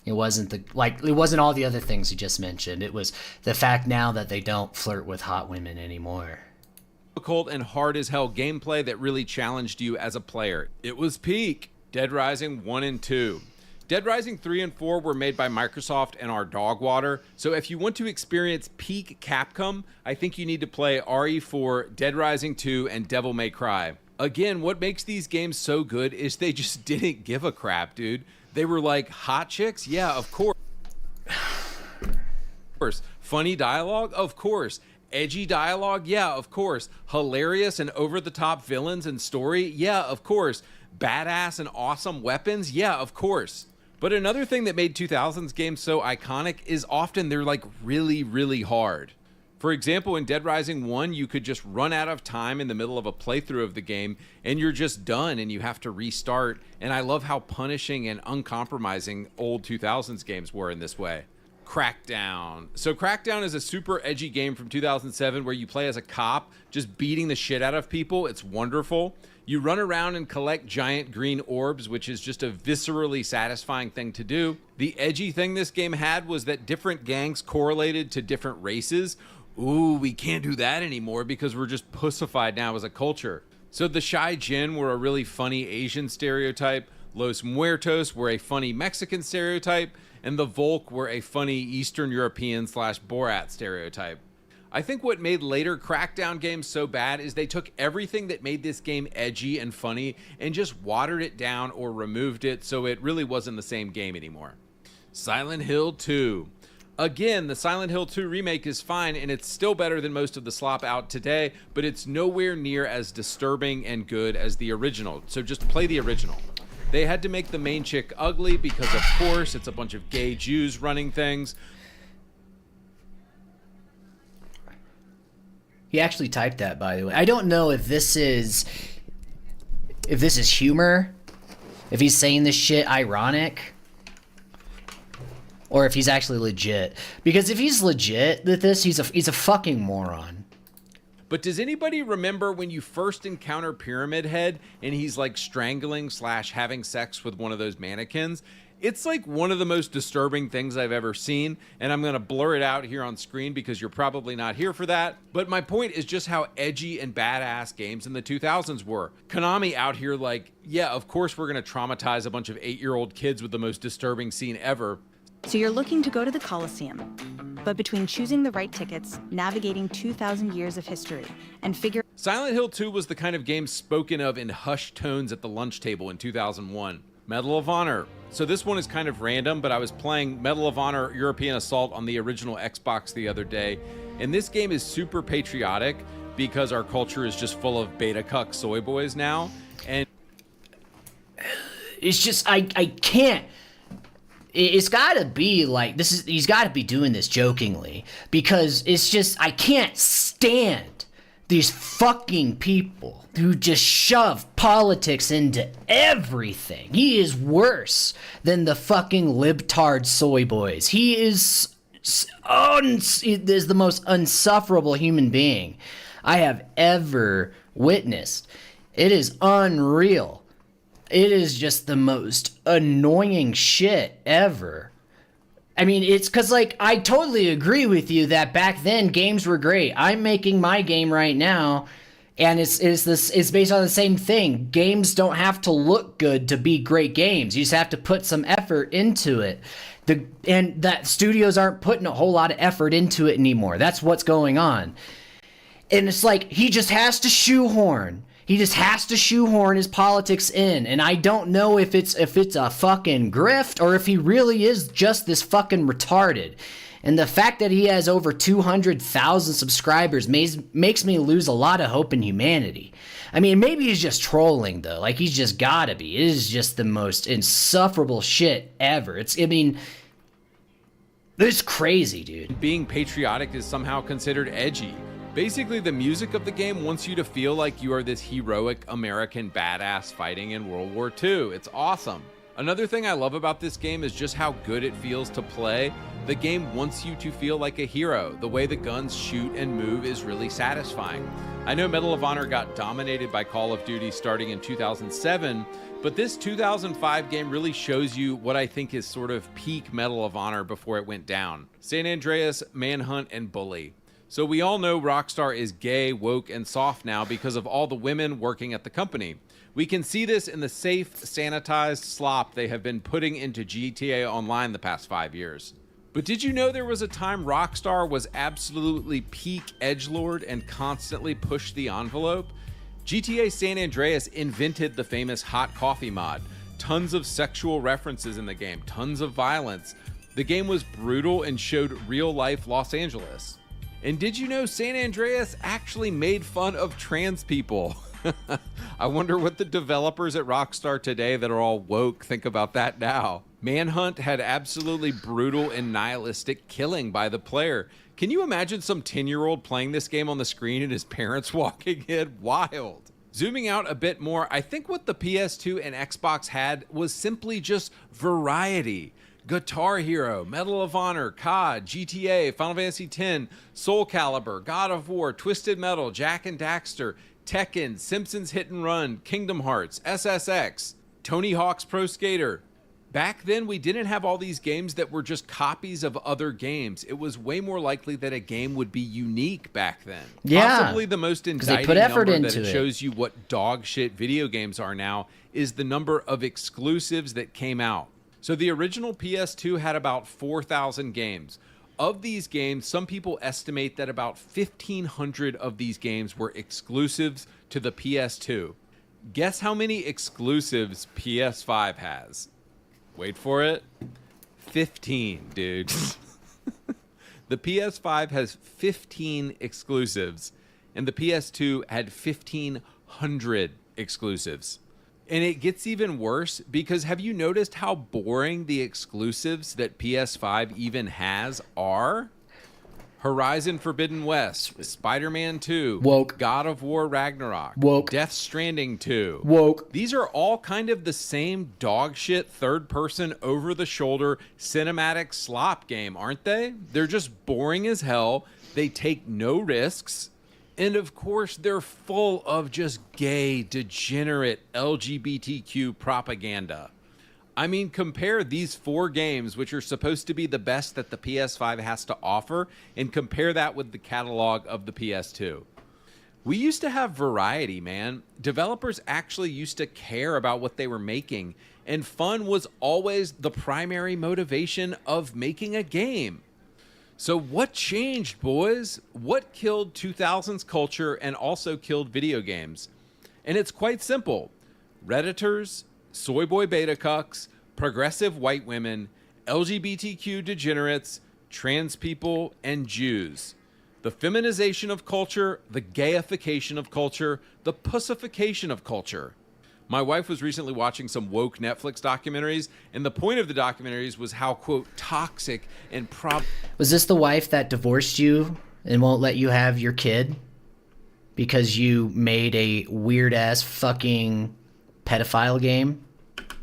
It wasn't it wasn't all the other things you just mentioned. It was the fact now that they don't flirt with hot women anymore. Difficult and hard as hell gameplay that really challenged you as a player. It was peak. Dead Rising 1 and 2. Dead Rising 3 and 4 were made by Microsoft and are dog water, so if you want to experience peak Capcom, I think you need to play RE4, Dead Rising 2, and Devil May Cry. Again, what makes these games so good is they just didn't give a crap, dude. They were like, hot chicks? Yeah, of course. Funny dialogue? Of course. Edgy dialogue? Yeah, of course. Hilarious and over-the-top villains and story? Yeah, of course. Badass and awesome weapons? Yeah, of course. But another thing that made 2000s games so iconic is often they're like really, really hard. For example, in Dead Rising 1, you could just run out of time in the middle of a playthrough of the game and you're just done and you have to restart. And I love how punishing and uncompromising old 2000s games were in this way. Crackdown. So Crackdown is a super edgy game from 2007 where you play as a cop just beating the shit out of people. It's wonderful. You run around and collect giant green orbs, which is just a viscerally satisfying thing to do. The edgy thing this game had was that different gangs correlated to different races. Ooh, we can't do that anymore because we're just pussified now as a culture. So the Shy Jin were a really funny Asian stereotype, Los Muertos were a funny Mexican stereotype, and the Volk were a funny Eastern European / Borat stereotype. I think what made later Crackdown games so bad is they took everything that made this game edgy and funny and just watered it down or removed it so it really wasn't the same game anymore. Silent Hill 2. Again, the Silent Hill 2 remake is fine and it's still better than most of the slop out today, but it's nowhere near as disturbing and good as the original, so just play the original. They had to make the main chick ugly because, of course, it's a bunch of gay Jews running things. He actually typed that, by the way. I don't know if this is humor, if he's saying this shit ironic, or if he's actually legit. Because if he's legit with this, he's a fucking moron. But does anybody remember when you first encounter Pyramid Head and he's like strangling / having sex with one of those mannequins? It's like one of the most disturbing things I've ever seen, and I'm going to blur it out here on screen because you're probably not here for that. But my point is just how edgy and badass games in the 2000s were. Konami out here like, yeah, of course we're going to traumatize a bunch of 8-year-old kids with the most disturbing scene ever. So you're looking to go to the Colosseum, but between choosing the right tickets, navigating 2,000 years of history, and Silent Hill 2 was the kind of game spoken of in hushed tones at the lunch table in 2001. Medal of Honor. So this one is kind of random, but I was playing Medal of Honor European Assault on the original Xbox the other day, and this game is super patriotic because our culture is just full of beta cuck soy boys now, and it's just I can't. It's gotta be like this is. He's gotta be doing this jokingly because it's just I can't stand these fucking people who just shove politics into everything. He is worse than the fucking libtard soy boys. He is the most insufferable human being I have ever witnessed. It is unreal. It is just the most annoying shit ever. I mean, it's because, like, I totally agree with you that back then games were great. I'm making my game right now, and it's based on the same thing. Games don't have to look good to be great games. You just have to put some effort into it. And that studios aren't putting a whole lot of effort into it anymore. That's what's going on. And it's like, he just has to shoehorn. He just has to shoehorn his politics in, and I don't know if it's a fucking grift or if he really is just this fucking retarded. And the fact that he has over 200,000 subscribers makes me lose a lot of hope in humanity. I mean, maybe he's just trolling though. Like, he's just gotta be. It is just the most insufferable shit ever. It's crazy, dude. Being patriotic is somehow considered edgy. Basically, the music of the game wants you to feel like you are this heroic American badass fighting in World War II. It's awesome. Another thing I love about this game is just how good it feels to play. The game wants you to feel like a hero. The way the guns shoot and move is really satisfying. I know Medal of Honor got dominated by Call of Duty starting in 2007, but this 2005 game really shows you what I think is sort of peak Medal of Honor before it went down. San Andreas, Manhunt, and Bully. So we all know Rockstar is gay, woke, and soft now because of all the women working at the company. We can see this in the safe, sanitized slop they have been putting into GTA Online the past 5 years. But did you know there was a time Rockstar was absolutely peak edgelord and constantly pushed the envelope? GTA San Andreas invented the famous hot coffee mod. Tons of sexual references in the game, tons of violence. The game was brutal and showed real-life Los Angeles. And did you know San Andreas actually made fun of trans people? I wonder what the developers at Rockstar today that are all woke think about that now. Manhunt had absolutely brutal and nihilistic killing by the player. Can you imagine some 10-year-old playing this game on the screen and his parents walking in? Wild. Zooming out a bit more, I think what the PS2 and Xbox had was simply just variety. Guitar Hero, Medal of Honor, COD, GTA, Final Fantasy X, Soul Calibur, God of War, Twisted Metal, Jak and Daxter, Tekken, Simpsons Hit and Run, Kingdom Hearts, SSX, Tony Hawk's Pro Skater. Back then, we didn't have all these games that were just copies of other games. It was way more likely that a game would be unique back then. Yeah. Possibly the most indicting put effort number into that it. shows you what dog shit video games are now is the number of exclusives that came out. So the original PS2 had about 4,000 games. Of these games, some people estimate that about 1,500 of these games were exclusives to the PS2. Guess how many exclusives PS5 has? Wait for it. 15, dude. The PS5 has 15 exclusives, and the PS2 had 1,500 exclusives. And it gets even worse because have you noticed how boring the exclusives that PS5 even has are? Horizon Forbidden West, Spider-Man 2, Woke. God of War Ragnarok, Woke. Death Stranding 2. Woke. These are all kind of the same dog shit third-person over-the-shoulder cinematic slop game, aren't they? They're just boring as hell. They take no risks. And of course, they're full of just gay, degenerate LGBTQ propaganda. I mean, compare these 4 games, which are supposed to be the best that the PS5 has to offer, and compare that with the catalog of the PS2. We used to have variety, man. Developers actually used to care about what they were making, and fun was always the primary motivation of making a game. So what changed, boys? What killed 2000s culture and also killed video games? And it's quite simple. Redditors, soy boy beta cucks, progressive white women, LGBTQ degenerates, trans people, and Jews. The feminization of culture, the gayification of culture, the pussification of culture. My wife was recently watching some woke Netflix documentaries, and the point of the documentaries was how, quote, toxic and Was this the wife that divorced you and won't let you have your kid because you made a weird-ass fucking pedophile game?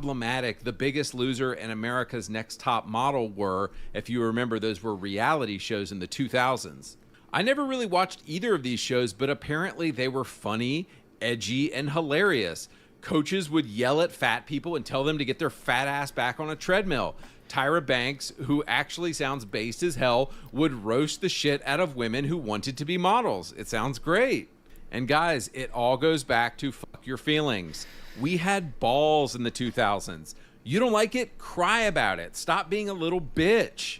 problematic The Biggest Loser and America's Next Top Model were, if you remember, those were reality shows in the 2000s. I never really watched either of these shows, but apparently they were funny, edgy, and hilarious. Coaches would yell at fat people and tell them to get their fat ass back on a treadmill. Tyra Banks, who actually sounds based as hell, would roast the shit out of women who wanted to be models. It sounds great. And guys, it all goes back to fuck your feelings. We had balls in the 2000s. You don't like it? Cry about it. Stop being a little bitch.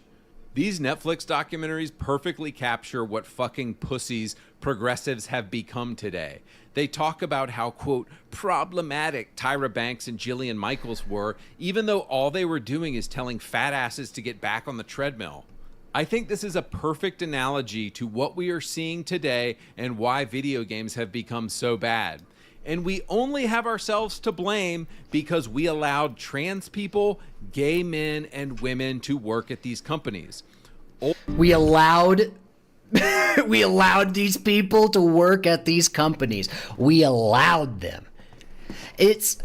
These Netflix documentaries perfectly capture what fucking pussies progressives have become today. They talk about how, quote, problematic Tyra Banks and Jillian Michaels were, even though all they were doing is telling fat asses to get back on the treadmill. I think this is a perfect analogy to what we are seeing today and why video games have become so bad. And we only have ourselves to blame because we allowed trans people, gay men, and women to work at these companies. We allowed these people to work at these companies. We allowed them.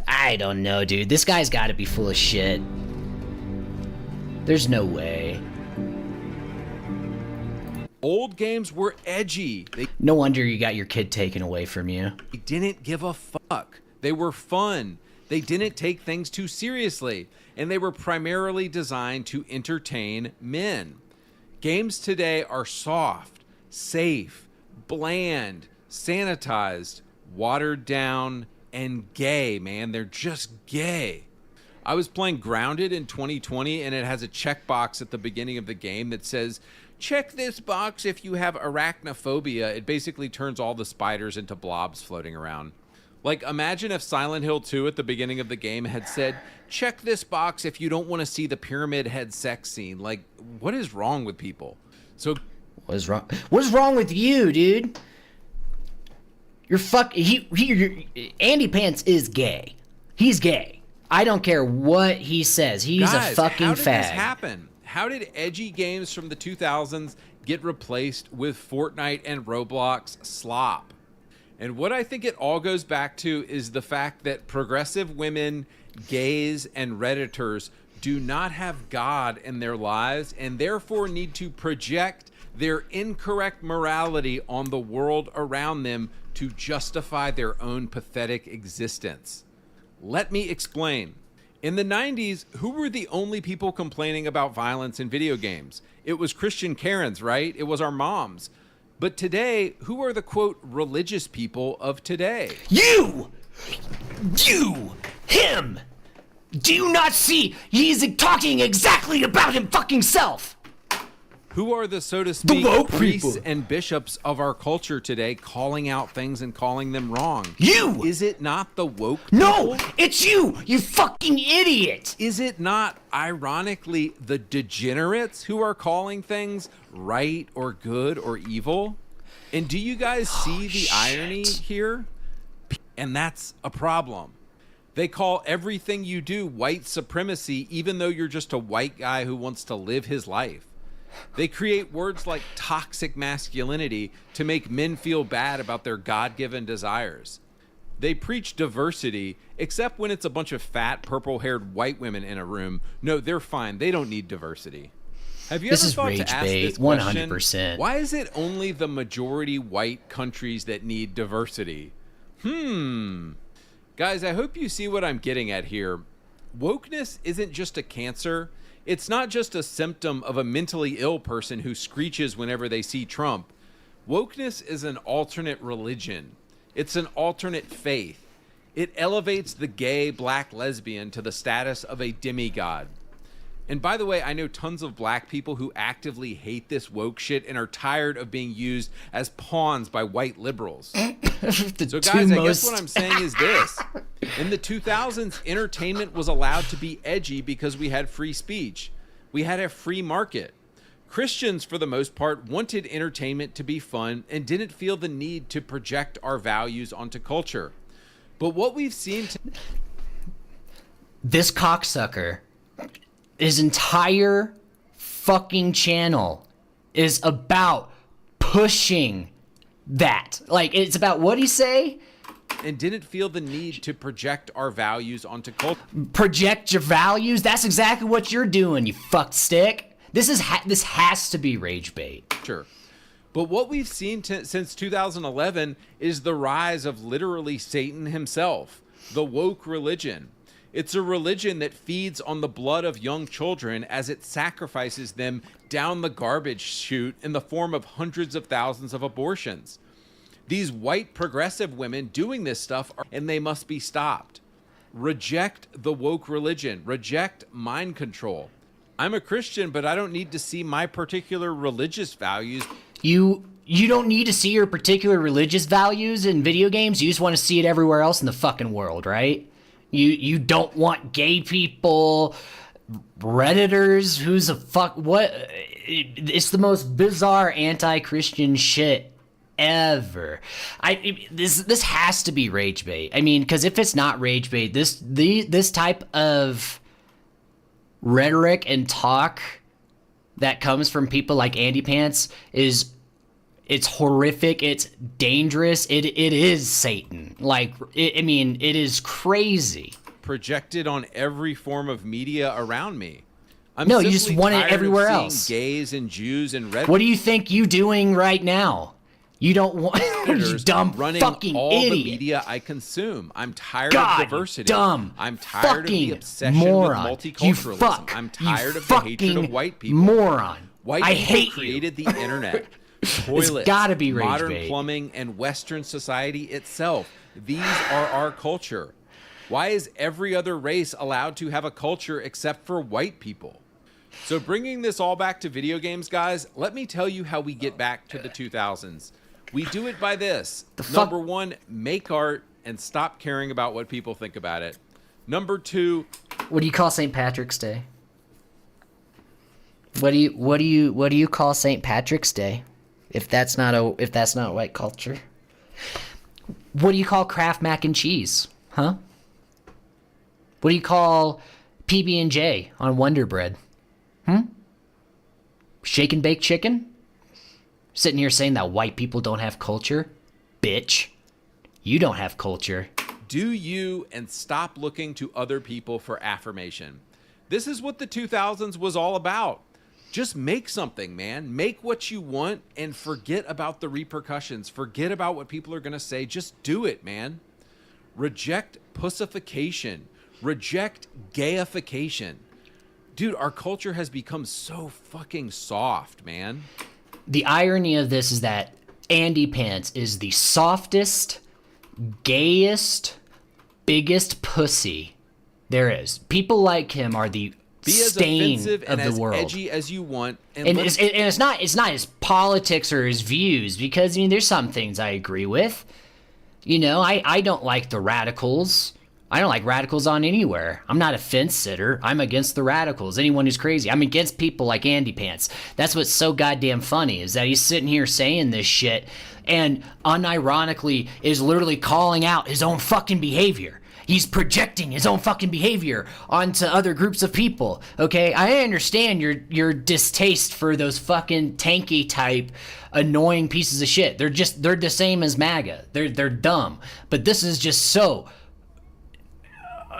I don't know, dude. This guy's got to be full of shit. There's no way. Old games were edgy. No wonder you got your kid taken away from you. They didn't give a fuck. They were fun. They didn't take things too seriously. And they were primarily designed to entertain men. Games today are soft, safe, bland, sanitized, watered down, and gay, man. They're just gay. I was playing Grounded in 2020, and it has a checkbox at the beginning of the game that says, check this box if you have arachnophobia. It basically turns all the spiders into blobs floating around. Like, imagine if Silent Hill 2 at the beginning of the game had said, check this box if you don't want to see the pyramid head sex scene. Like, what is wrong with people? So, what is wrong? What is wrong with you, dude? You're Andy Pants is gay. He's gay. I don't care what he says. He's guys, a fucking how did fag. This happen? How did edgy games from the 2000s get replaced with Fortnite and Roblox slop? And what I think it all goes back to is the fact that progressive women, gays, and Redditors do not have God in their lives and therefore need to project their incorrect morality on the world around them to justify their own pathetic existence. Let me explain. In the 90s, who were the only people complaining about violence in video games? It was Christian Karens, right? It was our moms. But today, who are the, quote, religious people of today? You! Him! Do you not see? He's talking exactly about him fucking self! Who are the, so to speak, woke priests people. and bishops of our culture today calling out things and calling them wrong? You! Is it not the woke people? No! It's you fucking idiot! Is it not, ironically, the degenerates who are calling things right or good or evil? And do you guys see the irony here? And that's a problem. They call everything you do white supremacy, even though you're just a white guy who wants to live his life. They create words like toxic masculinity to make men feel bad about their God-given desires. They preach diversity, except when it's a bunch of fat, purple-haired white women in a room. No, they're fine. They don't need diversity. Have you This ever is thought rage to ask bait, this question? 100%. Why is it only the majority white countries that need diversity? Guys, I hope you see what I'm getting at here. Wokeness isn't just a cancer. It's not just a symptom of a mentally ill person who screeches whenever they see Trump. Wokeness is an alternate religion. It's an alternate faith. It elevates the gay black lesbian to the status of a demigod. And by the way, I know tons of black people who actively hate this woke shit and are tired of being used as pawns by white liberals. So guys, I guess what I'm saying is this. In the 2000s, entertainment was allowed to be edgy because we had free speech. We had a free market. Christians, for the most part, wanted entertainment to be fun and didn't feel the need to project our values onto culture. But what we've seen... This cocksucker, his entire fucking channel is about pushing that. Like, it's about, what'd he say? And didn't feel the need to project our values onto culture. Project your values? That's exactly what you're doing, you fuck stick. This has to be rage bait. Sure. But what we've seen since 2011 is the rise of literally Satan himself, the woke religion. It's a religion that feeds on the blood of young children as it sacrifices them down the garbage chute in the form of hundreds of thousands of abortions. These white progressive women doing this stuff, and they must be stopped. Reject the woke religion. Reject mind control. I'm a Christian, but I don't need to see my particular religious values. You don't need to see your particular religious values in video games. You just want to see it everywhere else in the fucking world, right? You don't want gay people, Redditors, who's a fuck, what? It's the most bizarre anti-Christian shit ever. This has to be rage bait. I mean, because if it's not rage bait, this type of rhetoric and talk that comes from people like Andy Pants it's horrific. It's dangerous. It is Satan. Like, I mean, it is crazy. Projected on every form of media around me. No, you just want it everywhere else. Gays and Jews and red. What do you think you doing right now? You don't want you dumb running fucking all idiot. the media I consume. I'm tired God, of diversity. Dumb I'm tired of the obsession moron. with multiculturalism. I'm tired of the hatred of white people. Moron. White I people hate created the internet. It's Toilets, gotta be rage modern bait. plumbing, and Western society itself. These are our culture. Why is every other race allowed to have a culture except for white people? So bringing this all back to video games, guys, let me tell you how we get back to the 2000s. We do it by this. Number one, make art and stop caring about what people think about it. Number 2, what do you call St. Patrick's Day? What do you call St. Patrick's Day? If that's not white culture. What do you call Kraft mac and cheese? Huh? What do you call PB&J on Wonder Bread? Shake and bake chicken? Sitting here saying that white people don't have culture? Bitch. You don't have culture. Do you and stop looking to other people for affirmation. This is what the 2000s was all about. Just make something, man. Make what you want and forget about the repercussions. Forget about what people are going to say. Just do it, man. Reject pussification. Reject gayification. Dude, our culture has become so fucking soft, man. The irony of this is that Andy Pants is the softest, gayest, biggest pussy there is. People like him are the stain of the world. Be as edgy as you want, and it's not his politics or his views, because I mean there's some things I agree with. You know, I don't like the radicals. I don't like radicals on anywhere. I'm not a fence sitter. I'm against the radicals. Anyone who's crazy. I'm against people like Andy Pants. That's what's so goddamn funny, is that he's sitting here saying this shit and unironically is literally calling out his own fucking behavior. He's projecting his own fucking behavior onto other groups of people. Okay, I understand your distaste for those fucking tanky type annoying pieces of shit. They're the same as MAGA. They're dumb. But this is just so,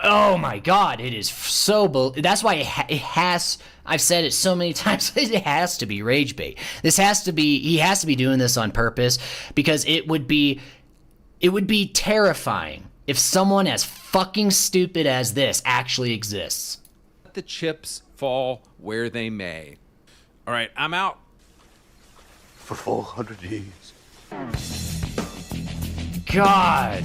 oh my god, it is so that's why it has, I've said it so many times, it has to be rage bait. He has to be doing this on purpose, because it would be terrifying if someone as fucking stupid as this actually exists. Let the chips fall where they may. All right, I'm out. For 400 years. God.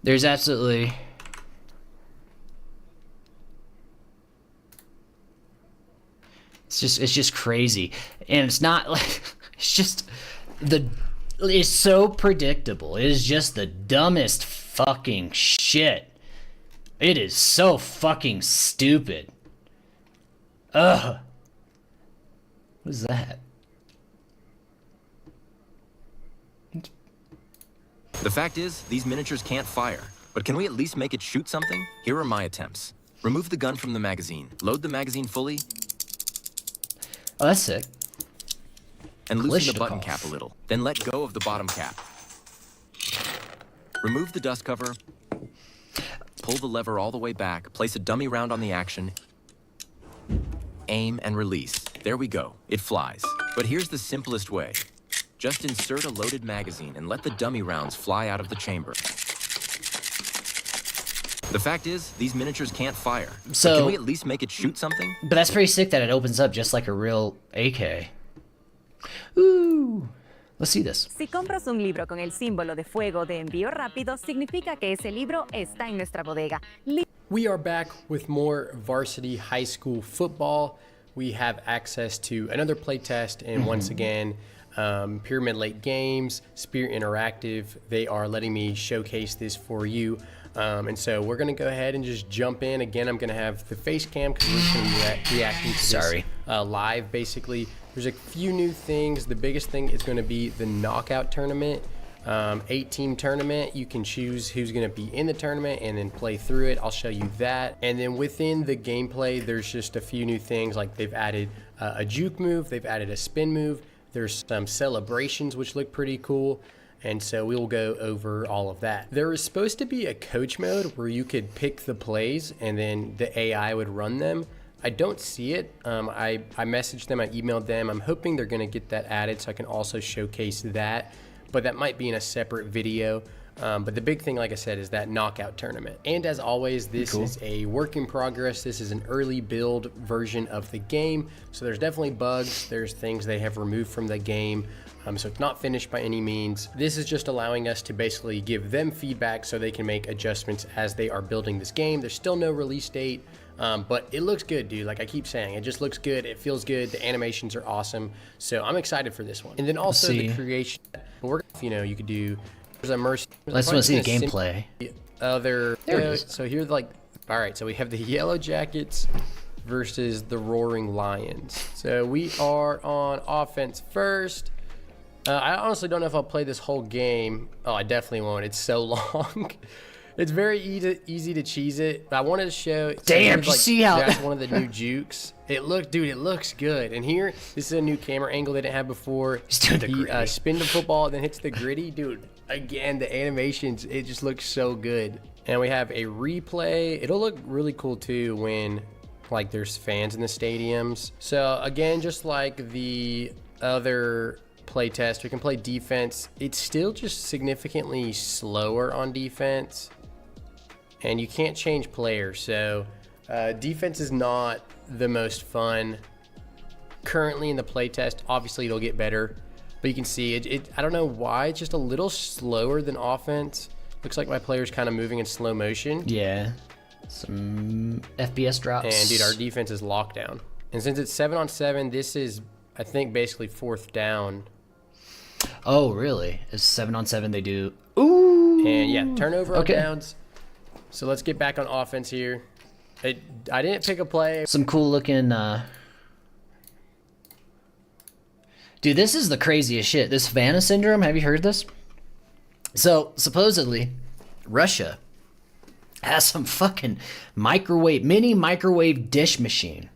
There's absolutely it's just crazy, and it's not like it's so predictable. It is just the dumbest fucking shit. It is so fucking stupid. Ugh. What is that? The fact is, these miniatures can't fire. But can we at least make it shoot something? Here are my attempts. Remove the gun from the magazine. Load the magazine fully. Oh, that's sick. And loosen the button cap a little. Then let go of the bottom cap. Remove the dust cover. Pull the lever all the way back. Place a dummy round on the action. Aim and release. There we go. It flies. But here's the simplest way. Just insert a loaded magazine and let the dummy rounds fly out of the chamber. The fact is, these miniatures can't fire. So can we at least make it shoot something? But that's pretty sick that it opens up just like a real AK. Ooh. Let's see this. Si compras un libro con el símbolo de fuego de envío rápido, significa que ese libro está en nuestra bodega. We are back with more varsity high school football. We have access to another playtest, and once again, Pyramid Lake Games, Spirit Interactive, they are letting me showcase this for you. And so we're going to go ahead and just jump in. Again, I'm going to have the face cam because we're going to be reacting to this live, basically. There's a few new things. The biggest thing is going to be the knockout tournament, 8-team tournament. You can choose who's going to be in the tournament and then play through it. I'll show you that. And then within the gameplay, there's just a few new things, like they've added a juke move, they've added a spin move. There's some celebrations which look pretty cool, and so we'll go over all of that. There is supposed to be a coach mode where you could pick the plays and then the AI would run them. I don't see it. I messaged them, I emailed them. I'm hoping they're gonna get that added so I can also showcase that, but that might be in a separate video. But the big thing, like I said, is that knockout tournament. And as always, this is a work in progress. This is an early build version of the game. So there's definitely bugs. There's things they have removed from the game. So it's not finished by any means. This is just allowing us to basically give them feedback so they can make adjustments as they are building this game. There's still no release date, but it looks good, dude. Like I keep saying, it just looks good. It feels good. The animations are awesome. So I'm excited for this one. And then also the creation. You could do. There's immersive. Let's want to see the gameplay. There it is. So here's all right. So we have the Yellow Jackets versus the Roaring Lions. So we are on offense first. I honestly don't know if I'll play this whole game. Oh, I definitely won't. It's so long. It's very easy to cheese it. But I wanted to show. Damn, you see how that's one of the new jukes. It looks good. And here, this is a new camera angle they didn't have before. He's doing the gritty. Spin the football, then hits the gritty, dude. Again, the animations, it just looks so good. And we have a replay. It'll look really cool too when there's fans in the stadiums. So again, just like the other playtest, we can play defense. It's still just significantly slower on defense, and you can't change players. So defense is not the most fun currently in the playtest. Obviously it'll get better, but you can see it I don't know why it's just a little slower than offense. Looks like my player's kind of moving in slow motion. Yeah, some FPS drops. And dude, our defense is locked down. And since it's 7-on-7, this is, I think, basically 4th down. Oh, really? It's 7-on-7 they do. Ooh. And yeah, turnover on downs. So let's get back on offense here. I didn't pick a play. Some cool looking. Dude, this is the craziest shit. This Vanna syndrome. Have you heard this? So supposedly, Russia has some fucking mini microwave dish machine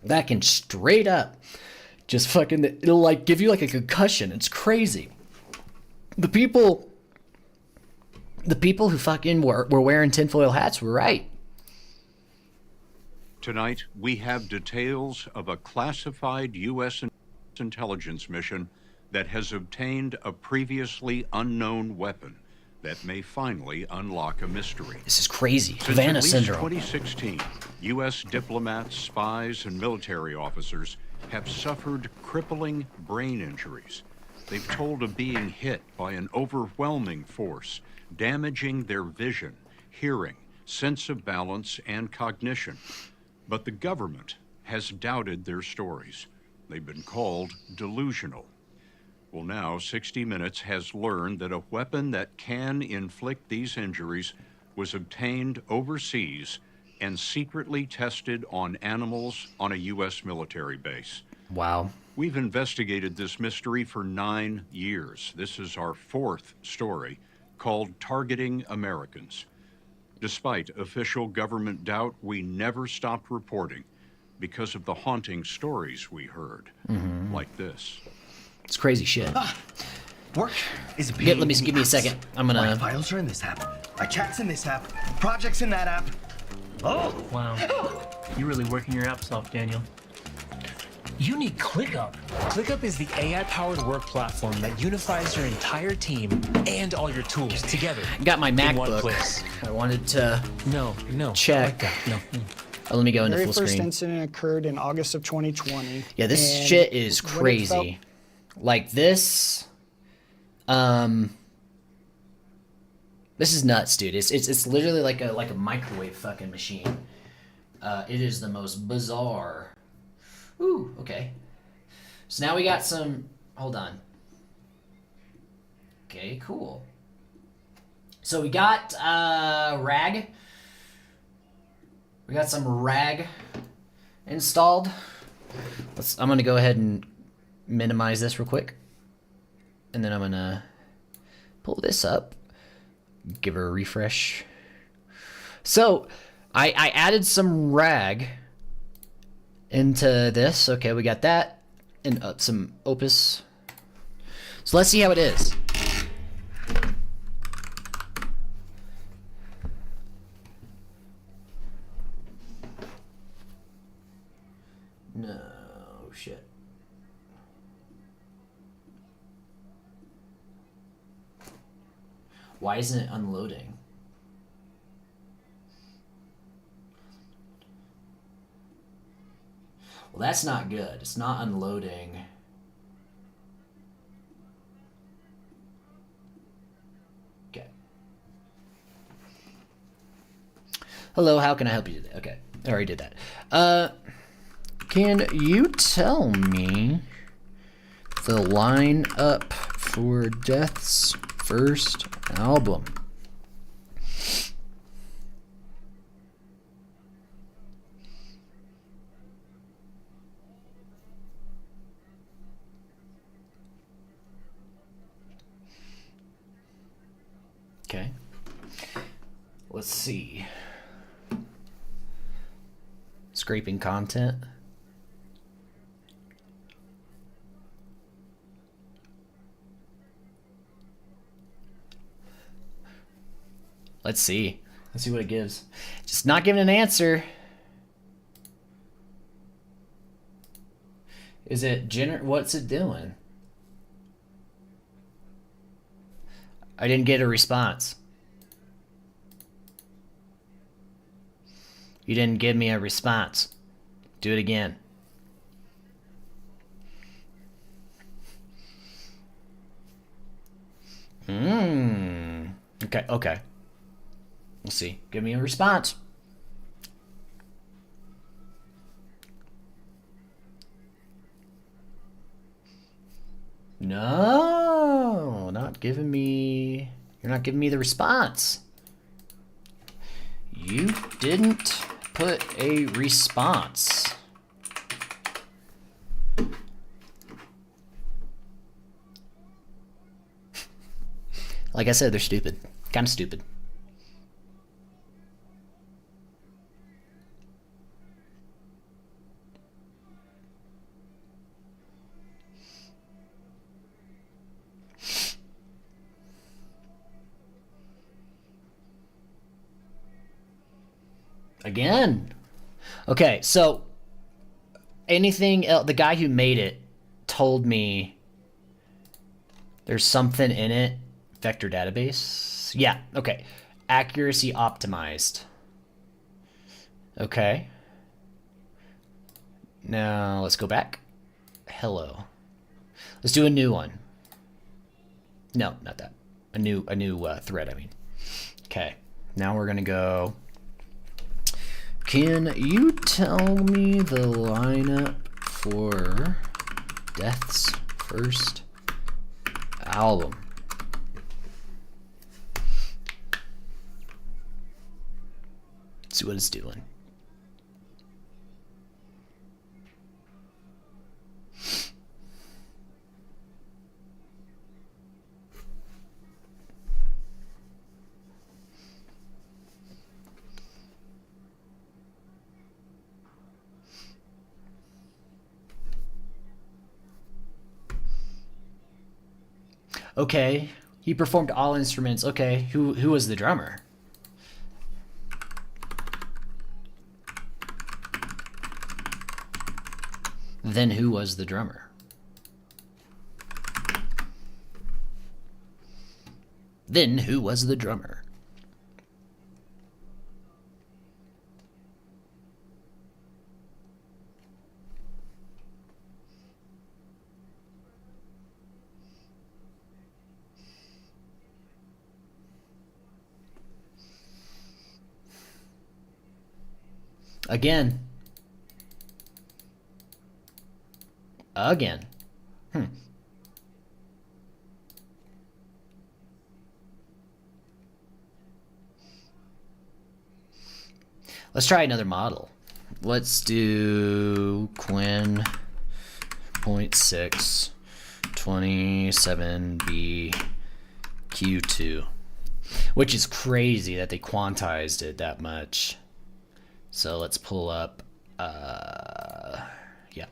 that can straight up just fucking, it'll give you a concussion. It's crazy. The people who fucking were wearing tinfoil hats were right. Tonight, we have details of a classified U.S. intelligence mission that has obtained a previously unknown weapon that may finally unlock a mystery. This is crazy. Since Vanna at least syndrome. 2016, U.S. diplomats, spies, and military officers have suffered crippling brain injuries. They've told of being hit by an overwhelming force, damaging their vision, hearing, sense of balance, and cognition. But the government has doubted their stories. They've been called delusional. Well, now 60 Minutes has learned that a weapon that can inflict these injuries was obtained overseas and secretly tested on animals on a U.S. military base. Wow. We've investigated this mystery for 9 years. This is our 4th story, called Targeting Americans. Despite official government doubt, we never stopped reporting because of the haunting stories we heard, like this. It's crazy shit. Work is being Let me give me a second. I'm gonna. My files are in this app. My chat's in this app. Projects in that app. Oh wow! You're really working your apps off, Daniel. You need ClickUp. ClickUp is the AI-powered work platform that unifies your entire team and all your tools together. Got my in one MacBook. place. I wanted to check. Like that. No. Oh, let me go into Very full first screen. incident occurred in August of 2020. Yeah, this and shit is what it crazy. Like this, this is nuts, dude. It's literally like a microwave fucking machine. It is the most bizarre. Ooh, okay. So now we got some. Hold on. Okay, cool. So we got RAG. We got some RAG installed. I'm gonna go ahead and minimize this real quick, and then I'm gonna pull this up, give her a refresh. So I added some RAG into this. Okay, we got that, and some Opus. So let's see how it is. No shit. Why isn't it unloading? Well, that's not good. It's not unloading. Okay. Hello, how can I help you today? Okay, I already did that. Can you tell me the lineup for Death's first album? Okay. Let's see. Scraping content. Let's see. Let's see what it gives. Just not giving an answer. Is it what's it doing? I didn't get a response. You didn't give me a response. Do it again. Okay, okay. We'll see. Give me a response. No, not giving me... You're not giving me the response. You didn't put a response. Like I said, they're stupid. Kind of stupid. Again. Okay, so anything else? The guy who made it told me there's something in it. Vector database. Yeah, okay. Accuracy optimized. Okay. Now let's go back. Hello. Let's do a new one. No, not that. A new thread, I mean. Okay. Now we're gonna go. Can you tell me the lineup for Death's first album? Let's see what it's doing. Okay, he performed all instruments. Okay, who was the drummer? Then who was the drummer? Then who was the drummer? Again. Again. Let's try another model. Let's do Quinn 0.6 27B Q2, which is crazy that they quantized it that much. So let's pull up, yeah.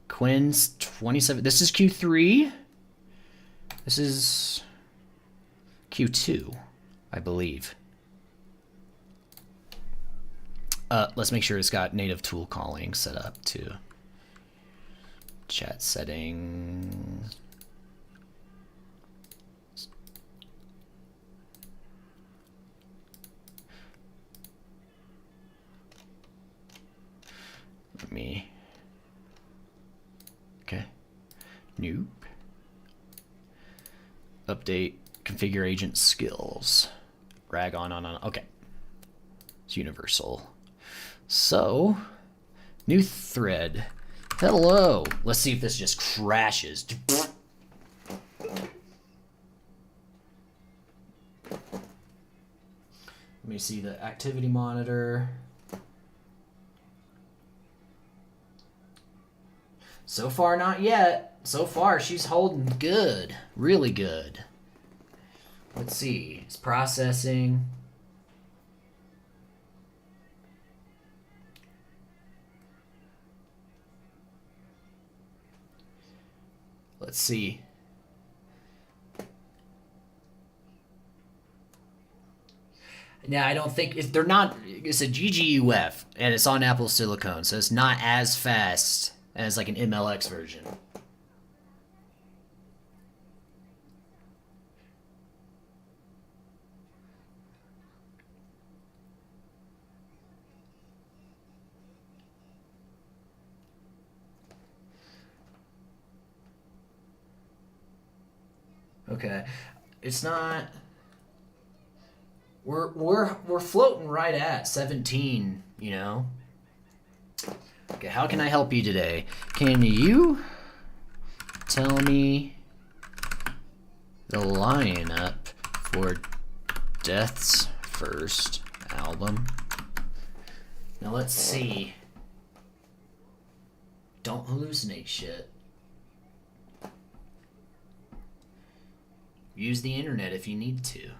Quinn's 27, this is Q3. This is Q2, I believe. Let's make sure it's got native tool calling set up too. Chat settings. me. Okay. Nope. Update configure agent skills. Rag on. Okay. It's universal. So, new thread. Hello. Let's see if this just crashes. Let me see the activity monitor. So far, not yet. So far, she's holding good. Really good. Let's see. It's processing. Let's see. Now, I don't think they're not. It's a GGUF and it's on Apple Silicon, so it's not as fast as like an MLX version. Okay, it's not. We're floating right at 17, you know. Okay, how can I help you today? Can you tell me the lineup for Death's first album? Now let's see. Don't hallucinate shit. Use the internet if you need to.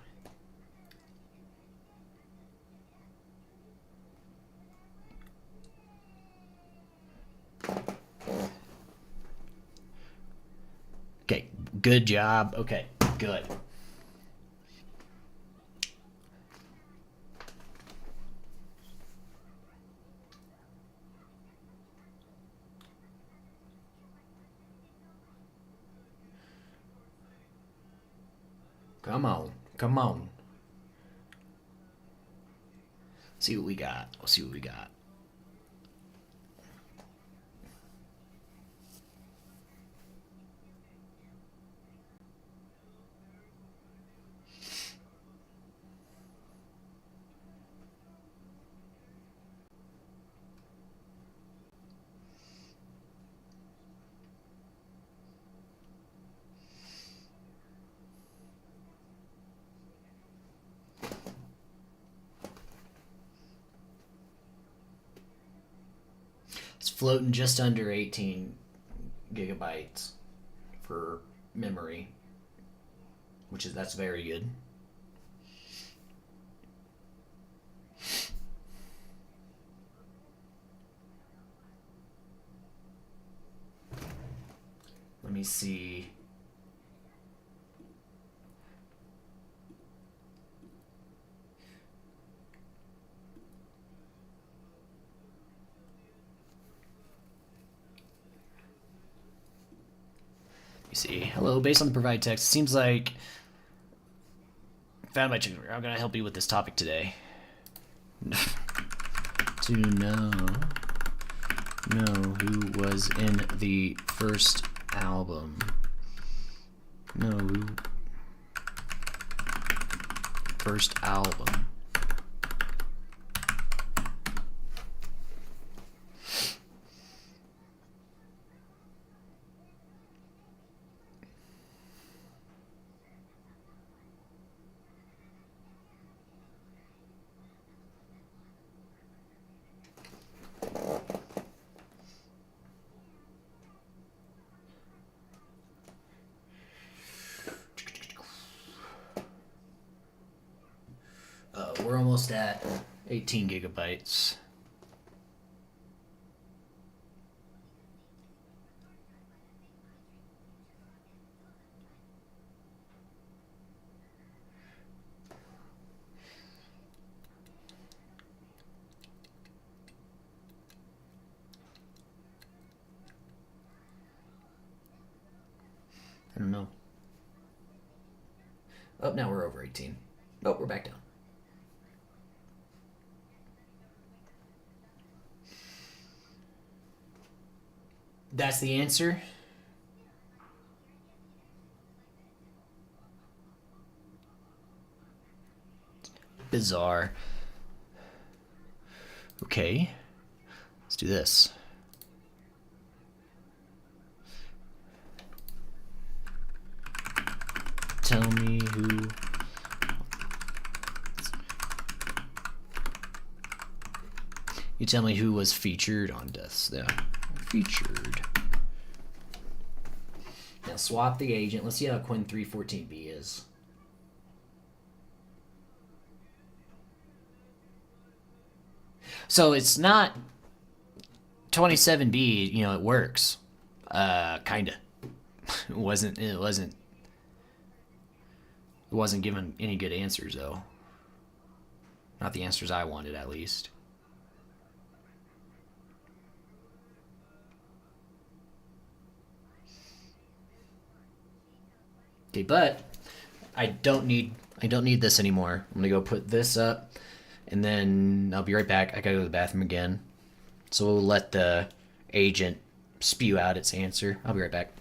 Okay, good job. Okay, good. Come on, come on. See what we got. Let's see what we got. It's floating just under 18 gigabytes for memory, that's very good. Let me see. See, hello, based on the provided text, it seems like found my tutor. I'm gonna help you with this topic today. To know who was in the first album. First album. We're almost at 18 gigabytes. I don't know. Oh, now we're over 18. Oh, we're back down. That's the answer? Bizarre. Okay. Let's do this. Tell me who... You tell me who was featured on Death's... Yeah. Featured. Now swap the agent. Let's see how Quinn 314B is. So it's not 27B, you know, it works. Kinda. It wasn't given any good answers though. Not the answers I wanted, at least. Okay, but I don't need this anymore. I'm gonna go put this up, and then I'll be right back. I gotta go to the bathroom again. So we'll let the agent spew out its answer. I'll be right back.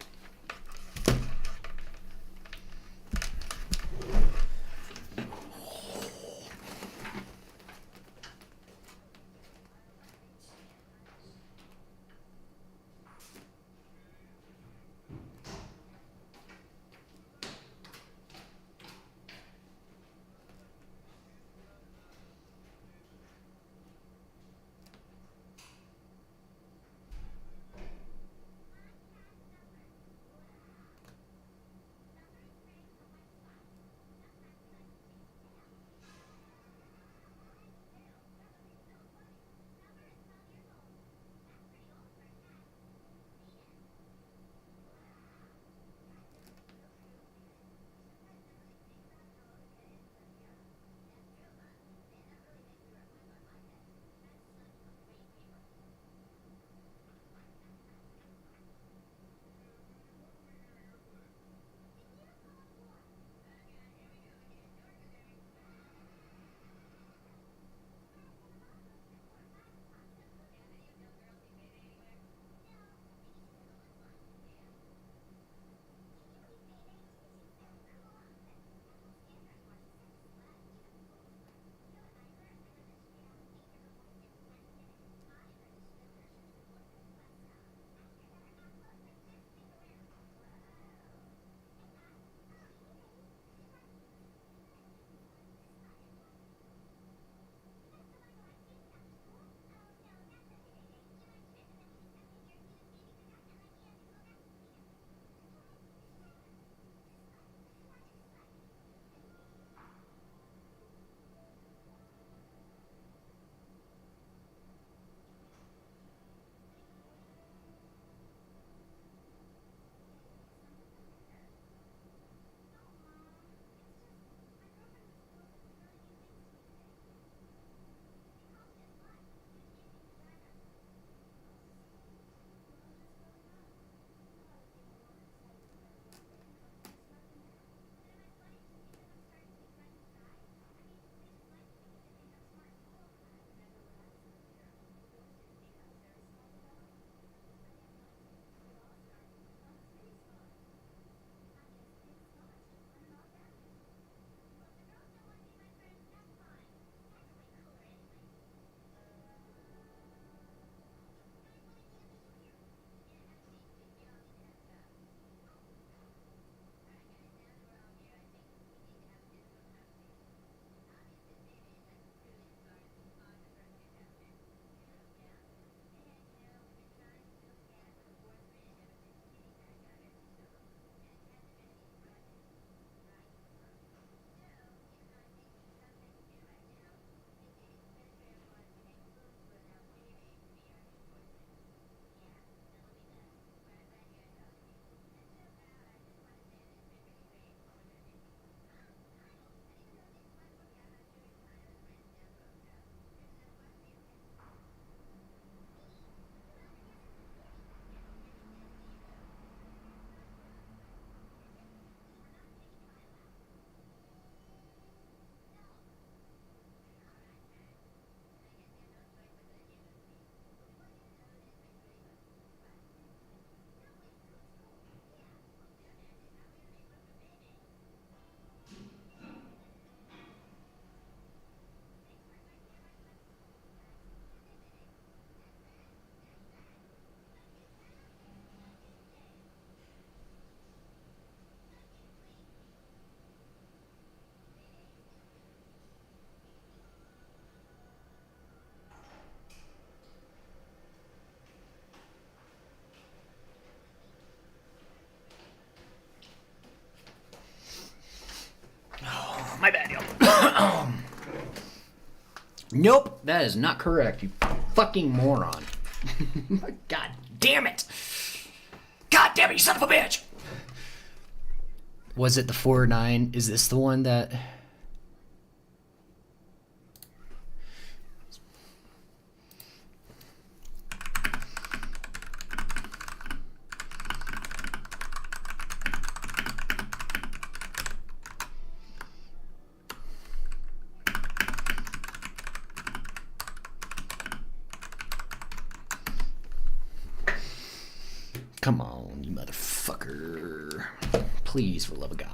Nope, that is not correct, you fucking moron. God damn it! God damn it, you son of a bitch! Was it the 4-9? Is this the one that... Come on, you motherfucker. Please, for the love of God.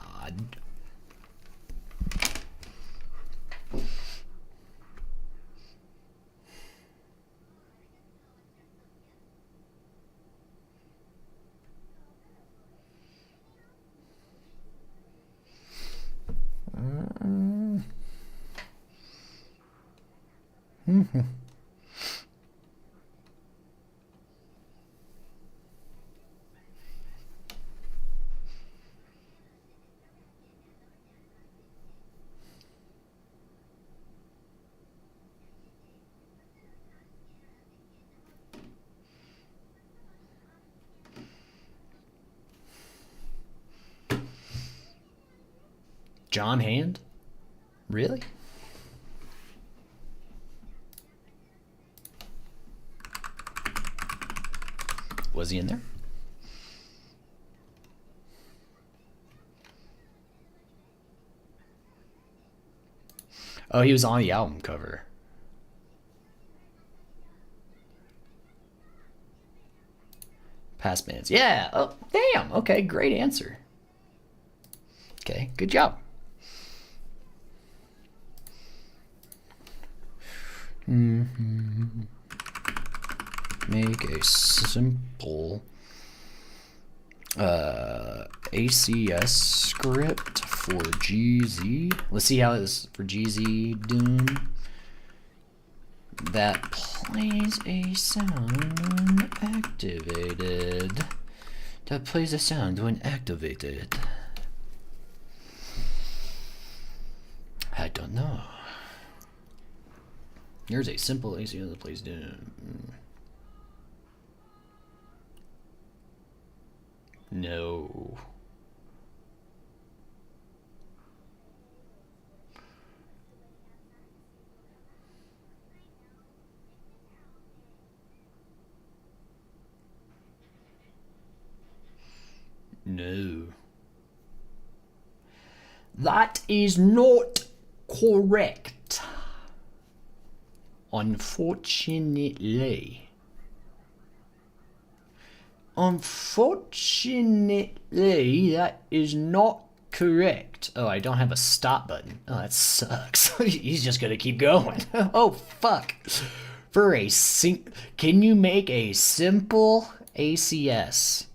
John Hand? Really? Was he in there? Oh, he was on the album cover. Past bands. Yeah. Oh, damn. Okay, great answer. Okay, good job. Make a simple ACS script for GZ. Let's see how it is for GZ Doom. That plays a sound when activated. That plays a sound when activated. I don't know. Here's a simple ACS that plays Doom. No. No. That is not correct. Unfortunately. Unfortunately, that is not correct. Oh, I don't have a stop button. Oh, that sucks. He's just gonna keep going. Oh, fuck. For a can you make a simple ACS?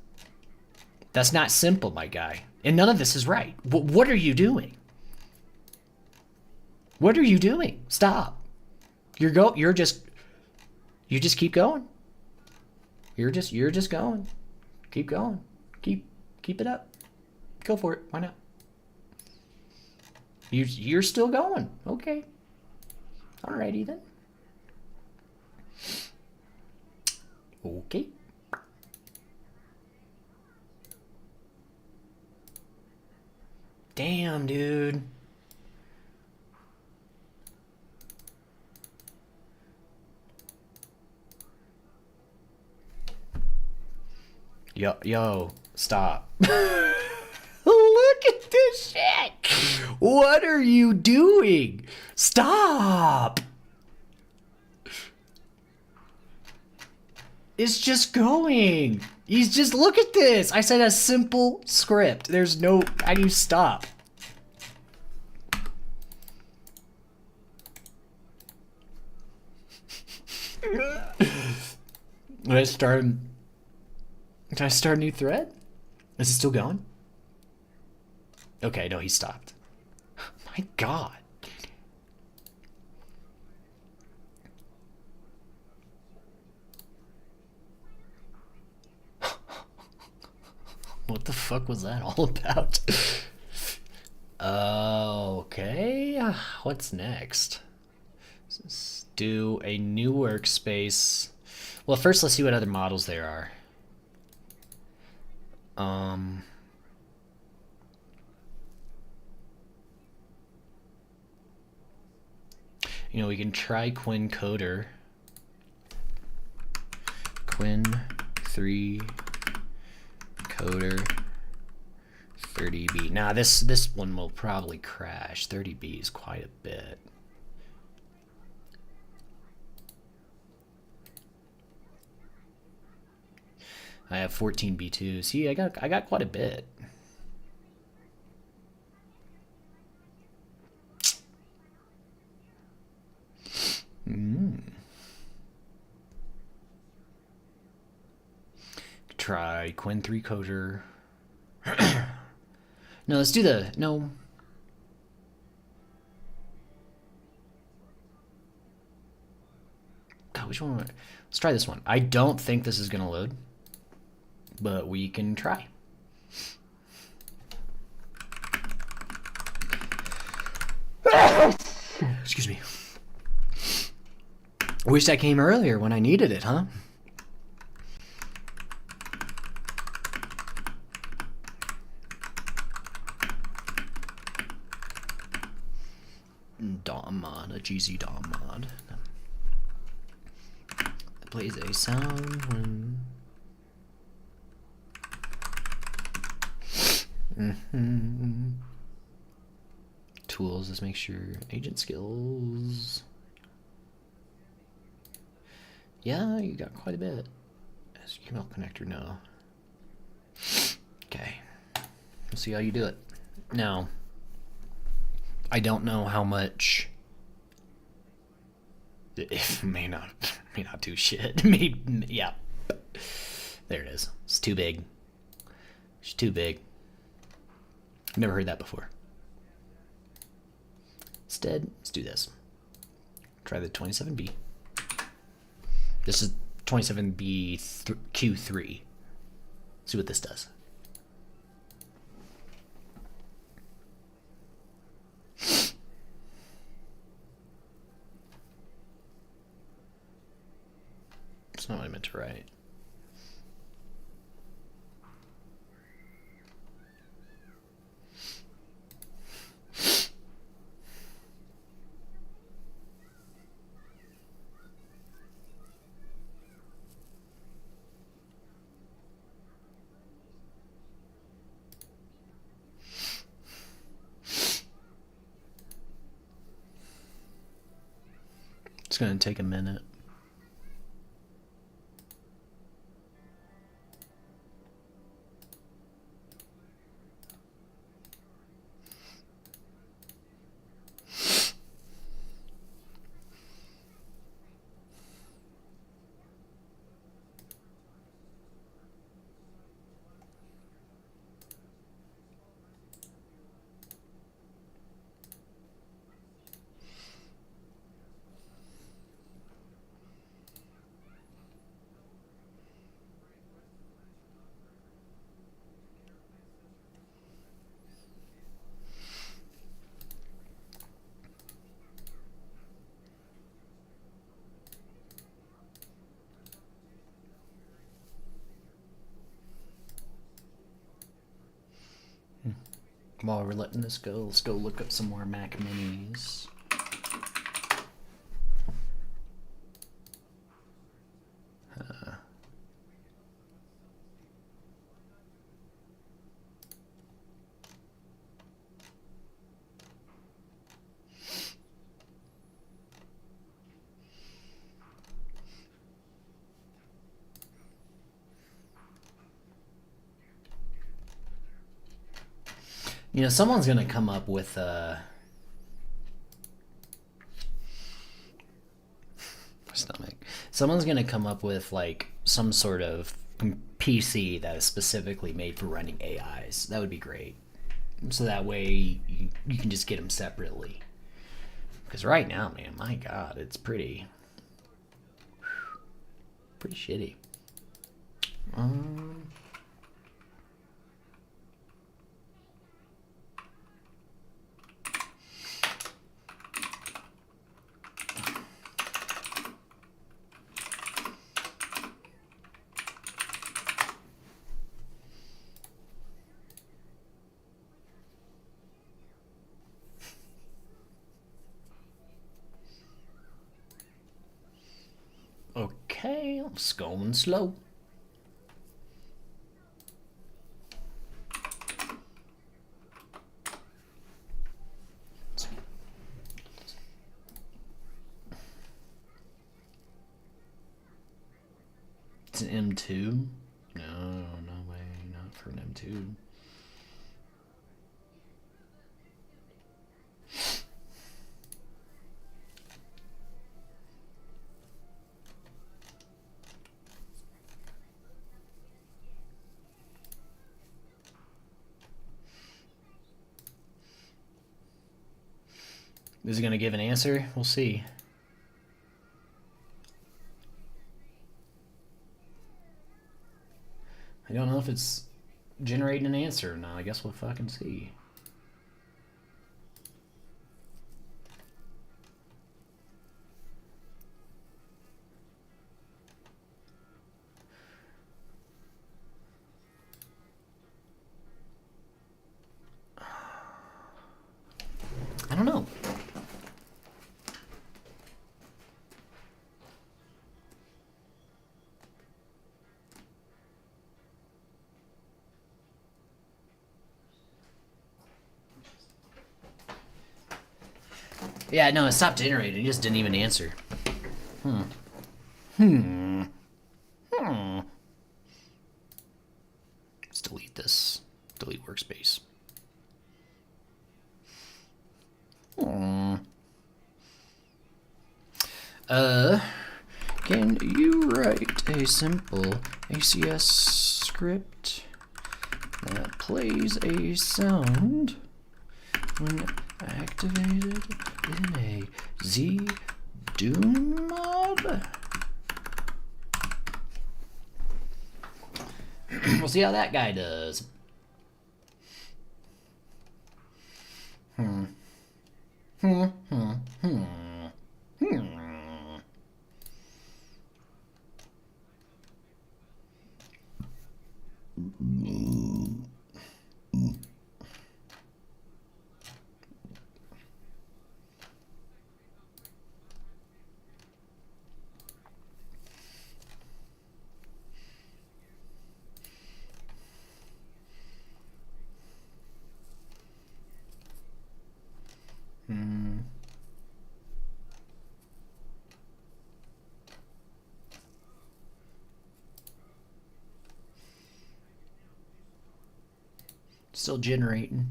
That's not simple, my guy. And none of this is right. What are you doing? What are you doing? Stop. You just keep going. You're just going. Keep going. Keep it up. Go for it. Why not? You're still going. Okay. Alrighty then. Okay. Damn, dude. Yo, stop. Look at this shit. What are you doing? Stop. It's just going. He's just, look at this. I said a simple script. There's no, how do you stop? Did I start a new thread? Is it still going? Okay, no, he stopped. My God. What the fuck was that all about? Okay, what's next? Let's do a new workspace. Well, first let's see what other models there are. You know, we can try Quinn Coder. Quinn 3 Coder 30B. Now this one will probably crash. 30B is quite a bit. I have 14B2. See, I got quite a bit. Try Quinn 3 Coder. No, let's do the no. God, which one? Let's try this one. I don't think this is gonna load, but we can try. Excuse me. Wish that came earlier when I needed it, huh? DOM mod, a GZ DOM mod. It plays a sound when... Tools, let's make sure. Agent skills. Yeah, you got quite a bit. SQL connector, no. Okay. Let's see how you do it. Now, I don't know how much. It may not do shit. Yeah. There it is. It's too big. It's too big. I've never heard that before. Instead, let's do this. Try the 27B. This is 27B Q3. See what this does. That's not what I meant to write. It's gonna take a minute. While we're letting this go, let's go look up some more Mac Minis. You know, someone's gonna come up with stomach. Someone's gonna come up with like some sort of PC that is specifically made for running AIs. That would be great. So that way you can just get them separately. Because right now, man, my God, it's pretty shitty. It's going slow. It's an M2? No way, not for an M2. Is it going to give an answer? We'll see. I don't know if it's generating an answer or not. I guess we'll fucking see. I don't know. Yeah, no, it stopped generating. It just didn't even answer. Let's delete this. Delete workspace. Can you write a simple ACS script that plays a sound when activated in a Z-Doom mod? We'll see how that guy does. Still generating.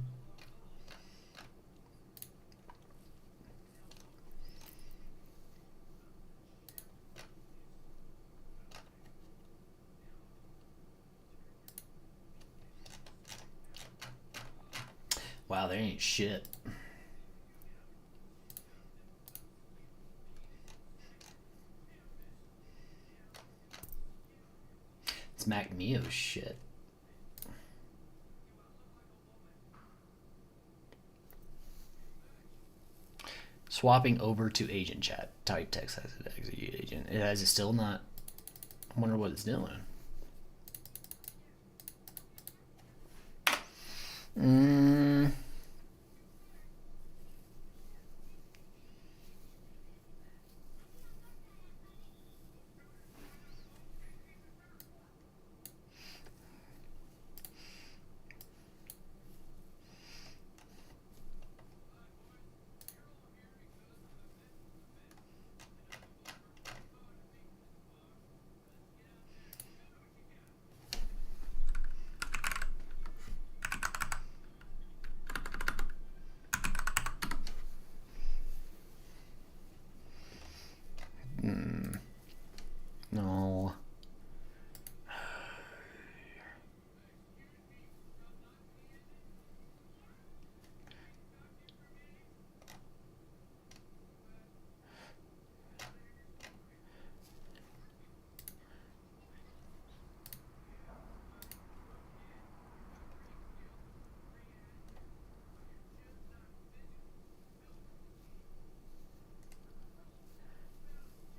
Wow, there ain't shit. It's Mac Neo shit. Swapping over to agent chat. Type text has it execute agent. It has it still not. I wonder what it's doing. No.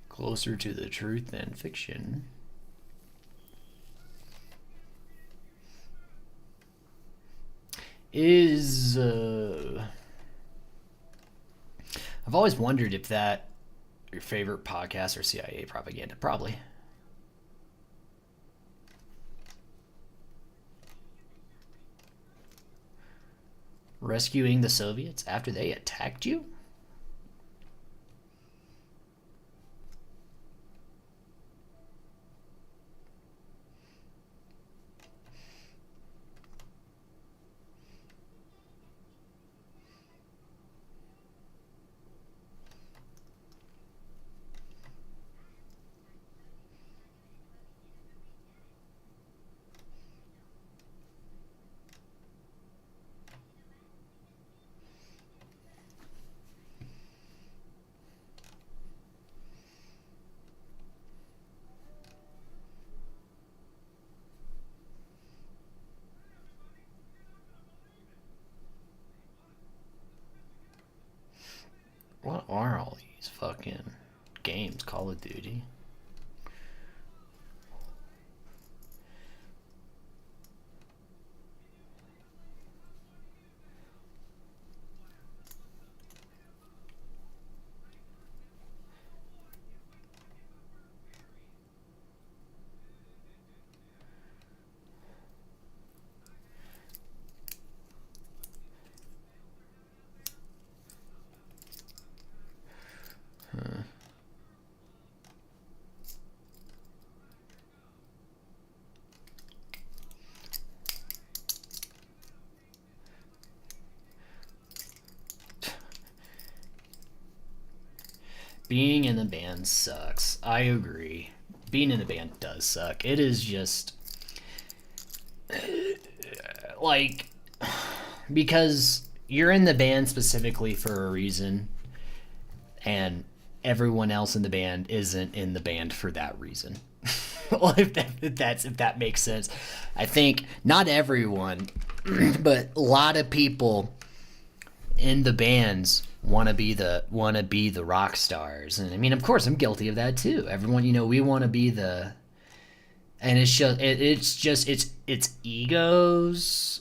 Closer to the truth than fiction. I've always wondered if that your favorite podcast or CIA propaganda. Probably. Rescuing the Soviets after they attacked you? What are all these fucking games? Call of Duty? Being in the band sucks. I agree. Being in the band does suck. It is just like, because you're in the band specifically for a reason, and everyone else in the band isn't in the band for that reason. Well, if that makes sense. I think not everyone, but a lot of people in the bands want to be the rock stars. And I mean, of course I'm guilty of that too. Everyone, we want to be the, and it's egos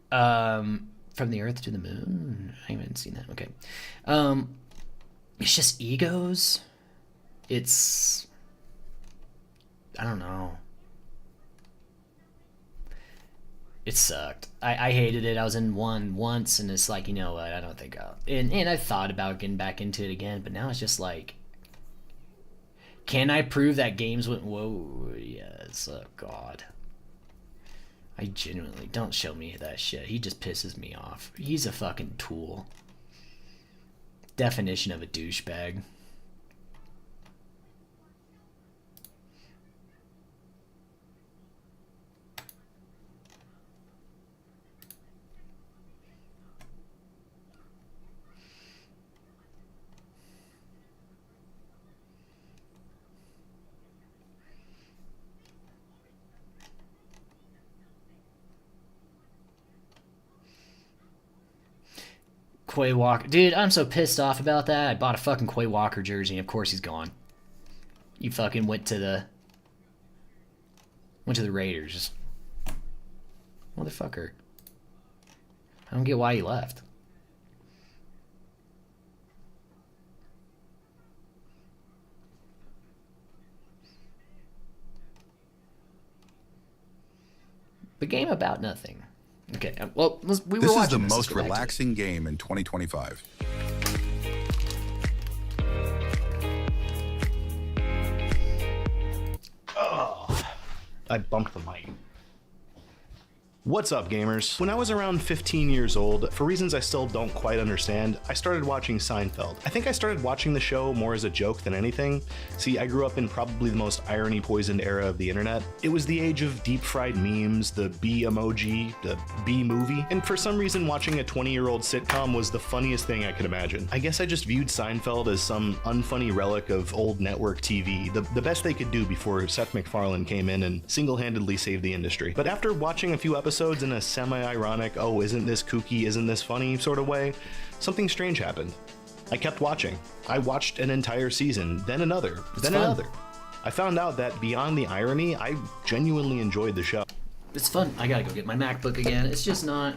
from the earth to the moon. I haven't seen that. Okay. It's just egos. It's, I don't know. It sucked. I hated it. I was in one once, and it's like, you know what? I don't think I'll... And I thought about getting back into it again, but now it's just like... Can I prove that games went... Whoa, yes. Oh, God. I genuinely... Don't show me that shit. He just pisses me off. He's a fucking tool. Definition of a douchebag. Quay Walker. Dude, I'm so pissed off about that. I bought a fucking Quay Walker jersey, and of course he's gone. You fucking went to the Raiders. Motherfucker. I don't get why he left. The game about nothing. Okay, well, we were watching this. This is the most relaxing game in 2025. Oh, I bumped the mic. What's up, gamers? When I was around 15 years old, for reasons I still don't quite understand, I started watching Seinfeld. I think I started watching the show more as a joke than anything. See, I grew up in probably the most irony-poisoned era of the internet. It was the age of deep-fried memes, the B emoji, the B movie, and for some reason watching a 20-year-old sitcom was the funniest thing I could imagine. I guess I just viewed Seinfeld as some unfunny relic of old network TV, the best they could do before Seth MacFarlane came in and single-handedly saved the industry. But after watching a few episodes in a semi-ironic, oh, isn't this kooky, isn't this funny sort of way, something strange happened. I kept watching. I watched an entire season, then another, then another. I found out that beyond the irony, I genuinely enjoyed the show. It's fun. I gotta go get my MacBook again. It's just not...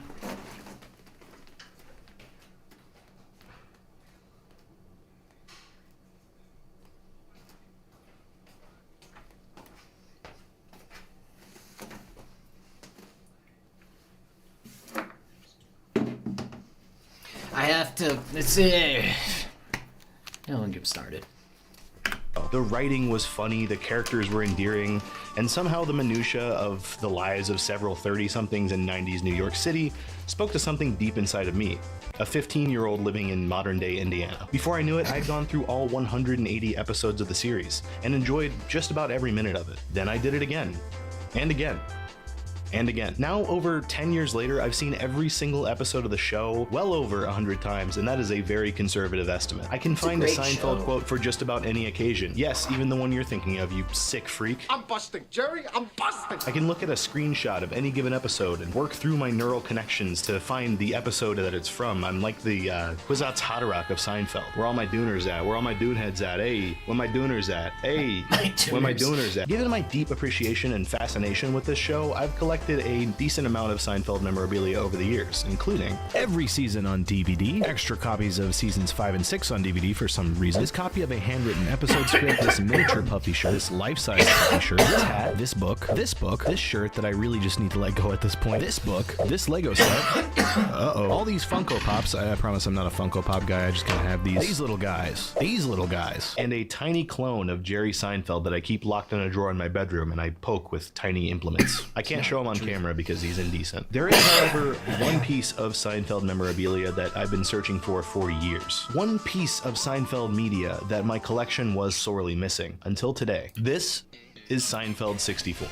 have to. Don't get started. The writing was funny, the characters were endearing, and somehow the minutia of the lives of several 30-somethings in 90s New York City spoke to something deep inside of me, a 15-year-old living in modern-day Indiana. Before I knew it, I'd gone through all 180 episodes of the series, and enjoyed just about every minute of it. Then I did it again, and again, and again. Now, over 10 years later, I've seen every single episode of the show well over 100 times, and that is a very conservative estimate. I can find a Seinfeld quote for just about any occasion. Yes, even the one you're thinking of, you sick freak. I'm busting, Jerry, I'm busting! I can look at a screenshot of any given episode and work through my neural connections to find the episode that it's from. I'm like the Kwisatz Haderach of Seinfeld. Where all my dooners at? Where all my dune heads at? Hey, where my dooners at? Hey, where my dooners at? Given my deep appreciation and fascination with this show, I've collected a decent amount of Seinfeld memorabilia over the years, including every season on DVD, extra copies of seasons 5 and 6 on DVD for some reason, this copy of a handwritten episode script, this miniature puffy shirt, this life-size puffy shirt, this hat, this book, this shirt that I really just need to let go at this point, this book, this Lego set, all these Funko Pops. I promise I'm not a Funko Pop guy, I just kind of have these little guys, and a tiny clone of Jerry Seinfeld that I keep locked in a drawer in my bedroom and I poke with tiny implements. I can't show him on camera because he's indecent. There is, however, one piece of Seinfeld memorabilia that I've been searching for years. One piece of Seinfeld media that my collection was sorely missing until today. This is Seinfeld 64.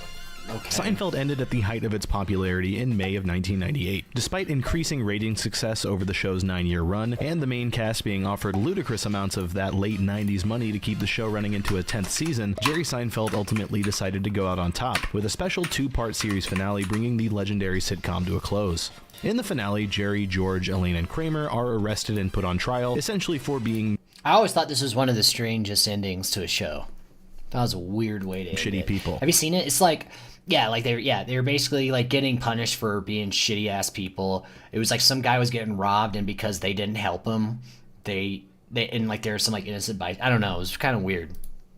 Okay. Seinfeld ended at the height of its popularity in May of 1998. Despite increasing rating success over the show's 9-year run, and the main cast being offered ludicrous amounts of that late 90s money to keep the show running into a 10th season, Jerry Seinfeld ultimately decided to go out on top, with a special 2-part series finale bringing the legendary sitcom to a close. In the finale, Jerry, George, Elaine, and Kramer are arrested and put on trial, essentially for being... I always thought this was one of the strangest endings to a show. That was a weird way to end shitty it. people. Have you seen it? It's like... Yeah, like they're basically like getting punished for being shitty ass people. It was like some guy was getting robbed, and because they didn't help him, they and like there's some like innocent by. I don't know. It was kind of weird.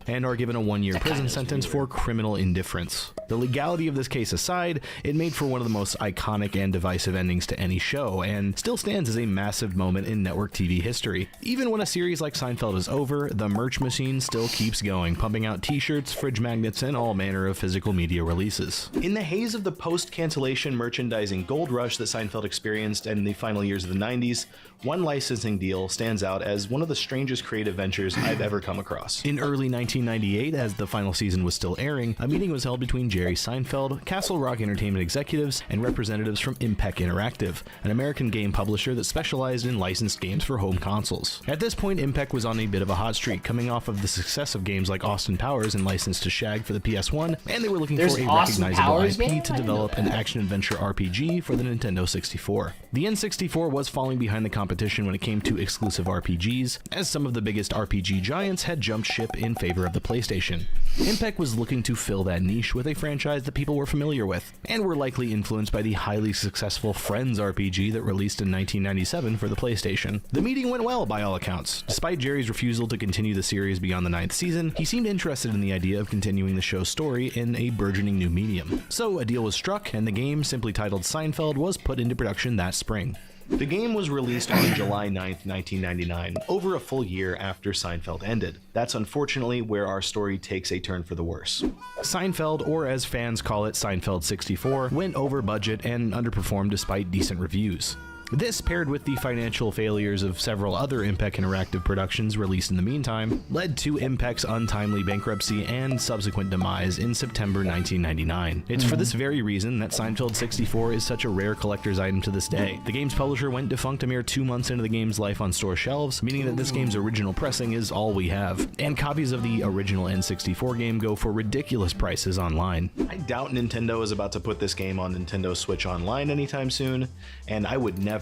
And are given a 1-year prison sentence for criminal indifference. The legality of this case aside, it made for one of the most iconic and divisive endings to any show, and still stands as a massive moment in network TV history. Even when a series like Seinfeld is over, the merch machine still keeps going, pumping out t-shirts, fridge magnets, and all manner of physical media releases. In the haze of the post-cancellation merchandising gold rush that Seinfeld experienced in the final years of the 90s, one licensing deal stands out as one of the strangest creative ventures I've ever come across. In early 1998, as the final season was still airing, a meeting was held between Jerry Seinfeld, Castle Rock Entertainment executives, and representatives from Impact Interactive, an American game publisher that specialized in licensed games for home consoles. At this point, Impact was on a bit of a hot streak, coming off of the success of games like Austin Powers and licensed to Shag for the PS1, and they were looking for a recognizable IP to develop an action-adventure RPG for the Nintendo 64. The N64 was falling behind the competition when it came to exclusive RPGs, as some of the biggest RPG giants had jumped ship in favor of the PlayStation. Impact was looking to fill that niche with a franchise that people were familiar with, and were likely influenced by the highly successful Friends RPG that released in 1997 for the PlayStation. The meeting went well by all accounts. Despite Jerry's refusal to continue the series beyond the 9th season, he seemed interested in the idea of continuing the show's story in a burgeoning new medium. So a deal was struck, and the game, simply titled Seinfeld, was put into production that spring. The game was released on July 9th, 1999, over a full year after Seinfeld ended. That's unfortunately where our story takes a turn for the worse. Seinfeld, or as fans call it, Seinfeld 64, went over budget and underperformed despite decent reviews. This, paired with the financial failures of several other Impact Interactive productions released in the meantime, led to Impact's untimely bankruptcy and subsequent demise in September 1999. It's for this very reason that Seinfeld 64 is such a rare collector's item to this day. The game's publisher went defunct a mere 2 months into the game's life on store shelves, meaning that this game's original pressing is all we have, and copies of the original N64 game go for ridiculous prices online. I doubt Nintendo is about to put this game on Nintendo Switch Online anytime soon, and I would never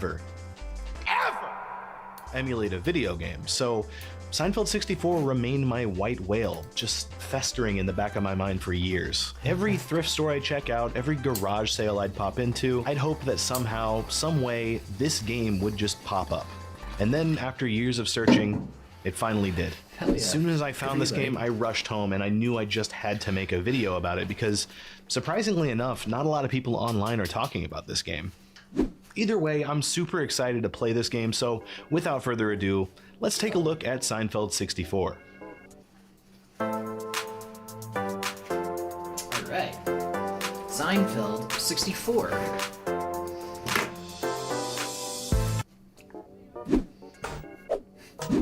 emulate a video game, so Seinfeld 64 remained my white whale, just festering in the back of my mind for years. Every thrift store I check out, every garage sale I'd pop into, I'd hope that somehow, some way, this game would just pop up. And then after years of searching, it finally did. Yeah. As soon as I found this game, I rushed home and I knew I just had to make a video about it because, surprisingly enough, not a lot of people online are talking about this game. Either way, I'm super excited to play this game, so without further ado, let's take a look at Seinfeld 64. Alright. Seinfeld 64.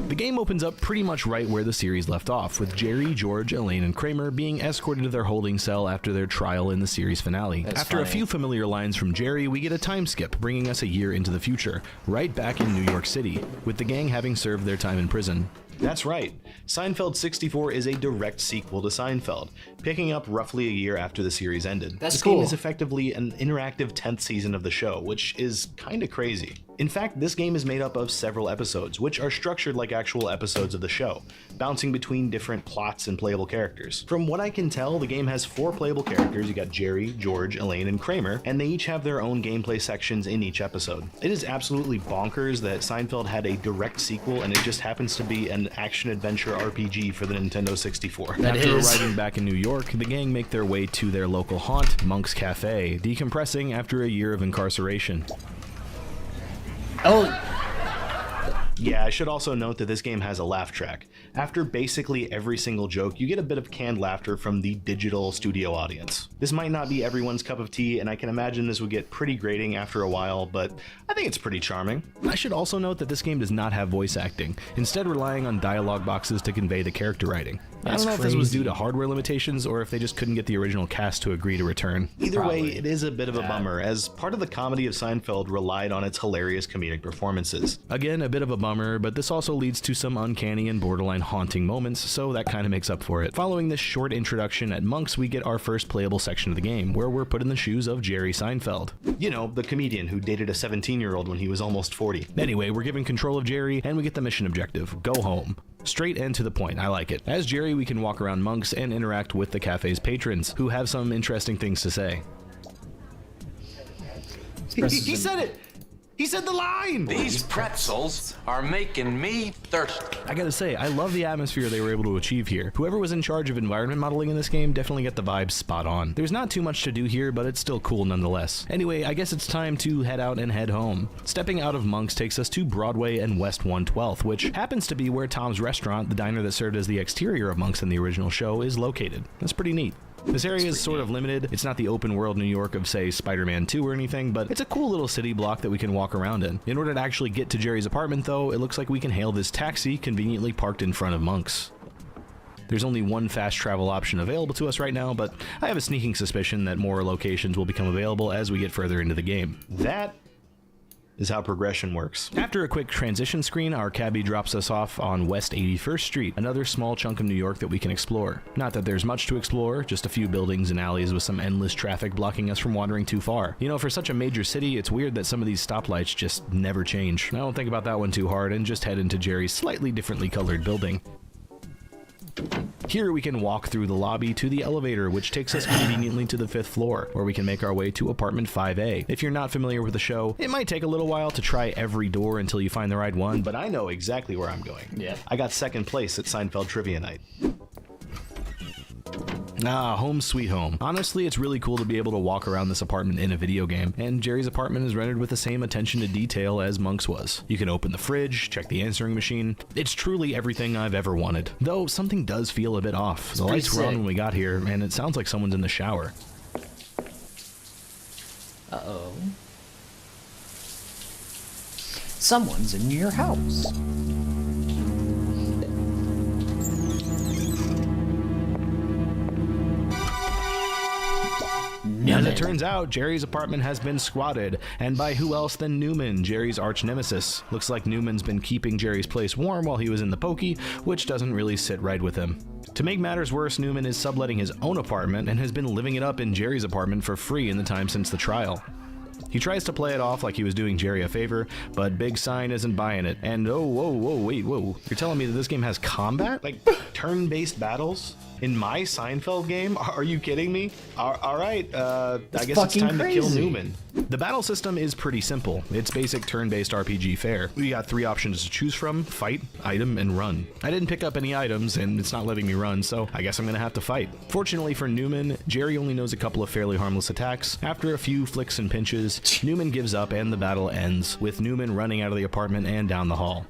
The game opens up pretty much right where the series left off, with Jerry, George, Elaine, and Kramer being escorted to their holding cell after their trial in the series finale. After a few familiar lines from Jerry, we get a time skip, bringing us a year into the future, right back in New York City, with the gang having served their time in prison. That's right, Seinfeld 64 is a direct sequel to Seinfeld, picking up roughly a year after the series ended. This game is effectively an interactive 10th season of the show, which is kinda crazy. In fact, this game is made up of several episodes, which are structured like actual episodes of the show, bouncing between different plots and playable characters. From what I can tell, the game has 4 playable characters. You got Jerry, George, Elaine, and Kramer, and they each have their own gameplay sections in each episode. It is absolutely bonkers that Seinfeld had a direct sequel, and it just happens to be an action-adventure RPG for the Nintendo 64. After arriving back in New York, the gang make their way to their local haunt, Monk's Cafe, decompressing after a year of incarceration. Oh! Yeah, I should also note that this game has a laugh track. After basically every single joke, you get a bit of canned laughter from the digital studio audience. This might not be everyone's cup of tea, and I can imagine this would get pretty grating after a while, but I think it's pretty charming. I should also note that this game does not have voice acting, instead relying on dialogue boxes to convey the character writing. I don't know if this was due to hardware limitations or if they just couldn't get the original cast to agree to return. Either way, it is a bit of a bummer, as part of the comedy of Seinfeld relied on its hilarious comedic performances. Again, a bit of a bummer, but this also leads to some uncanny and borderline haunting moments, so that kind of makes up for it. Following this short introduction at Monk's, we get our first playable section of the game, where we're put in the shoes of Jerry Seinfeld. You know, the comedian who dated a 17-year-old when he was almost 40. Anyway, we're given control of Jerry, and we get the mission objective: go home. Straight and to the point, I like it. As Jerry, we can walk around Monk's and interact with the cafe's patrons, who have some interesting things to say. He said it! He said the line! These pretzels are making me thirsty. I gotta say, I love the atmosphere they were able to achieve here. Whoever was in charge of environment modeling in this game definitely got the vibes spot on. There's not too much to do here, but it's still cool nonetheless. Anyway, I guess it's time to head out and head home. Stepping out of Monk's takes us to Broadway and West 112th, which happens to be where Tom's Restaurant, the diner that served as the exterior of Monk's in the original show, is located. That's pretty neat. This area is sort of limited. It's not the open world New York of, say, Spider-Man 2 or anything, but it's a cool little city block that we can walk around in. In order to actually get to Jerry's apartment, though, it looks like we can hail this taxi conveniently parked in front of Monk's. There's only one fast travel option available to us right now, but I have a sneaking suspicion that more locations will become available as we get further into the game. That is how progression works. After a quick transition screen, our cabbie drops us off on West 81st Street, another small chunk of New York that we can explore. Not that there's much to explore, just a few buildings and alleys with some endless traffic blocking us from wandering too far. You know, for such a major city, it's weird that some of these stoplights just never change. I don't think about that one too hard and just head into Jerry's slightly differently colored building. Here we can walk through the lobby to the elevator, which takes us conveniently to the 5th floor, where we can make our way to apartment 5A. If you're not familiar with the show, it might take a little while to try every door until you find the right one, but I know exactly where I'm going. Yeah. I got second place at Seinfeld Trivia Night. Ah, home sweet home. Honestly, it's really cool to be able to walk around this apartment in a video game, and Jerry's apartment is rendered with the same attention to detail as Monk's was. You can open the fridge, check the answering machine. It's truly everything I've ever wanted. Though something does feel a bit off. The lights were on when we got here, and it sounds like someone's in the shower. Uh-oh. Someone's in your house. As it turns out, Jerry's apartment has been squatted, and by who else than Newman, Jerry's arch nemesis. Looks like Newman's been keeping Jerry's place warm while he was in the pokey, which doesn't really sit right with him. To make matters worse, Newman is subletting his own apartment and has been living it up in Jerry's apartment for free in the time since the trial. He tries to play it off like he was doing Jerry a favor, but Big Sign isn't buying it. And whoa, wait, you're telling me that this game has combat? Like turn-based battles? In my Seinfeld game? Are you kidding me? All right, I guess it's time to kill Newman. The battle system is pretty simple. It's basic turn-based RPG fare. We got 3 options to choose from: fight, item, and run. I didn't pick up any items, and it's not letting me run, so I guess I'm gonna have to fight. Fortunately for Newman, Jerry only knows a couple of fairly harmless attacks. After a few flicks and pinches, Newman gives up and the battle ends, with Newman running out of the apartment and down the hall.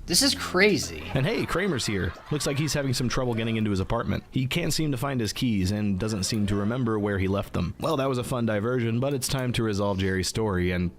This is crazy. And hey, Kramer's here. Looks like he's having some trouble getting into his apartment. He can't seem to find his keys and doesn't seem to remember where he left them. Well, that was a fun diversion, but it's time to resolve Jerry's story and...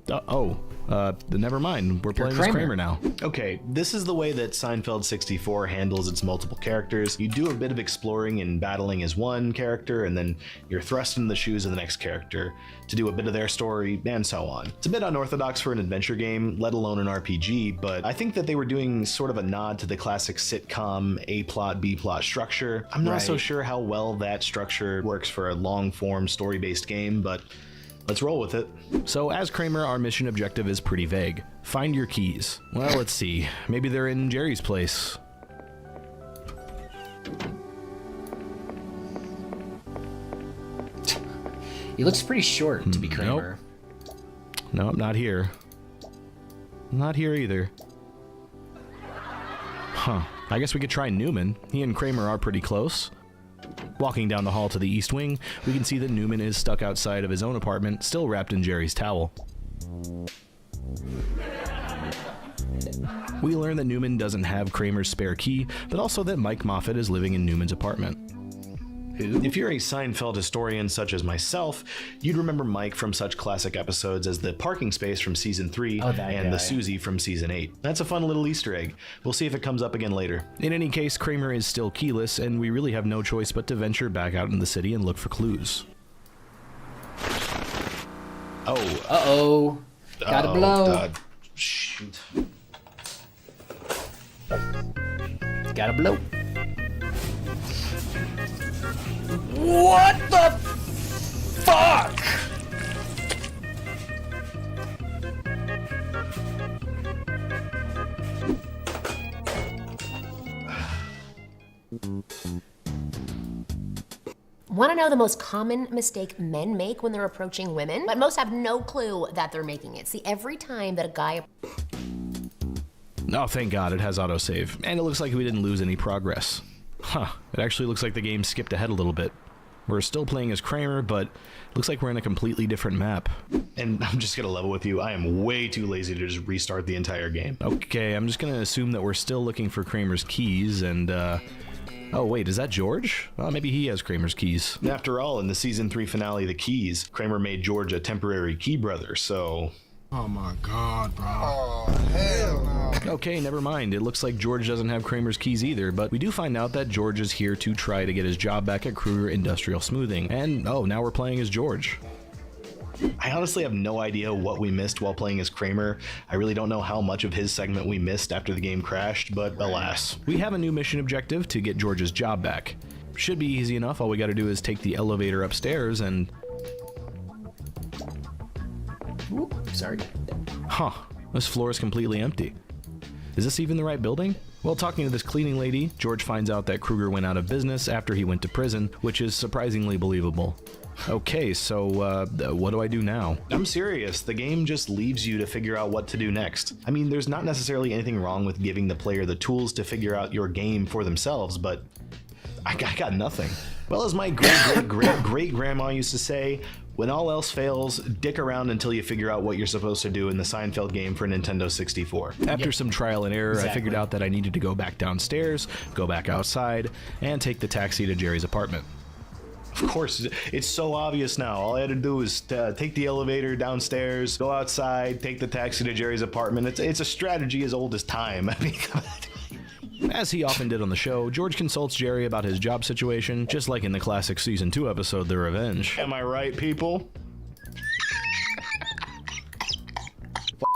never mind. We're playing as Kramer now. Okay, this is the way that Seinfeld 64 handles its multiple characters. You do a bit of exploring and battling as one character, and then you're thrust into the shoes of the next character to do a bit of their story, and so on. It's a bit unorthodox for an adventure game, let alone an RPG, but I think that they were doing sort of a nod to the classic sitcom A-plot, B-plot structure. I'm not so sure how well that structure works for a long-form story-based game, but let's roll with it. So as Kramer, our mission objective is pretty vague. Find your keys. Well, let's see. Maybe they're in Jerry's place. He looks pretty short to be Kramer. Nope, not here. Not here either. Huh. I guess we could try Newman. He and Kramer are pretty close. Walking down the hall to the east wing, we can see that Newman is stuck outside of his own apartment, still wrapped in Jerry's towel. We learn that Newman doesn't have Kramer's spare key, but also that Mike Moffat is living in Newman's apartment. If you're a Seinfeld historian such as myself, you'd remember Mike from such classic episodes as the parking space from season 3 and the Susie from season 8. That's a fun little Easter egg. We'll see if it comes up again later. In any case, Kramer is still keyless, and we really have no choice but to venture back out in the city and look for clues. Gotta blow. Shoot. Gotta blow. What the fuck? Want to know the most common mistake men make when they're approaching women? But most have no clue that they're making it. See, every time that a guy... Oh, thank God, it has autosave. And it looks like we didn't lose any progress. Huh, it actually looks like the game skipped ahead a little bit. We're still playing as Kramer, but looks like we're in a completely different map. And I'm just gonna level with you, I am way too lazy to just restart the entire game. Okay, I'm just gonna assume that we're still looking for Kramer's keys, and oh wait, is that George? Well, maybe he has Kramer's keys. After all, in the season 3 finale, The Keys, Kramer made George a temporary key brother, so... Oh my God, bro. Oh, hell no. Okay, never mind. It looks like George doesn't have Kramer's keys either, but we do find out that George is here to try to get his job back at Kruger Industrial Smoothing. And, oh, now we're playing as George. I honestly have no idea what we missed while playing as Kramer. I really don't know how much of his segment we missed after the game crashed, but alas. We have a new mission objective to get George's job back. Should be easy enough. All we gotta do is take the elevator upstairs and... Oop, sorry. Huh, this floor is completely empty. Is this even the right building? While talking to this cleaning lady, George finds out that Kruger went out of business after he went to prison, which is surprisingly believable. Okay, so what do I do now? I'm serious, the game just leaves you to figure out what to do next. I mean, there's not necessarily anything wrong with giving the player the tools to figure out your game for themselves, but I got nothing. Well, as my great-grandma used to say, when all else fails, dick around until you figure out what you're supposed to do in the Seinfeld game for Nintendo 64. After some trial and error, I figured out that I needed to go back downstairs, go back outside, and take the taxi to Jerry's apartment. Of course, it's so obvious now. All I had to do was take the elevator downstairs, go outside, take the taxi to Jerry's apartment. It's a strategy as old as time. I mean, as he often did on the show, George consults Jerry about his job situation, just like in the classic Season 2 episode, The Revenge. Am I right, people?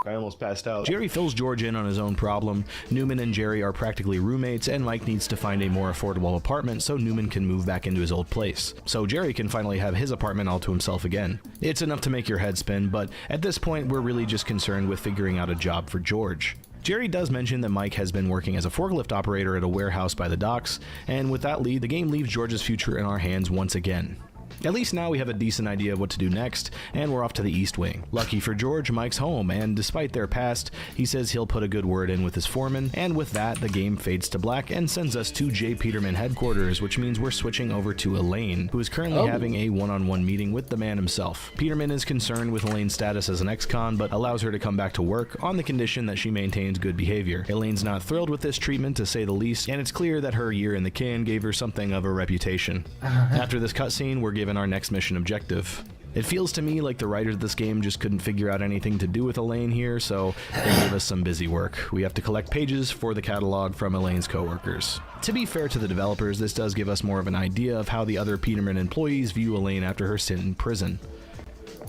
I almost passed out. Jerry fills George in on his own problem. Newman and Jerry are practically roommates, and Mike needs to find a more affordable apartment so Newman can move back into his old place. So Jerry can finally have his apartment all to himself again. It's enough to make your head spin, but at this point, we're really just concerned with figuring out a job for George. Jerry does mention that Mike has been working as a forklift operator at a warehouse by the docks, and with that lead, the game leaves George's future in our hands once again. At least now we have a decent idea of what to do next, and we're off to the East Wing. Lucky for George, Mike's home, and despite their past, he says he'll put a good word in with his foreman, and with that, the game fades to black and sends us to J. Peterman headquarters, which means we're switching over to Elaine, who is currently having a one-on-one meeting with the man himself. Peterman is concerned with Elaine's status as an ex-con, but allows her to come back to work on the condition that she maintains good behavior. Elaine's not thrilled with this treatment, to say the least, and it's clear that her year in the can gave her something of a reputation. After this cutscene, we're given our next mission objective. It feels to me like the writers of this game just couldn't figure out anything to do with Elaine here, so they gave us some busy work. We have to collect pages for the catalog from Elaine's coworkers. To be fair to the developers, this does give us more of an idea of how the other Peterman employees view Elaine after her stint in prison.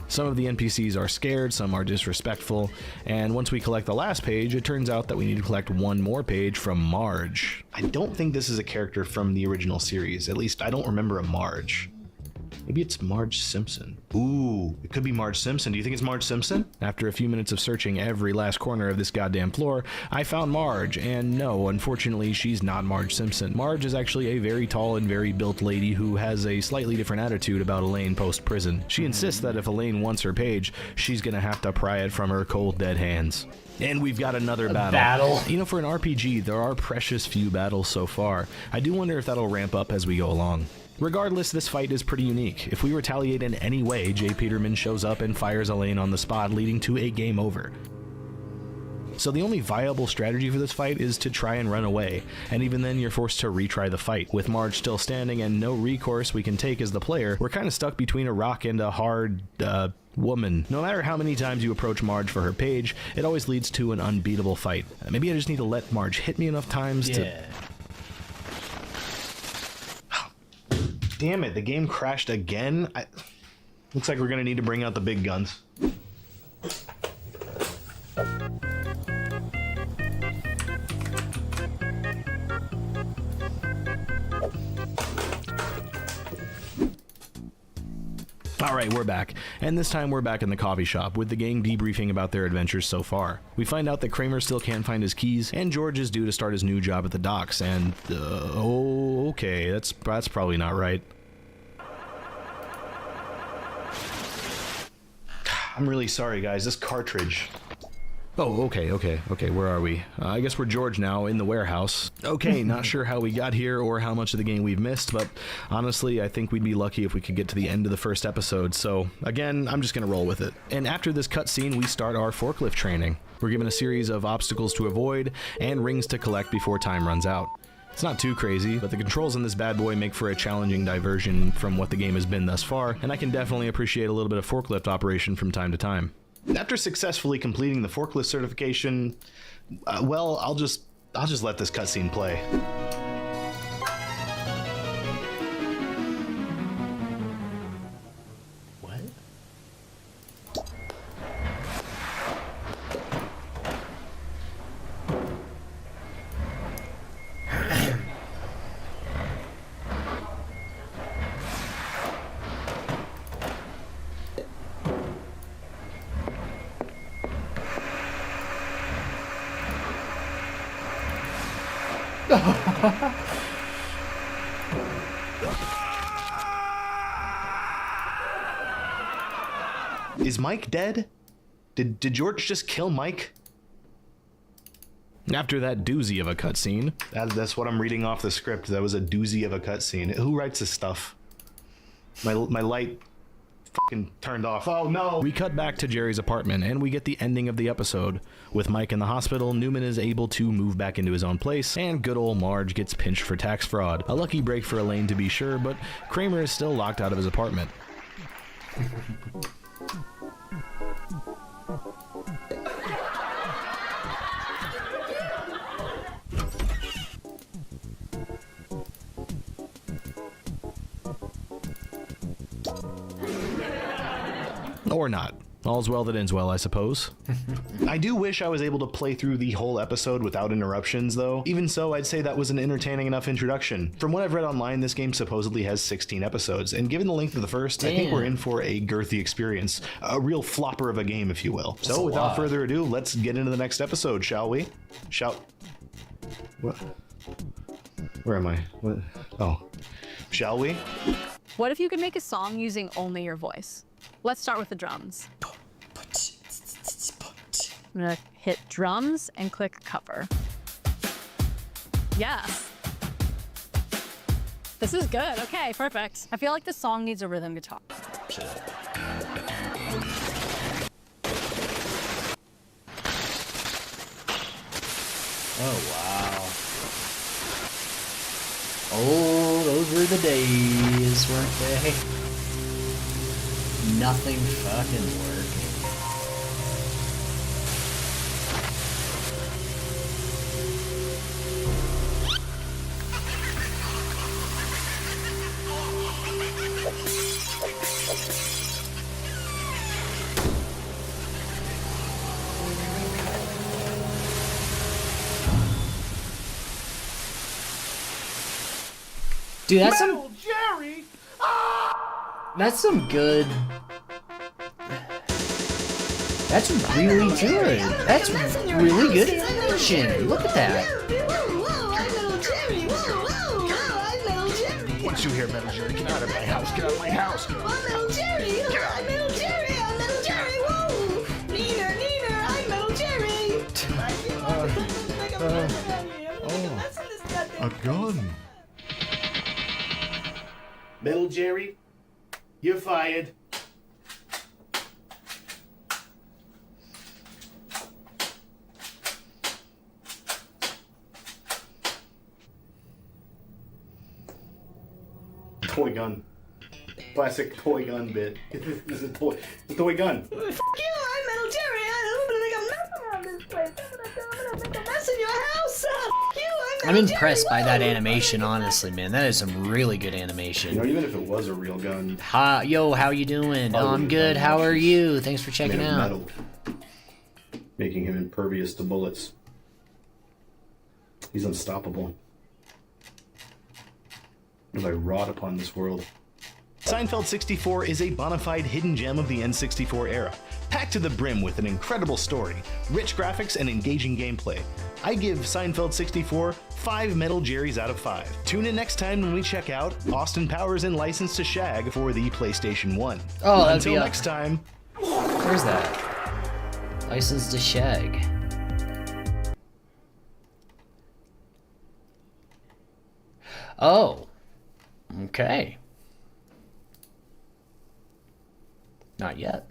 Some of the NPCs are scared, some are disrespectful, and once we collect the last page, it turns out that we need to collect one more page from Marge. I don't think this is a character from the original series, at least I don't remember a Marge. Maybe it's Marge Simpson. Ooh, it could be Marge Simpson. Do you think it's Marge Simpson? After a few minutes of searching every last corner of this goddamn floor, I found Marge, and no, unfortunately, she's not Marge Simpson. Marge is actually a very tall and very built lady who has a slightly different attitude about Elaine post-prison. She insists that if Elaine wants her page, she's gonna have to pry it from her cold, dead hands. And we've got another battle. You know, for an RPG, there are precious few battles so far. I do wonder if that'll ramp up as we go along. Regardless, this fight is pretty unique. If we retaliate in any way, J. Peterman shows up and fires Elaine on the spot, leading to a game over. So the only viable strategy for this fight is to try and run away, and even then you're forced to retry the fight. With Marge still standing and no recourse we can take as the player, we're kind of stuck between a rock and a hard, woman. No matter how many times you approach Marge for her page, it always leads to an unbeatable fight. Maybe I just need to let Marge hit me enough times to... Damn it, the game crashed again? Looks like we're gonna need to bring out the big guns. Alright, we're back. And this time we're back in the coffee shop, with the gang debriefing about their adventures so far. We find out that Kramer still can't find his keys, and George is due to start his new job at the docks, and... oh, okay, that's probably not right. I'm really sorry, guys, this cartridge... Oh, okay, where are we? I guess we're George now, in the warehouse. Okay, not sure how we got here or how much of the game we've missed, but honestly, I think we'd be lucky if we could get to the end of the first episode, so again, I'm just gonna roll with it. And after this cutscene, we start our forklift training. We're given a series of obstacles to avoid and rings to collect before time runs out. It's not too crazy, but the controls in this bad boy make for a challenging diversion from what the game has been thus far, and I can definitely appreciate a little bit of forklift operation from time to time. After successfully completing the forklift certification, well, I'll just let this cutscene play. What? Is Mike dead? Did George just kill Mike? After that doozy of a cutscene, that's what I'm reading off the script. That was a doozy of a cutscene. Who writes this stuff? My light fucking turned off. Oh no! We cut back to Jerry's apartment and we get the ending of the episode. With Mike in the hospital, Newman is able to move back into his own place, and good old Marge gets pinched for tax fraud. A lucky break for Elaine to be sure, but Kramer is still locked out of his apartment. Or not. All's well that ends well, I suppose. I do wish I was able to play through the whole episode without interruptions, though. Even so, I'd say that was an entertaining enough introduction. From what I've read online, this game supposedly has 16 episodes, and given the length of the first, I think we're in for a girthy experience. A real flopper of a game, if you will. So, without further ado, let's get into the next episode, shall we? What? Where am I? What? Oh. Shall we? What if you could make a song using only your voice? Let's start with the drums. I'm gonna hit drums and click cover. Yes. This is good. Okay, perfect. I feel like the song needs a rhythm guitar. Oh, wow. Oh, those were the days, weren't they? Nothing fucking working. Dude, that's some Jerry! That's some good. That's really good. That's really good animation. Look at that. Once you hear Metal Jerry, get out of my house, get out of my house. I'm Metal Jerry, I'm Metal Jerry, I'm Metal Jerry, whoa! Neener, Neener, I'm Metal Jerry! A gun. Metal Jerry, you're fired. Toy gun. Classic toy gun bit. This is a toy gun. Fuck you, I'm Metal Jerry. I'm gonna make a mess around this place. I'm gonna make a mess in your house. Fuck you, I'm impressed by that animation, honestly, man. That is some really good animation. You know, even if it was a real gun. Hi, yo, how you doing? Oh, I'm good. How are you? Thanks for checking out. Metal, making him impervious to bullets. He's unstoppable. As I rot upon this world. Seinfeld 64 is a bona fide hidden gem of the N64 era, packed to the brim with an incredible story, rich graphics, and engaging gameplay. I give Seinfeld 64 5 Metal Jerrys out of 5. Tune in next time when we check out Austin Powers and License to Shag for the PlayStation 1. Oh, until next time. Where's that? License to Shag. Oh. Okay. Not yet.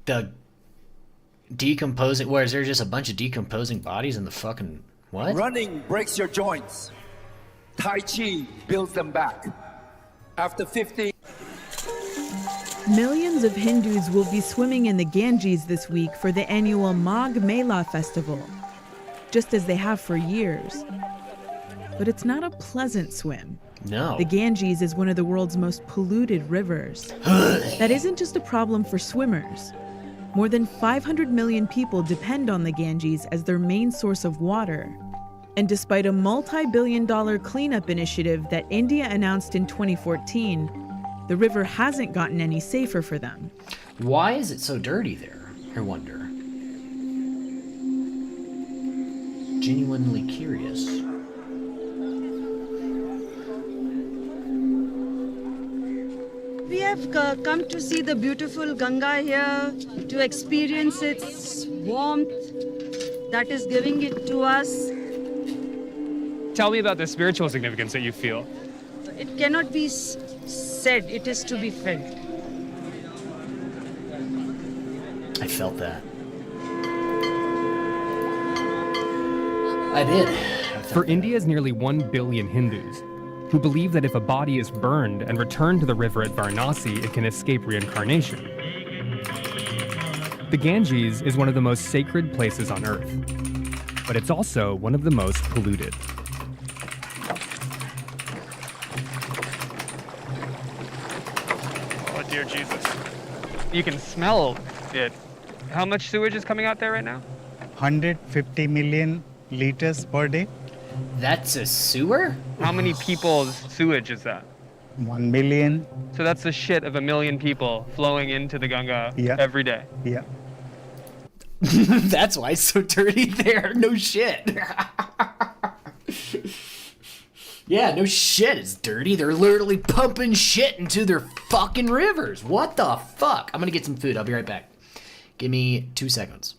The decomposing, where is there just a bunch of decomposing bodies in the fucking what? Running breaks your joints. Tai Chi builds them back. After 15... Millions of Hindus will be swimming in the Ganges this week for the annual Magh Mela festival, just as they have for years. but it's not a pleasant swim. No. The Ganges is one of the world's most polluted rivers. That isn't just a problem for swimmers. More than 500 million people depend on the Ganges as their main source of water. And despite a multi-billion-dollar cleanup initiative that India announced in 2014, the river hasn't gotten any safer for them. Why is it so dirty there? I wonder. Genuinely curious. We have come to see the beautiful Ganga here, to experience its warmth that is giving it to us. Tell me about the spiritual significance that you feel. It cannot be said, it is to be felt. I felt that. I did. For India's nearly 1 billion Hindus, who believe that if a body is burned and returned to the river at Varanasi, it can escape reincarnation. The Ganges is one of the most sacred places on Earth, but it's also one of the most polluted. Oh, dear Jesus. You can smell it. How much sewage is coming out there right now? 150 million liters per day. That's a sewer? How many people's sewage is that? 1 million. So that's the shit of 1 million people flowing into the Ganga every day. Yeah. That's why it's so dirty there. No shit. Yeah, no shit. It's dirty. They're literally pumping shit into their fucking rivers. What the fuck? I'm gonna get some food. I'll be right back. Give me 2 seconds.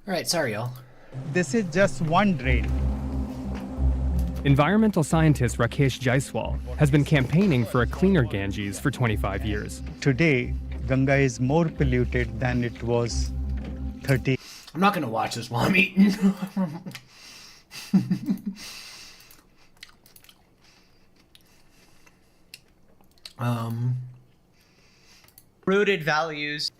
All right, sorry, y'all. This is just one drain. Environmental scientist Rakesh Jaiswal has been campaigning for a cleaner Ganges for 25 years. Today, Ganga is more polluted than it was 30. I'm not gonna watch this while I'm eating. Rooted values.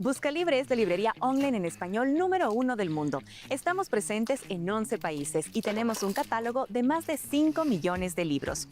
Busca Libre es la librería online en español número 1 del mundo. Estamos presentes en 11 países y tenemos un catálogo de más de 5 millones de libros.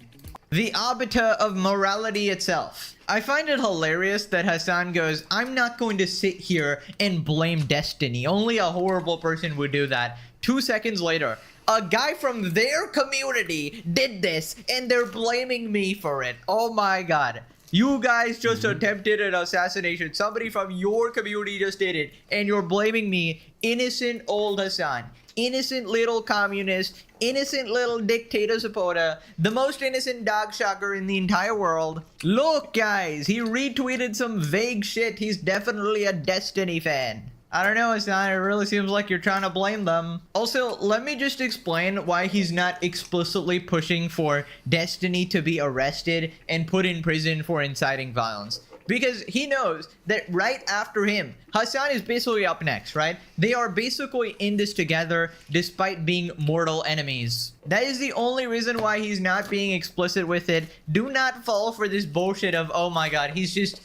The arbiter of morality itself. I find it hilarious that Hassan goes, I'm not going to sit here and blame destiny. Only a horrible person would do that. 2 seconds later, a guy from their community did this and they're blaming me for it. Oh my god. You guys just attempted an assassination. Somebody from your community just did it. And you're blaming me, innocent old Hassan. Innocent little communist. Innocent little dictator supporter. The most innocent dog shocker in the entire world. Look, guys. He retweeted some vague shit. He's definitely a Destiny fan. I don't know, Hassan. It really seems like you're trying to blame them. Also, let me just explain why he's not explicitly pushing for Destiny to be arrested and put in prison for inciting violence. Because he knows that right after him, Hassan is basically up next, right? They are basically in this together despite being mortal enemies. That is the only reason why he's not being explicit with it. Do not fall for this bullshit of, oh my god, he's just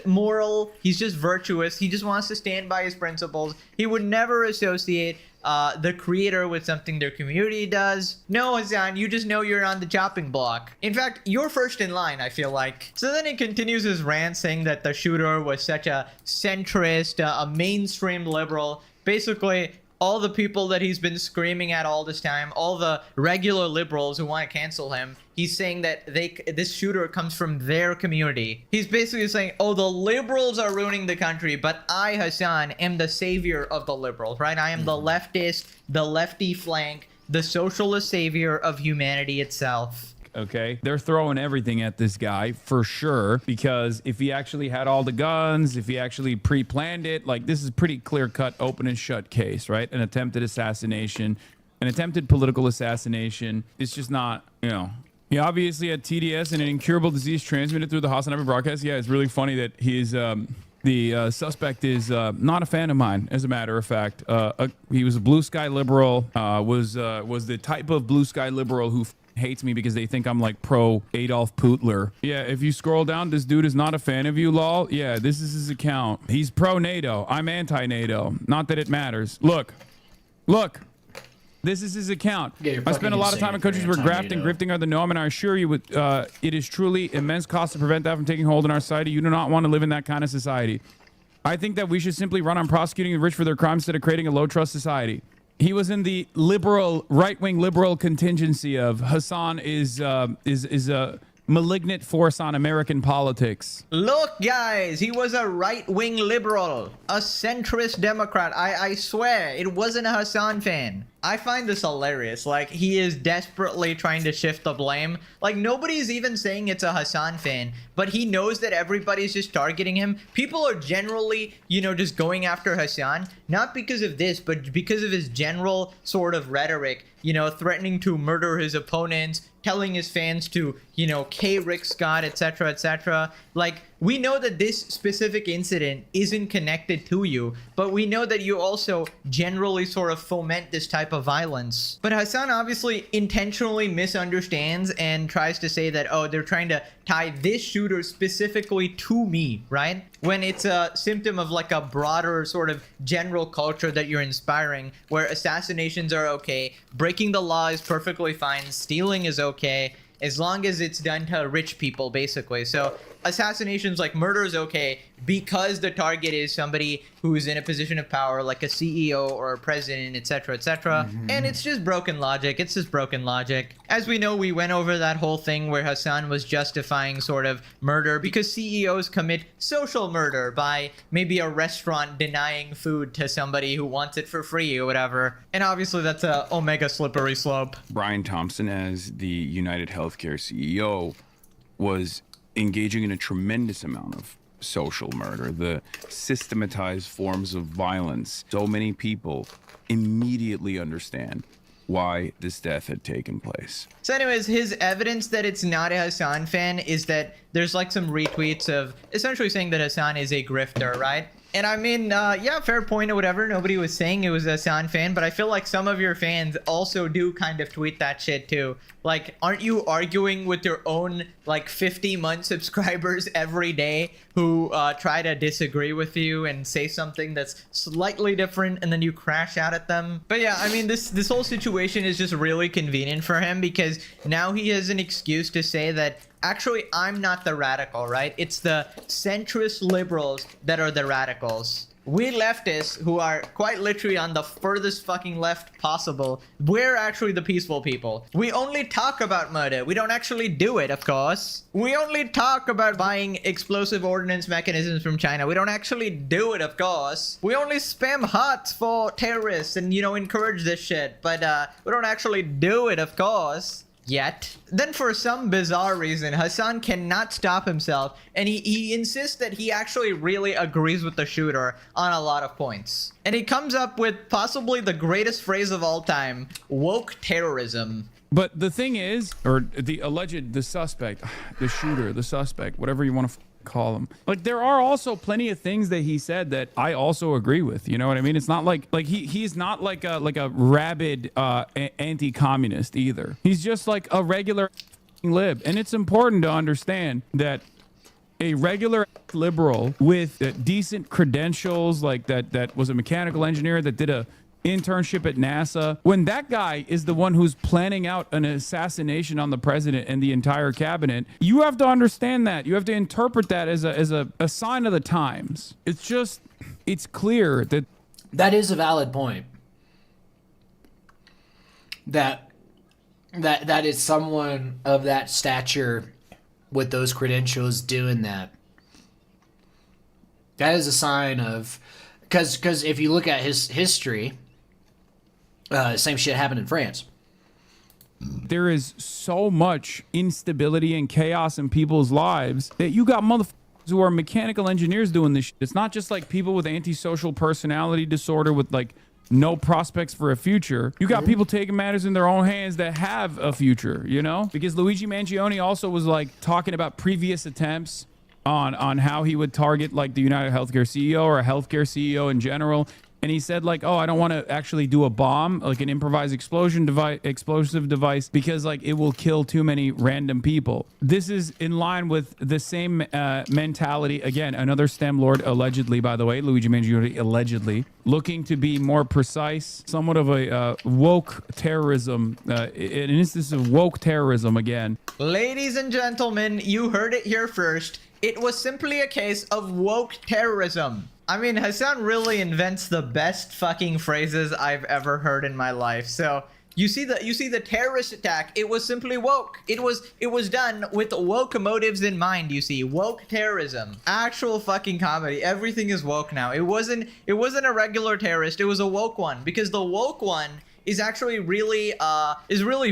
moral, he's just virtuous, he just wants to stand by his principles. He would never associate the creator with something their community does. No, Hassan, you just know you're on the chopping block. In fact, you're first in line, I feel like. So then he continues his rant saying that the shooter was such a centrist, a mainstream liberal. Basically, all the people that he's been screaming at all this time, all the regular liberals who want to cancel him, he's saying that this shooter comes from their community. He's basically saying, oh, the liberals are ruining the country, but I, Hassan, am the savior of the liberals, right? I am the leftist, the lefty flank, the socialist savior of humanity itself. Okay, they're throwing everything at this guy for sure, because if he actually had all the guns, if he actually pre-planned it, like, this is pretty clear-cut, open and shut case, right? An attempted assassination, an attempted political assassination. It's just not, you know. He obviously had TDS and an incurable disease transmitted through the Hassan broadcast. Yeah, it's really funny that he's the suspect is not a fan of mine, as a matter of fact. He was a blue sky liberal, was the type of blue sky liberal who hates me because they think I'm like pro Adolf Putler. Yeah, if you scroll down, this dude is not a fan of you, lol. Yeah, this is his account. He's pro NATO. I'm anti NATO. Not that it matters. Look. This is his account. Yeah, I spent a lot of time in countries where graft and grifting are the norm, and I assure you, it is truly immense cost to prevent that from taking hold in our society. You do not want to live in that kind of society. I think that we should simply run on prosecuting the rich for their crimes instead of creating a low-trust society. He was in the liberal, right-wing liberal contingency of Hassan is a malignant force on American politics. Look, guys, he was a right-wing liberal, a centrist Democrat. I swear, it wasn't a Hassan fan. I find this hilarious. Like, he is desperately trying to shift the blame. Like, nobody's even saying it's a Hassan fan, but he knows that everybody's just targeting him. People are generally, you know, just going after Hassan, not because of this, but because of his general sort of rhetoric, you know, threatening to murder his opponents, telling his fans to, you know, K. Rick Scott, etc., etc. Like, we know that this specific incident isn't connected to you, but we know that you also generally sort of foment this type of violence. But Hassan obviously intentionally misunderstands and tries to say that, oh, they're trying to tie this shooter specifically to me, right? When it's a symptom of like a broader sort of general culture that you're inspiring, where assassinations are okay, breaking the law is perfectly fine, stealing is okay, as long as it's done to rich people, basically. So assassinations, like murder, is okay because the target is somebody who's in a position of power, like a CEO or a president, etc., etc. And it's just broken logic. It's just broken logic. As we know, we went over that whole thing where Hassan was justifying sort of murder because CEOs commit social murder by maybe a restaurant denying food to somebody who wants it for free or whatever. And obviously that's a omega slippery slope. Brian Thompson, as the United Healthcare CEO, was engaging in a tremendous amount of social murder, the systematized forms of violence, so many people immediately understand why this death had taken place. So anyways, his evidence that it's not a Hassan fan is that there's like some retweets of essentially saying that Hassan is a grifter, right? And I mean, yeah, fair point or whatever. Nobody was saying it was a Hassan fan, but I feel like some of your fans also do kind of tweet that shit too. Like, aren't you arguing with your own like 50-month subscribers every day who try to disagree with you and say something that's slightly different and then you crash out at them? But yeah, I mean, this whole situation is just really convenient for him because now he has an excuse to say that actually, I'm not the radical, right? It's the centrist liberals that are the radicals. We leftists, who are quite literally on the furthest fucking left possible, we're actually the peaceful people. We only talk about murder. We don't actually do it, of course. We only talk about buying explosive ordnance mechanisms from China. We don't actually do it, of course. We only spam hearts for terrorists and, you know, encourage this shit. But we don't actually do it, of course. Yet. Then for some bizarre reason, Hassan cannot stop himself and he insists that he actually really agrees with the shooter on a lot of points. And he comes up with possibly the greatest phrase of all time, woke terrorism. But the thing is, or the suspect, the shooter, the suspect, whatever you want to call him. Like, there are also plenty of things that he said that I also agree with. You know what I mean? It's not like he's not like a rabid anti-communist either. He's just like a regular lib. And it's important to understand that a regular liberal with decent credentials, like that was a mechanical engineer that did a internship at NASA, when that guy is the one who's planning out an assassination on the president and the entire cabinet, you have to understand that. You have to interpret that as a sign of the times. It's clear that that is a valid point. That is someone of that stature with those credentials doing that. That is a sign of, because if you look at his history, same shit happened in France. There is so much instability and chaos in people's lives that you got motherfuckers who are mechanical engineers doing this shit. It's not just like people with antisocial personality disorder with like no prospects for a future. You got people taking matters in their own hands that have a future, you know? Because Luigi Mangione also was like talking about previous attempts on how he would target like the United Healthcare CEO or a healthcare CEO in general. And he said like, oh, I don't want to actually do a bomb, like an improvised explosive device, because like it will kill too many random people. This is in line with the same mentality. Again, another STEM lord, allegedly, by the way, Luigi Mangione, allegedly, looking to be more precise, somewhat of a woke terrorism, an instance of woke terrorism again. Ladies and gentlemen, you heard it here first. It was simply a case of woke terrorism. I mean, Hassan really invents the best fucking phrases I've ever heard in my life. So you see the terrorist attack. It was simply woke. It was done with woke motives in mind. You see, woke terrorism, actual fucking comedy. Everything is woke now. It wasn't a regular terrorist. It was a woke one, because the woke one is actually really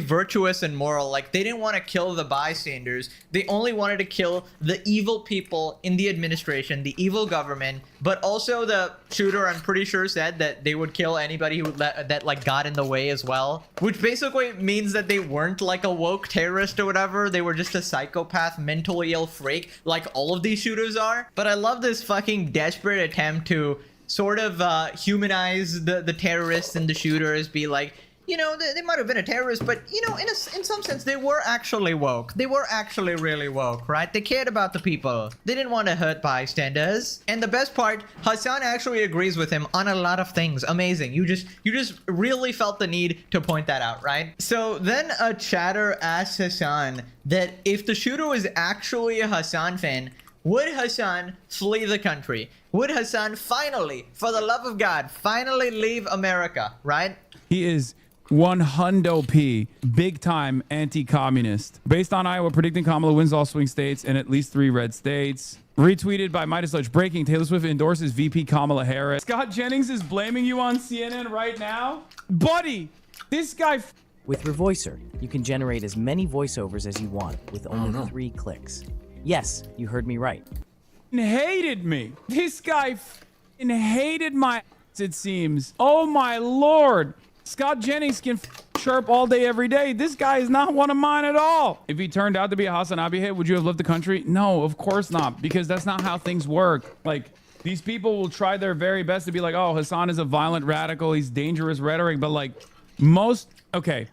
virtuous and moral. Like, they didn't want to kill the bystanders. They only wanted to kill the evil people in the administration, the evil government. But also the shooter, I'm pretty sure, said that they would kill anybody who that like got in the way as well, which basically means that they weren't like a woke terrorist or whatever. They were just a psychopath, mentally ill freak, like all of these shooters are. But I love this fucking desperate attempt to sort of humanize the terrorists and the shooters, be like, you know, they might have been a terrorist, but, you know, in some sense, they were actually woke. They were actually really woke, right? They cared about the people. They didn't want to hurt bystanders. And the best part, Hassan actually agrees with him on a lot of things. Amazing. You just really felt the need to point that out, right? So then a chatter asked Hassan that if the shooter was actually a Hassan fan, would Hassan flee the country? Would Hassan finally, for the love of God, finally leave America, right? He is 100p big time anti-communist. Based on Iowa predicting Kamala wins all swing states and at least 3 red states. Retweeted by Midas Lodge. Breaking: Taylor Swift endorses VP Kamala Harris. Scott Jennings is blaming you on CNN right now? Buddy, this guy... With Revoicer, you can generate as many voiceovers as you want with only 3 clicks. Yes, you heard me right. hated me. This guy hated my ass, it seems. Oh my lord. Scott Jennings can chirp all day, every day. This guy is not one of mine at all. If he turned out to be a Hassan Abiy hit, would you have left the country? No, of course not, because that's not how things work. Like, these people will try their very best to be like, oh, Hassan is a violent radical. He's dangerous rhetoric. But like okay,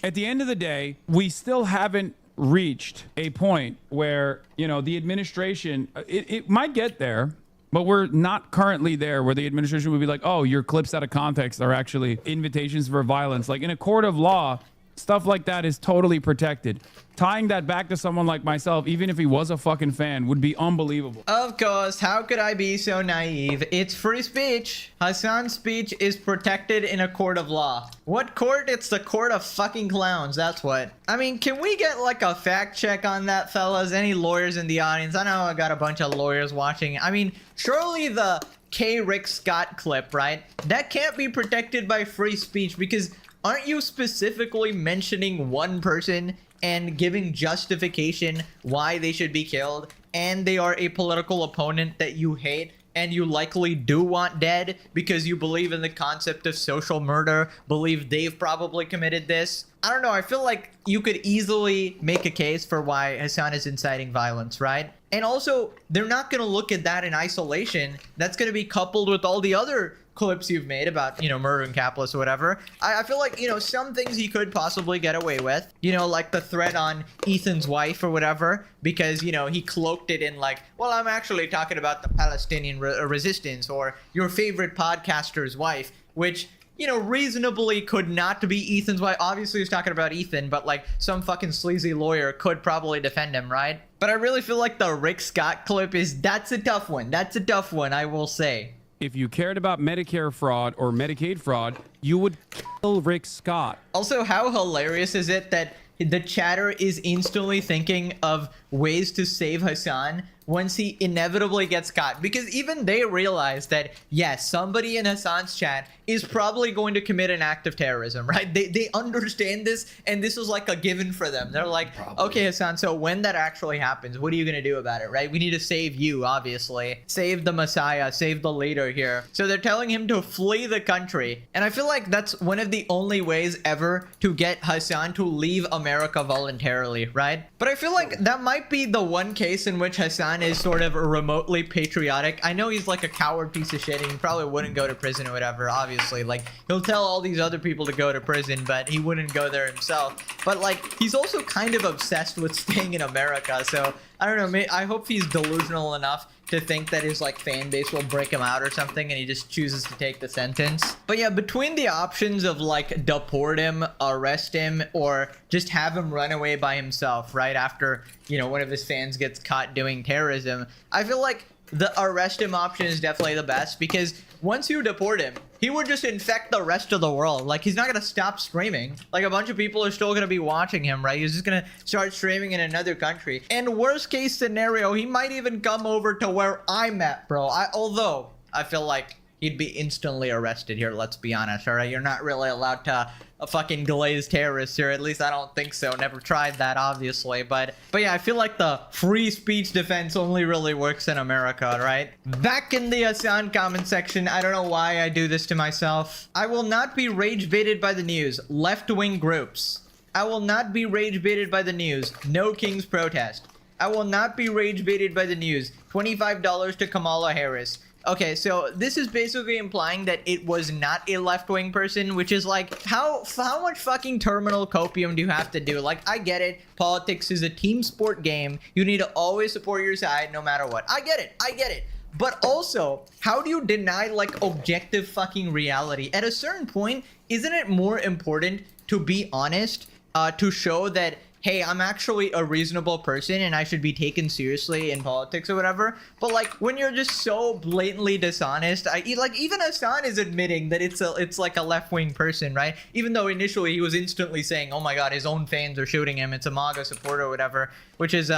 at the end of the day, we still haven't reached a point where, you know, the administration, it might get there, but we're not currently there where the administration would be like, oh, your clips out of context are actually invitations for violence. Like, in a court of law, stuff like that is totally protected. Tying that back to someone like myself, even if he was a fucking fan, would be unbelievable. Of course, how could I be so naive? It's free speech. Hassan's speech is protected in a court of law. What court? It's the court of fucking clowns, that's what. I mean, can we get like a fact check on that, fellas? Any lawyers in the audience? I know I got a bunch of lawyers watching. I mean, surely the Rick Scott clip, right? That can't be protected by free speech, because aren't you specifically mentioning one person and giving justification why they should be killed, and they are a political opponent that you hate and you likely do want dead because you believe in the concept of social murder, believe they've probably committed this? I don't know, I feel like you could easily make a case for why Hassan is inciting violence, right? And also, they're not going to look at that in isolation. That's going to be coupled with all the other clips you've made about, you know, murdering capitalists or whatever. I feel like, you know, some things he could possibly get away with, you know, like the threat on Ethan's wife or whatever, because, you know, he cloaked it in like, well, I'm actually talking about the Palestinian resistance or your favorite podcaster's wife, which, you know, reasonably could not be Ethan's wife. Obviously he's talking about Ethan, but like some fucking sleazy lawyer could probably defend him, right? But I really feel like the Rick Scott clip that's a tough one. That's a tough one, I will say. If you cared about Medicare fraud or Medicaid fraud, you would kill Rick Scott. Also, how hilarious is it that the chatter is instantly thinking of ways to save Hassan once he inevitably gets caught? Because even they realize that, yes, somebody in Hassan's chat is probably going to commit an act of terrorism, right? They understand this, and this is like a given for them. They're like, okay, Hassan, so when that actually happens, what are you going to do about it, right? We need to save you, obviously. Save the Messiah, save the leader here. So they're telling him to flee the country. And I feel like that's one of the only ways ever to get Hassan to leave America voluntarily, right? But I feel like that might be the one case in which Hassan is sort of remotely patriotic. I know he's like a coward piece of shit and he probably wouldn't go to prison or whatever, obviously. Like, he'll tell all these other people to go to prison, but he wouldn't go there himself. But like, he's also kind of obsessed with staying in America, so I don't know, I hope he's delusional enough to think that his like fan base will break him out or something and he just chooses to take the sentence. But yeah, between the options of like deport him, arrest him, or just have him run away by himself right after, you know, one of his fans gets caught doing terrorism, I feel like the arrest him option is definitely the best, because once you deport him, he would just infect the rest of the world. Like, he's not gonna stop streaming. Like, a bunch of people are still gonna be watching him, right? He's just gonna start streaming in another country. And worst case scenario, he might even come over to where I'm at, bro. Although I feel like he'd be instantly arrested here, let's be honest, all right? You're not really allowed to fucking glaze terrorists here, at least I don't think so. Never tried that, obviously, but yeah, I feel like the free speech defense only really works in America, right? Back in the Hassan comment section, I don't know why I do this to myself. I will not be rage baited by the news. Left-wing groups. I will not be rage baited by the news. No King's protest. I will not be rage baited by the news. $25 to Kamala Harris. Okay, so this is basically implying that it was not a left-wing person, which is like, how much fucking terminal copium do you have to do? Like, I get it. Politics is a team sport game. You need to always support your side no matter what. I get it. But also, how do you deny like objective fucking reality? At a certain point, isn't it more important to be honest, to show that, hey, I'm actually a reasonable person and I should be taken seriously in politics or whatever? But like, when you're just so blatantly dishonest, like even Hassan is admitting that it's like a left-wing person, right? Even though initially he was instantly saying, oh my god, his own fans are shooting him, it's a MAGA supporter or whatever, which is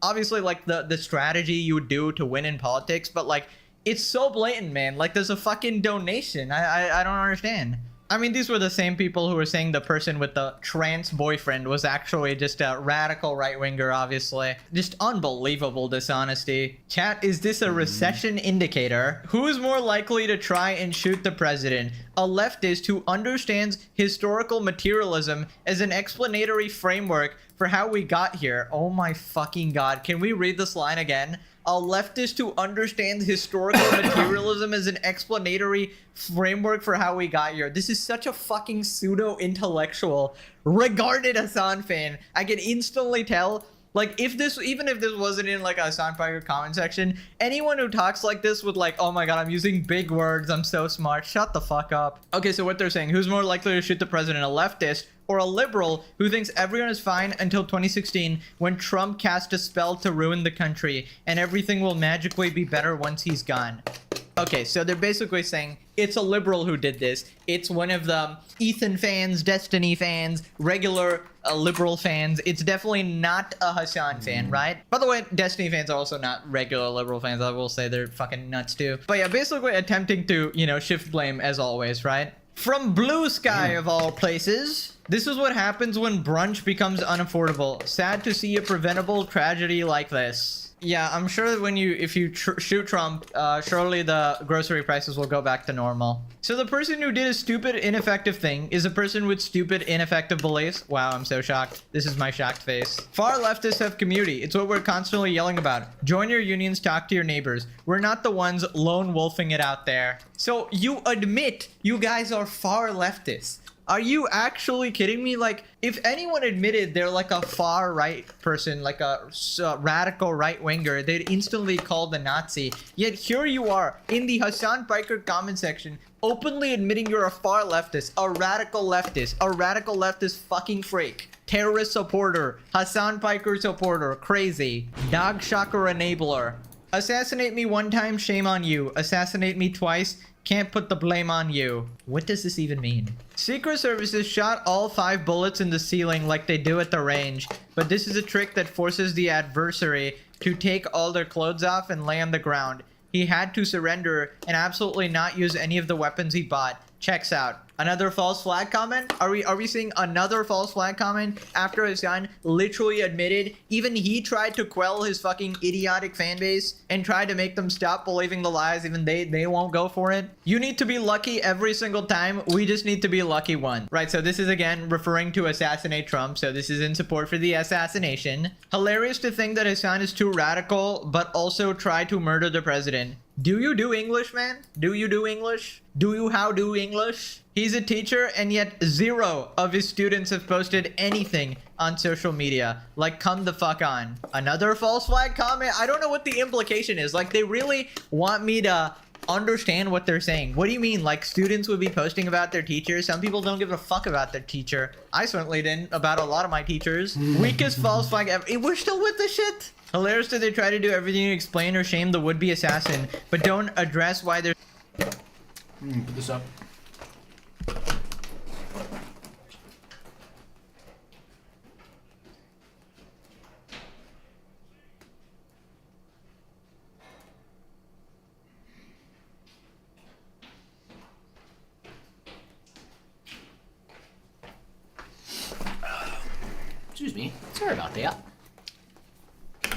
obviously like the strategy you would do to win in politics. But like, it's so blatant, man. Like, there's a fucking donation. I don't understand. I mean, these were the same people who were saying the person with the trans boyfriend was actually just a radical right-winger, obviously. Just unbelievable dishonesty. Chat, is this a recession indicator? Who is more likely to try and shoot the president? A leftist who understands historical materialism as an explanatory framework for how we got here. Oh my fucking god. Can we read this line again? A leftist who understands historical materialism as an explanatory framework for how we got here. This is such a fucking pseudo-intellectual, regarded Hassan fan. I can instantly tell, like, even if this wasn't in like a Hassan Piker comment section, anyone who talks like this with like, oh my god, I'm using big words, I'm so smart, shut the fuck up. Okay, so what they're saying, who's more likely to shoot the president, a leftist or a liberal who thinks everyone is fine until 2016 when Trump cast a spell to ruin the country and everything will magically be better once he's gone? Okay, so they're basically saying it's a liberal who did this. It's one of the Ethan fans, Destiny fans, regular liberal fans. It's definitely not a Hassan fan, right? By the way, Destiny fans are also not regular liberal fans. I will say they're fucking nuts too. But yeah, basically attempting to, you know, shift blame as always, right? From Blue Sky of all places. This is what happens when brunch becomes unaffordable. Sad to see a preventable tragedy like this. Yeah, I'm sure that if you shoot Trump, surely the grocery prices will go back to normal. So the person who did a stupid, ineffective thing is a person with stupid, ineffective beliefs. Wow, I'm so shocked. This is my shocked face. Far leftists have community. It's what we're constantly yelling about. Join your unions, talk to your neighbors. We're not the ones lone wolfing it out there. So you admit you guys are far leftists. Are you actually kidding me? Like, if anyone admitted they're like a far right person, like a radical right winger, they'd instantly call the Nazi. Yet here you are in the Hassan Piker comment section, openly admitting you're a far leftist, a radical leftist fucking freak. Terrorist supporter, Hassan Piker supporter, crazy. Dog shocker enabler. Assassinate me one time, shame on you. Assassinate me twice, can't put the blame on you. What does this even mean? Secret Services shot all 5 bullets in the ceiling like they do at the range, but this is a trick that forces the adversary to take all their clothes off and lay on the ground. He had to surrender and absolutely not use any of the weapons he bought. Checks out. Another false flag comment? Are we seeing another false flag comment after Hassan literally admitted even he tried to quell his fucking idiotic fan base and tried to make them stop believing the lies? Even they won't go for it. You need to be lucky every single time. We just need to be lucky one. Right, so this is again referring to assassinate Trump. So this is in support for the assassination. Hilarious to think that Hassan is too radical, but also try to murder the president. Do you do English, man? Do you do English? Do you how do English? He's a teacher and yet 0 of his students have posted anything on social media. Like, come the fuck on. Another false flag comment? I don't know what the implication is. Like, they really want me to understand what they're saying. What do you mean? Like, students would be posting about their teachers? Some people don't give a fuck about their teacher. I certainly didn't about a lot of my teachers. Weakest false flag ever. We're still with this shit? Hilarious that they try to do everything to explain or shame the would-be assassin, but don't address why they're... Put this up. Excuse me. Sorry about that.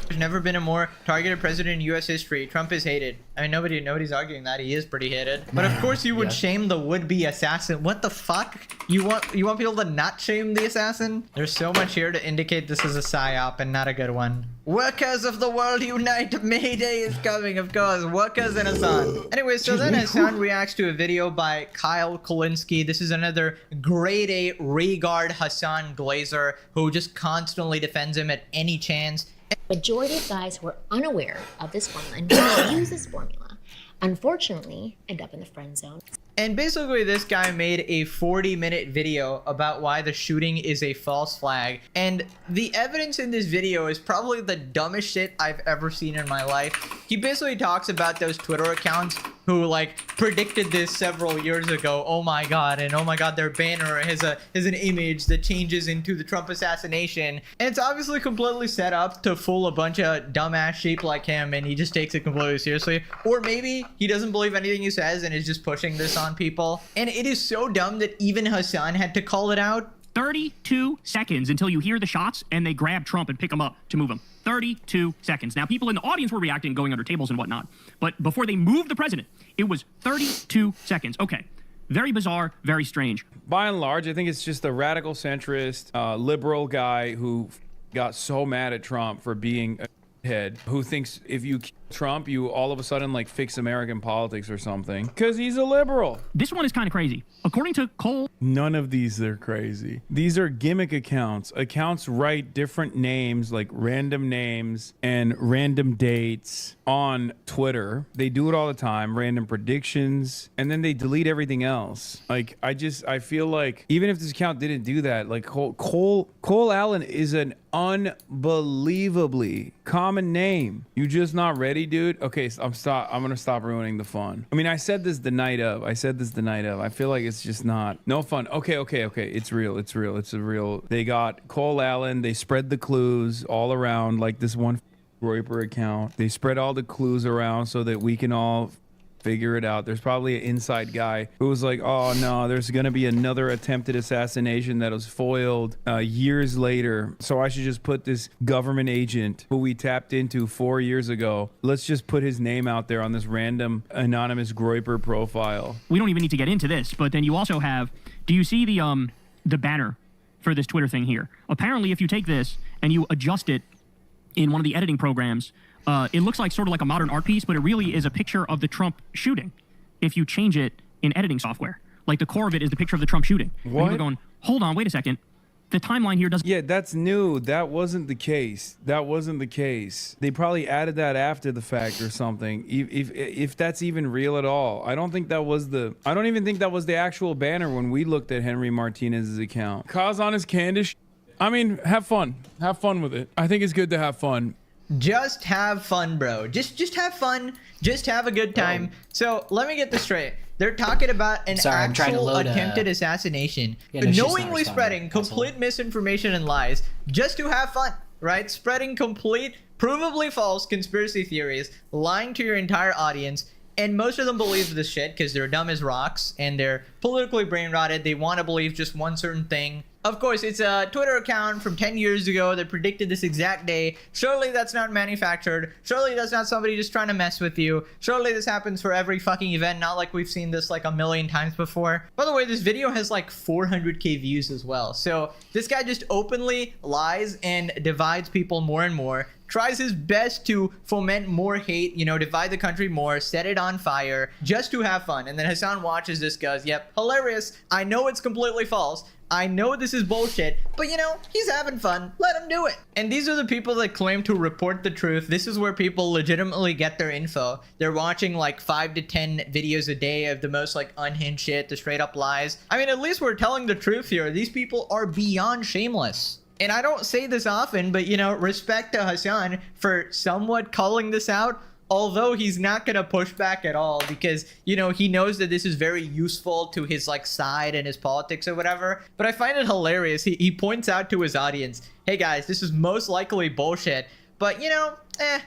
There's never been a more targeted president in U.S. history. Trump is hated. I mean, nobody's arguing that. He is pretty hated. But of course you would shame the would-be assassin. What the fuck? You want people to not shame the assassin? There's so much here to indicate this is a psyop and not a good one. Workers of the world unite. Mayday is coming, of course. Workers and Hassan. Anyway, so then Hassan reacts to a video by Kyle Kulinski. This is another grade A regard Hassan Glazer who just constantly defends him at any chance. Majority of guys who are unaware of this formula and do not use this formula, unfortunately, end up in the friend zone. And basically this guy made a 40-minute video about why the shooting is a false flag. And the evidence in this video is probably the dumbest shit I've ever seen in my life. He basically talks about those Twitter accounts who like predicted this several years ago. Oh my god, and oh my god, their banner has an image that changes into the Trump assassination. And it's obviously completely set up to fool a bunch of dumbass sheep like him, and he just takes it completely seriously. Or maybe he doesn't believe anything he says and is just pushing this on people. And it is so dumb that even Hassan had to call it out. 32 seconds until you hear the shots and they grab Trump and pick him up to move him. 32 seconds. Now, people in the audience were reacting, going under tables and whatnot. But before they moved the president, it was 32 seconds. Okay. Very bizarre, very strange. By and large, I think it's just a radical centrist, liberal guy who got so mad at Trump for being a head, who thinks if you kill Trump, you all of a sudden like fix American politics or something. Because he's a liberal. This one is kind of crazy. According to Cole... None of these are crazy. These are gimmick accounts. Accounts write different names, like random names and random dates on Twitter. They do it all the time, random predictions, and then they delete everything else. Like, I feel like even if this account didn't do that, like Cole Allen is an unbelievably common name. You just not ready, dude? Okay, so I'm gonna stop ruining the fun. I mean, I said this the night of. I feel like it's just not no fun. Okay. It's real. It's a real. They got Cole Allen. They spread the clues all around, like this one Groyper account. They spread all the clues around so that we can all figure it out. There's probably an inside guy who was like, oh no, there's gonna be another attempted assassination that was foiled years later, so I should just put this government agent who we tapped into 4 years ago, let's just put his name out there on this random anonymous Groyper profile. We don't even need to get into this, but then you also have, do you see the banner for this Twitter thing here? Apparently, if you take this and you adjust it in one of the editing programs, it looks like sort of like a modern art piece, but it really is a picture of the Trump shooting. If you change it in editing software, like the core of it is the picture of the Trump shooting. What? And you're going, hold on, wait a second. The timeline here doesn't. Yeah, that's new. That wasn't the case. They probably added that after the fact or something. If that's even real at all, I don't even think that was the actual banner when we looked at Henry Martinez's account. Kazan is Candish. I mean, have fun with it. I think it's good to have fun. Just have fun, bro. Just have fun. Just have a good time. So let me get this straight. They're talking about an actual attempted assassination, knowingly spreading complete misinformation and lies just to have fun, right? Spreading complete, provably false conspiracy theories, lying to your entire audience. And most of them believe this shit because they're dumb as rocks and they're politically brain rotted. They want to believe just one certain thing. Of course, it's a Twitter account from 10 years ago that predicted this exact day. Surely that's not manufactured. Surely that's not somebody just trying to mess with you. Surely this happens for every fucking event, not like we've seen this like a million times before. By the way, this video has like 400k views as well. So this guy just openly lies and divides people more and more. Tries his best to foment more hate, divide the country more, set it on fire, just to have fun. And then Hassan watches this, goes, yep, hilarious. I know it's completely false. I know this is bullshit, but he's having fun. Let him do it. And these are the people that claim to report the truth. This is where people legitimately get their info. They're watching like 5 to 10 videos a day of the most like unhinged shit, the straight up lies. I mean, at least we're telling the truth here. These people are beyond shameless. And I don't say this often, but respect to Hassan for somewhat calling this out. Although he's not going to push back at all because, he knows that this is very useful to his like side and his politics or whatever. But I find it hilarious. He points out to his audience, hey guys, this is most likely bullshit. But,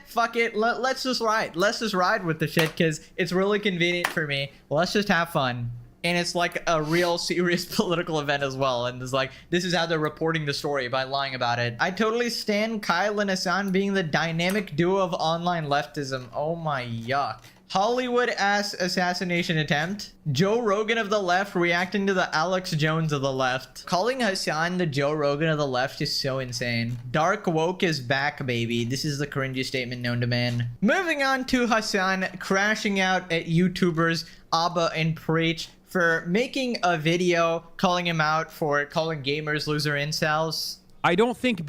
fuck it. Let's just ride. Let's just ride with the shit because it's really convenient for me. Let's just have fun. And it's like a real serious political event as well. And it's like, this is how they're reporting the story by lying about it. I totally stand Kyle and Hassan being the dynamic duo of online leftism. Oh my yuck. Hollywood-ass assassination attempt. Joe Rogan of the left reacting to the Alex Jones of the left. Calling Hassan the Joe Rogan of the left is so insane. Dark woke is back, baby. This is the cringy statement known to man. Moving on to Hassan crashing out at YouTubers Abba and Preach for making a video calling him out for calling gamers loser incels. I don't think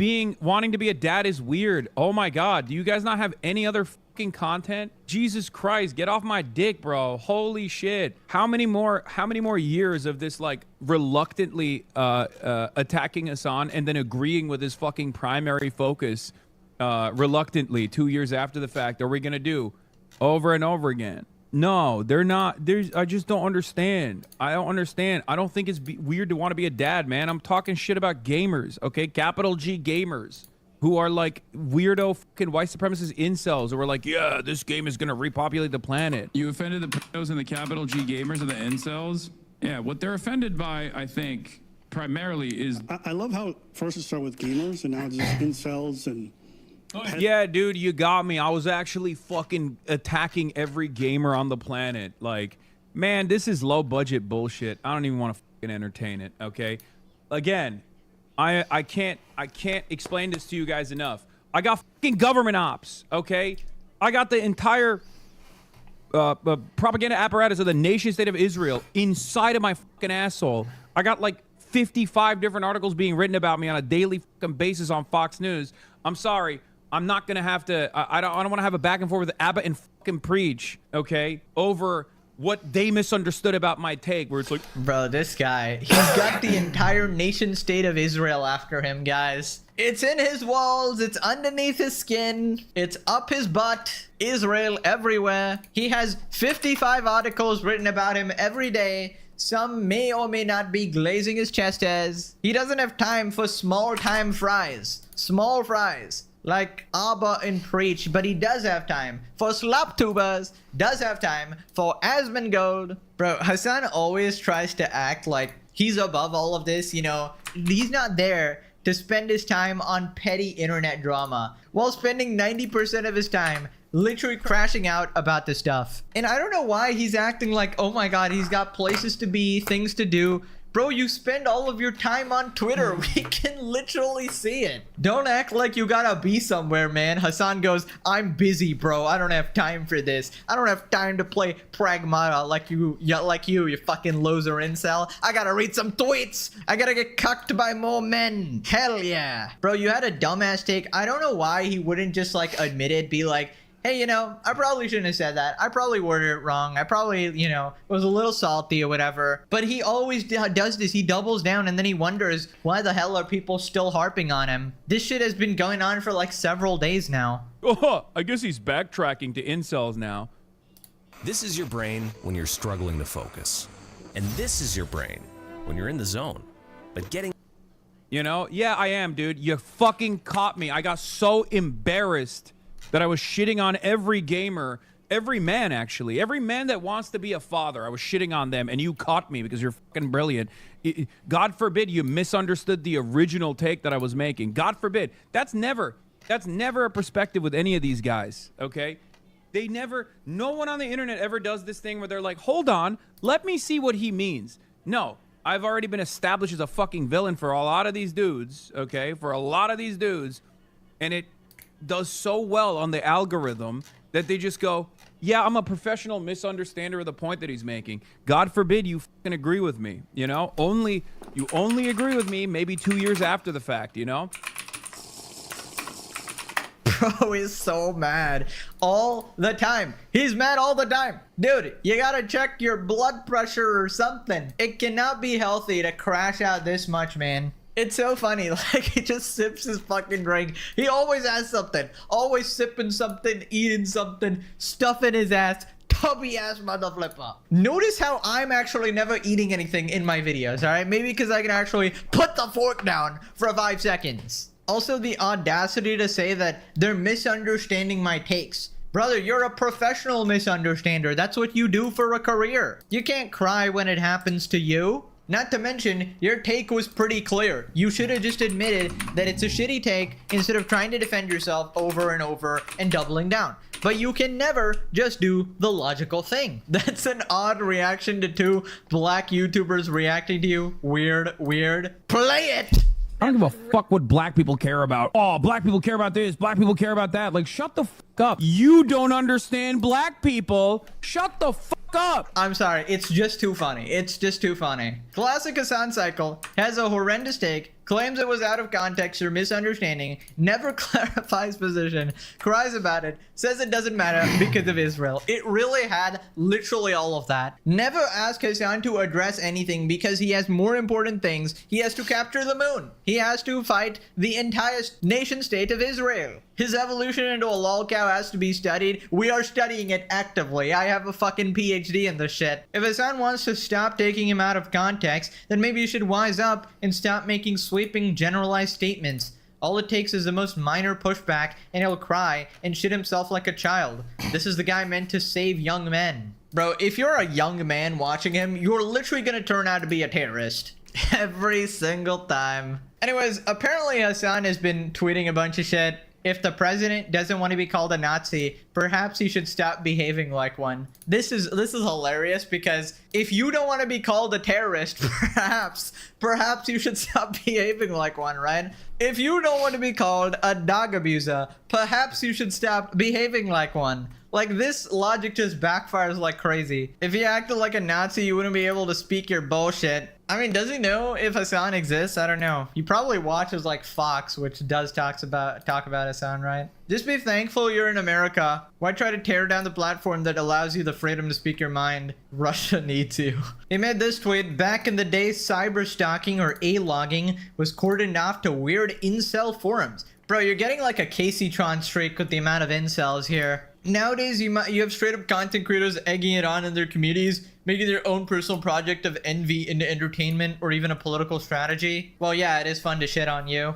wanting to be a dad is weird. Oh my god, do you guys not have any other fucking content? Jesus Christ, get off my dick, bro. Holy shit. How many more years of this like reluctantly attacking Hassan and then agreeing with his fucking primary focus reluctantly 2 years after the fact are we gonna do over and over again? No, they're not. I just don't understand. I don't understand. I don't think it's weird to want to be a dad, man. I'm talking shit about gamers, okay? Capital G gamers who are like weirdo fucking white supremacist incels who are like, yeah, this game is going to repopulate the planet. You offended the pedos and the capital G gamers and the incels? Yeah, what they're offended by, I think, primarily is... I love how first it started with gamers and now it's just incels and... Yeah, dude, you got me. I was actually fucking attacking every gamer on the planet. Like, man, this is low budget bullshit. I don't even want to fucking entertain it, okay? Again, I can't explain this to you guys enough. I got fucking government ops, okay? I got the entire propaganda apparatus of the nation state of Israel inside of my fucking asshole. I got like 55 different articles being written about me on a daily fucking basis on Fox News. I'm sorry. I'm not gonna have to. I don't want to have a back and forth with Abba and fucking Preach, okay, over what they misunderstood about my take. Where it's like, bro, this guy, he's got the entire nation state of Israel after him, guys. It's in his walls. It's underneath his skin. It's up his butt. Israel everywhere. He has 55 articles written about him every day. Some may or may not be glazing his chest as. He doesn't have time for small time fries. Small fries. Like Abba and Preach, but he does have time for slop tubers, does have time for Asmongold. Bro, Hassan always tries to act like he's above all of this, you know. He's not there to spend his time on petty internet drama while spending 90% of his time literally crashing out about this stuff. And I don't know why he's acting like, oh my god, he's got places to be, things to do. Bro, you spend all of your time on Twitter. We can literally see it. Don't act like you gotta be somewhere, man. Hassan goes, I'm busy, bro. I don't have time for this. I don't have time to play Pragmata like you fucking loser incel. I gotta read some tweets. I gotta get cucked by more men. Hell yeah. Bro, you had a dumbass take. I don't know why he wouldn't just like admit it, be like, hey, you know, I probably shouldn't have said that. I probably worded it wrong. I probably, you know, was a little salty or whatever. But he always does this. He doubles down and then he wonders why the hell are people still harping on him. This shit has been going on for like several days now. Oh, I guess he's backtracking to incels now. This is your brain when you're struggling to focus. And this is your brain when you're in the zone. But getting... You know? Yeah, I am, dude. You fucking caught me. I got so embarrassed that I was shitting on every gamer, every man actually, every man that wants to be a father. I was shitting on them and you caught me because you're fucking brilliant. God forbid you misunderstood the original take that I was making. God forbid. That's never a perspective with any of these guys, okay? No one on the internet ever does this thing where they're like, hold on, let me see what he means. No, I've already been established as a fucking villain for a lot of these dudes, okay? For a lot of these dudes. And it does so well on the algorithm that they just go, yeah, I'm a professional misunderstander of the point that he's making. God forbid you fucking agree with me, you know? You only agree with me maybe 2 years after the fact, you know? Bro is so mad all the time. He's mad all the time. Dude, you gotta check your blood pressure or something. It cannot be healthy to crash out this much, man. It's so funny, like he just sips his fucking drink. He always has something. Always sipping something, eating something, stuffing his ass. Tubby ass mother flipper. Notice how I'm actually never eating anything in my videos, alright? Maybe because I can actually put the fork down for 5 seconds. Also, the audacity to say that they're misunderstanding my takes. Brother, you're a professional misunderstander. That's what you do for a career. You can't cry when it happens to you. Not to mention, your take was pretty clear. You should have just admitted that it's a shitty take instead of trying to defend yourself over and over and doubling down. But you can never just do the logical thing. That's an odd reaction to 2 black YouTubers reacting to you. Weird, weird. Play it! I don't give a fuck what black people care about. Oh, black people care about this. Black people care about that. Like, shut the fuck up. You don't understand black people. Shut the fuck up. I'm sorry. It's just too funny. It's just too funny. Classic Hassan Cycle has a horrendous take, claims it was out of context or misunderstanding, never clarifies position, cries about it, says it doesn't matter because of Israel. It really had literally all of that. Never ask Hassan to address anything because he has more important things. He has to capture the moon. He has to fight the entire nation state of Israel. His evolution into a lolcow has to be studied. We are studying it actively. I have a fucking PhD in this shit. If Hassan wants to stop taking him out of context, then maybe you should wise up and stop making sweeping generalized statements. All it takes is the most minor pushback and he'll cry and shit himself like a child. This is the guy meant to save young men. Bro, if you're a young man watching him, you're literally gonna turn out to be a terrorist. Every single time. Anyways, apparently Hassan has been tweeting a bunch of shit. If the president doesn't want to be called a Nazi, perhaps he should stop behaving like one. This is hilarious because if you don't want to be called a terrorist, perhaps you should stop behaving like one, right? If you don't want to be called a dog abuser, perhaps you should stop behaving like one. Like, this logic just backfires like crazy. If you acted like a Nazi, you wouldn't be able to speak your bullshit. I mean, does he know if Hassan exists? I don't know. He probably watches like Fox, which does talk about Hassan, right? Just be thankful you're in America. Why try to tear down the platform that allows you the freedom to speak your mind? Russia needs you. He made this tweet: back in the day, cyber stalking or A-logging was cordoned off to weird incel forums. Bro, you're getting like a Casey-tron streak with the amount of incels here. Nowadays, you have straight up content creators egging it on in their communities, making their own personal project of envy into entertainment or even a political strategy. Well, yeah, it is fun to shit on you.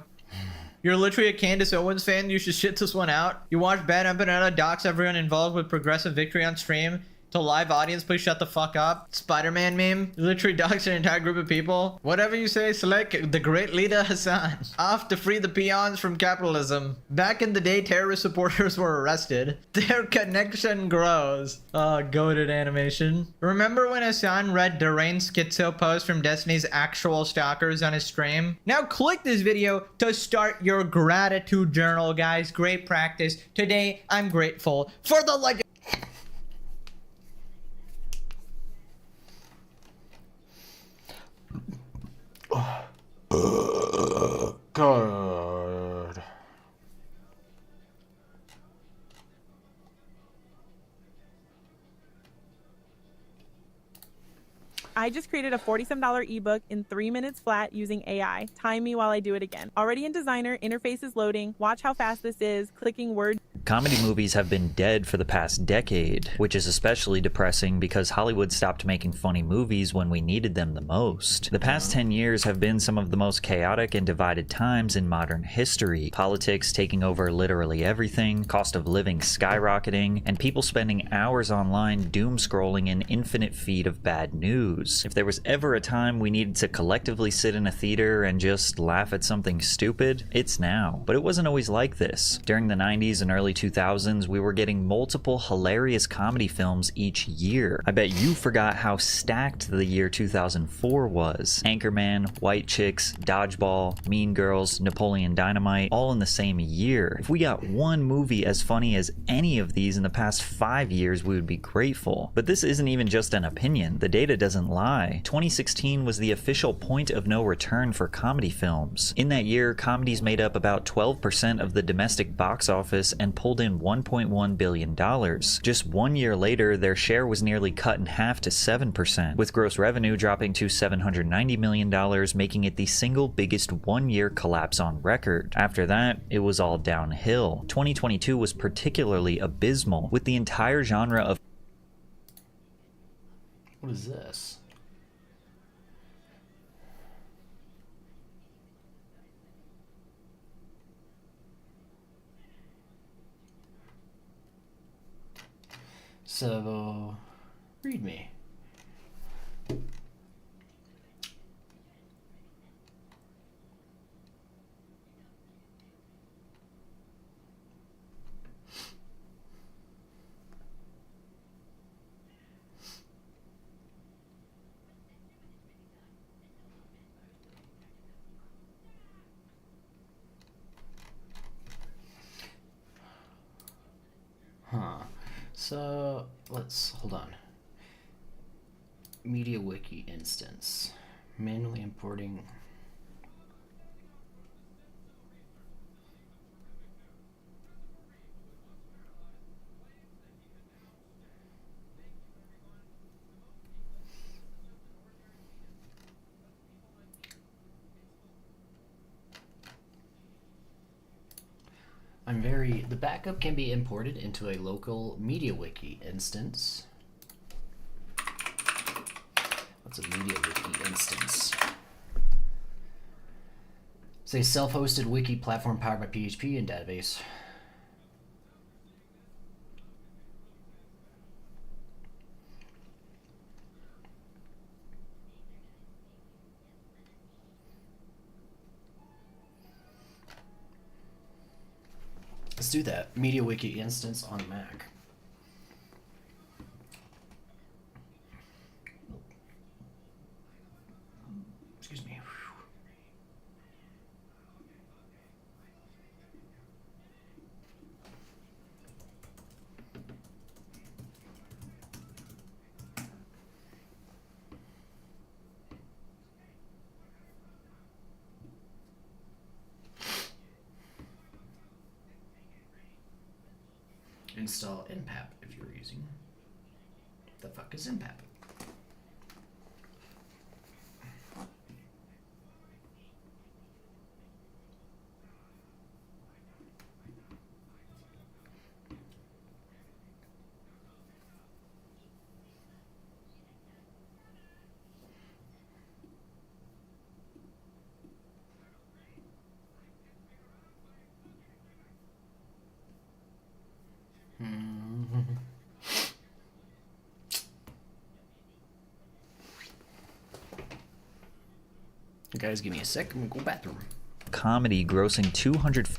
You're literally a Candace Owens fan, you should shit this one out. You watch Bad Empanada docs everyone involved with Progressive Victory on stream. To live audience, please shut the fuck up. Spider-Man meme. You literally doxed an entire group of people. Whatever you say, Slick, the great leader Hassan. Off to free the peons from capitalism. Back in the day, terrorist supporters were arrested. Their connection grows. Oh, goated animation. Remember when Hassan read deranged schizo posts from Destiny's actual stalkers on his stream? Now click this video to start your gratitude journal, guys. Great practice. Today, I'm grateful for the like. God. I just created a $47 ebook in 3 minutes flat using AI. Time me while I do it again. Already in Designer, interface is loading. Watch how fast this is. Clicking Word. Comedy movies have been dead for the past decade, which is especially depressing because Hollywood stopped making funny movies when we needed them the most. The past 10 years have been some of the most chaotic and divided times in modern history. Politics taking over literally everything, cost of living skyrocketing, and people spending hours online doom scrolling an infinite feed of bad news. If there was ever a time we needed to collectively sit in a theater and just laugh at something stupid, it's now. But it wasn't always like this. During the 90s and early 2000s, we were getting multiple hilarious comedy films each year. I bet you forgot how stacked the year 2004 was. Anchorman, White Chicks, Dodgeball, Mean Girls, Napoleon Dynamite, all in the same year. If we got one movie as funny as any of these in the past 5 years, we would be grateful. But this isn't even just an opinion. The data doesn't lie. 2016 was the official point of no return for comedy films. In that year, comedies made up about 12% of the domestic box office and pulled in $1.1 billion. Just 1 year later, their share was nearly cut in half to 7%, with gross revenue dropping to $790 million, making it the single biggest one-year collapse on record. After that, it was all downhill. 2022 was particularly abysmal, with the entire genre of... What is this? So, read me. Huh. So, let's, hold on. MediaWiki instance. Manually importing. The backup can be imported into a local MediaWiki instance. What's a MediaWiki instance? It's a self-hosted wiki platform powered by PHP and database. Let's do that. MediaWiki instance on Mac. Excuse me. Install Npap if you're using. The fuck is Npap? Guys, give me a sec. I'm gonna go bathroom. Comedy grossing 200.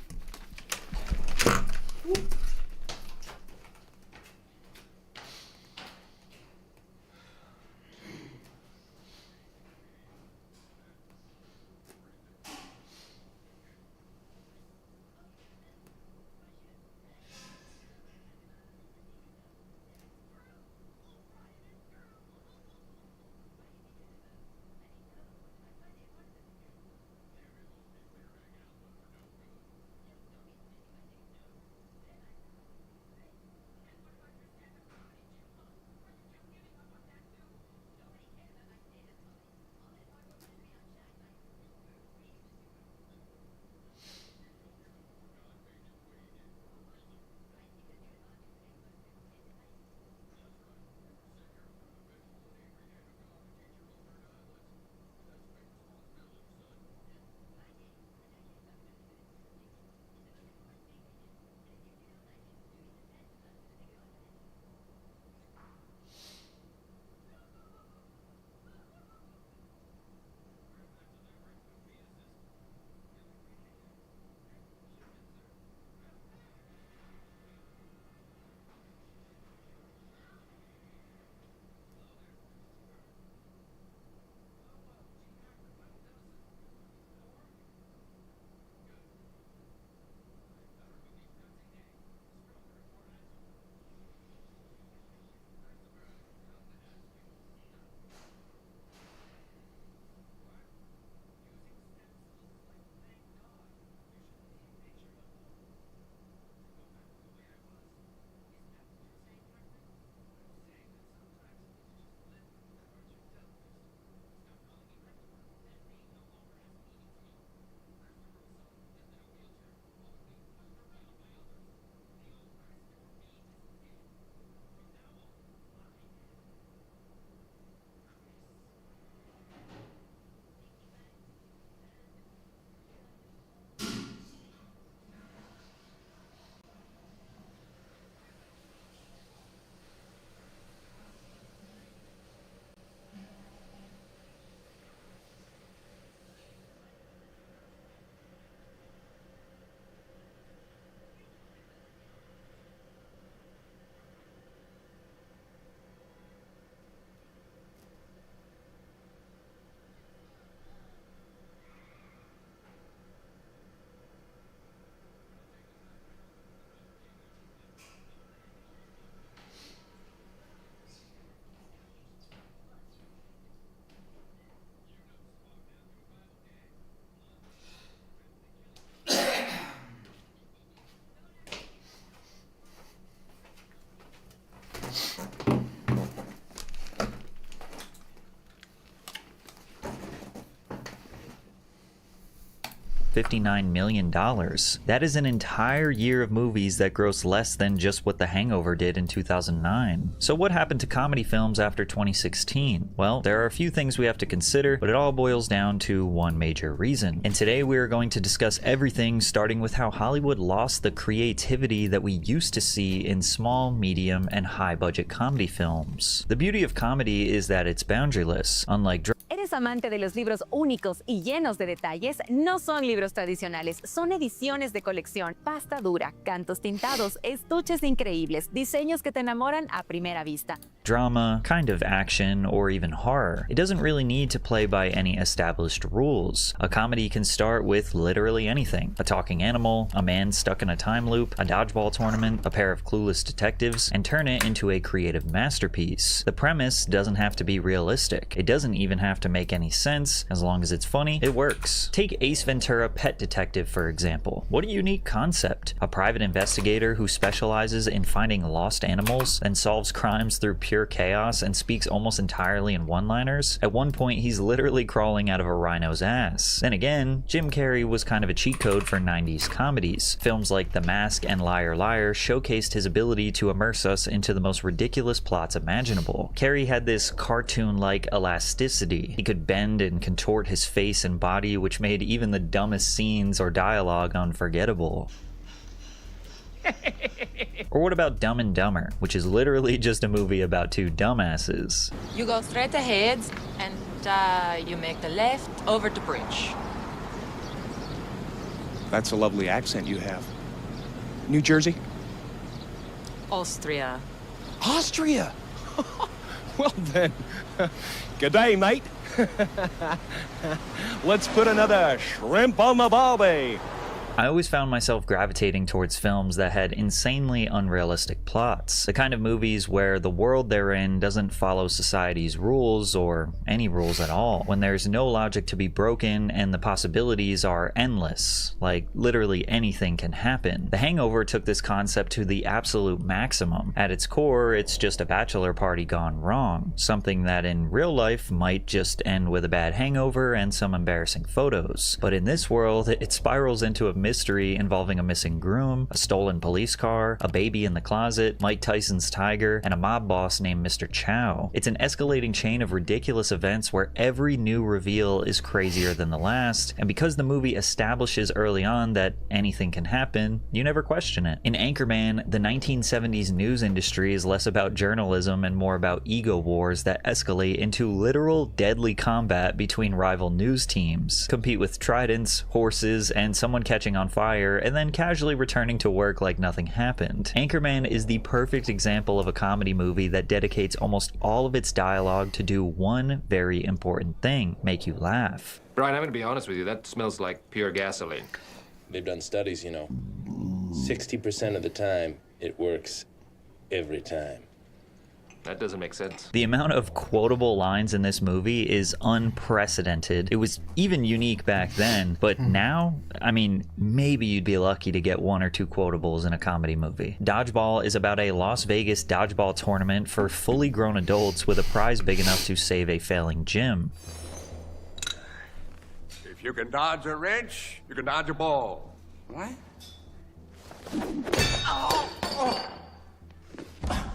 $59 million. That is an entire year of movies that gross less than just what The Hangover did in 2009. So what happened to comedy films after 2016? Well, there are a few things we have to consider, but it all boils down to one major reason. And today we are going to discuss everything, starting with how Hollywood lost the creativity that we used to see in small, medium, and high-budget comedy films. The beauty of comedy is that it's boundaryless, unlike ¿Eres amante de los libros únicos y llenos de detalles? No son libros tradicionales, son ediciones de colección, pasta dura, cantos tintados, estuches increíbles, diseños que te enamoran a primera vista. Drama, kind of action, or even horror. It doesn't really need to play by any established rules. A comedy can start with literally anything. A talking animal, a man stuck in a time loop, a dodgeball tournament, a pair of clueless detectives, and turn it into a creative masterpiece. The premise doesn't have to be realistic. It doesn't even have to make any sense. As long as it's funny, it works. Take Ace Ventura: Pet Detective, for example. What a unique concept. A private investigator who specializes in finding lost animals and solves crimes through pure chaos and speaks almost entirely in one-liners. At one point, he's literally crawling out of a rhino's ass. Then again, Jim Carrey was kind of a cheat code for 90s comedies. Films like The Mask and Liar Liar showcased his ability to immerse us into the most ridiculous plots imaginable. Carrey had this cartoon-like elasticity. He could bend and contort his face and body, which made even the dumbest scenes or dialogue unforgettable. Or what about Dumb and Dumber, which is literally just a movie about two dumbasses? You go straight ahead and you make the left over the bridge. That's a lovely accent you have. New Jersey? Austria. Austria? Well then, good day, mate. Let's put another shrimp on the barbie. I always found myself gravitating towards films that had insanely unrealistic plots. The kind of movies where the world they're in doesn't follow society's rules or any rules at all. When there's no logic to be broken and the possibilities are endless. Like, literally anything can happen. The Hangover took this concept to the absolute maximum. At its core, it's just a bachelor party gone wrong. Something that in real life might just end with a bad hangover and some embarrassing photos. But in this world, it spirals into a mystery involving a missing groom, a stolen police car, a baby in the closet, Mike Tyson's tiger, and a mob boss named Mr. Chow. It's an escalating chain of ridiculous events where every new reveal is crazier than the last, and because the movie establishes early on that anything can happen, you never question it. In Anchorman, the 1970s news industry is less about journalism and more about ego wars that escalate into literal deadly combat between rival news teams, compete with tridents, horses, and someone catching on fire, and then casually returning to work like nothing happened. Anchorman is the perfect example of a comedy movie that dedicates almost all of its dialogue to do one very important thing: make you laugh. Brian, I'm gonna be honest with you, that smells like pure gasoline. They've done studies, 60% of the time, it works every time. That doesn't make sense. The amount of quotable lines in this movie is unprecedented. It was even unique back then, but now, I mean, maybe you'd be lucky to get one or two quotables in a comedy movie. Dodgeball is about a Las Vegas dodgeball tournament for fully grown adults with a prize big enough to save a failing gym. If you can dodge a wrench, you can dodge a ball. What?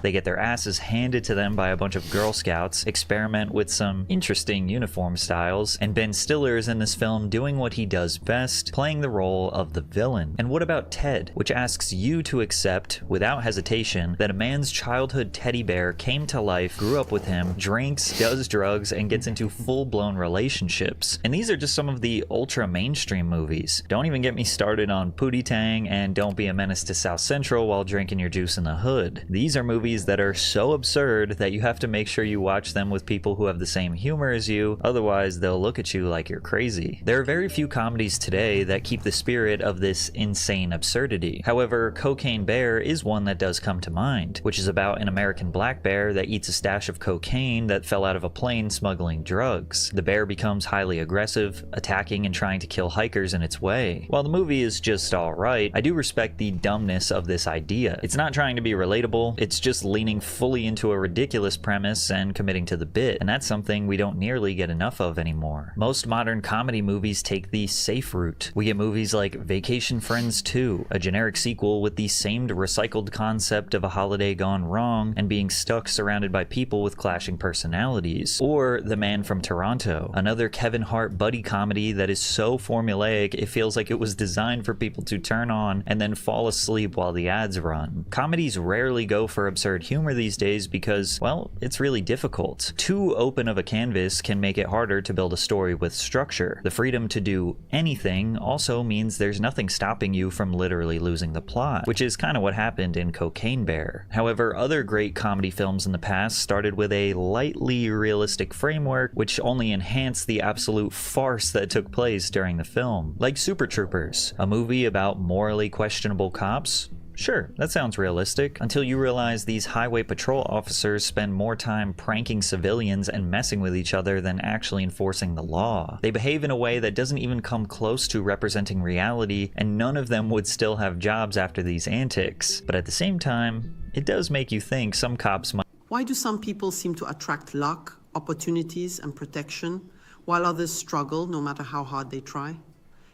They get their asses handed to them by a bunch of Girl Scouts, experiment with some interesting uniform styles, and Ben Stiller is in this film doing what he does best, playing the role of the villain. And what about Ted, which asks you to accept, without hesitation, that a man's childhood teddy bear came to life, grew up with him, drinks, does drugs, and gets into full-blown relationships. And these are just some of the ultra-mainstream movies. Don't even get me started on Pootie Tang and Don't Be a Menace to South Central while drinking your juice in the hood. These are movies that are so absurd that you have to make sure you watch them with people who have the same humor as you, otherwise they'll look at you like you're crazy. There are very few comedies today that keep the spirit of this insane absurdity. However, Cocaine Bear is one that does come to mind, which is about an American black bear that eats a stash of cocaine that fell out of a plane smuggling drugs. The bear becomes highly aggressive, attacking and trying to kill hikers in its way. While the movie is just alright, I do respect the dumbness of this idea. It's not trying to be relatable, it's just just leaning fully into a ridiculous premise and committing to the bit, and that's something we don't nearly get enough of anymore. Most modern comedy movies take the safe route. We get movies like Vacation Friends 2, a generic sequel with the same recycled concept of a holiday gone wrong and being stuck surrounded by people with clashing personalities, or The Man from Toronto, another Kevin Hart buddy comedy that is so formulaic it feels like it was designed for people to turn on and then fall asleep while the ads run. Comedies rarely go for absurd humor these days because, well, it's really difficult. Too open of a canvas can make it harder to build a story with structure. The freedom to do anything also means there's nothing stopping you from literally losing the plot, which is kind of what happened in Cocaine Bear. However, other great comedy films in the past started with a lightly realistic framework which only enhanced the absolute farce that took place during the film. Like Super Troopers, a movie about morally questionable cops. Sure, that sounds realistic, until you realize these highway patrol officers spend more time pranking civilians and messing with each other than actually enforcing the law. They behave in a way that doesn't even come close to representing reality, and none of them would still have jobs after these antics. But at the same time, it does make you think some cops might. Why do some people seem to attract luck, opportunities, and protection, while others struggle no matter how hard they try?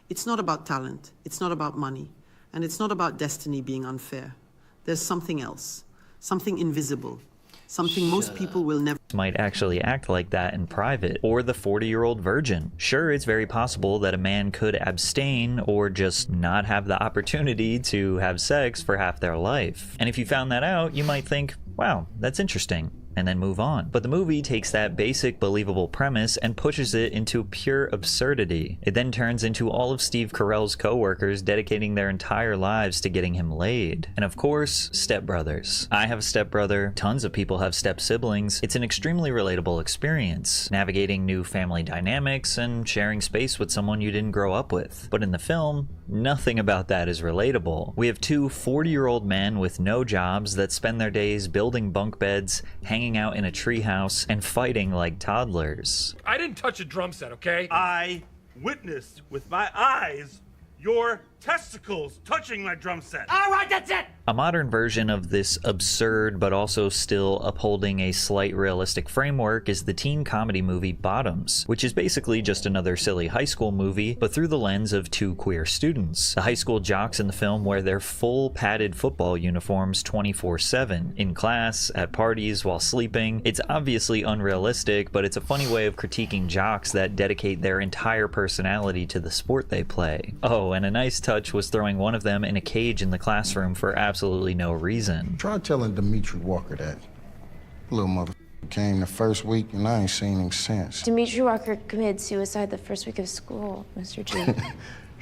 It's not about talent, it's not about money. And it's not about destiny being unfair. There's something else, something invisible, something most people will never might actually act like that in private. Or the 40-year-old virgin. Sure, it's very possible that a man could abstain or just not have the opportunity to have sex for half their life. And if you found that out, you might think, wow, that's interesting, and then move on. But the movie takes that basic believable premise and pushes it into pure absurdity. It then turns into all of Steve Carell's co-workers dedicating their entire lives to getting him laid. And of course, stepbrothers. I have a stepbrother, tons of people have step siblings. It's an extremely relatable experience, navigating new family dynamics and sharing space with someone you didn't grow up with. But in the film, nothing about that is relatable. We have two 40-year-old men with no jobs that spend their days building bunk beds, hanging out in a treehouse, and fighting like toddlers. I didn't touch a drum set, okay? I witnessed with my eyes your testicles touching my drum set. All right, that's it! A modern version of this absurd but also still upholding a slight realistic framework is the teen comedy movie Bottoms, which is basically just another silly high school movie, but through the lens of two queer students. The high school jocks in the film wear their full padded football uniforms 24/7, in class, at parties, while sleeping. It's obviously unrealistic, but it's a funny way of critiquing jocks that dedicate their entire personality to the sport they play. Oh, and a nice touch was throwing one of them in a cage in the classroom for absolutely no reason. Try telling Dimitri Walker that. Little mother came the first week and I ain't seen him since. Dimitri Walker committed suicide the first week of school, Mr. G.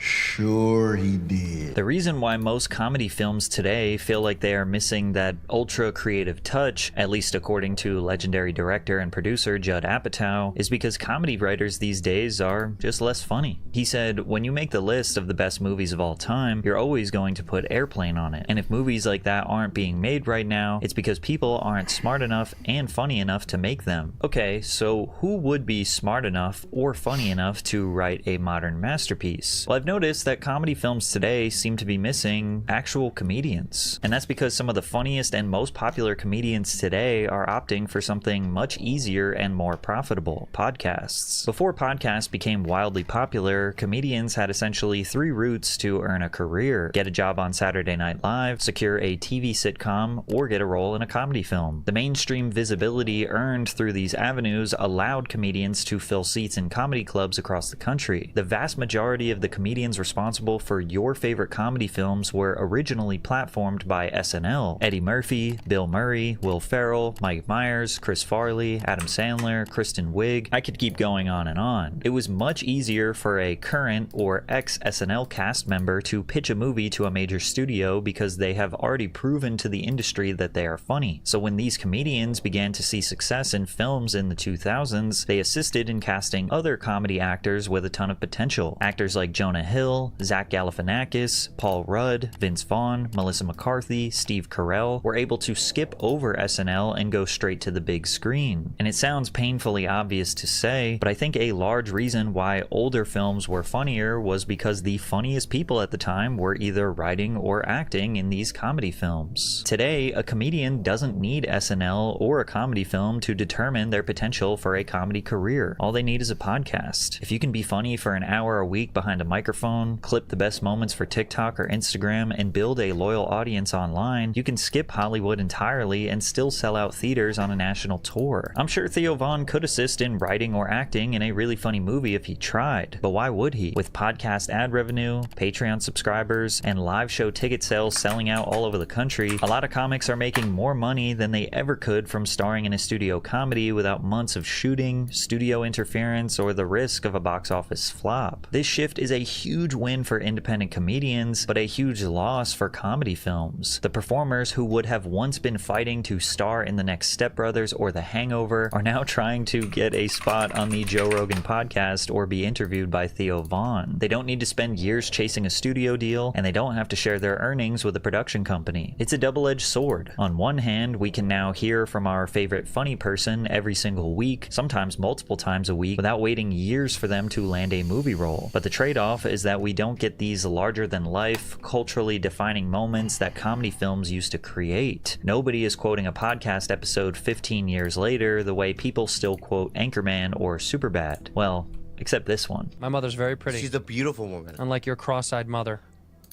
Sure he did. The reason why most comedy films today feel like they are missing that ultra creative touch, at least according to legendary director and producer Judd Apatow, is because comedy writers these days are just less funny. He said, when you make the list of the best movies of all time, you're always going to put Airplane on it. And if movies like that aren't being made right now, it's because people aren't smart enough and funny enough to make them. Okay, so who would be smart enough or funny enough to write a modern masterpiece? Well, I've noticed that comedy films today seem to be missing actual comedians. And that's because some of the funniest and most popular comedians today are opting for something much easier and more profitable: podcasts. Before podcasts became wildly popular, comedians had essentially three routes to earn a career: get a job on Saturday Night Live, secure a TV sitcom, or get a role in a comedy film. The mainstream visibility earned through these avenues allowed comedians to fill seats in comedy clubs across the country. The vast majority of the comedians responsible for your favorite comedy films were originally platformed by SNL. Eddie Murphy, Bill Murray, Will Ferrell, Mike Myers, Chris Farley, Adam Sandler, Kristen Wiig. I could keep going on and on. It was much easier for a current or ex-SNL cast member to pitch a movie to a major studio because they have already proven to the industry that they are funny. So when these comedians began to see success in films in the 2000s, they assisted in casting other comedy actors with a ton of potential. Actors like Jonah Hill, Zach Galifianakis, Paul Rudd, Vince Vaughn, Melissa McCarthy, Steve Carell were able to skip over SNL and go straight to the big screen. And it sounds painfully obvious to say, but I think a large reason why older films were funnier was because the funniest people at the time were either writing or acting in these comedy films. Today, a comedian doesn't need SNL or a comedy film to determine their potential for a comedy career. All they need is a podcast. If you can be funny for an hour a week behind a microphone, clip the best moments for TikTok or Instagram, and build a loyal audience online, you can skip Hollywood entirely and still sell out theaters on a national tour. I'm sure Theo Von could assist in writing or acting in a really funny movie if he tried, but why would he? With podcast ad revenue, Patreon subscribers, and live show ticket sales selling out all over the country, a lot of comics are making more money than they ever could from starring in a studio comedy without months of shooting, studio interference, or the risk of a box office flop. This shift is a huge win for independent comedians, but a huge loss for comedy films. The performers who would have once been fighting to star in the next Step Brothers or The Hangover are now trying to get a spot on the Joe Rogan podcast or be interviewed by Theo Von. They don't need to spend years chasing a studio deal, and they don't have to share their earnings with a production company. It's a double-edged sword. On one hand, we can now hear from our favorite funny person every single week, sometimes multiple times a week, without waiting years for them to land a movie role. But the trade-off is that we don't get these larger-than-life, culturally defining moments that comedy films used to create. Nobody is quoting a podcast episode 15 years later the way people still quote Anchorman or Superbad. Well, except this one. My mother's very pretty. She's a beautiful woman. Unlike your cross-eyed mother.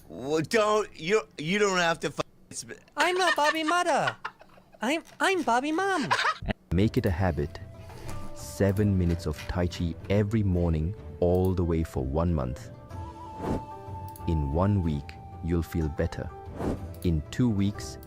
Well, you don't have to. I'm not Bobby Mother. I'm Bobby Mom. Make it a habit. 7 minutes of Tai Chi every morning, all the way for 1 month. In 1 week, you'll feel better. In 2 weeks,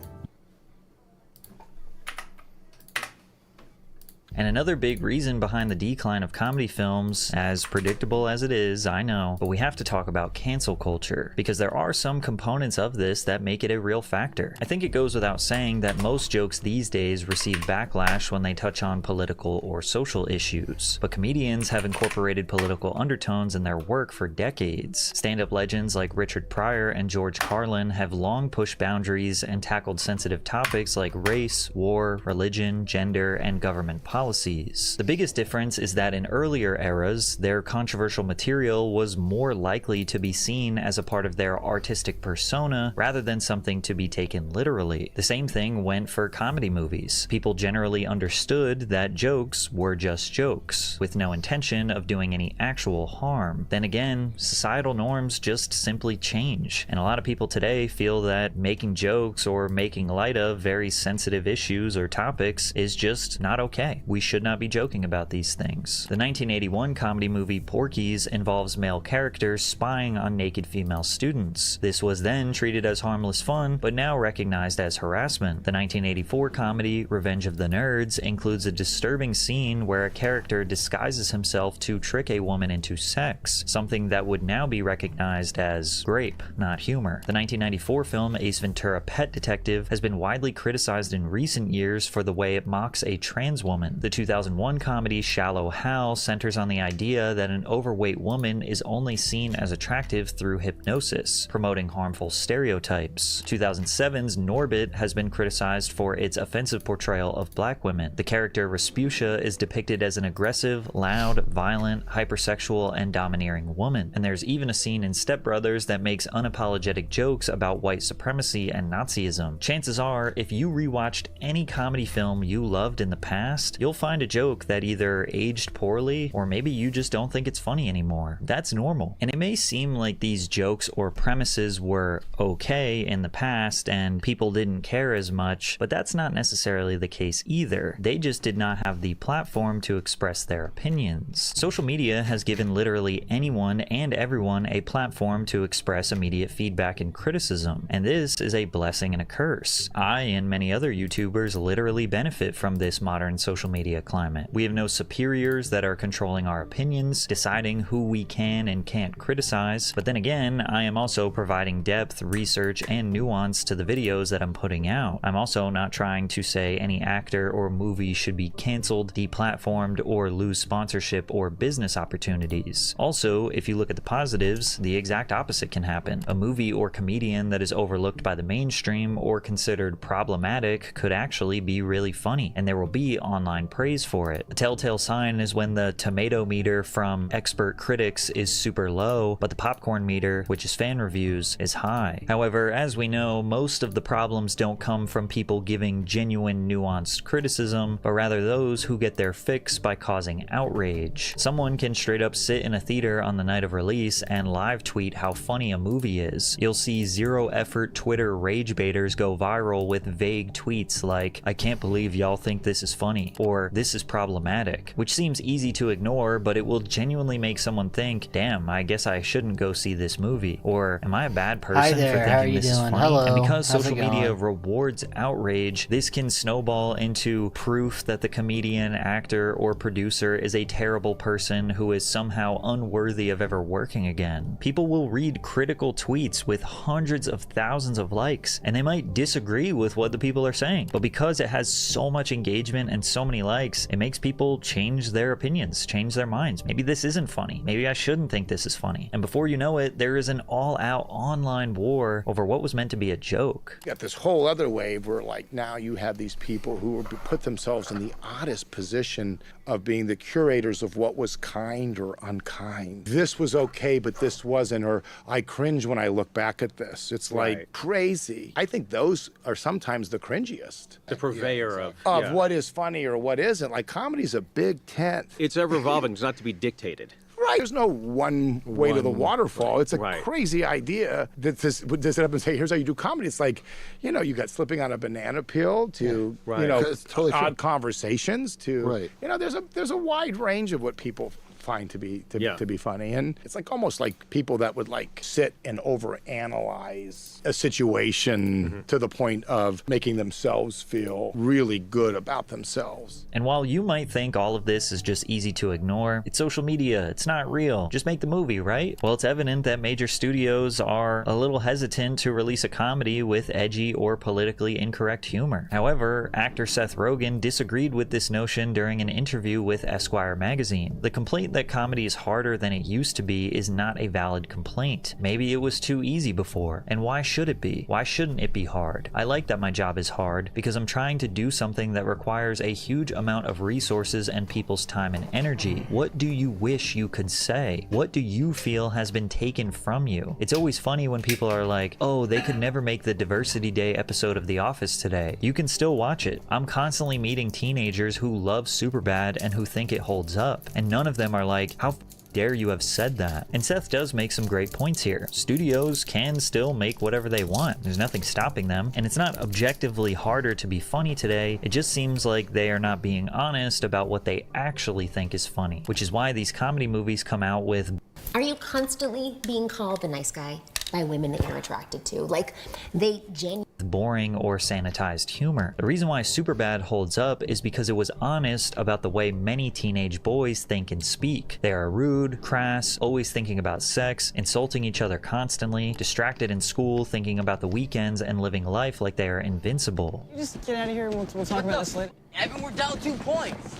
And another big reason behind the decline of comedy films, as predictable as it is, I know, but we have to talk about cancel culture, because there are some components of this that make it a real factor. I think it goes without saying that most jokes these days receive backlash when they touch on political or social issues, but comedians have incorporated political undertones in their work for decades. Stand-up legends like Richard Pryor and George Carlin have long pushed boundaries and tackled sensitive topics like race, war, religion, gender, and government policies. The biggest difference is that in earlier eras, their controversial material was more likely to be seen as a part of their artistic persona rather than something to be taken literally. The same thing went for comedy movies. People generally understood that jokes were just jokes, with no intention of doing any actual harm. Then again, societal norms just simply change, and a lot of people today feel that making jokes or making light of very sensitive issues or topics is just not okay. We should not be joking about these things. The 1981 comedy movie Porky's involves male characters spying on naked female students. This was then treated as harmless fun, but now recognized as harassment. The 1984 comedy Revenge of the Nerds includes a disturbing scene where a character disguises himself to trick a woman into sex, something that would now be recognized as grape, not humor. The 1994 film Ace Ventura: Pet Detective has been widely criticized in recent years for the way it mocks a trans woman. The 2001 comedy Shallow Hal centers on the idea that an overweight woman is only seen as attractive through hypnosis, promoting harmful stereotypes. 2007's Norbit has been criticized for its offensive portrayal of black women. The character Rasputia is depicted as an aggressive, loud, violent, hypersexual, and domineering woman. And there's even a scene in Step Brothers that makes unapologetic jokes about white supremacy and Nazism. Chances are, if you rewatched any comedy film you loved in the past, you'll find a joke that either aged poorly or maybe you just don't think it's funny anymore. That's normal. And it may seem like these jokes or premises were okay in the past and people didn't care as much, but that's not necessarily the case either. They just did not have the platform to express their opinions. Social media has given literally anyone and everyone a platform to express immediate feedback and criticism, and this is a blessing and a curse. I and many other YouTubers literally benefit from this modern social media media climate. We have no superiors that are controlling our opinions, deciding who we can and can't criticize. But then again, I am also providing depth, research, and nuance to the videos that I'm putting out. I'm also not trying to say any actor or movie should be canceled, deplatformed, or lose sponsorship or business opportunities. Also, if you look at the positives, the exact opposite can happen. A movie or comedian that is overlooked by the mainstream or considered problematic could actually be really funny, and there will be online praise for it. A telltale sign is when the tomato meter from expert critics is super low, but the popcorn meter, which is fan reviews, is high. However, as we know, most of the problems don't come from people giving genuine nuanced criticism, but rather those who get their fix by causing outrage. Someone can straight up sit in a theater on the night of release and live tweet how funny a movie is. You'll see zero effort Twitter rage baiters go viral with vague tweets like, "I can't believe y'all think this is funny," or "this is problematic," which seems easy to ignore, but it will genuinely make someone think, "Damn, I guess I shouldn't go see this movie," or "Am I a bad person Hi there, for how are thinking you this is doing? funny?" Hello, And because how's social it going? media rewards outrage, this can snowball into proof that the comedian, actor, or producer is a terrible person who is somehow unworthy of ever working again. People will read critical tweets with hundreds of thousands of likes, and they might disagree with what the people are saying, but because it has so much engagement and so many likes, it makes people change their opinions, change their minds. Maybe this isn't funny. Maybe I shouldn't think this is funny. And before you know it, there is an all-out online war over what was meant to be a joke. You got this whole other wave where, like, now you have these people who put themselves in the oddest position of being the curators of what was kind or unkind. This was okay, but this wasn't, or I cringe when I look back at this. It's like crazy. I think those are sometimes the cringiest. The purveyor of What is funny or what isn't. Like, comedy's a big tent. It's ever evolving. It's not to be dictated. Right. There's no one way to the waterfall. It's a crazy idea that this would sit up and say, here's how you do comedy. It's like, you know, you got slipping on a banana peel to, you know, totally odd conversations to, you know, there's a wide range of what people find to be funny. And it's like almost like people that would like sit and overanalyze a situation to the point of making themselves feel really good about themselves. And while you might think all of this is just easy to ignore, it's social media, it's not real, just make the movie, right? Well, it's evident that major studios are a little hesitant to release a comedy with edgy or politically incorrect humor. However, actor Seth Rogen disagreed with this notion during an interview with Esquire magazine. The complaint that comedy is harder than it used to be is not a valid complaint. Maybe it was too easy before, and why should it be? Why shouldn't it be hard? I like that my job is hard because I'm trying to do something that requires a huge amount of resources and people's time and energy. What do you wish you could say? What do you feel has been taken from you? It's always funny when people are like, oh, they could never make the Diversity Day episode of The Office today. You can still watch it. I'm constantly meeting teenagers who love Superbad and who think it holds up, and none of them are like, how dare you have said that? And Seth does make some great points here. Studios can still make whatever they want. There's nothing stopping them, and it's not objectively harder to be funny today. It just seems like they are not being honest about what they actually think is funny, which is why these comedy movies come out with, are you constantly being called the nice guy by women that you're attracted to? Like, they genuinely boring or sanitized humor. The reason why Superbad holds up is because it was honest about the way many teenage boys think and speak. They are rude, crass, always thinking about sex, insulting each other constantly, distracted in school, thinking about the weekends, and living life like they are invincible. You just get out of here and we'll talk about this later. Evan, we're down 2 points.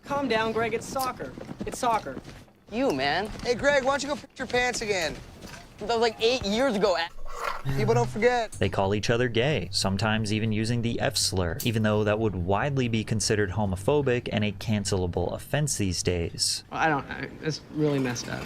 Calm down, Greg. It's soccer. It's soccer. You, man. Hey, Greg, why don't you go pick your pants again? That was like 8 years ago. People don't forget. They call each other gay, sometimes even using the F slur, even though that would widely be considered homophobic and a cancelable offense these days. I don't know. It's really messed up.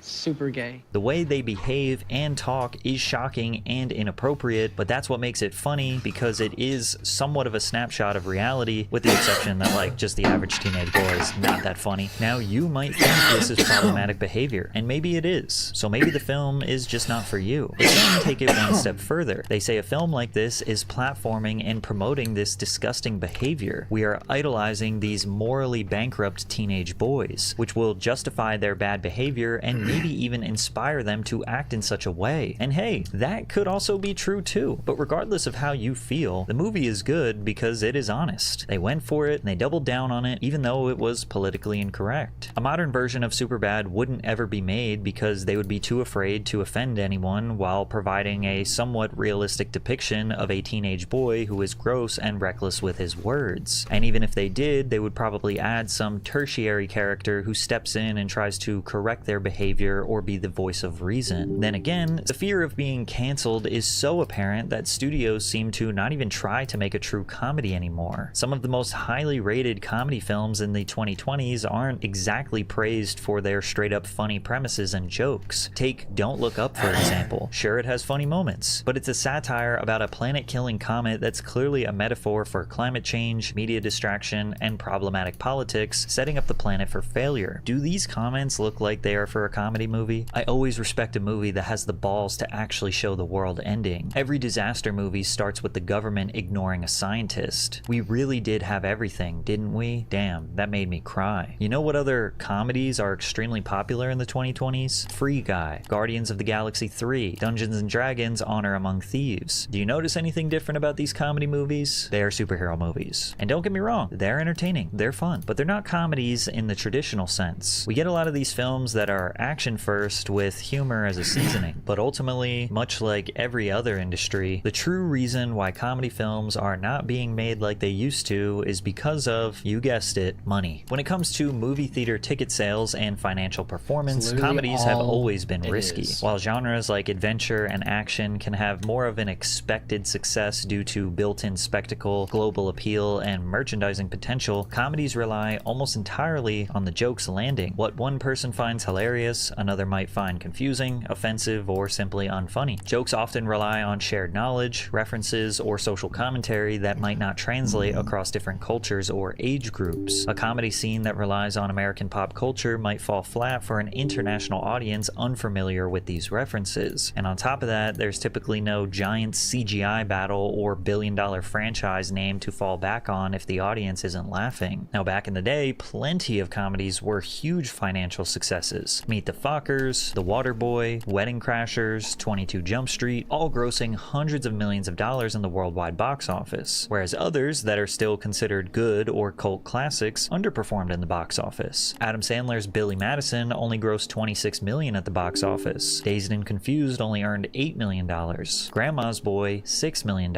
Super gay. The way they behave and talk is shocking and inappropriate, but that's what makes it funny because it is somewhat of a snapshot of reality, with the exception that, like, just the average teenage boy is not that funny. Now, you might think this is problematic behavior, and maybe it is. So maybe the film is just not for you. But then take it one step further. They say a film like this is platforming and promoting this disgusting behavior. We are idolizing these morally bankrupt teenage boys, which will justify their bad behavior and maybe even inspire them to act in such a way. And hey, that could also be true too. But regardless of how you feel, the movie is good because it is honest. They went for it and they doubled down on it, even though it was politically incorrect. A modern version of Superbad wouldn't ever be made because they would be too afraid to offend anyone while providing a somewhat realistic depiction of a teenage boy who is gross and reckless with his words. And even if they did, they would probably add some tertiary character who steps in and tries to correct their behavior or be the voice of reason. Then again, the fear of being canceled is so apparent that studios seem to not even try to make a true comedy anymore. Some of the most highly rated comedy films in the 2020s aren't exactly praised for their straight up funny premises and jokes. Take Don't Look Up, for example. Sure, it has funny moments, but it's a satire about a planet-killing comet that's clearly a metaphor for climate change, media distraction, and problematic politics, setting up the planet for failure. Do these comments look like they are for a comedy movie? I always respect a movie that has the balls to actually show the world ending. Every disaster movie starts with the government ignoring a scientist. We really did have everything, didn't we? Damn, that made me cry. You know what other comedies are extremely popular in the 2020s? Free Guy, Guardians of the Galaxy 3, Dungeons & Dragons: Honor Among Thieves. Do you notice anything different about these comedy movies? They are superhero movies. And don't get me wrong, they're entertaining, they're fun, but they're not comedies in the traditional sense. We get a lot of these films that are action first with humor as a seasoning, but ultimately, much like every other industry, the true reason why comedy films are not being made like they used to is because of, you guessed it, money. When it comes to movie theater ticket sales and financial performance, comedies have always been risky. While genres like adventure and action can have more of an expected success due to built-in spectacle, global appeal, and merchandising potential, comedies rely almost entirely on the jokes landing. What one person finds hilarious, another might find confusing, offensive, or simply unfunny. Jokes often rely on shared knowledge, references, or social commentary that might not translate across different cultures or age groups. A comedy scene that relies on American pop culture might fall flat for an international audience unfamiliar with these references. And on top of that, there's typically no giant CGI battle or billion-dollar franchise name to fall back on if the audience isn't laughing. Now, back in the day, plenty of comedies were huge financial successes. Meet the Fockers, The Waterboy, Wedding Crashers, 22 Jump Street, all grossing hundreds of millions of dollars in the worldwide box office, whereas others that are still considered good or cult classics underperformed in the box office. Adam Sandler's Billy Madison only grossed $26 million at the box office. Dazed and Confused only earned $8 million. Grandma's Boy, $6 million.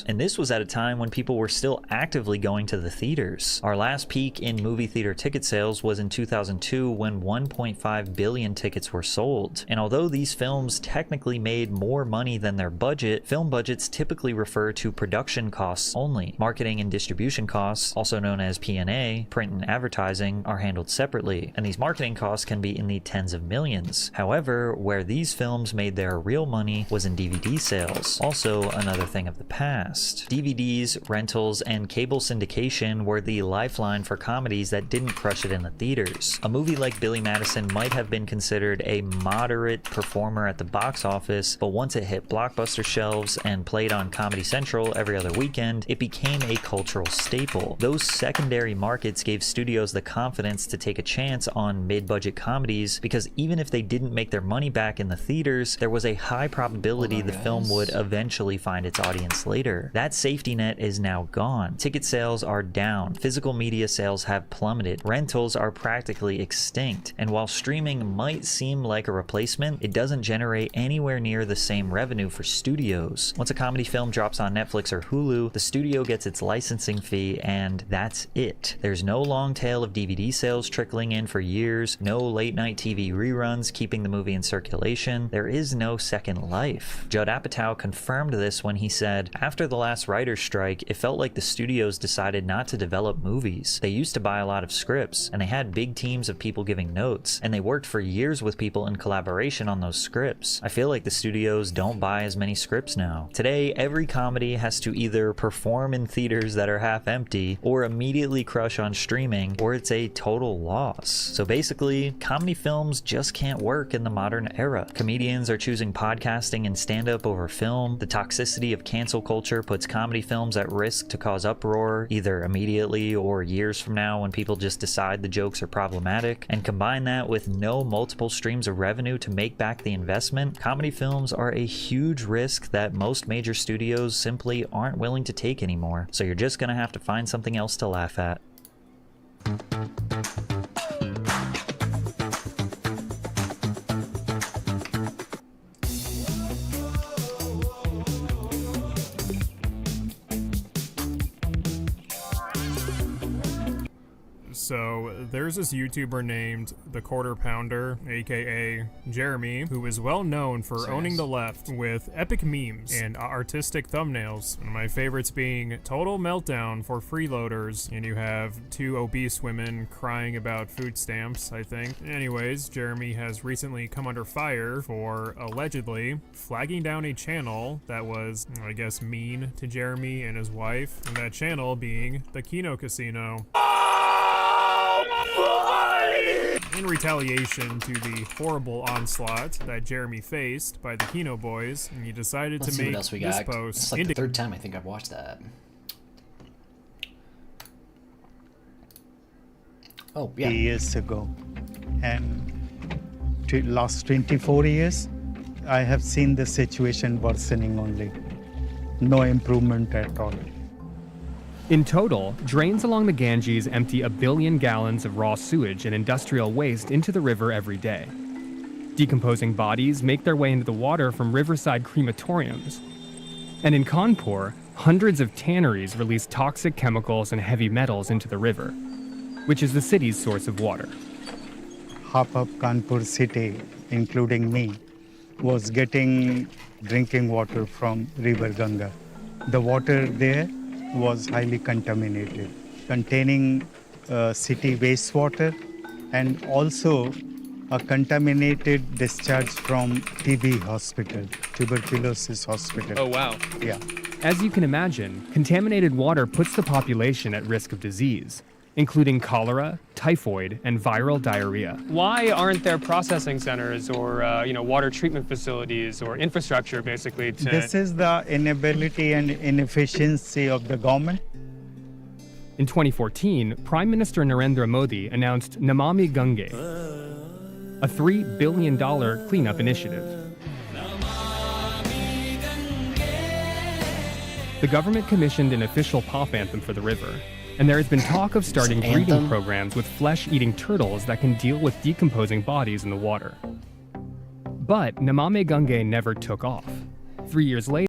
And this was at a time when people were still actively going to the theaters. Our last peak in movie theater ticket sales was in 2002 when 1.5 billion tickets were sold. And although these films technically made more money than their budget, film budgets typically refer to production costs only. Marketing and distribution costs, also known as P&A, print and advertising, are handled separately, and these marketing costs can be in the tens of millions. However, where these films made their real money was in DVD sales, also another thing of the past. DVDs, rentals, and cable syndication were the lifeline for comedies that didn't crush it in the theaters. A movie like Billy Madison might have been considered a moderate performer at the box office, but once it hit Blockbuster shelves and played on Comedy Central every other weekend, it became a cultural staple. Those secondary markets gave studios the confidence to take a chance on mid-budget comedies because even if they didn't make their money back in the theaters, there was a high probability the film would eventually find its audience later. That safety net is now gone. Ticket sales are down. Physical media sales have plummeted. Rentals are practically extinct. And while streaming might seem like a replacement, it doesn't generate anywhere near the same revenue for studios. Once a comedy film drops on Netflix or Hulu, the studio gets its licensing fee and that's it. There's no long tail of DVD sales trickling in for years, no late night TV reruns keeping the movie in circulation. There is no second life. Judd Apatow confirmed this when he said, "After the last writer's strike, it felt like the studios decided not to develop movies. They used to buy a lot of scripts, and they had big teams of people giving notes, and they worked for years with people in collaboration on those scripts. I feel like the studios don't buy as many scripts now. Today, every comedy has to either perform in theaters that are half empty, or immediately crush on streaming, or it's a total loss. So basically, comedy films just can't work in the modern era. Comedians are choosing podcasting and stand-up over film. The toxicity of cancel culture puts comedy films at risk to cause uproar, either immediately or years from now when people just decide the jokes are problematic. And combine that with no multiple streams of revenue to make back the investment, comedy films are a huge risk that most major studios simply aren't willing to take anymore. So you're just gonna have to find something else to laugh at. So there's this YouTuber named The Quarter Pounder, aka Jeremy, who is well known for owning the left with epic memes and artistic thumbnails. One of my favorites being Total Meltdown for freeloaders, and you have two obese women crying about food stamps, I think. Anyways, Jeremy has recently come under fire for allegedly flagging down a channel that was, I guess, mean to Jeremy and his wife, and that channel being the Kino Casino. In retaliation to the horrible onslaught that Jeremy faced by the Kino boys, he decided to make this post. It's like the third time I think I've watched that. Oh, yeah. Years ago. And last 24 years, I have seen the situation worsening only. No improvement at all. In total, drains along the Ganges empty 1 billion gallons of raw sewage and industrial waste into the river every day. Decomposing bodies make their way into the water from riverside crematoriums. And in Kanpur, hundreds of tanneries release toxic chemicals and heavy metals into the river, which is the city's source of water. Half of Kanpur city, including me, was getting drinking water from River Ganga. The water there was highly contaminated, containing city wastewater and also a contaminated discharge from TB hospital, tuberculosis hospital. Oh, wow. Yeah. As you can imagine, contaminated water puts the population at risk of disease, including cholera, typhoid, and viral diarrhea. Why aren't there processing centers or water treatment facilities or infrastructure basically to... This is the inability and inefficiency of the government. In 2014, Prime Minister Narendra Modi announced Namami Gange, a $3 billion cleanup initiative. The government commissioned an official pop anthem for the river, and there has been talk of starting breeding programs with flesh-eating turtles that can deal with decomposing bodies in the water. But Namami Gange never took off. 3 years later,